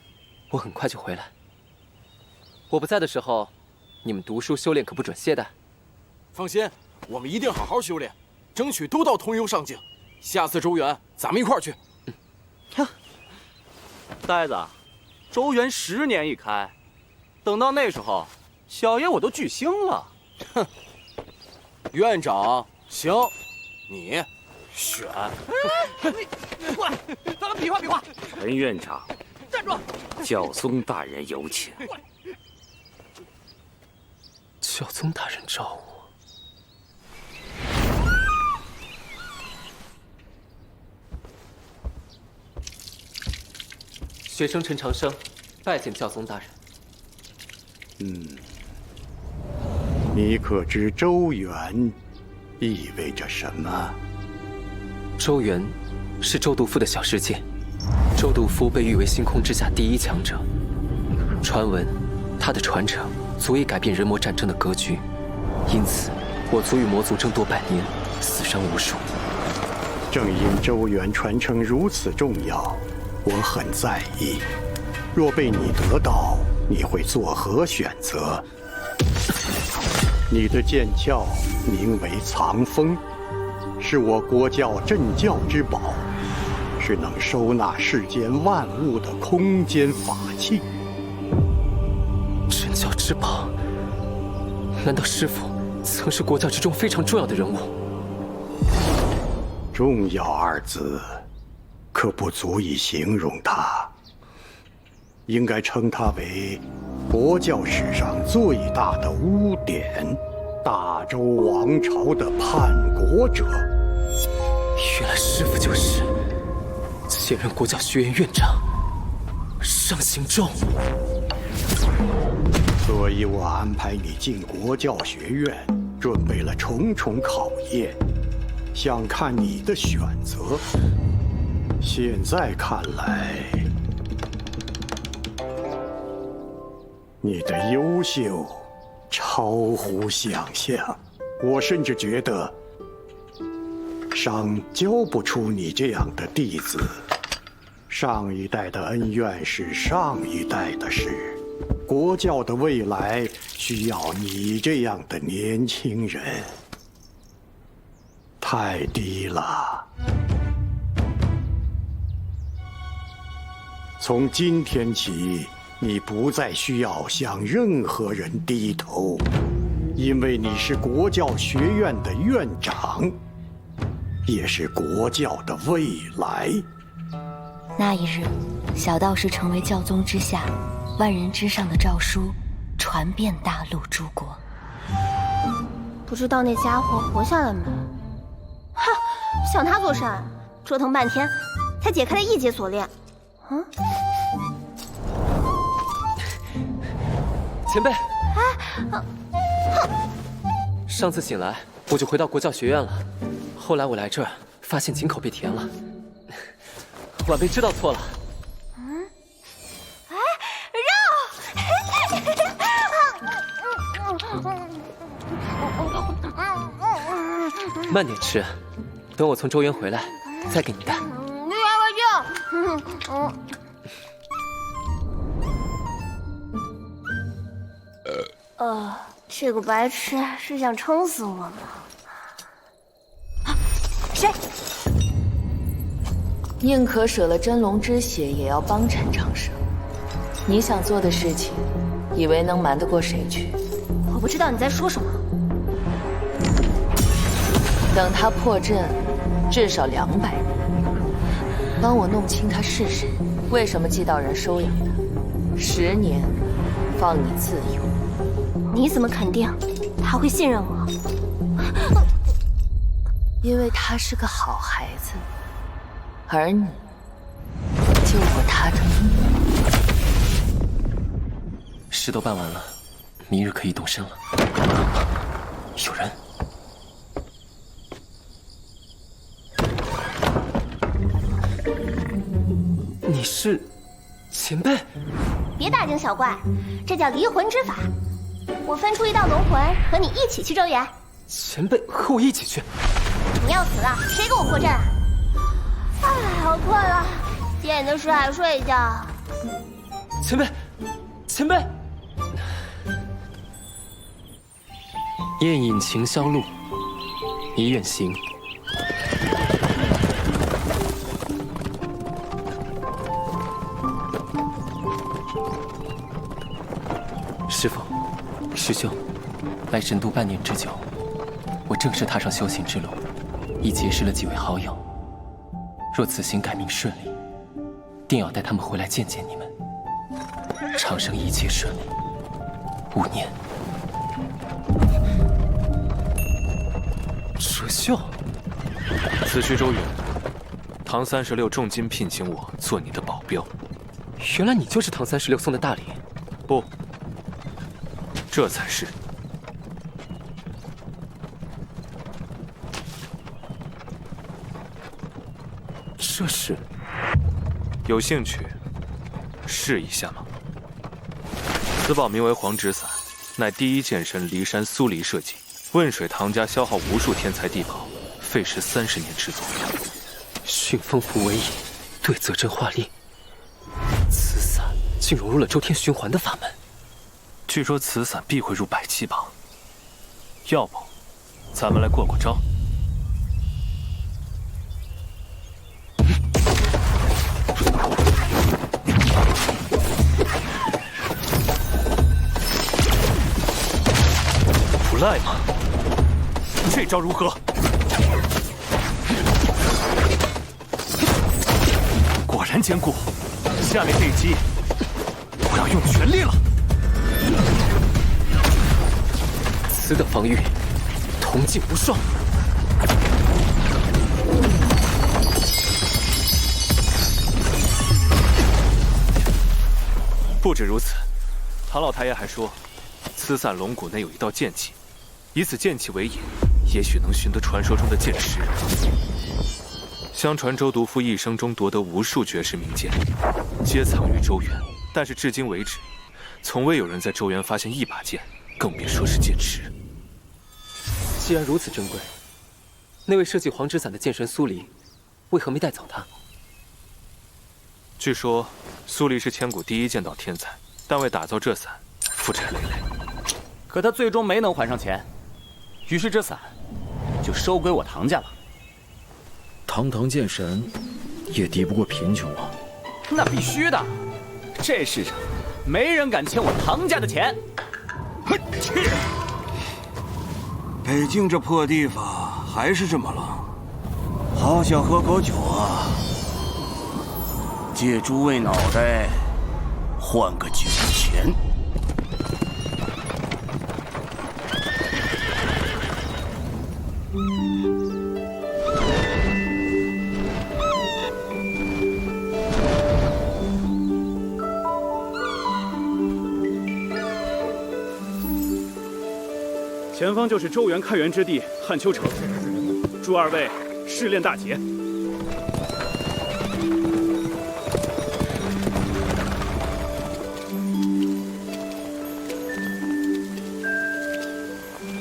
我很快就回来。我不在的时候，你们读书修炼可不准懈怠。放心，我们一定好好修炼，争取都到通幽上境。下次周园，咱们一块儿去。呆子，周园10年一开，等到那时候，小爷我都巨星了。哼，院长行，你选。你过来，咱们比划比划。陈院长，站住！教宗大人有请。教宗大人召我。学生陈长生，拜见教宗大人。你可知周元意味着什么？周元是周毒夫的小世界，周毒夫被誉为星空之下第一强者。传闻他的传承足以改变人魔战争的格局，因此我族与魔族争夺100年，死伤无数。正因周元传承如此重要，我很在意。若被你得到，你会作何选择？你的剑鞘名为藏锋，是我国教镇教之宝，是能收纳世间万物的空间法器。镇教之宝？难道师父曾是国教之中非常重要的人物？重要二字，可不足以形容他。应该称他为国教史上最大的污点，大周王朝的叛国者。原来师父就是现任国教学院院长上行舟。所以我安排你进国教学院，准备了重重考验，想看你的选择。现在看来，你的优秀超乎想象，我甚至觉得商教不出你这样的弟子。上一代的恩怨是上一代的事，国教的未来需要你这样的年轻人。太低了。从今天起，你不再需要向任何人低头，因为你是国教学院的院长，也是国教的未来。那一日，小道士成为教宗之下万人之上的诏书，传遍大陆诸国。不知道那家伙活下来没？哈，想他做甚？折腾半天，才解开了一节锁链。嗯。前辈，上次醒来我就回到国教学院了，后来我来这儿发现井口被填了，晚辈知道错了。慢点吃，等我从周原回来再给你带。你来我就。这个白痴是想撑死我吗？谁？宁可舍了真龙之血，也要帮陈长生。你想做的事情，以为能瞒得过谁去？我不知道你在说什么。等他破阵，至少200人。帮我弄清他是谁，为什么祭道人收养他，10年，放你自由。你怎么肯定他会信任我？因为他是个好孩子，而你救过他的命。事都办完了，明日可以动身了。有人。你是前辈？别大惊小怪，这叫离魂之法。我分出一道龙魂，和你一起去周原。前辈和我一起去？你要死了，谁给我破阵啊？哎，好困了，点的是还睡一觉。前辈，前辈。宴饮琴销路，你远行。师父，师兄，来神都半年之久，我正式踏上修行之路。已结识了几位好友。若此行改命顺利，定要带他们回来见见你们。长生一切顺利，5年。哲孝，此去周远，唐36重金聘请我做你的保镖。原来你就是唐36送的大礼。不，这才是。这是？有兴趣试一下吗？此宝名为黄纸伞，乃第一剑神骊山苏黎设计。汶水唐家消耗无数天才地宝，费时30年制作。迅风符为引，对泽真化力。此伞竟融入了周天循环的法门。据说此伞必会入100骑榜。要不，咱们来过过招。不赖嘛！这招如何？果然坚固。下面这一击，我要用全力了。此等防御，铜镜无双。不止如此，唐老太爷还说，此伞龙骨内有一道剑气，以此剑气为引，也许能寻得传说中的剑石。相传周毒夫一生中夺得无数绝世名剑，皆藏于周原，但是至今为止，从未有人在周原发现一把剑，更别说是剑池。既然如此珍贵，那位设计黄纸伞的剑神苏黎，为何没带走他？据说苏黎是千古第一剑道天才，但为打造这伞负债累累。可他最终没能还上钱，于是这伞就收归我唐家了。堂堂剑神，也敌不过贫穷啊！那必须的，这世上没人敢欠我唐家的钱。切！北京这破地方还是这么冷，好想喝口酒啊！借诸位脑袋，换个酒钱。前方就是周原开元之地汉丘城，祝二位试炼大捷。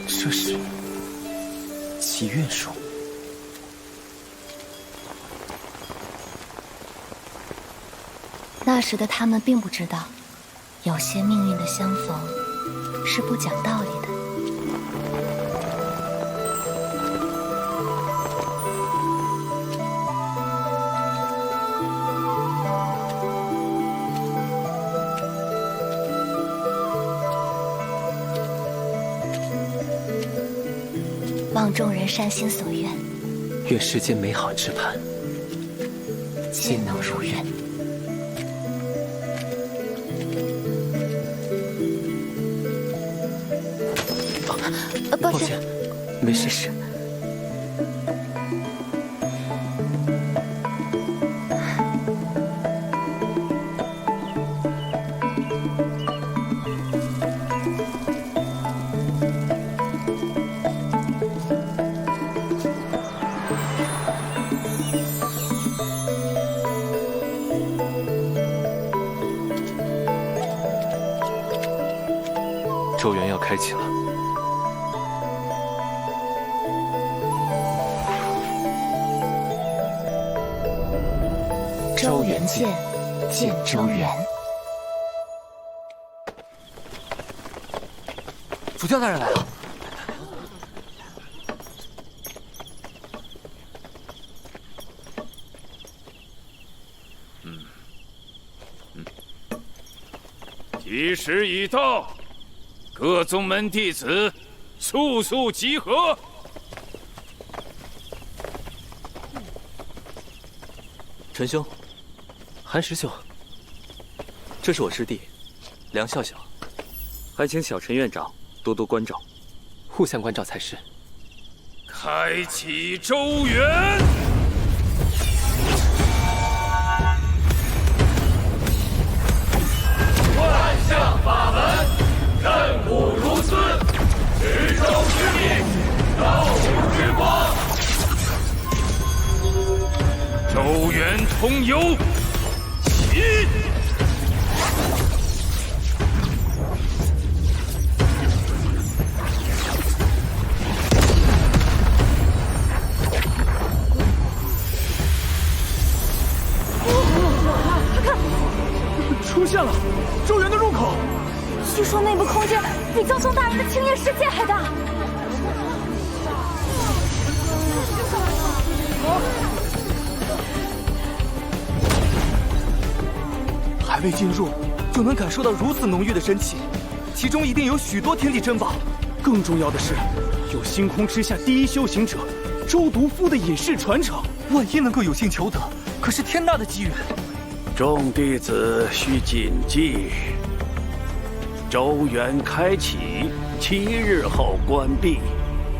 这是祈愿书。那时的他们并不知道，有些命运的相逢是不讲道理的。望众人善心所愿，愿世间美好之盼皆能如愿。抱歉，没事。周原要开启了。周原剑，见周原。主教大人来了。吉时已到，各宗门弟子速速集合。陈兄，韩师兄，这是我师弟梁笑笑，还请小陈院长多多关照，互相关照才是。开启周元。万象法门，任务如斯，执周之命，道无之光。周元重游，起！出现了，周元的入口。据说内部空间比教宗大人的青叶世界还大。还未进入，就能感受到如此浓郁的真气，其中一定有许多天地珍宝。更重要的是，有星空之下第一修行者周毒夫的隐世传承。万一能够有幸求得，可是天大的机缘。众弟子需谨记，周元开启7日后关闭，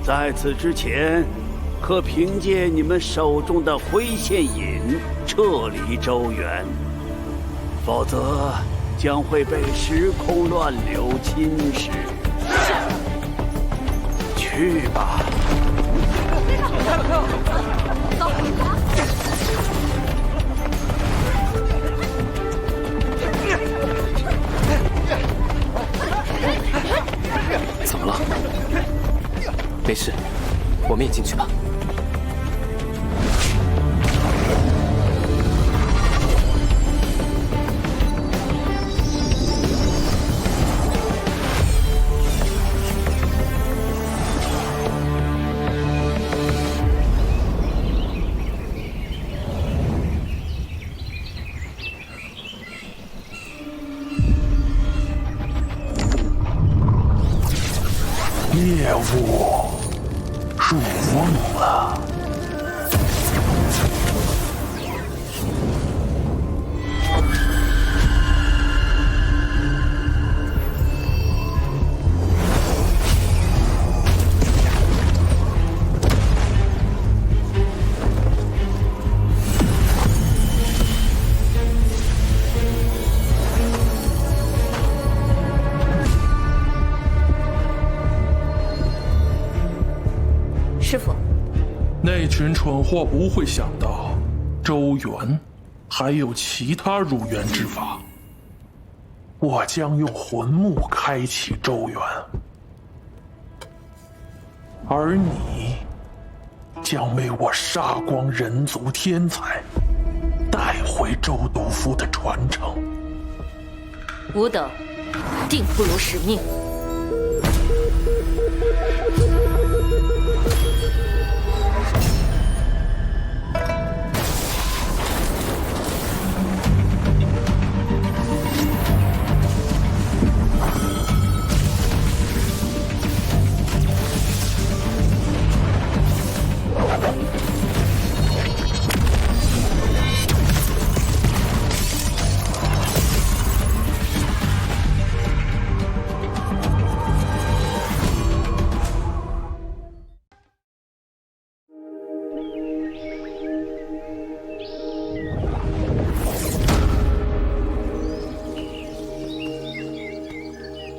在此之前，可凭借你们手中的灰线引撤离周元，否则将会被时空乱流侵蚀。去吧。开了！走！怎么了？没事，我们也进去吧。业务入瓮了。师傅，那群蠢货不会想到，周元还有其他入元之法。我将用魂木开启周元，而你将为我杀光人族天才，带回周毒夫的传承。吾等定不辱使命。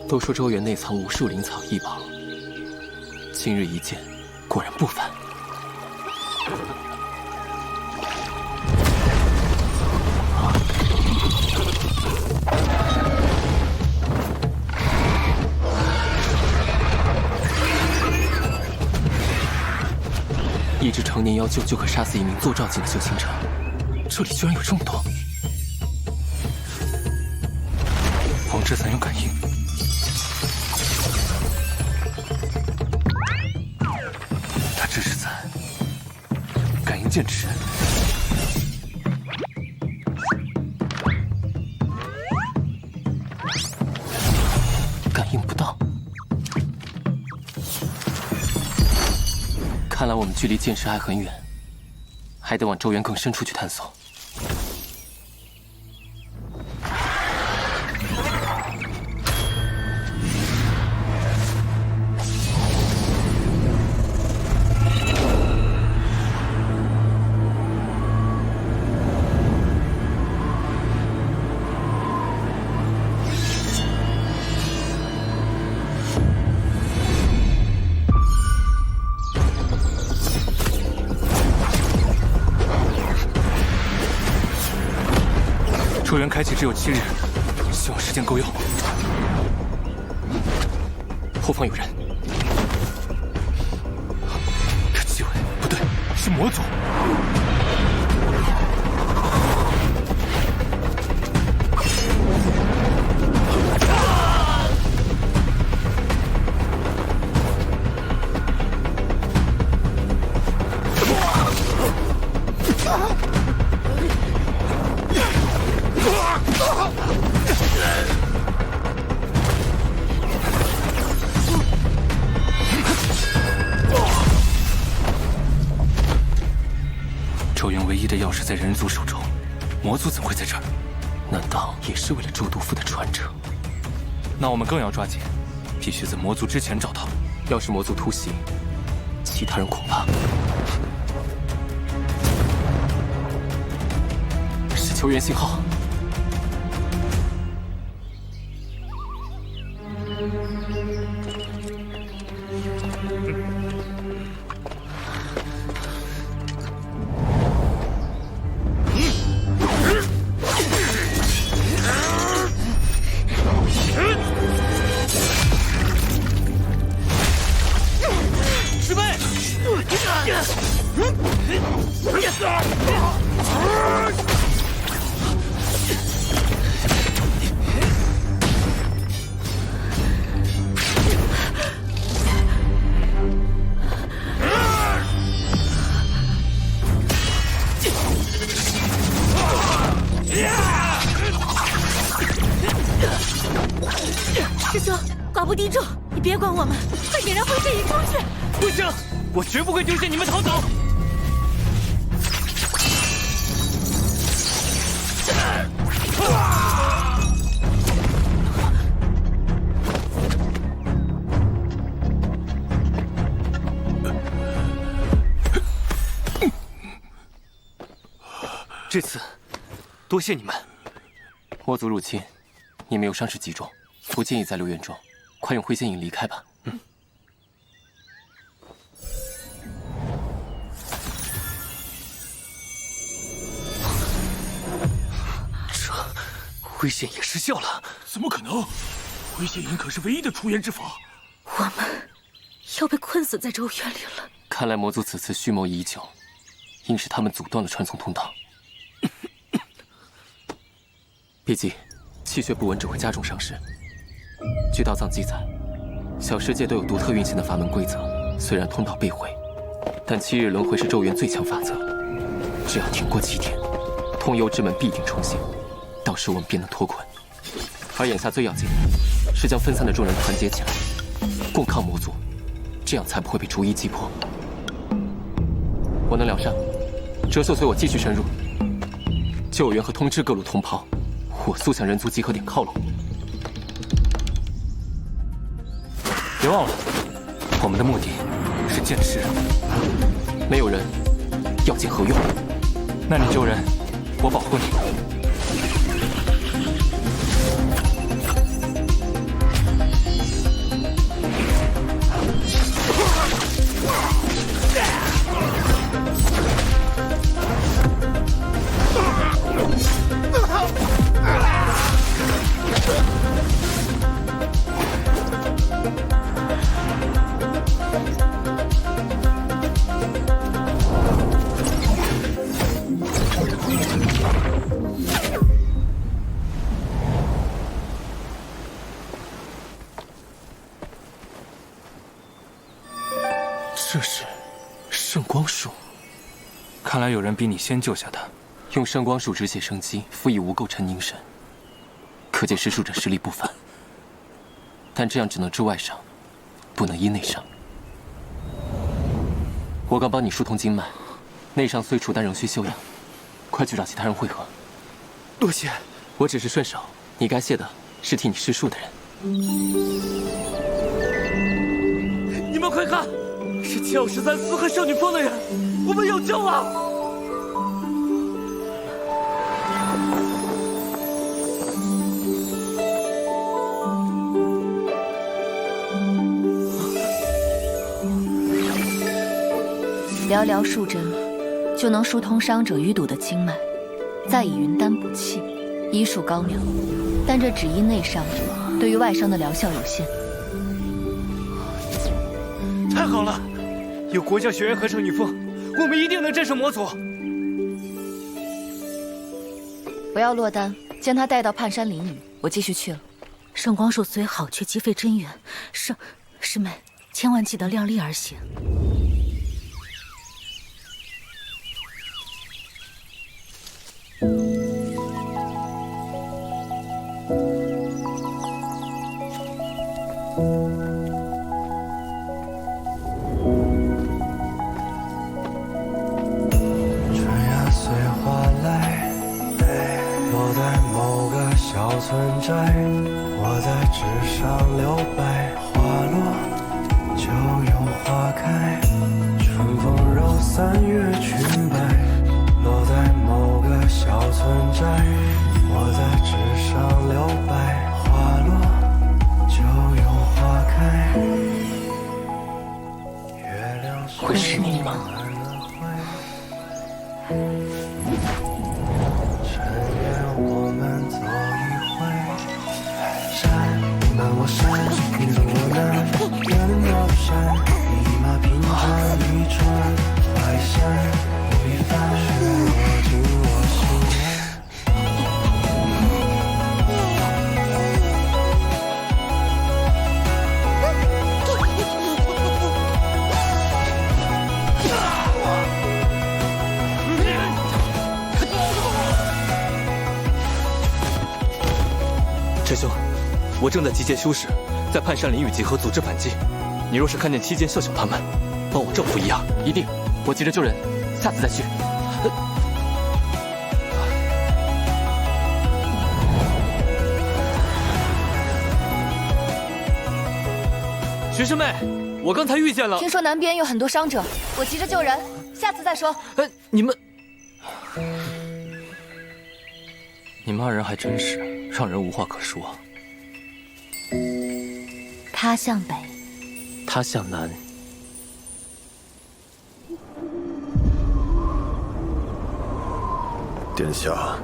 都说周元内藏无数灵草异宝，今日一见，果然不凡。一只成年妖鹫就可杀死一名坐照境的修行者，这里居然有这么多！王之伞有感应。这是在感应剑之人，感应不到。看来我们距离剑石还很远，还得往周元更深处去探索。咒元开启只有7日，希望时间够用。后方有人，可纪伟不对，是魔族。咒元唯一的钥匙在人族手中，魔族怎会在这儿？难道也是为了咒毒符的传承？那我们更要抓紧，必须在魔族之前找到。要是魔族突袭，其他人恐怕是求援信号。师妹，师兄，寡不敌众，你别管我们，快点让灰仙引出去！不行，我绝不会丢下你们逃走。这次多谢你们。魔族入侵，你们有伤势极重，不建议再留院中，快用灰仙引离开吧。这灰仙也失效了？怎么可能？灰仙引可是唯一的出援之法。我们要被困死在咒怨里了。看来魔族此次蓄谋已久，应是他们阻断了传送通道。别急，气血不稳只会加重伤势。据道藏记载，小世界都有独特运行的法门规则。虽然通道被毁，但7日轮回是咒怨最强法则。只要挺过7天，通幽之门必定重现，到时我们便能脱困。而眼下最要紧的是将分散的众人团结起来，共抗魔族，这样才不会被逐一击破。我能疗伤，折寿随我继续深入，救援和通知各路同袍，火速向人族集合点靠拢。别忘了，我们的目的是剑师，没有人要剑何用？那你救人，我保护你。这是圣光树，看来有人比你先救下他。用圣光树止血生机，辅以无垢沉凝神，可见施术者实力不凡。但这样只能治外伤，不能医内伤。我刚帮你疏通经脉，内伤虽除，但仍需休养。快去找其他人会合。多谢。我只是顺手，你该谢的是替你施术的人。你们快看，是7号13私和少女峰的人，我们有救了！寥寥数针，就能疏通伤者淤堵的经脉，再以云丹补气，医术高明，但这只医内伤，对于外伤的疗效有限。太好了，有国教学院合成女风，我们一定能战胜魔族。不要落单，将他带到盼山林雨，我继续去了。圣光术虽好，却极费真元。师妹，千万记得量力而行。小村寨，我在纸上留白，花落就有花开，春风柔3月裙摆，落在某个小村寨，我在纸上留白，花落就有花开。月亮会是你吗？我山，你走我南，远的鸟不山，一马平川，一川淮山，我一帆，我进我心。师兄，我正在集结修士，在盼山林雨集合，组织反击。你若是看见期间射小他们，帮我正负一二。一定，我急着救人，下次再去。学师妹，我刚才遇见了。听说南边有很多伤者，我急着救人，下次再说。你们2人还真是让人无话可说。他向北，他向南。殿下，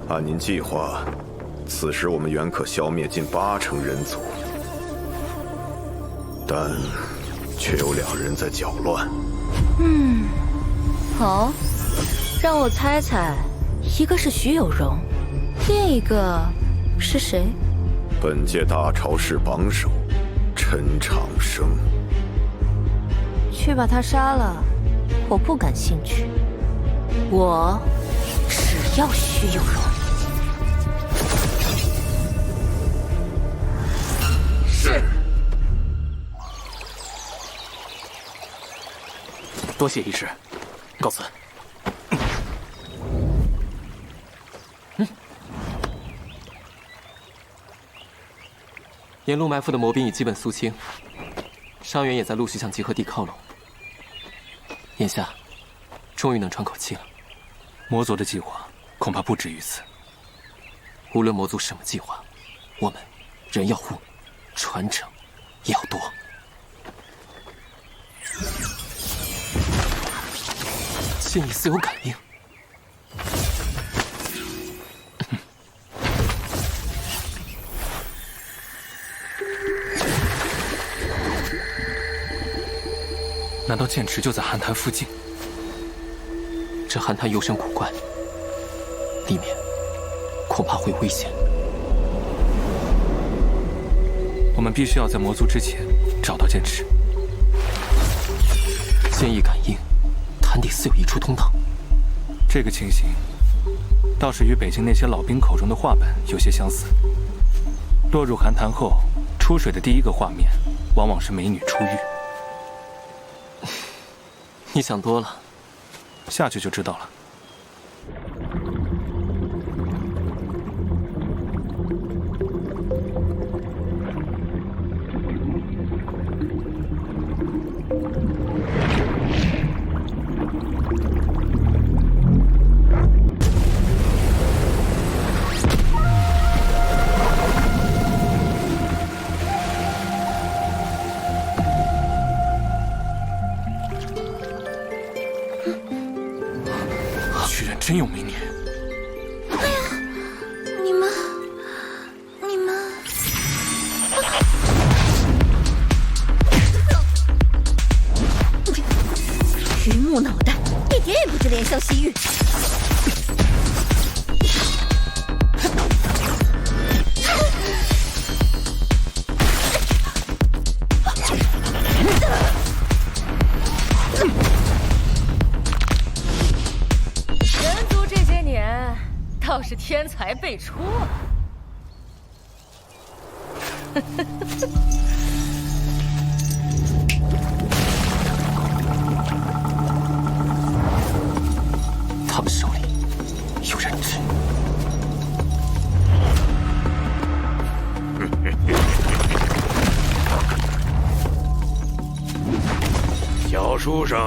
按您计划，此时我们原可消灭近80%人族，但却有2人在搅乱。好，让我猜猜，一个是徐有容，另一个是谁？本届大朝氏榜首陈长生。去把他杀了，我不感兴趣。我只要徐有容。是。多谢医师，告辞。沿路埋伏的魔兵已基本肃清，伤员也在陆续向集合地靠拢。眼下，终于能喘口气了。魔族的计划恐怕不止于此。无论魔族什么计划，我们人要护，传承也要夺。心里似有感应。难道剑池就在寒潭附近？这寒潭幽深古怪，里面恐怕会危险。我们必须要在魔族之前找到剑池。剑意感应，潭底似有一处通道。这个情形倒是与北京那些老兵口中的话本有些相似。落入寒潭后，出水的第一个画面，往往是美女出浴。你想多了，下去就知道了。你香惜玉。人族这些年倒是天才辈出啊！他们手里有人质。小书生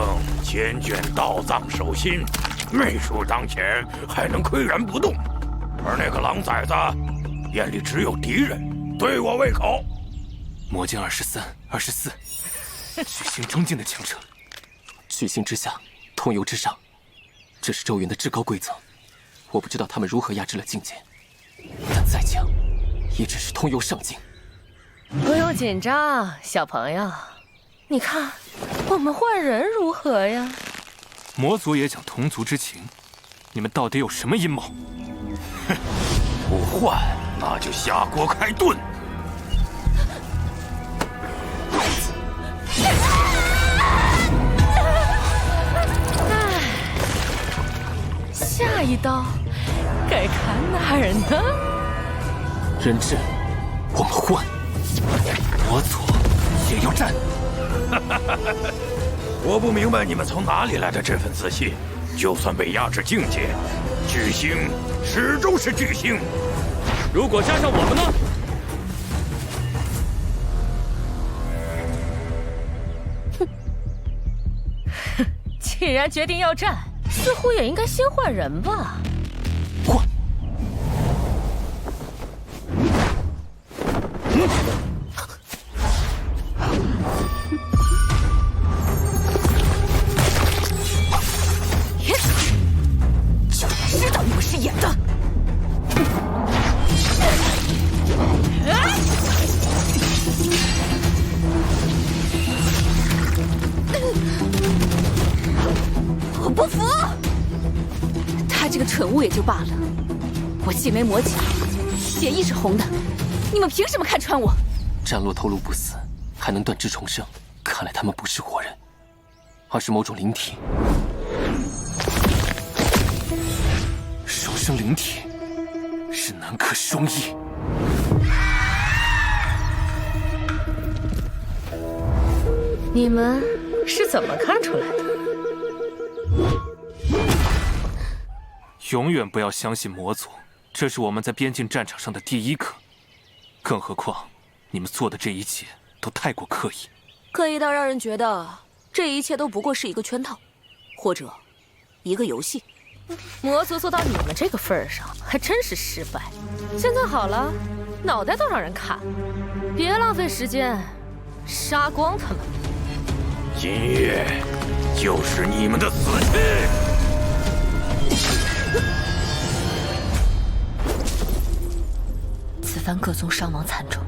坚决盗藏守心，媚术当前还能岿然不动，而那个狼崽子眼里只有敌人，对我胃口。魔剑23、24，巨星中境的强者，巨星之下，通游之上，这是周元的至高规则。我不知道他们如何压制了境界，但再强，也只是通游上境。不用紧张，小朋友，你看，我们换人如何呀？魔族也讲同族之情，你们到底有什么阴谋？哼，不换，那就下锅开炖。下一刀该砍哪儿呢？人质，我们换。魔族也要战。我不明白你们从哪里来的这份自信。就算被压制境界，巨星始终是巨星。如果加上我们呢？既然决定要战，似乎也应该先换人吧。换。就知道你们是演的。我不服！他这个蠢物也就罢了，我既没魔甲，血液是红的，你们凭什么看穿我？战落头颅不死，还能断肢重生，看来他们不是活人，而是某种灵体。手生灵体，是南柯双翼。你们是怎么看出来的？永远不要相信魔族，这是我们在边境战场上的第一课。更何况，你们做的这一切都太过刻意，刻意到让人觉得这一切都不过是一个圈套，或者一个游戏。魔族做到你们这个份上，还真是失败。现在好了，脑袋都让人砍，别浪费时间，杀光他们。今夜就是你们的死期。此番各宗伤亡惨重，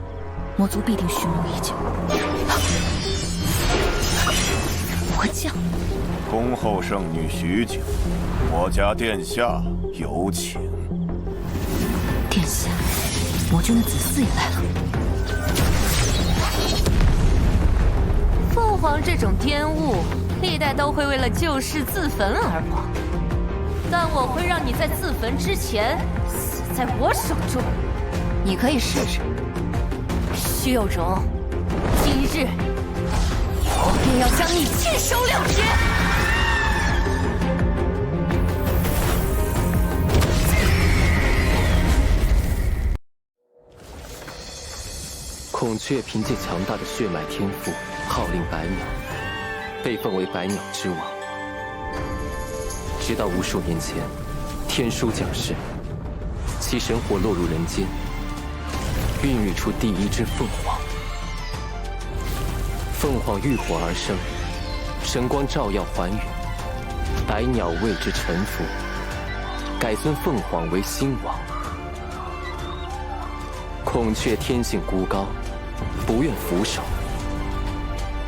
魔族必定蓄谋已久。魔将，恭候圣女许久，我家殿下有请。殿下，魔君的子嗣也来了。凤凰这种癫物，历代都会为了救世自焚而亡，但我会让你在自焚之前死在我手中。你可以试试。徐有容，今日我便要将你尽收了结。孔雀凭借强大的血脉天赋，号令百鸟，被奉为百鸟之王。直到无数年前，天书降世，其神火落入人间，孕育出第一只凤凰。凤凰浴火而生，神光照耀寰宇，百鸟为之臣服，改尊凤凰为新王。孔雀天性孤高，不愿俯首，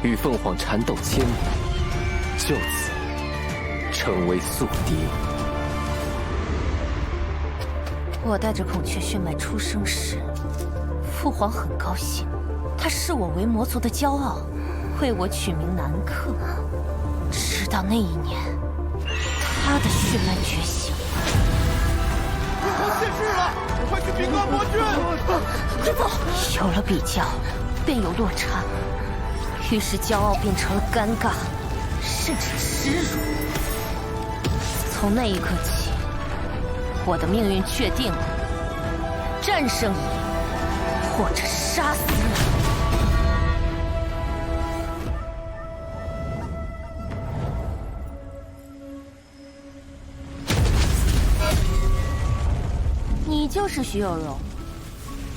与凤凰缠斗千年，就此成为宿敌。我带着孔雀血脉出生时，父皇很高兴，他视我为魔族的骄傲，为我取名南柯。直到那一年，他的血脉觉醒。父皇谢世了，快去禀告魔君！快走！有了比较，便有落差，于是骄傲变成了尴尬，甚至耻辱。从那一刻起，我的命运确定了：战胜你，或者杀死你。你就是徐有容。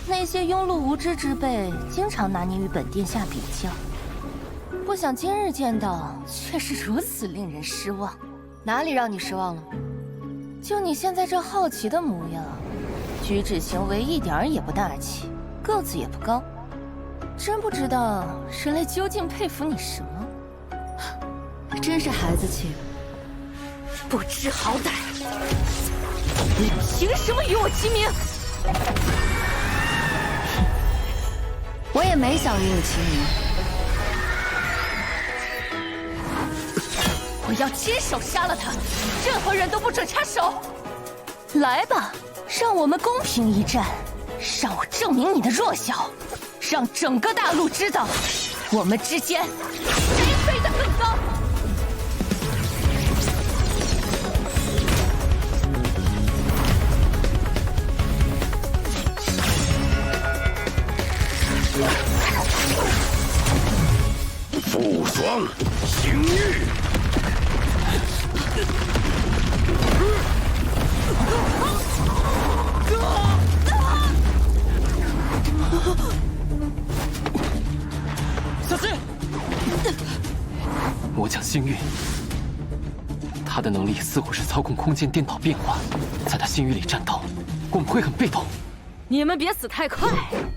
那些庸碌无知之辈，经常拿你与本殿下比较。不想今日见到，却是如此令人失望。哪里让你失望了？就你现在这好奇的模样，举止行为一点儿也不大气，个子也不高，真不知道人类究竟佩服你什么？真是孩子气，不知好歹！你凭什么与我齐名？我也没想与你齐名。我要亲手杀了他，任何人都不准插手。来吧，让我们公平一战，让我证明你的弱小，让整个大陆知道，我们之间谁飞得更高。父霜，星域。小心！我讲星域，他的能力似乎是操控空间颠倒变化，在他星域里战斗，我们会很被动。你们别死太快，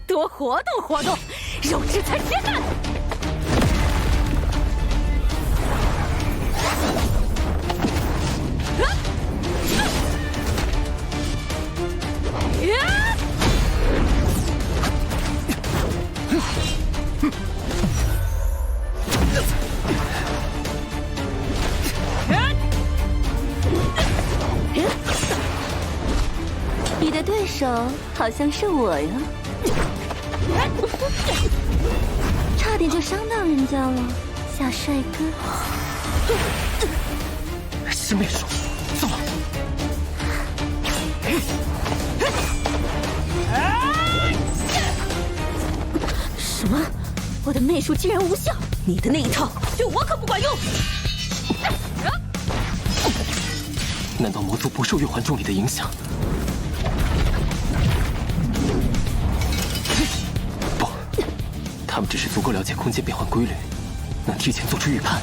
多活动活动，肉质才鲜嫩。你的对手好像是我呀，差点就伤到人家了，小帅哥。是秘书，走了。什么？我的媚术竟然无效？你的那一套对我可不管用。难道魔族不受月环重力的影响？不，他们只是足够了解空间变换规律，能提前做出预判。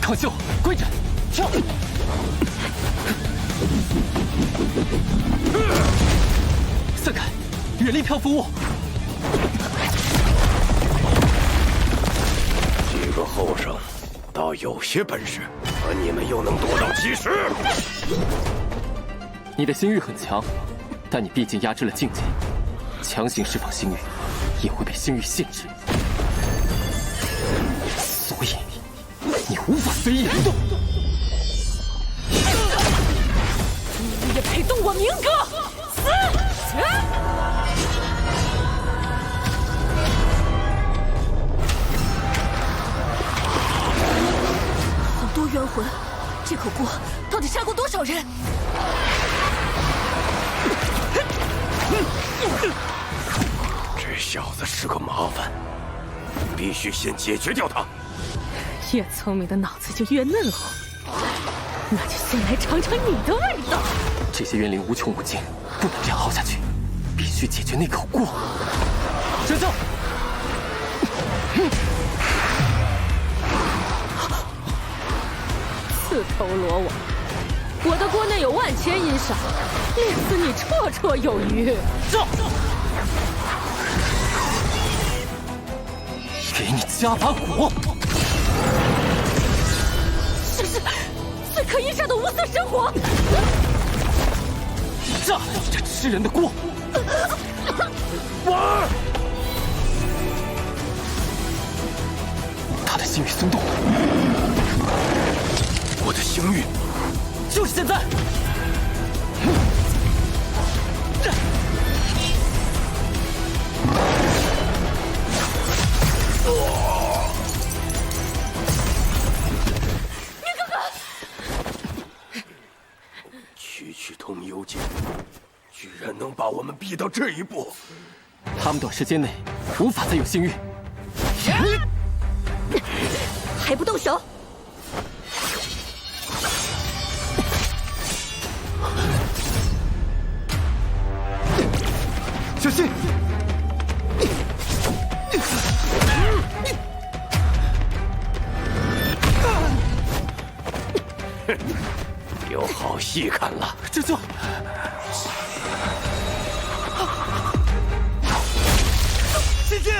康秀，归阵，跳！散开，远离漂浮物。几个后生倒有些本事，可你们又能躲到几时？你的星域很强，但你毕竟压制了境界，强行释放星域也会被星域限制，所以你无法随意流动。你也配动我明歌？死！好多冤魂，这口锅到底杀过多少人？这小子是个麻烦，必须先解决掉他。越聪明的脑子就越嫩乎，那就先来尝尝你的味道。这些冤灵无穷无尽，不能这样耗下去，必须解决那口锅。神教，刺头罗网，我的锅内有万千阴煞，令死你绰绰有余。走。给你加把果。这是罪可以杀的无色神火，炸了你这吃人的锅！婉儿，他的星域松动了，我的星域就是现在！区区通幽剑，居然能把我们逼到这一步！他们短时间内无法再有星域，还不动手！小心！有好戏看了！这就姐姐，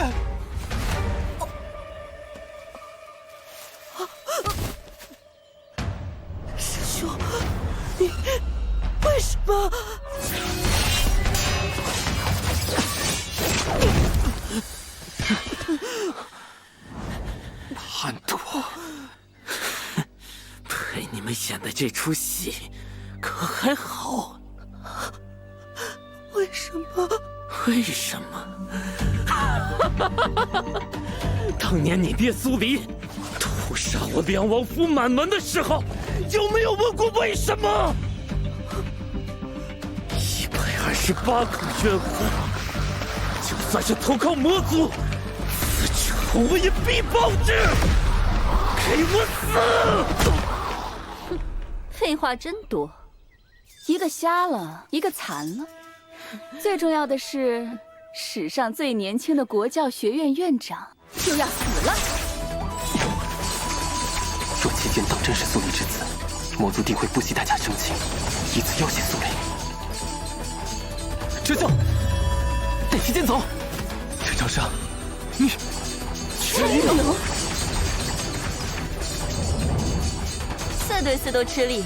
师兄，你为什么？叛徒！陪你们演的这出戏，可还好？为什么？为什么？当年你爹苏黎屠杀我梁王府满门的时候，有没有问过为什么？128个冤魂，就算是投靠魔族，此仇我也必报之！给我死！废话真多，一个瞎了，一个残了，最重要的是，史上最年轻的国教学院院长就要死了。若期间当真是苏黎之子，魔族定会不惜代价生擒，以此要挟苏黎。哲教，带期间走。陈长生，你陈留，4对4都吃力，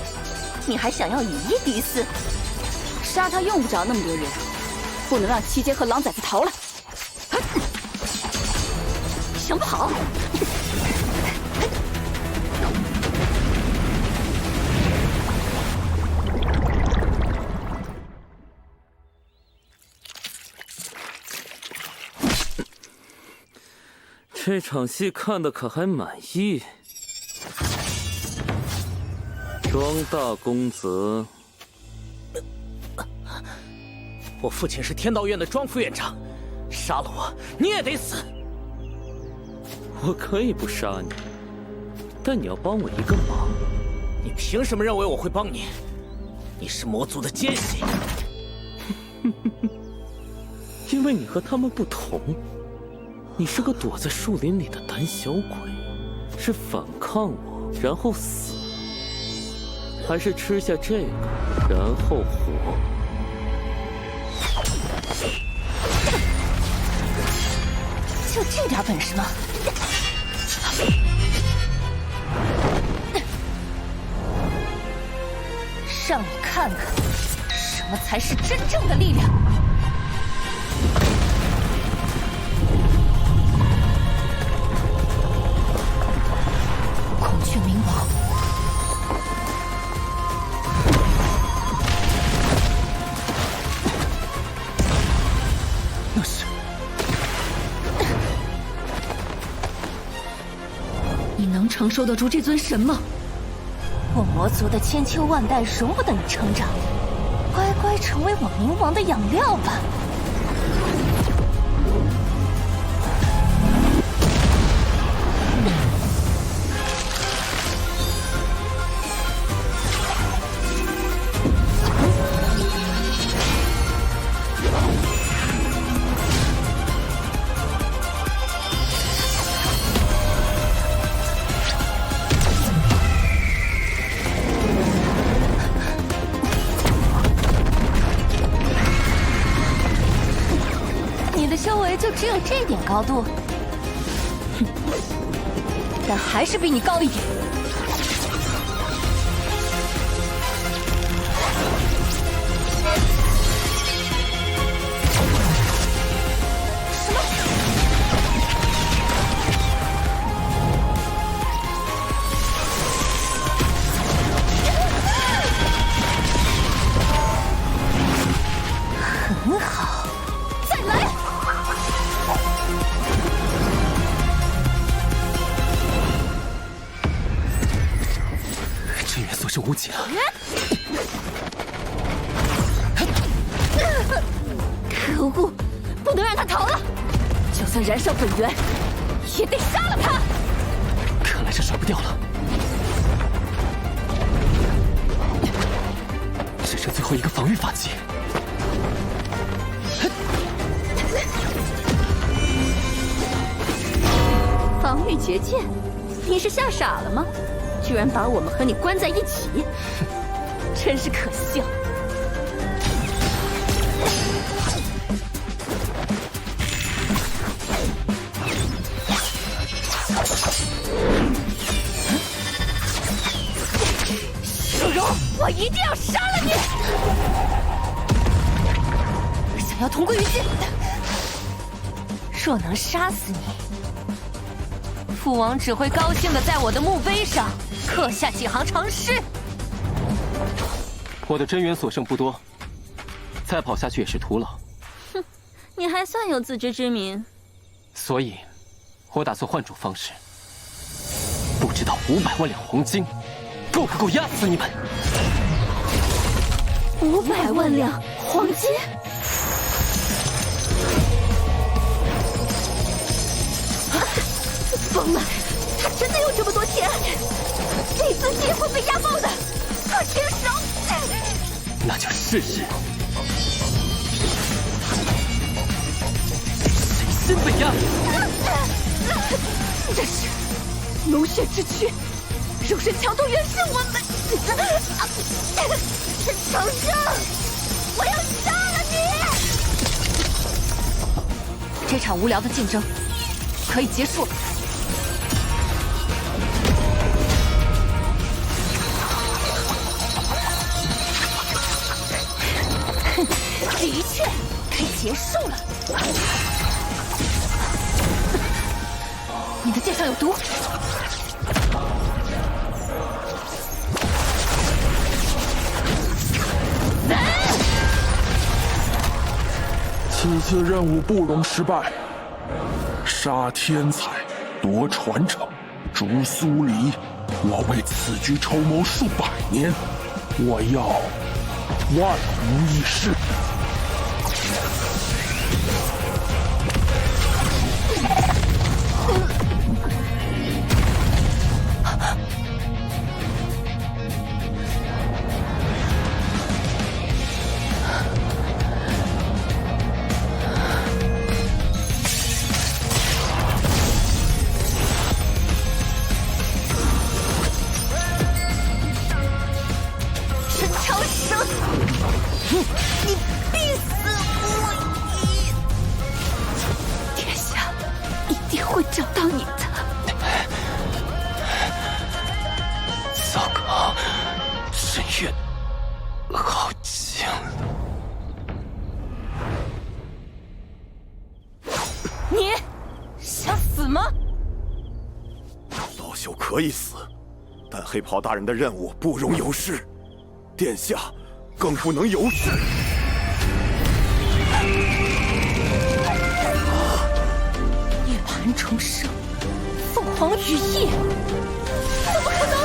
你还想要以1敌4？杀他用不着那么多人，不能让七阶和狼崽子逃了。想跑？这场戏看的可还满意？庄大公子，我父亲是天道院的庄副院长，杀了我你也得死。我可以不杀你，但你要帮我一个忙。你凭什么认为我会帮你？你是魔族的奸细。因为你和他们不同，你是个躲在树林里的胆小鬼，是反抗我然后死，还是吃下这个然后活？就这点本事吗？让你看看，什么才是真正的力量。孔雀明王，那是你能承受得住这尊神吗？我魔族的千秋万代容不得你成长，乖乖成为我冥王的养料吧。就只有这点高度，但还是比你高一点。很好，再来！真元所剩无几了。可恶，不能让他逃了！就算燃烧本源，也得杀了他！看来是甩不掉了，只剩最后一个防御法器。防御结界，你是吓傻了吗？居然把我们和你关在一起，真是可笑。小荣，我一定要杀了你！想要同归于尽，若能杀死你，父王只会高兴的在我的墓碑上刻下几行长诗。我的真元所剩不多，再跑下去也是徒劳。哼，你还算有自知之明。所以，我打算换种方式。不知道500万两黄金，够不够压死你们？500万两黄金？疯了！他真的有这么多钱？这次也会被压爆的！快停手！那就试试，谁先被压？这是龙血之躯，肉身强度远是我们。长生，我要杀了你！这场无聊的竞争可以结束了。的确，可以结束了。你的剑上有毒。此次任务不容失败。杀天才，夺传承，逐苏黎，我为此局筹谋数百年，我要万无一失。可以死，但黑袍大人的任务不容有失，殿下更不能有失。涅槃重生，凤凰羽翼，怎么可能？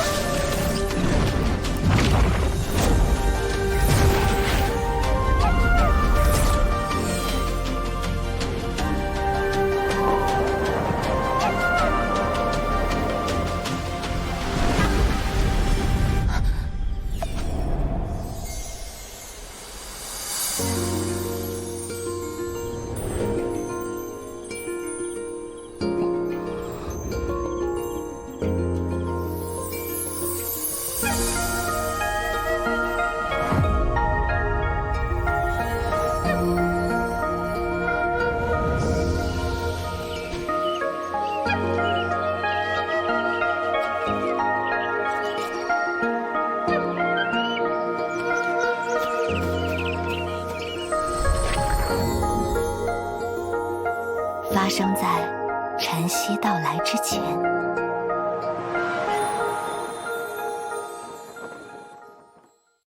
生在晨曦到来之前。